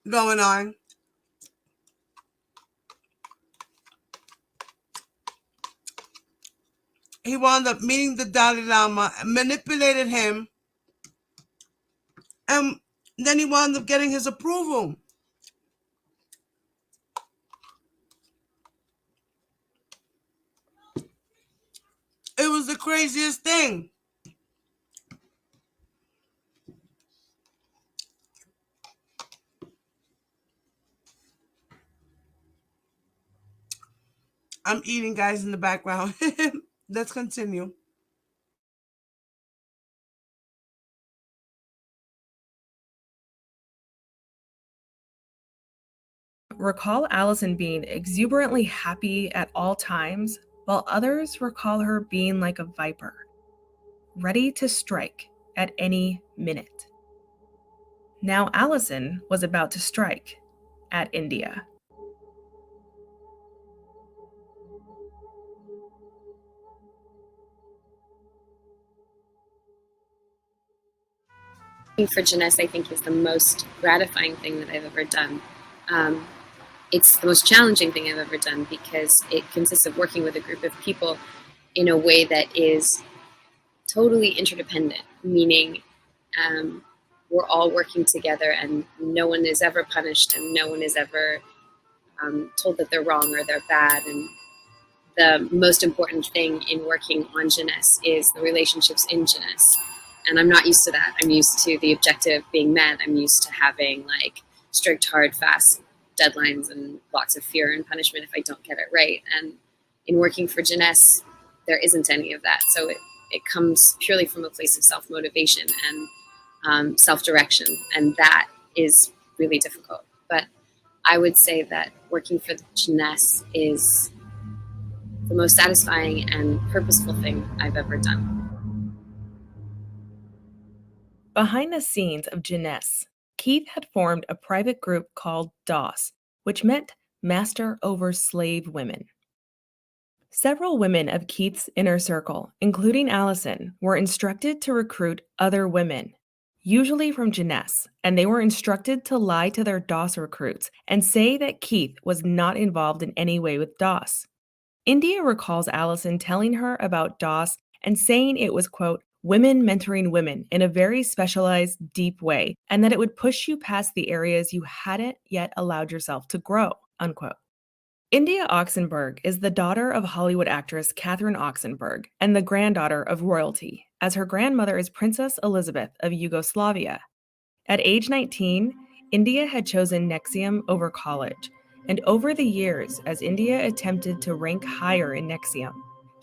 going on. He wound up meeting the Dalai Lama, manipulated him, and then he wound up getting his approval. It was the craziest thing. I'm eating, guys, in the background. Let's continue. Recall Allison being exuberantly happy at all times, while others recall her being like a viper, ready to strike at any minute. Now Allison was about to strike at India. For Jeunesse, I think, is the most gratifying thing that I've ever done. It's the most challenging thing I've ever done because it consists of working with a group of people in a way that is totally interdependent, meaning we're all working together and no one is ever punished and no one is ever told that they're wrong or they're bad. And the most important thing in working on Jeunesse is the relationships in Jeunesse. And I'm not used to that. I'm used to the objective being met. I'm used to having like strict, hard, fast deadlines and lots of fear and punishment if I don't get it right. And in working for Jeunesse, there isn't any of that. So it comes purely from a place of self-motivation and self-direction. And that is really difficult. But I would say that working for Jeunesse is the most satisfying and purposeful thing I've ever done. Behind the scenes of Jeunesse, Keith had formed a private group called DOS, which meant Master over Slave Women. Several women of Keith's inner circle, including Allison, were instructed to recruit other women, usually from Jeunesse, and they were instructed to lie to their DOS recruits and say that Keith was not involved in any way with DOS. India recalls Allison telling her about DOS and saying it was, quote, women mentoring women in a very specialized, deep way, and that it would push you past the areas you hadn't yet allowed yourself to grow, unquote. India Oxenberg is the daughter of Hollywood actress Catherine Oxenberg and the granddaughter of royalty, as her grandmother is Princess Elizabeth of Yugoslavia. At age 19, India had chosen Nexium over college, and over the years, as India attempted to rank higher in Nexium,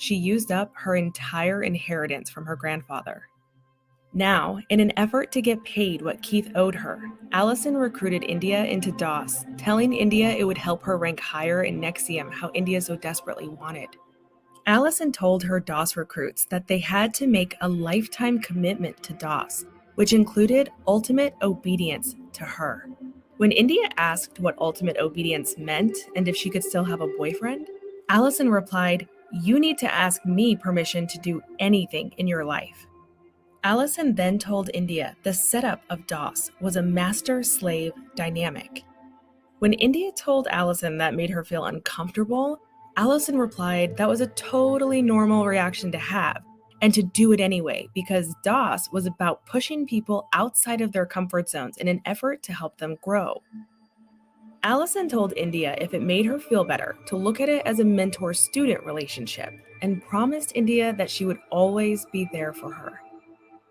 she used up her entire inheritance from her grandfather. Now, in an effort to get paid what Keith owed her, Allison recruited India into DOS, telling India it would help her rank higher in Nexium, how India so desperately wanted. Allison told her DOS recruits that they had to make a lifetime commitment to DOS, which included ultimate obedience to her. When India asked what ultimate obedience meant and if she could still have a boyfriend, Allison replied, "You need to ask me permission to do anything in your life." Allison then told India the setup of DOS was a master-slave dynamic. When India told Allison that made her feel uncomfortable, Allison replied that was a totally normal reaction to have, and to do it anyway, because DOS was about pushing people outside of their comfort zones in an effort to help them grow. Allison told India if it made her feel better to look at it as a mentor-student relationship, and promised India that she would always be there for her.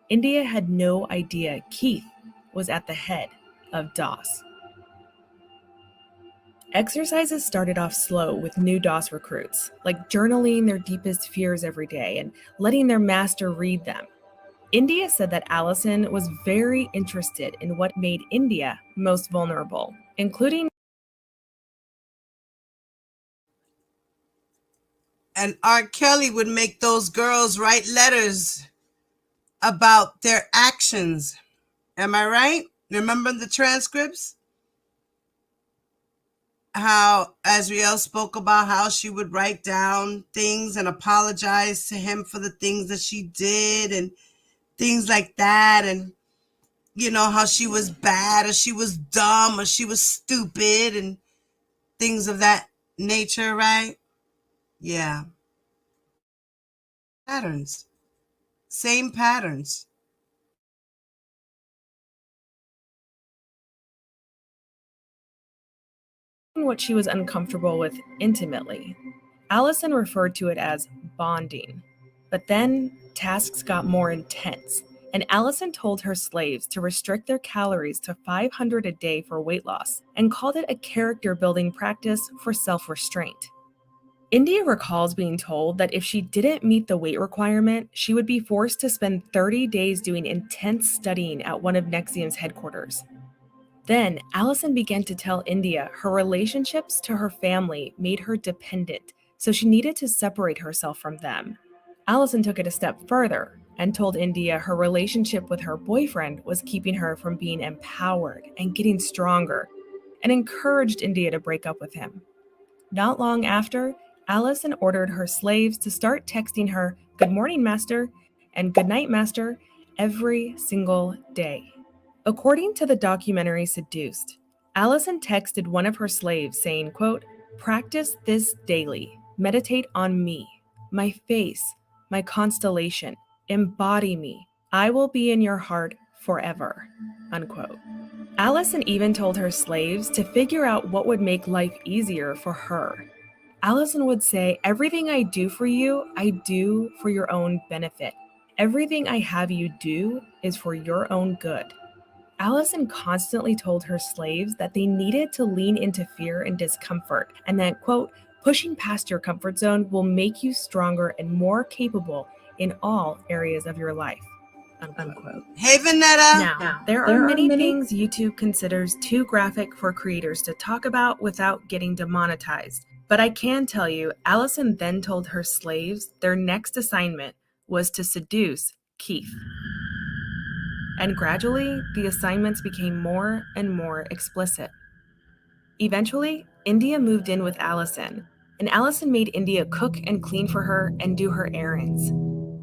India had no idea Keith was at the head of DOS. Exercises started off slow with new DOS recruits, like journaling their deepest fears every day and letting their master read them. India said that Allison was very interested in what made India most vulnerable, including. And R. Kelly would make those girls write letters about their actions. Am I right? Remember the transcripts? How Azriel spoke about how she would write down things and apologize to him for the things that she did and things like that. And, you know, how she was bad or she was dumb or she was stupid and things of that nature, right? Yeah. Patterns. Same patterns. What she was uncomfortable with intimately. Allison referred to it as bonding. But then tasks got more intense, and Allison told her slaves to restrict their calories to 500 a day for weight loss and called it a character-building practice for self-restraint. India recalls being told that if she didn't meet the weight requirement, she would be forced to spend 30 days doing intense studying at one of NXIVM's headquarters. Then, Allison began to tell India her relationships to her family made her dependent, so she needed to separate herself from them. Allison took it a step further and told India her relationship with her boyfriend was keeping her from being empowered and getting stronger, and encouraged India to break up with him. Not long after, Allison ordered her slaves to start texting her, "Good morning, master," and "Good night, master," every single day. According to the documentary Seduced, Allison texted one of her slaves saying, quote, "Practice this daily. Meditate on me, my face, my constellation. Embody me. I will be in your heart forever," unquote. Allison even told her slaves to figure out what would make life easier for her. Allison would say, "Everything I do for you, I do for your own benefit. Everything I have you do is for your own good." Allison constantly told her slaves that they needed to lean into fear and discomfort, and that, quote, "pushing past your comfort zone will make you stronger and more capable in all areas of your life," unquote. Hey, Vanetta. Now, there are many things YouTube considers too graphic for creators to talk about without getting demonetized. But I can tell you, Allison then told her slaves their next assignment was to seduce Keith. And gradually, the assignments became more and more explicit. Eventually, India moved in with Allison, and Allison made India cook and clean for her and do her errands.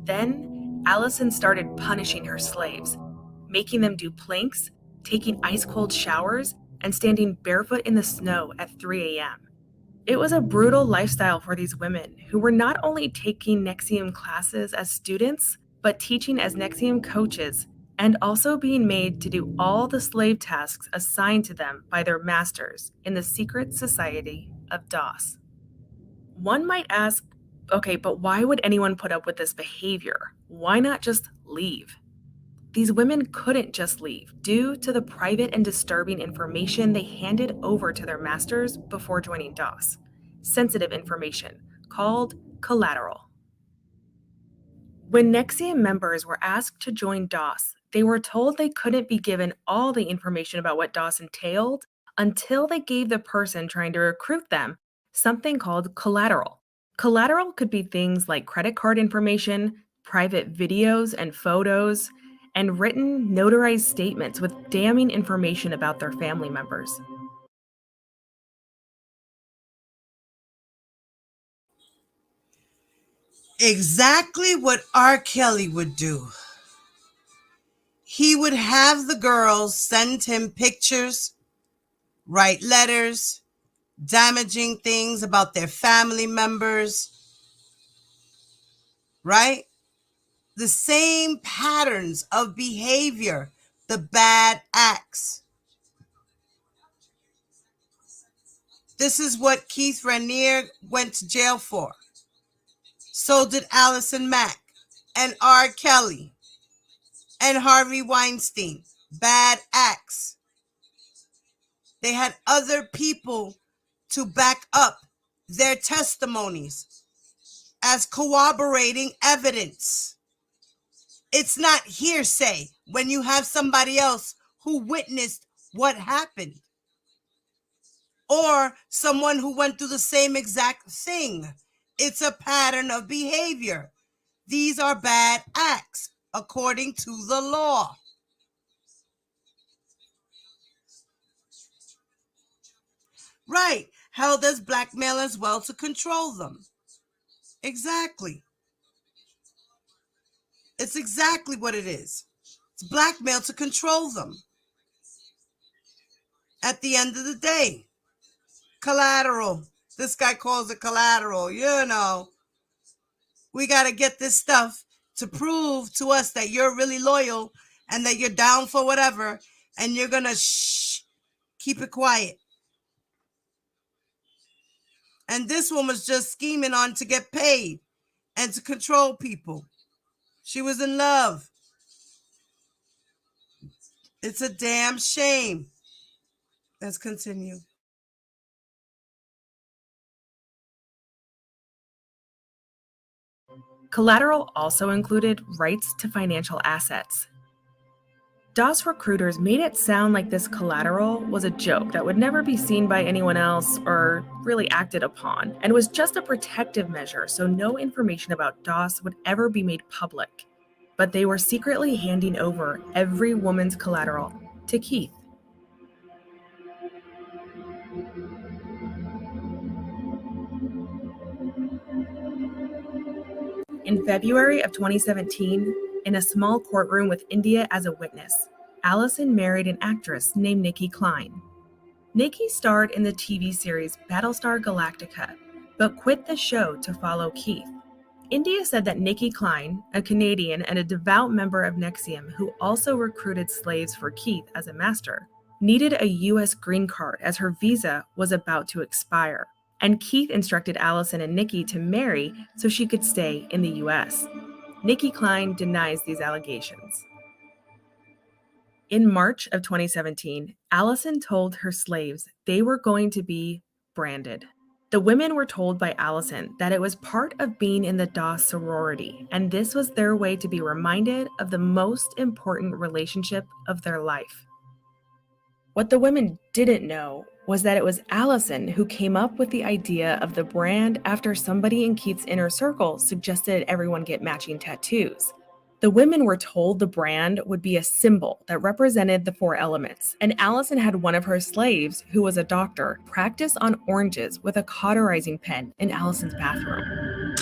Then, Allison started punishing her slaves, making them do planks, taking ice-cold showers, and standing barefoot in the snow at 3 a.m. It was a brutal lifestyle for these women who were not only taking NXIVM classes as students, but teaching as NXIVM coaches, and also being made to do all the slave tasks assigned to them by their masters in the secret society of DOS. One might ask, okay, but why would anyone put up with this behavior? Why not just leave? These women couldn't just leave due to the private and disturbing information they handed over to their masters before joining DOS. Sensitive information called collateral. When NXIVM members were asked to join DOS, they were told they couldn't be given all the information about what DOS entailed until they gave the person trying to recruit them something called collateral. Collateral could be things like credit card information, private videos and photos, and written, notarized statements with damning information about their family members. Exactly what R. Kelly would do. He would have the girls send him pictures, write letters, damaging things about their family members, right? The same patterns of behavior, the bad acts. This is what Keith Raniere went to jail for. So did Allison Mack and R. Kelly and Harvey Weinstein. Bad acts. They had other people to back up their testimonies as corroborating evidence. It's not hearsay when you have somebody else who witnessed what happened, or someone who went through the same exact thing. It's a pattern of behavior. These are bad acts according to the law. Right, held as blackmail as well to control them. Exactly. It's exactly what it is. It's blackmail to control them. At the end of the day, collateral. This guy calls it collateral. You know, we got to get this stuff to prove to us that you're really loyal and that you're down for whatever, and you're going to keep it quiet. And this one was just scheming on to get paid and to control people. She was in love. It's a damn shame. Let's continue. Collateral also included rights to financial assets. DOS recruiters made it sound like this collateral was a joke that would never be seen by anyone else or really acted upon, and was just a protective measure so no information about DOS would ever be made public. But they were secretly handing over every woman's collateral to Keith. In February of 2017, in a small courtroom with India as a witness, Allison married an actress named Nikki Klein. Nikki starred in the TV series Battlestar Galactica, but quit the show to follow Keith. India said that Nikki Klein, a Canadian and a devout member of NXIVM who also recruited slaves for Keith as a master, needed a U.S. green card as her visa was about to expire, and Keith instructed Allison and Nikki to marry so she could stay in the U.S. Nikki Klein denies these allegations. In March of 2017, Allison told her slaves they were going to be branded. The women were told by Allison that it was part of being in the DOS sorority, and this was their way to be reminded of the most important relationship of their life. What the women didn't know was that it was Allison who came up with the idea of the brand after somebody in Keith's inner circle suggested everyone get matching tattoos. The women were told the brand would be a symbol that represented the 4 elements, and Allison had one of her slaves, who was a doctor, practice on oranges with a cauterizing pen in Allison's bathroom.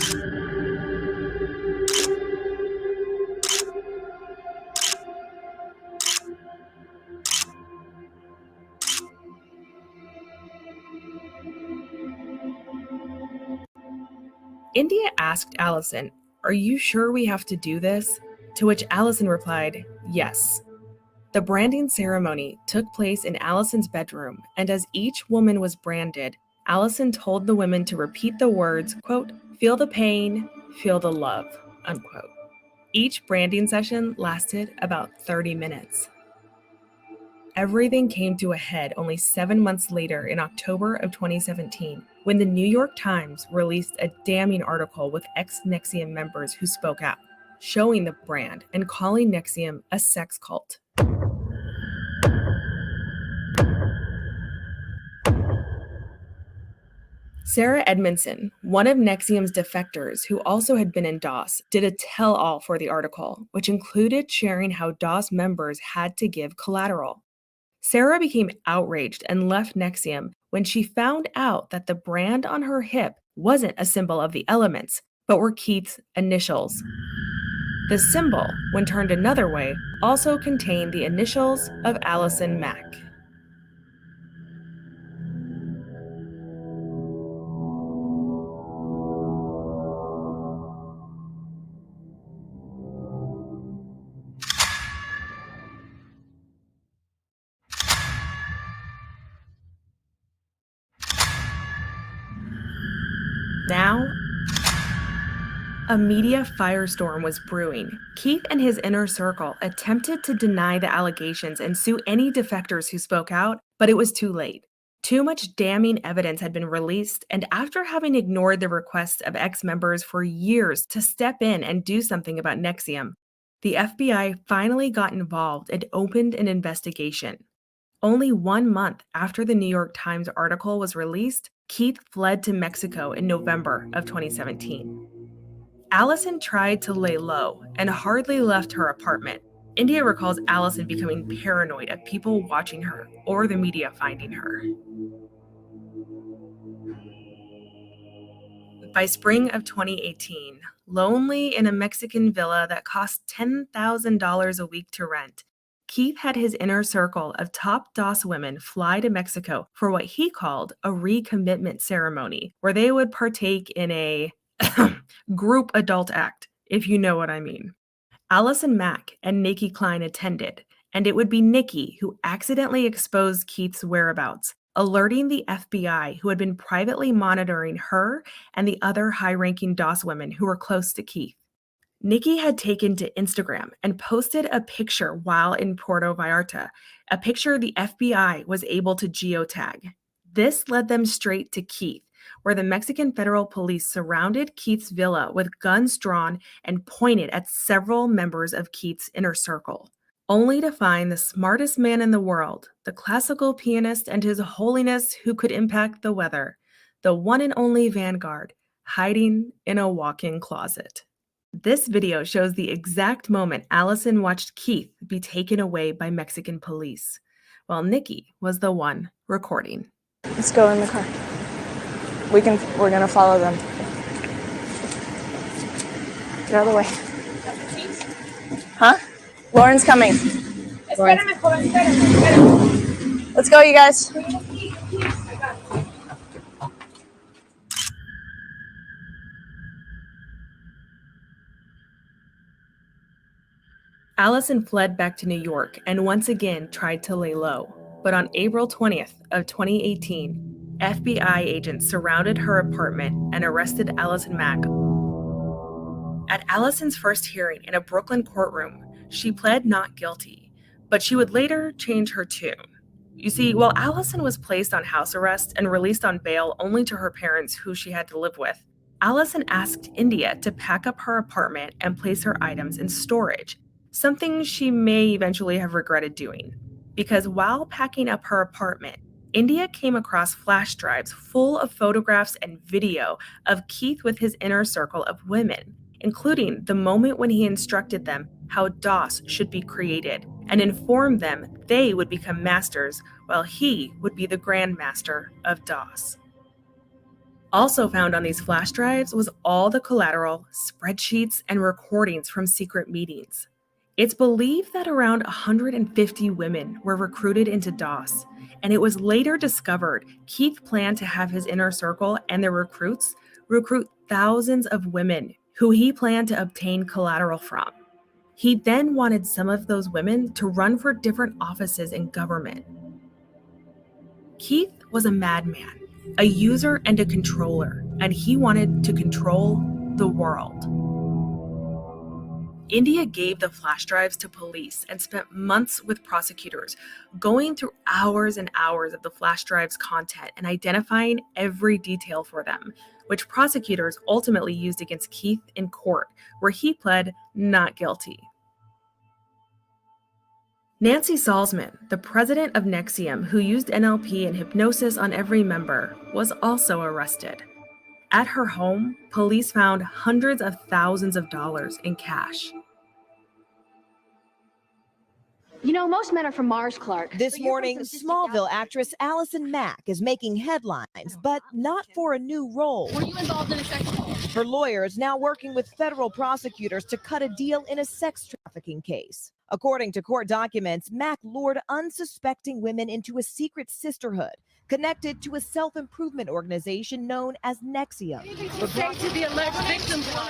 India asked Allison, "Are you sure we have to do this?" To which Allison replied, "Yes." The branding ceremony took place in Allison's bedroom, and as each woman was branded, Allison told the women to repeat the words, quote, "Feel the pain, feel the love," unquote. Each branding session lasted about 30 minutes. Everything came to a head only 7 months later in October of 2017, when the New York Times released a damning article with ex-NXIVM members who spoke out, showing the brand and calling NXIVM a sex cult. Sarah Edmondson, one of NXIVM's defectors who also had been in DOS, did a tell-all for the article, which included sharing how DOS members had to give collateral. Sarah became outraged and left NXIVM when she found out that the brand on her hip wasn't a symbol of the elements, but were Keith's initials. The symbol, when turned another way, also contained the initials of Allison Mack. Now, a media firestorm was brewing. Keith and his inner circle attempted to deny the allegations and sue any defectors who spoke out, but it was too late. Too much damning evidence had been released, and after having ignored the requests of ex-members for years to step in and do something about NXIVM, the FBI finally got involved and opened an investigation. Only 1 month after the New York Times article was released, Keith fled to Mexico in November of 2017. Allison tried to lay low and hardly left her apartment. India recalls Allison becoming paranoid of people watching her or the media finding her. By spring of 2018, lonely in a Mexican villa that cost $10,000 a week to rent, Keith had his inner circle of top DOS women fly to Mexico for what he called a recommitment ceremony, where they would partake in a group adult act, if you know what I mean. Allison Mack and Nikki Klein attended, and it would be Nikki who accidentally exposed Keith's whereabouts, alerting the FBI, who had been privately monitoring her and the other high-ranking DOS women who were close to Keith. Nikki had taken to Instagram and posted a picture while in Puerto Vallarta, a picture the FBI was able to geotag. This led them straight to Keith, where the Mexican federal police surrounded Keith's villa with guns drawn and pointed at several members of Keith's inner circle, only to find the smartest man in the world, the classical pianist and his holiness who could impact the weather, the one and only Vanguard, hiding in a walk-in closet. This video shows the exact moment Allison watched Keith be taken away by Mexican police, while Nikki was the one recording. Let's go in the car. We're gonna follow them. Get out of the way. Huh? Lauren's coming. Let's go, you guys. Allison fled back to New York and once again tried to lay low. But on April 20th of 2018, FBI agents surrounded her apartment and arrested Allison Mack. At Allison's first hearing in a Brooklyn courtroom, she pled not guilty, but she would later change her tune. You see, while Allison was placed on house arrest and released on bail only to her parents who she had to live with, Allison asked India to pack up her apartment and place her items in storage, something she may eventually have regretted doing. Because while packing up her apartment, India came across flash drives full of photographs and video of Keith with his inner circle of women, including the moment when he instructed them how DOS should be created and informed them they would become masters while he would be the grandmaster of DOS. Also found on these flash drives was all the collateral, spreadsheets, and recordings from secret meetings. It's believed that around 150 women were recruited into DOS, and it was later discovered Keith planned to have his inner circle and their recruits recruit thousands of women who he planned to obtain collateral from. He then wanted some of those women to run for different offices in government. Keith was a madman, a user and a controller, and he wanted to control the world. India gave the flash drives to police and spent months with prosecutors, going through hours and hours of the flash drive's content and identifying every detail for them, which prosecutors ultimately used against Keith in court, where he pled not guilty. Nancy Salzman, the president of NXIVM, who used NLP and hypnosis on every member, was also arrested. At her home, police found hundreds of thousands of dollars in cash. You know, most men are from Mars, Clark. This morning, Smallville actress Allison Mack is making headlines, but not for a new role. Were you involved in a sex call? Her lawyers now working with federal prosecutors to cut a deal in a sex trafficking case. According to court documents, Mack lured unsuspecting women into a secret sisterhood connected to a self-improvement organization known as Nexium.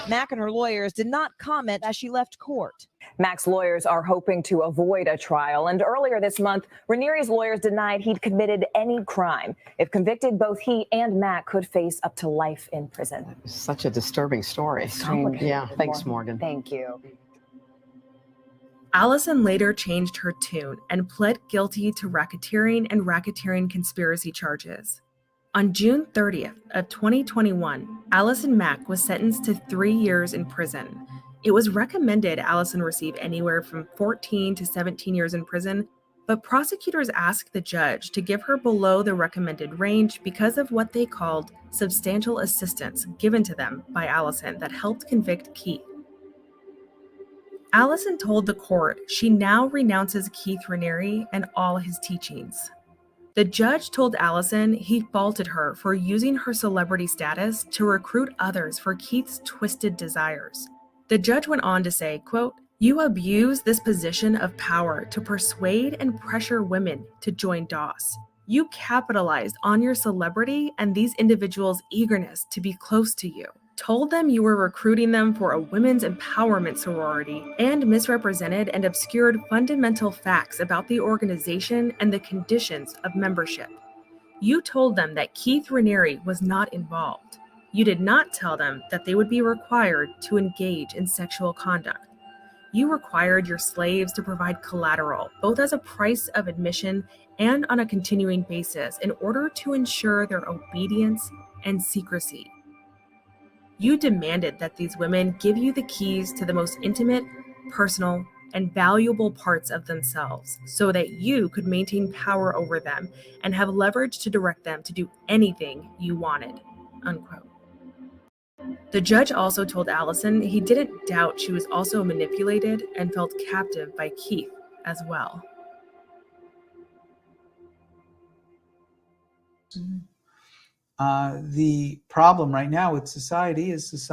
Mack and her lawyers did not comment as she left court. Mac's lawyers are hoping to avoid a trial, and earlier this month, Ranieri's lawyers denied he'd committed any crime. If convicted, both he and Mac could face up to life in prison. Such a disturbing story. Yeah, thanks, Morgan. Thank you. Allison later changed her tune and pled guilty to racketeering and racketeering conspiracy charges. On June 30th of 2021, Allison Mack was sentenced to 3 years in prison. It was recommended Allison receive anywhere from 14 to 17 years in prison, but prosecutors asked the judge to give her below the recommended range because of what they called substantial assistance given to them by Allison that helped convict Keith. Allison told the court she now renounces Keith Raniere and all his teachings. The judge told Allison he faulted her for using her celebrity status to recruit others for Keith's twisted desires. The judge went on to say, quote, "You abuse this position of power to persuade and pressure women to join DOS. You capitalized on your celebrity and these individuals' eagerness to be close to you. Told them you were recruiting them for a women's empowerment sorority and misrepresented and obscured fundamental facts about the organization and the conditions of membership. You told them that Keith Raniere was not involved. You did not tell them that they would be required to engage in sexual conduct. You required your slaves to provide collateral, both as a price of admission and on a continuing basis, in order to ensure their obedience and secrecy. You demanded that these women give you the keys to the most intimate, personal, and valuable parts of themselves so that you could maintain power over them and have leverage to direct them to do anything you wanted," unquote. The judge also told Allison he didn't doubt she was also manipulated and felt captive by Keith as well. The problem right now with society is is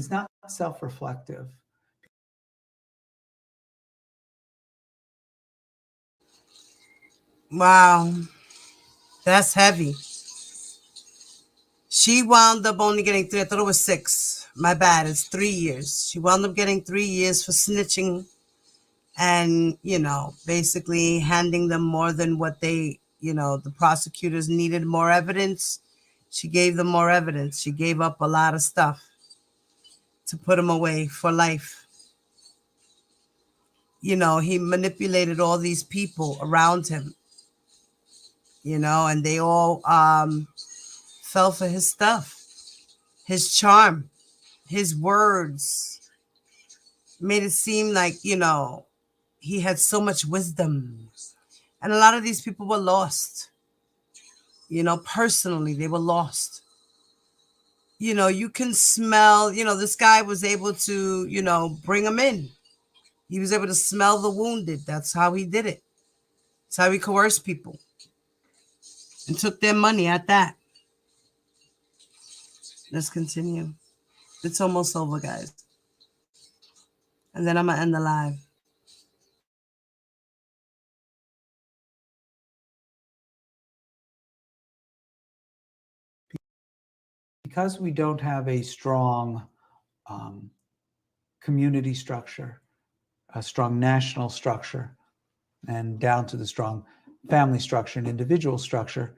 not self-reflective. Wow, that's heavy. She wound up only getting 3. I thought it was 6. My bad. It's 3 years. She wound up getting 3 years for snitching and, basically handing them more than what they, the prosecutors needed more evidence. She gave them more evidence. She gave up a lot of stuff to put him away for life. He manipulated all these people around him, and they all fell for his stuff. His charm, his words made it seem like, he had so much wisdom. And a lot of these people were lost. Personally, they were lost. You can smell, this guy was able to, bring them in. He was able to smell the wounded. That's how he did it. That's how he coerced people and took their money at that. Let's continue. It's almost over, guys. And then I'm going to end the live. Because we don't have a strong community structure, a strong national structure, and down to the strong family structure and individual structure,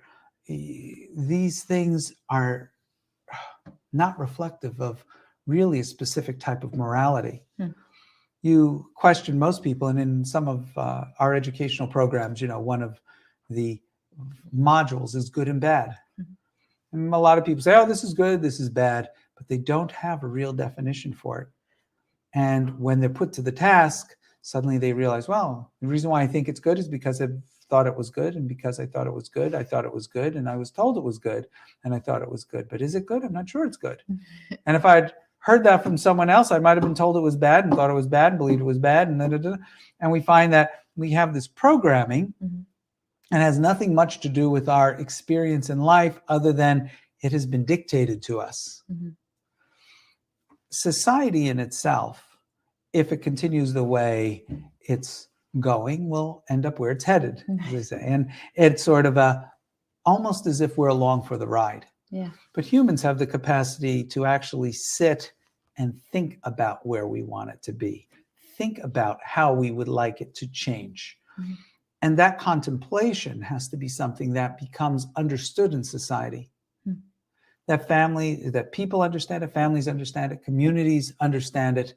these things are not reflective of really a specific type of morality. You question most people, and in some of our educational programs, one of the modules is good and bad. And a lot of people say, oh, this is good, this is bad, but they don't have a real definition for it. And when they're put to the task, suddenly they realize, well, the reason why I think it's good is because I thought it was good, and because I thought it was good, I thought it was good, and I was told it was good, and I thought it was good. But is it good? I'm not sure it's good. And if I'd heard that from someone else. I might have been told it was bad and thought it was bad and believed it was bad. And we find that we have this programming and has nothing much to do with our experience in life other than it has been dictated to us. Society in itself, if it continues the way it's going, will end up where it's headed, as they say. And it's sort of almost as if we're along for the ride. Yeah. But humans have the capacity to actually sit and think about where we want it to be, think about how we would like it to change. And that contemplation has to be something that becomes understood in society. That people understand it, families understand it, communities understand it,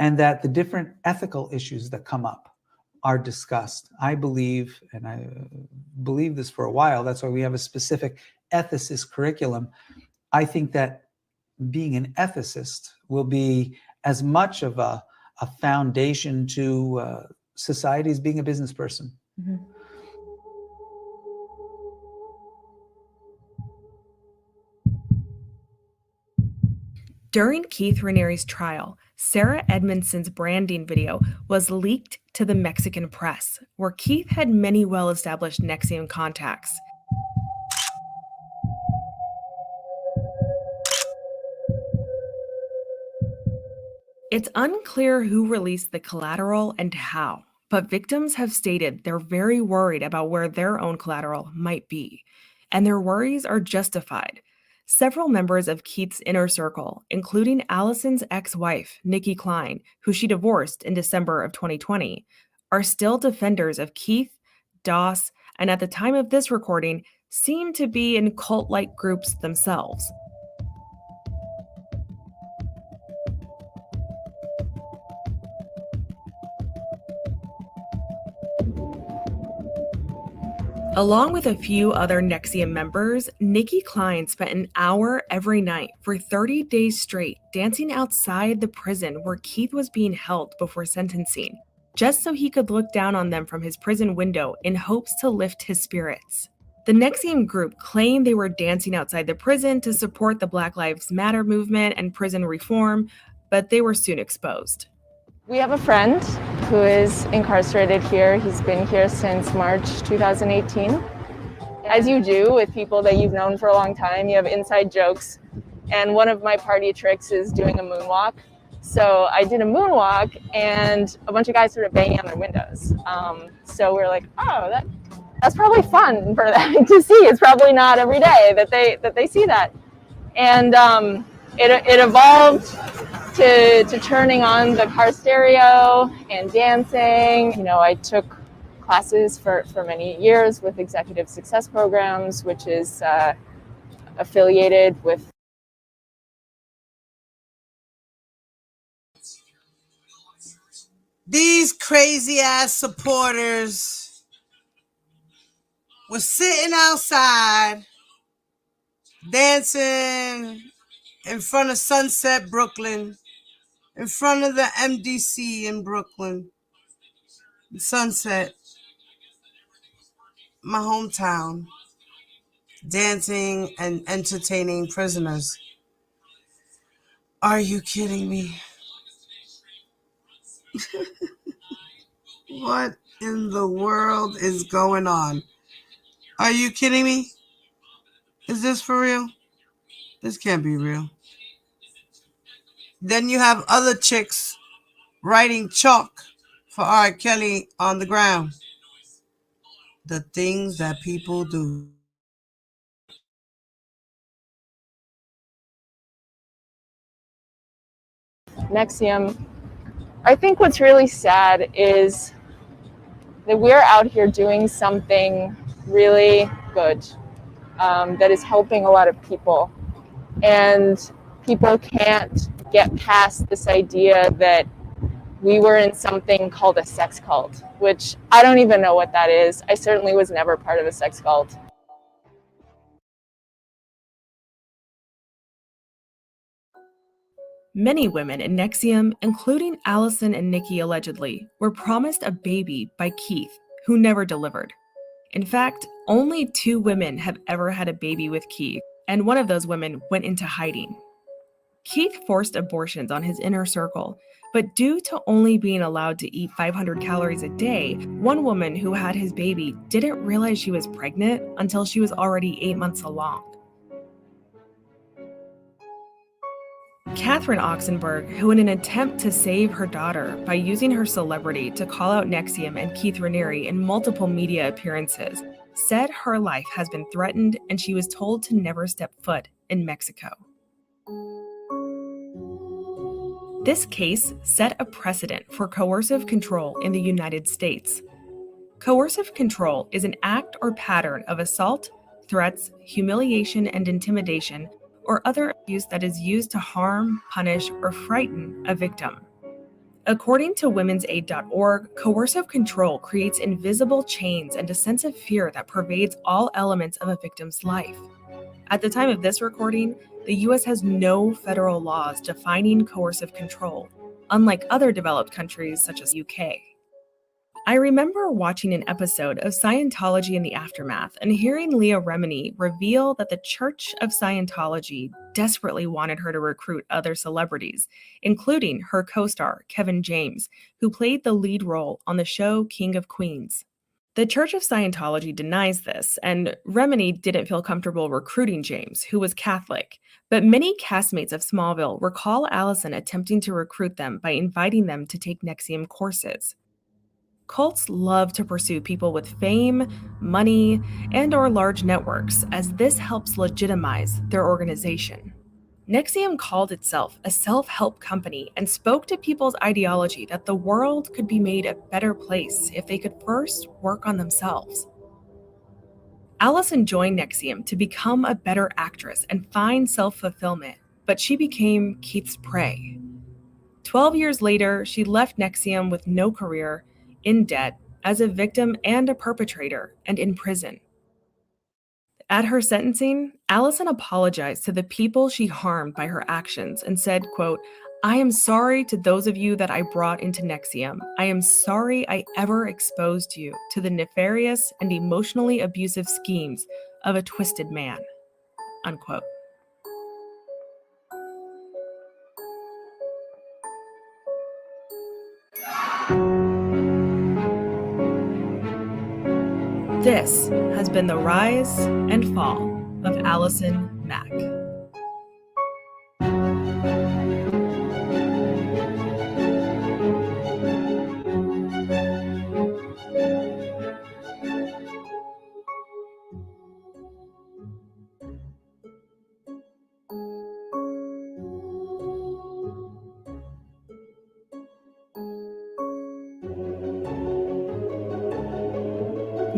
and that the different ethical issues that come up are discussed. I believe, and I believe this for a while, that's why we have a specific ethicist curriculum. I think that being an ethicist will be as much of a foundation to society as being a business person. During Keith Raniere's trial, Sarah Edmondson's branding video was leaked to the Mexican press, where Keith had many well-established NXIVM contacts. It's unclear who released the collateral and how, but victims have stated they're very worried about where their own collateral might be, and their worries are justified. Several members of Keith's inner circle, including Allison's ex-wife, Nikki Klein, who she divorced in December of 2020, are still defenders of Keith, Doss, and at the time of this recording, seem to be in cult-like groups themselves. Along with a few other NXIVM members, Nikki Klein spent an hour every night for 30 days straight dancing outside the prison where Keith was being held before sentencing, just so he could look down on them from his prison window in hopes to lift his spirits. The NXIVM group claimed they were dancing outside the prison to support the Black Lives Matter movement and prison reform, but they were soon exposed. We have a friend who is incarcerated here. He's been here since March 2018. As you do with people that you've known for a long time, you have inside jokes. And one of my party tricks is doing a moonwalk. So I did a moonwalk and a bunch of guys started banging on their windows. So we're like, oh, that's probably fun for them to see. It's probably not every day that they see that. And it evolved to turning on the car stereo and dancing. You know, I took classes for many years with Executive Success Programs, which is affiliated with these crazy ass supporters were sitting outside dancing in front of Sunset Brooklyn, in front of the MDC in Brooklyn, Sunset, my hometown, dancing and entertaining prisoners. Are you kidding me? What in the world is going on? Are you kidding me? Is this for real? This can't be real. Then you have other chicks writing chalk for R. Kelly on the ground. The things that people do. NXIVM. I think what's really sad is that we're out here doing something really good that is helping a lot of people. And people can't get past this idea that we were in something called a sex cult, which I don't even know what that is. I certainly was never part of a sex cult. Many women in NXIVM, including Allison and Nikki allegedly, were promised a baby by Keith, who never delivered. In fact, only 2 women have ever had a baby with Keith, and one of those women went into hiding. Keith forced abortions on his inner circle, but due to only being allowed to eat 500 calories a day, one woman who had his baby didn't realize she was pregnant until she was already 8 months along. Catherine Oxenberg, who in an attempt to save her daughter by using her celebrity to call out NXIVM and Keith Raniere in multiple media appearances, said her life has been threatened and she was told to never step foot in Mexico. This case set a precedent for coercive control in the United States. Coercive control is an act or pattern of assault, threats, humiliation, and intimidation, or other abuse that is used to harm, punish, or frighten a victim. According to womensaid.org, coercive control creates invisible chains and a sense of fear that pervades all elements of a victim's life. At the time of this recording, the US has no federal laws defining coercive control, unlike other developed countries such as the UK. I remember watching an episode of Scientology in the Aftermath and hearing Leah Remini reveal that the Church of Scientology desperately wanted her to recruit other celebrities, including her co-star, Kevin James, who played the lead role on the show King of Queens. The Church of Scientology denies this, and Remini didn't feel comfortable recruiting James, who was Catholic, but many castmates of Smallville recall Allison attempting to recruit them by inviting them to take NXIVM courses. Cults love to pursue people with fame, money, and/or large networks, as this helps legitimize their organization. NXIVM called itself a self-help company and spoke to people's ideology that the world could be made a better place if they could first work on themselves. Allison joined NXIVM to become a better actress and find self-fulfillment, but she became Keith's prey. 12 years later, she left NXIVM with no career, in debt, as a victim and a perpetrator, and in prison. At her sentencing, Allison apologized to the people she harmed by her actions and said, quote, "I am sorry to those of you that I brought into NXIVM. I am sorry I ever exposed you to the nefarious and emotionally abusive schemes of a twisted man," unquote. This has been the rise and fall of Allison Mack.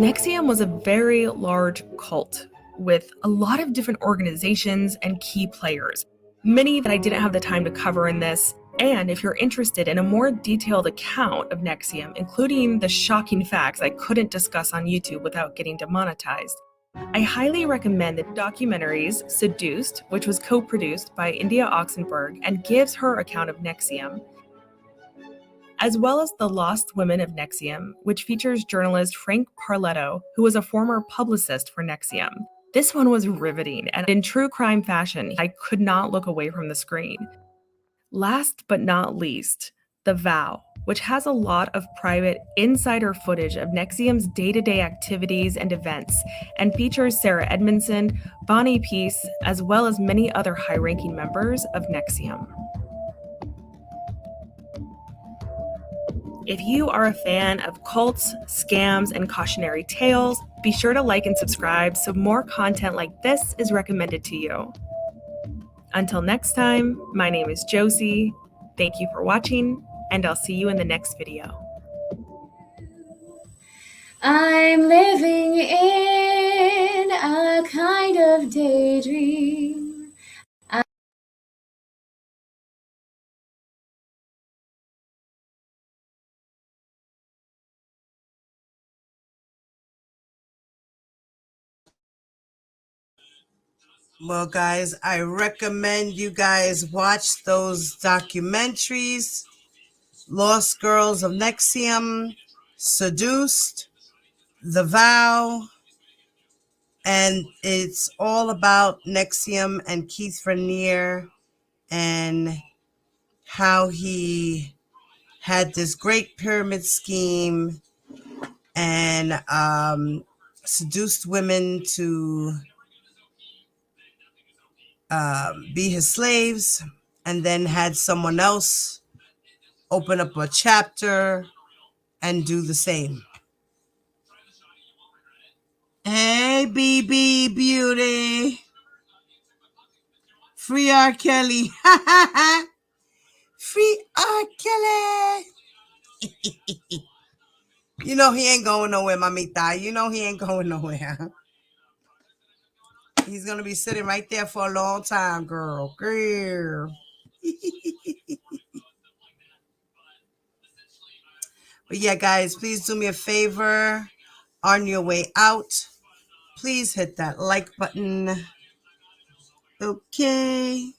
NXIVM was a very large cult with a lot of different organizations and key players, many that I didn't have the time to cover in this. And if you're interested in a more detailed account of NXIVM, including the shocking facts I couldn't discuss on YouTube without getting demonetized, I highly recommend the documentaries Seduced, which was co-produced by India Oxenberg and gives her account of NXIVM, as well as The Lost Women of NXIVM, which features journalist Frank Parletto, who was a former publicist for NXIVM. This one was riveting, and in true crime fashion, I could not look away from the screen. Last but not least, The Vow, which has a lot of private insider footage of NXIVM's day-to-day activities and events, and features Sarah Edmondson, Bonnie Peace, as well as many other high-ranking members of NXIVM. If you are a fan of cults, scams, and cautionary tales, be sure to like and subscribe so more content like this is recommended to you. Until next time, my name is Josie. Thank you for watching, and I'll see you in the next video. I'm living in a kind of daydream. Well, guys, I recommend you guys watch those documentaries, Lost Girls of NXIVM, Seduced, The Vow, and it's all about NXIVM and Keith Raniere and how he had this great pyramid scheme and seduced women to be his slaves, and then had someone else open up a chapter and do the same. Hey, BB Beauty. Free R. Kelly. Free R. Kelly. You know he ain't going nowhere, mamita. You know he ain't going nowhere. He's going to be sitting right there for a long time, girl. Girl. But yeah, guys, please do me a favor. On your way out, please hit that like button. Okay.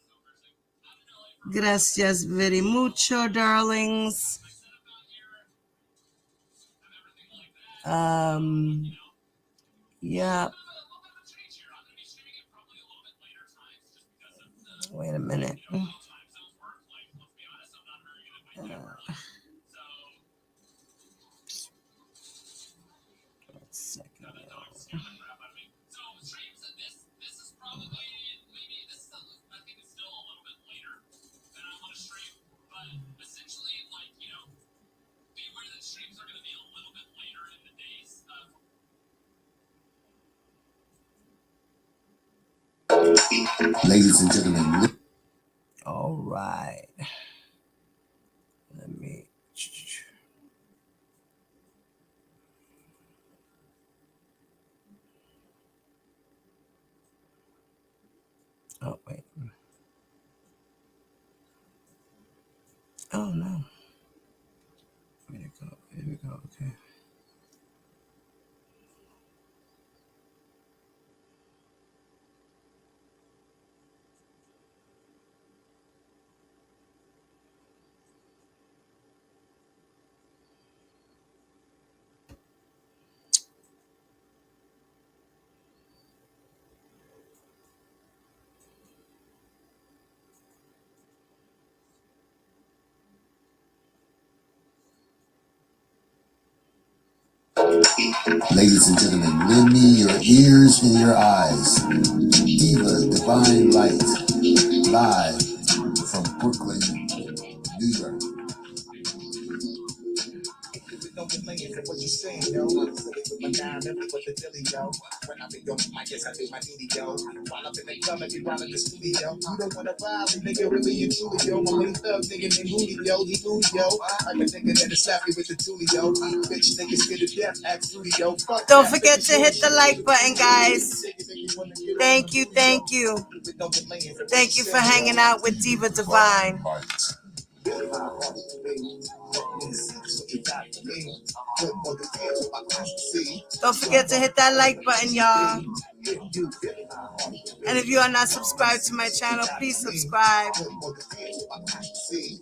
Gracias very mucho, darlings. Yeah. Wait a minute. Ladies and gentlemen. All right. Let me. Oh, wait. Oh, no. Where'd it go? Here we go. Okay. Ladies and gentlemen, lend me your ears and your eyes. Diva Divine Light, live from Brooklyn, New York. Don't be laying for what you saying, yo. I'm silly with my diamond, with the dilly, yo. When I'm in your mic, yes, I do my duty, yo. While I'm in the club, and you while in the studio. You don't wanna vibe, nigga, really and truly, yo. My main thug, nigga named Moody, yo. He moody, yo. Like a nigga that'll slap me with the toolie, yo. Bitch, niggas scared to death, act fruity, yo. Fuck Don't that, forget niggas to hit the shit. like button, guys. Thank you, thank you. Thank you for hanging out with Diva Divine. Don't forget to hit that like button, y'all. And if you are not subscribed to my channel, please subscribe.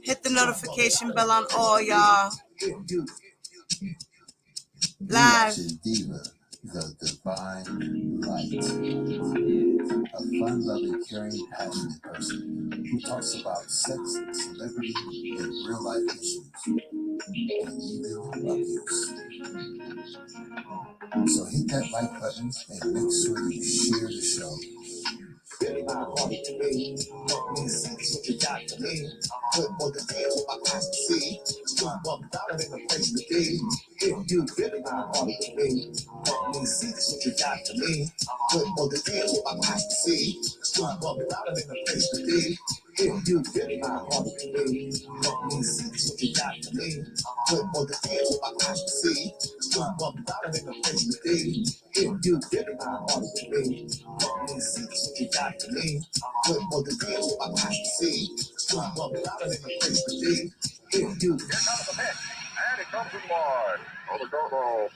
Hit the notification bell on all, y'all. Live. Diva, the Divine Light. A fun-loving, caring, passionate person who talks about sex, celebrity, and real-life issues, and even abuse. So hit that like button and make sure you share the show. Really my heart to me, let me see what you got to me. Put more than hands on my eyes to see. $1 in the place to be. If you really my heart to me, let me see what you got to me. Put more than hands on my eyes to see. $1 in the place to be. If you really my heart to me, let me see what you got to me. Put more than hands on my eyes to see. $1 in the place to be. If you really my heart to me, let me see what you got to me. Put more than hands on my eyes to see. $1 in the place to be. If you And it comes in live on the Go Ball.